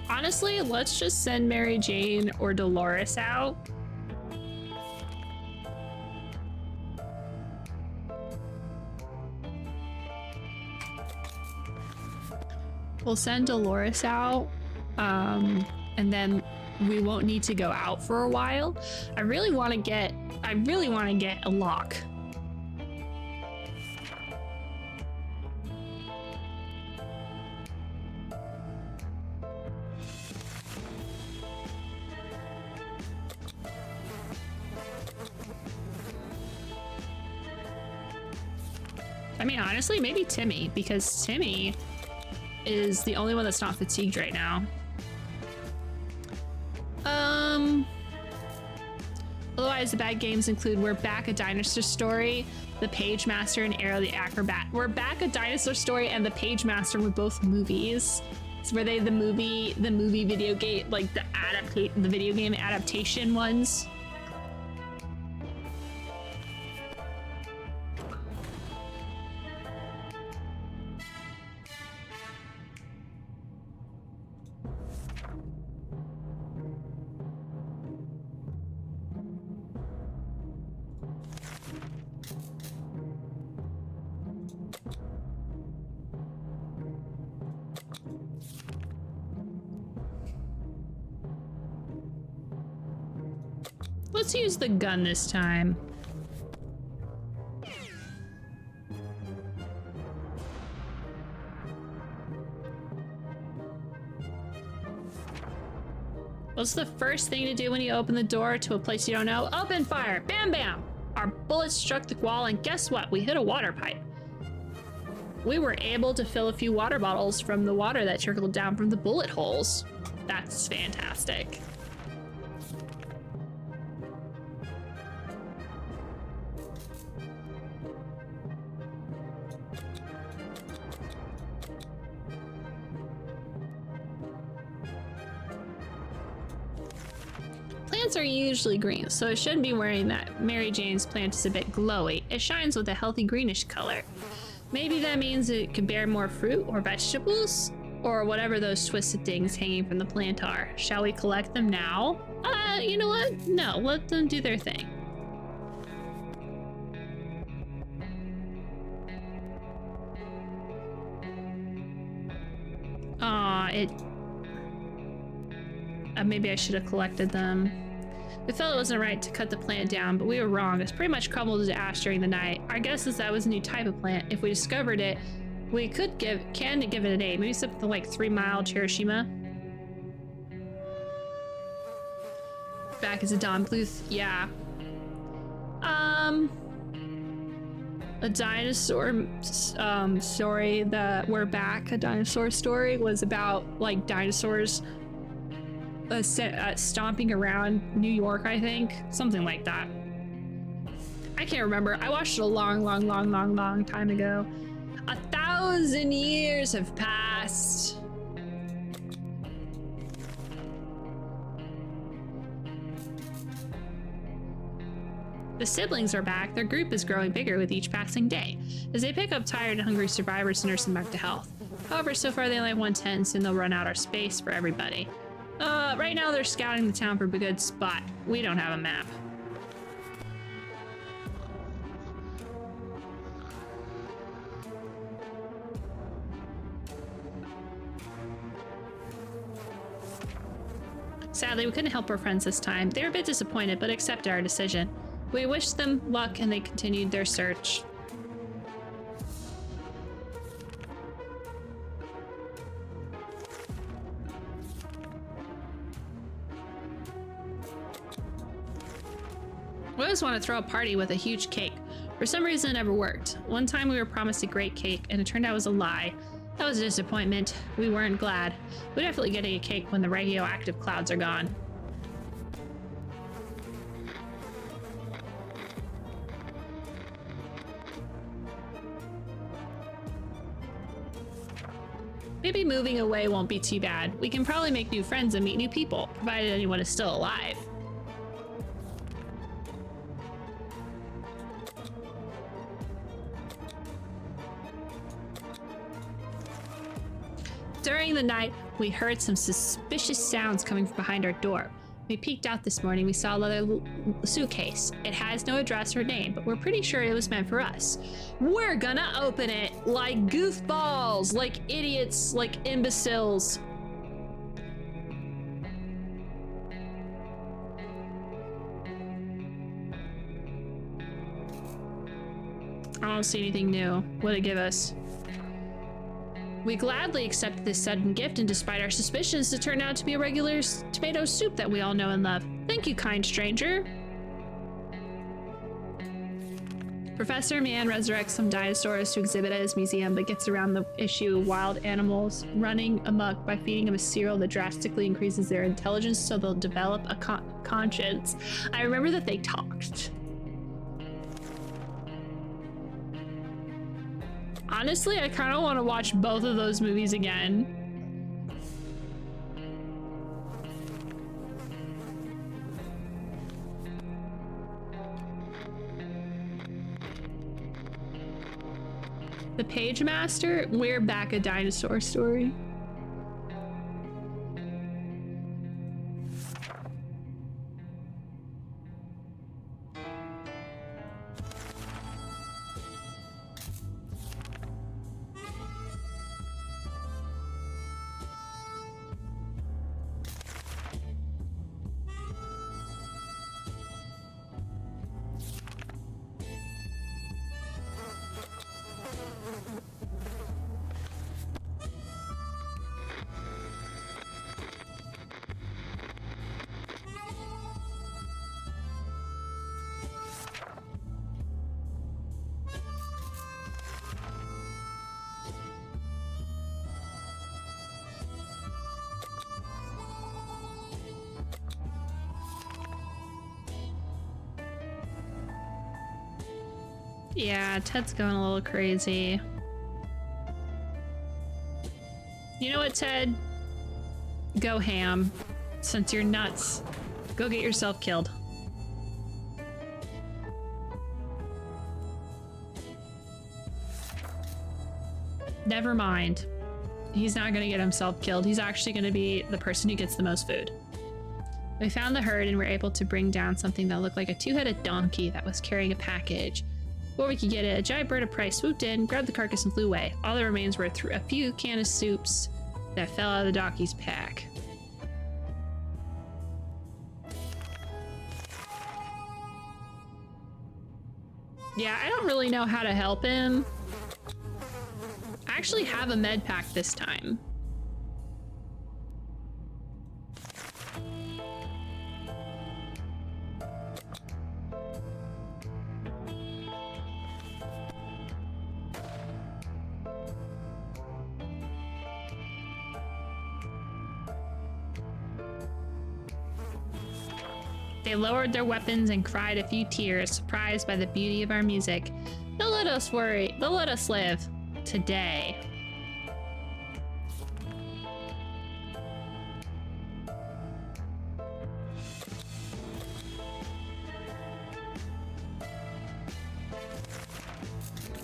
Honestly, let's just send Mary Jane or Dolores out. We'll send Dolores out, and then we won't need to go out for a while. I really want to get a lock. I mean, honestly, maybe Timmy, because Timmy is the only one that's not fatigued right now. Otherwise, the bad games include We're Back, A Dinosaur Story, The Page Master, and Arrow the Acrobat. We're Back, A Dinosaur Story, and The Page Master were both movies. So were they the movie video game, like the video game adaptation ones? Let's use the gun this time. What's the first thing to do when you open the door to a place you don't know? Open fire! Bam bam! Our bullets struck the wall and guess what? We hit a water pipe. We were able to fill a few water bottles from the water that trickled down from the bullet holes. That's fantastic. Plants are usually green, so it shouldn't be worrying that Mary Jane's plant is a bit glowy. It shines with a healthy greenish color. Maybe that means it could bear more fruit or vegetables, or whatever those twisted things hanging from the plant are. Shall we collect them now? You know what? No, let them do their thing. Maybe I should have collected them. We felt it wasn't right to cut the plant down, but we were wrong. It's pretty much crumbled to ash during the night. Our guess is that was a new type of plant. If we discovered it, we could give it a name. Maybe something like 3 Mile Hiroshima. Back as a Don Bluth, yeah. A dinosaur story that We're Back, A Dinosaur Story was about like dinosaurs stomping around New York, I think. Something like that. I can't remember. I watched it a long time ago. 1,000 years have passed. The siblings are back. Their group is growing bigger with each passing day, as they pick up tired and hungry survivors and nurse them back to health. However, so far they only have one tent, and soon they'll run out of space for everybody. Right now they're scouting the town for a good spot. We don't have a map. Sadly, we couldn't help our friends this time. They were a bit disappointed, but accepted our decision. We wished them luck and they continued their search. We always want to throw a party with a huge cake. For some reason, it never worked. One time we were promised a great cake, and it turned out it was a lie. That was a disappointment. We weren't glad. We're definitely getting a cake when the radioactive clouds are gone. Maybe moving away won't be too bad. We can probably make new friends and meet new people, provided anyone is still alive. During the night, we heard some suspicious sounds coming from behind our door. We peeked out this morning, we saw a leather suitcase. It has no address or name, but we're pretty sure it was meant for us. We're gonna open it like goofballs, like idiots, like imbeciles. I don't see anything new. What'd it give us? We gladly accepted this sudden gift, and despite our suspicions, it turned out to be a regular tomato soup that we all know and love. Thank you, kind stranger. Professor Man resurrects some dinosaurs to exhibit at his museum, but gets around the issue of wild animals running amok by feeding them a cereal that drastically increases their intelligence so they'll develop a conscience. I remember that they talked. Honestly, I kind of want to watch both of those movies again. The Page Master, we're back a dinosaur story. Yeah, Ted's going a little crazy. You know what, Ted? Go ham. Since you're nuts, go get yourself killed. Never mind. He's not gonna get himself killed. He's actually gonna be the person who gets the most food. We found the herd and were able to bring down something that looked like a two-headed donkey that was carrying a package. Before we could get it, a giant bird of prey swooped in, grabbed the carcass, and flew away. All that remains were a few can of soups that fell out of the donkey's pack. Yeah, I don't really know how to help him. I actually have a med pack this time. They lowered their weapons and cried a few tears, surprised by the beauty of our music. Don't let us worry. They'll let us live. Today.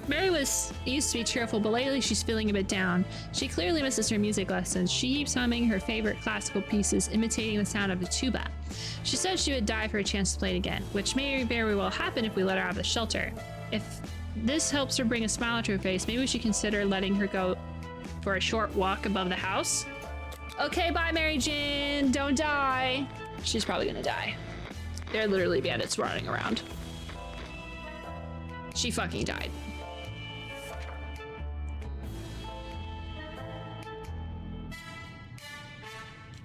Mary used to be cheerful, but lately she's feeling a bit down. She clearly misses her music lessons. She keeps humming her favorite classical pieces, imitating the sound of a tuba. She said she would die for a chance to play it again, which may very well happen if we let her out of the shelter. If this helps her bring a smile to her face, maybe we should consider letting her go for a short walk above the house. Okay, bye, Mary Jane. Don't die. She's probably gonna die. There are literally bandits running around. She fucking died.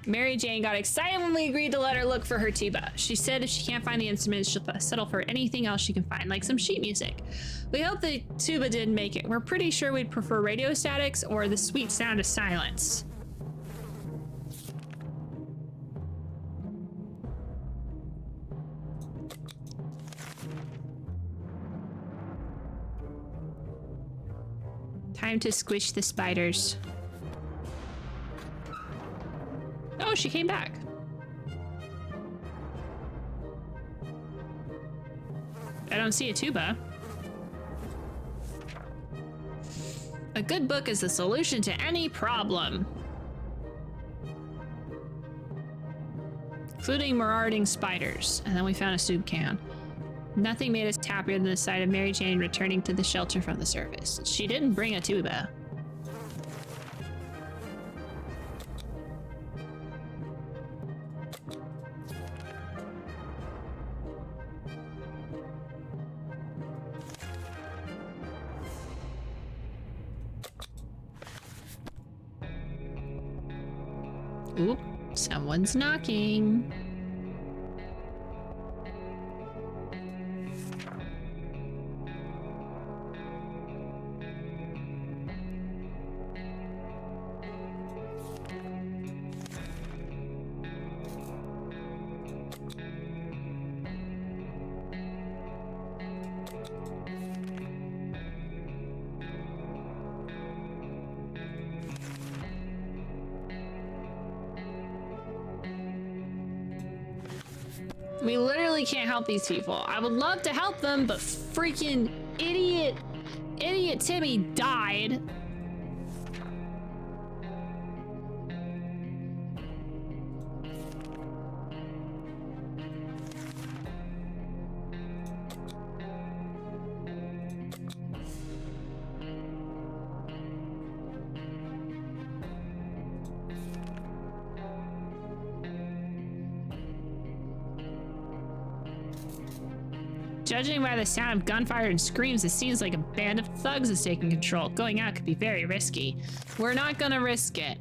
Mary Jane got excited when we agreed to let her look for her tuba. She said if she can't find the instrument, she'll settle for anything else she can find, like some sheet music. We hope the tuba didn't make it. We're pretty sure we'd prefer radio statics or the sweet sound of silence. Time to squish the spiders. Oh, she came back. I don't see a tuba. A good book is the solution to any problem, including marauding spiders. And then we found a soup can. Nothing made us happier than the sight of Mary Jane returning to the shelter from the surface. She didn't bring a tuba. Oop, someone's knocking. We literally can't help these people. I would love to help them, but freaking idiot Timmy died. Judging by the sound of gunfire and screams, it seems like a band of thugs is taking control. Going out could be very risky. We're not gonna risk it.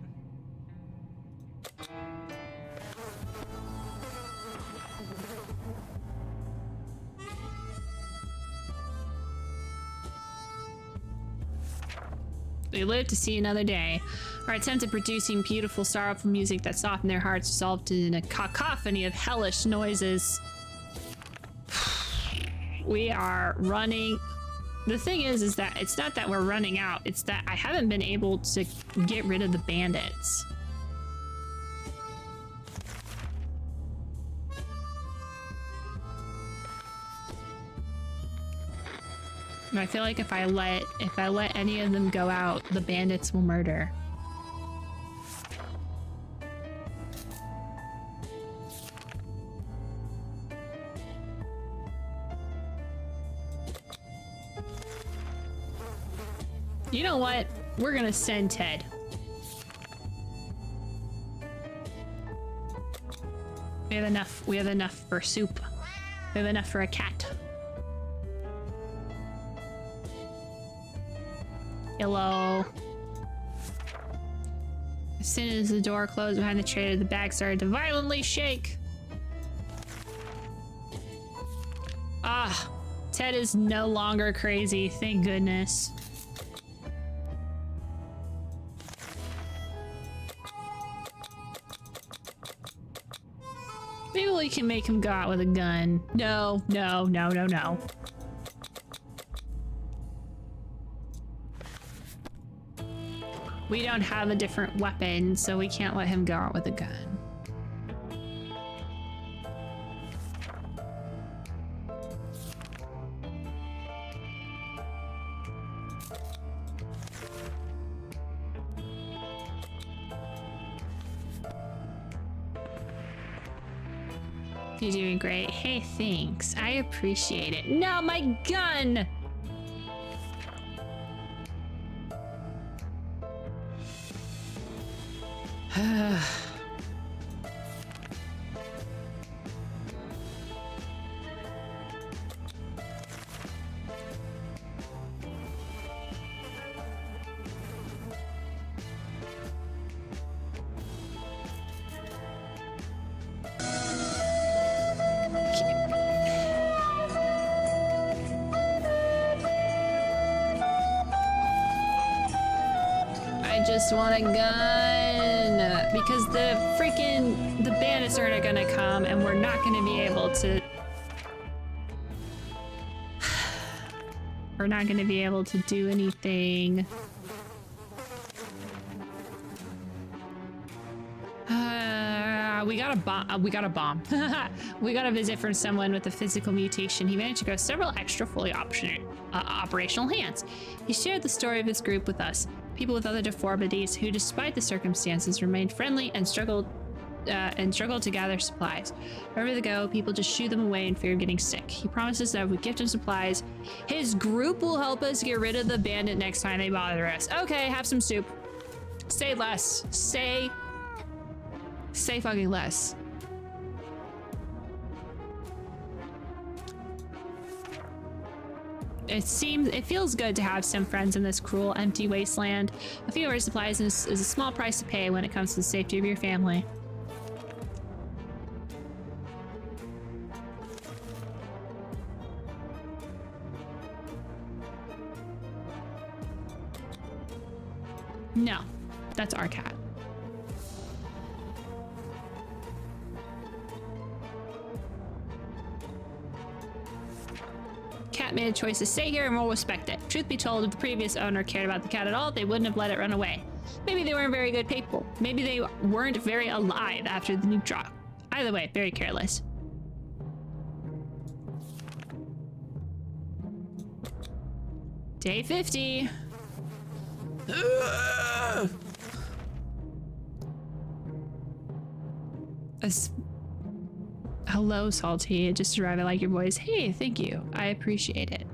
We live to see another day. Our attempt at producing beautiful, sorrowful music that softened their hearts resolved in a cacophony of hellish noises. We are running. The thing is that it's not that we're running out, it's that I haven't been able to get rid of the bandits. And I feel like if I let any of them go out, the bandits will murder. You know what? We're gonna send Ted. We have enough for soup. We have enough for a cat. Hello. As soon as the door closed behind the trader, the bag started to violently shake. Ah, Ted is no longer crazy, thank goodness. Maybe we can make him go out with a gun. No. We don't have a different weapon, so we can't let him go out with a gun. You're doing great. Hey, thanks. I appreciate it. No, my gun! I just want a gun because the bandits are gonna come and we're not gonna be able to. We're not gonna be able to do anything. We got a bomb. We got a bomb. We got a visit from someone with a physical mutation. He managed to grow several extra fully operational hands. He shared the story of his group with us. People with other deformities who, despite the circumstances, remained friendly and struggled to gather supplies. Wherever they go, people just shoo them away in fear of getting sick. He promises that if we gift him supplies, his group will help us get rid of the bandit next time they bother us. Okay, have some soup. Say less. Say fucking less. It feels good to have some friends in this cruel, empty wasteland. A few of our supplies is a small price to pay when it comes to the safety of your family. No, that's our cat. Cat made a choice to stay here and we'll respect it. Truth be told, if the previous owner cared about the cat at all, they wouldn't have let it run away. Maybe they weren't very good people. Maybe they weren't very alive after the nuke drop. Either way, very careless. Day 50. Hello, Salty. It just arrived. I like your voice. Hey, thank you. I appreciate it.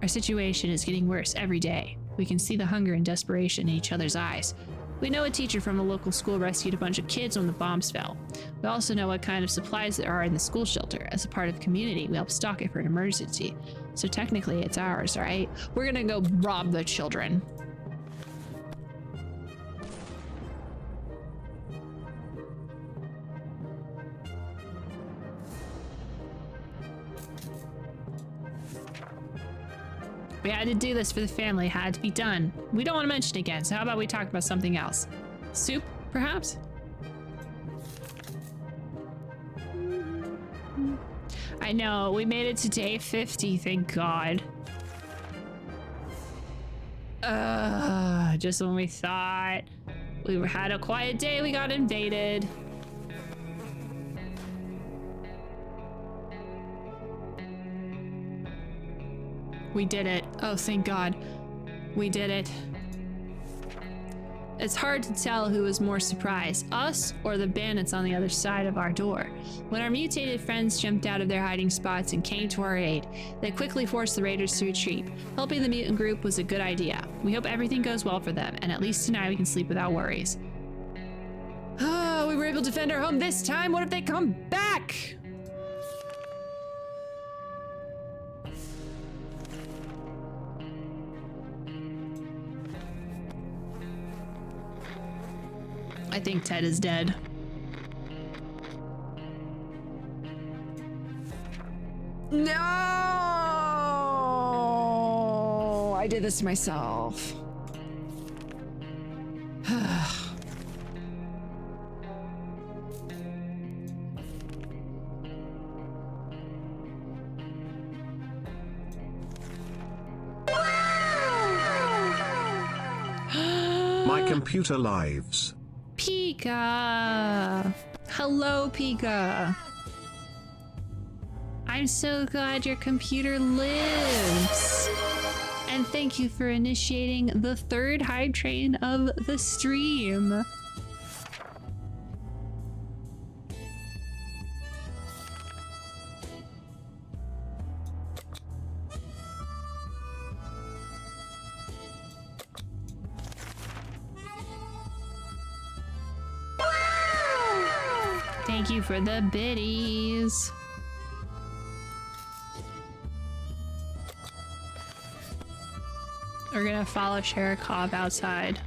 Our situation is getting worse every day. We can see the hunger and desperation in each other's eyes. We know a teacher from a local school rescued a bunch of kids when the bombs fell. We also know what kind of supplies there are in the school shelter. As a part of the community, we help stock it for an emergency. So technically, it's ours, right? We're gonna go rob the children. We had to do this for the family. It had to be done. We don't want to mention it again, so how about we talk about something else? Soup, perhaps? I know, we made it to day 50, thank God. Just when we thought we had a quiet day, we got invaded. We did it. Oh, thank God. We did it. It's hard to tell who was more surprised, us or the bandits on the other side of our door. When our mutated friends jumped out of their hiding spots and came to our aid, they quickly forced the raiders to retreat. Helping the mutant group was a good idea. We hope everything goes well for them, and at least tonight we can sleep without worries. Oh, we were able to defend our home this time. What if they come back? I think Ted is dead. No! I did this to myself. My computer lives. Pika! Hello, Pika. I'm so glad your computer lives. And thank you for initiating the third hype train of the stream. Thank you for the biddies. We're gonna follow Sherikov outside.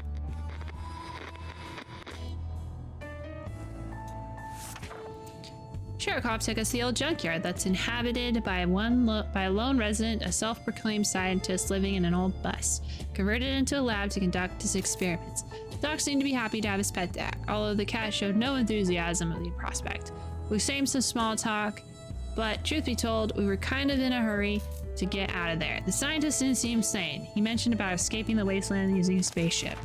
Sherikov took us to the old junkyard that's inhabited by a lone resident, a self-proclaimed scientist living in an old bus, converted into a lab to conduct his experiments. The dog seemed to be happy to have his pet back, although the cat showed no enthusiasm of the prospect. We exchanged some small talk, but truth be told, we were kind of in a hurry to get out of there. The scientist didn't seem sane. He mentioned about escaping the wasteland using a spaceship.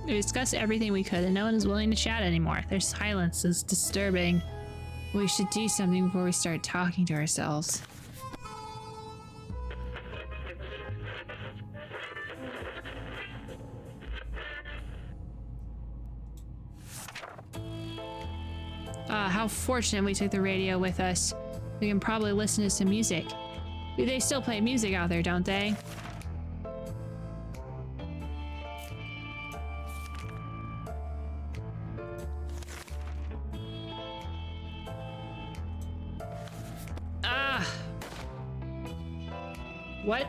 We discussed everything we could, and no one is willing to chat anymore. Their silence is disturbing. We should do something before we start talking to ourselves. How fortunate we took the radio with us. We can probably listen to some music. They still play music out there, don't they? What?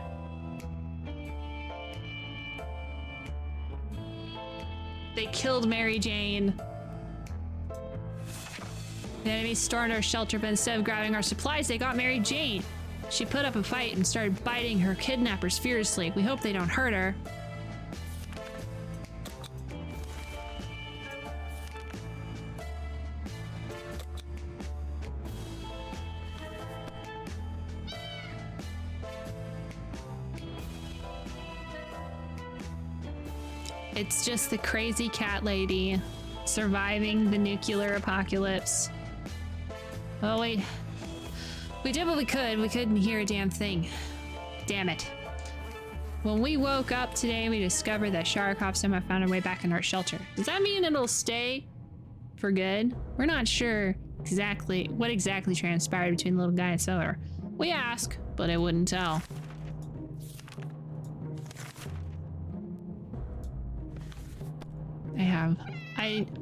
They killed Mary Jane. The enemy stormed our shelter, but instead of grabbing our supplies, they got Mary Jane. She put up a fight and started biting her kidnappers furiously. We hope they don't hurt her. It's just the crazy cat lady surviving the nuclear apocalypse. Oh wait, we did what we could. We couldn't hear a damn thing. Damn it. When we woke up today, we discovered that Sharikov somehow found her way back in our shelter. Does that mean it'll stay for good? We're not sure exactly what exactly transpired between the little guy and Solar. We asked, but it wouldn't tell.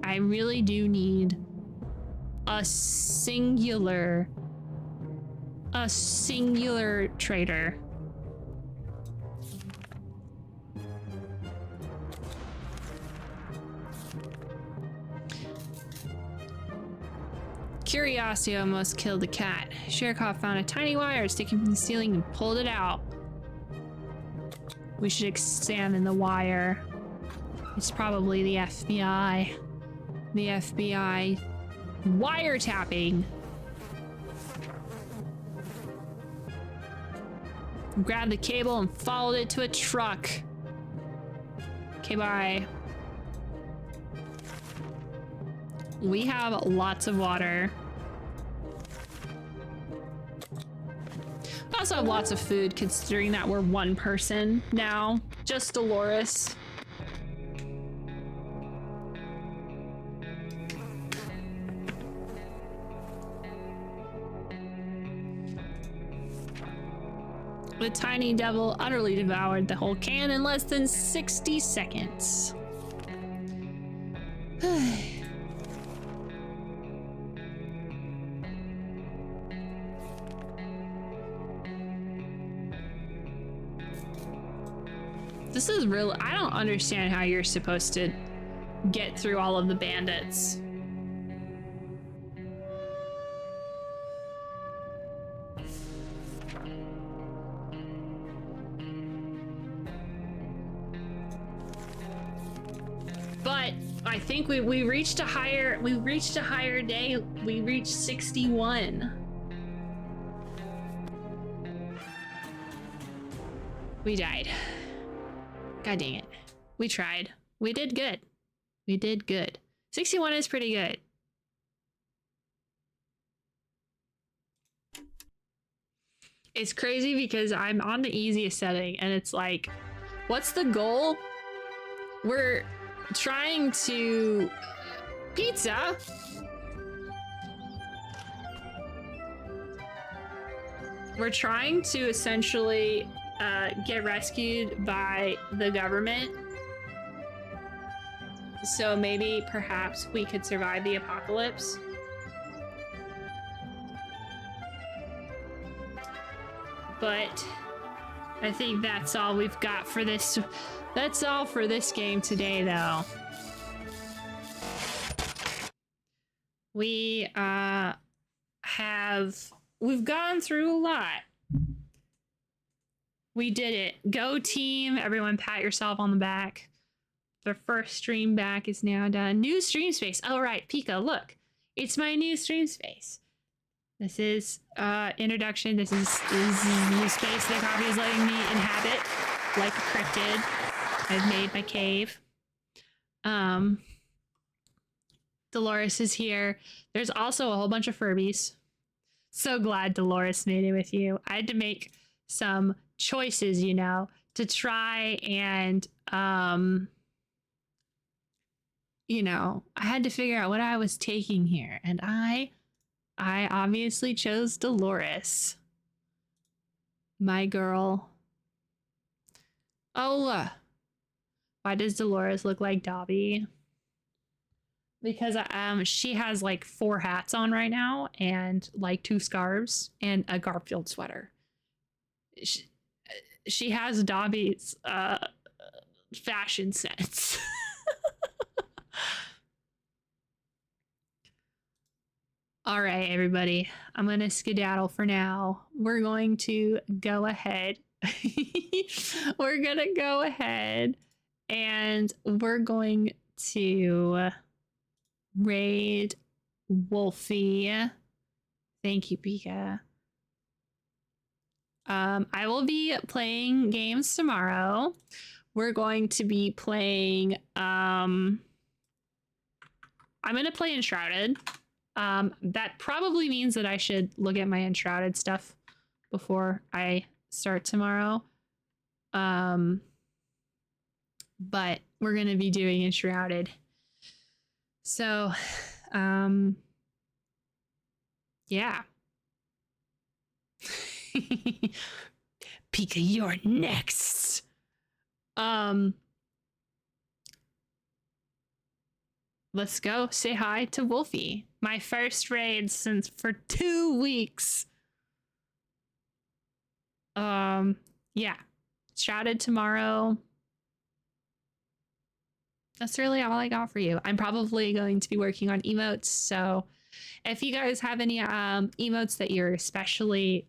I really do need a singular trader. Curiosity almost killed the cat. Sharikov found a tiny wire sticking from the ceiling and pulled it out. We should examine the wire. It's probably the FBI. The FBI wiretapping. Grabbed the cable and followed it to a truck. Okay, bye. We have lots of water. We also have lots of food, considering that we're one person now. Just Dolores. The tiny devil utterly devoured the whole can in less than 60 seconds. This is real. I don't understand how you're supposed to get through all of the bandits. But I think we reached a higher day. We reached 61. We died. God dang it. We tried. We did good. We did good. 61 is pretty good. It's crazy because I'm on the easiest setting and it's like, what's the goal? We're trying to pizza. We're trying to essentially get rescued by the government. So maybe perhaps we could survive the apocalypse. But I think that's all we've got for this. That's all for this game today, though. We've gone through a lot. We did it. Go team. Everyone pat yourself on the back. The first stream back is now done. New stream space. Oh, right. Pika, look. It's my new stream space. This is introduction. This is new space that Coffee is letting me inhabit like a cryptid. I've made my cave. Dolores is here. There's also a whole bunch of Furbies. So glad Dolores made it with you. I had to make some choices, you know, to try and, you know, I had to figure out what I was taking here. And I obviously chose Dolores. My girl. Oh, why does Dolores look like Dobby? Because she has like 4 hats on right now and like 2 scarves and a Garfield sweater. She has Dobby's fashion sense. All right, everybody. I'm going to skedaddle for now. We're going to go ahead. We're going to go ahead and we're going to raid Wolfie. Thank you, Pika. I will be playing games tomorrow. we're going to be playing I'm gonna play Enshrouded. That probably means that I should look at my Enshrouded stuff before I start tomorrow. But we're gonna be doing Enshrouded. So yeah. Pika, you're next. Let's go say hi to Wolfie. My first raid since for 2 weeks. Yeah. Shrouded tomorrow. That's really all I got for you. I'm probably going to be working on emotes, so if you guys have any emotes that you're especially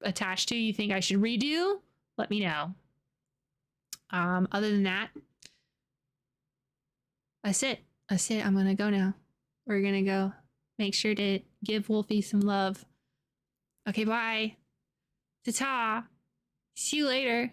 attached to, you think I should redo, let me know. Other than that, that's it. I'm gonna go now. We're gonna go make sure to give Wolfie some love. Okay, bye. Ta-ta. See you later.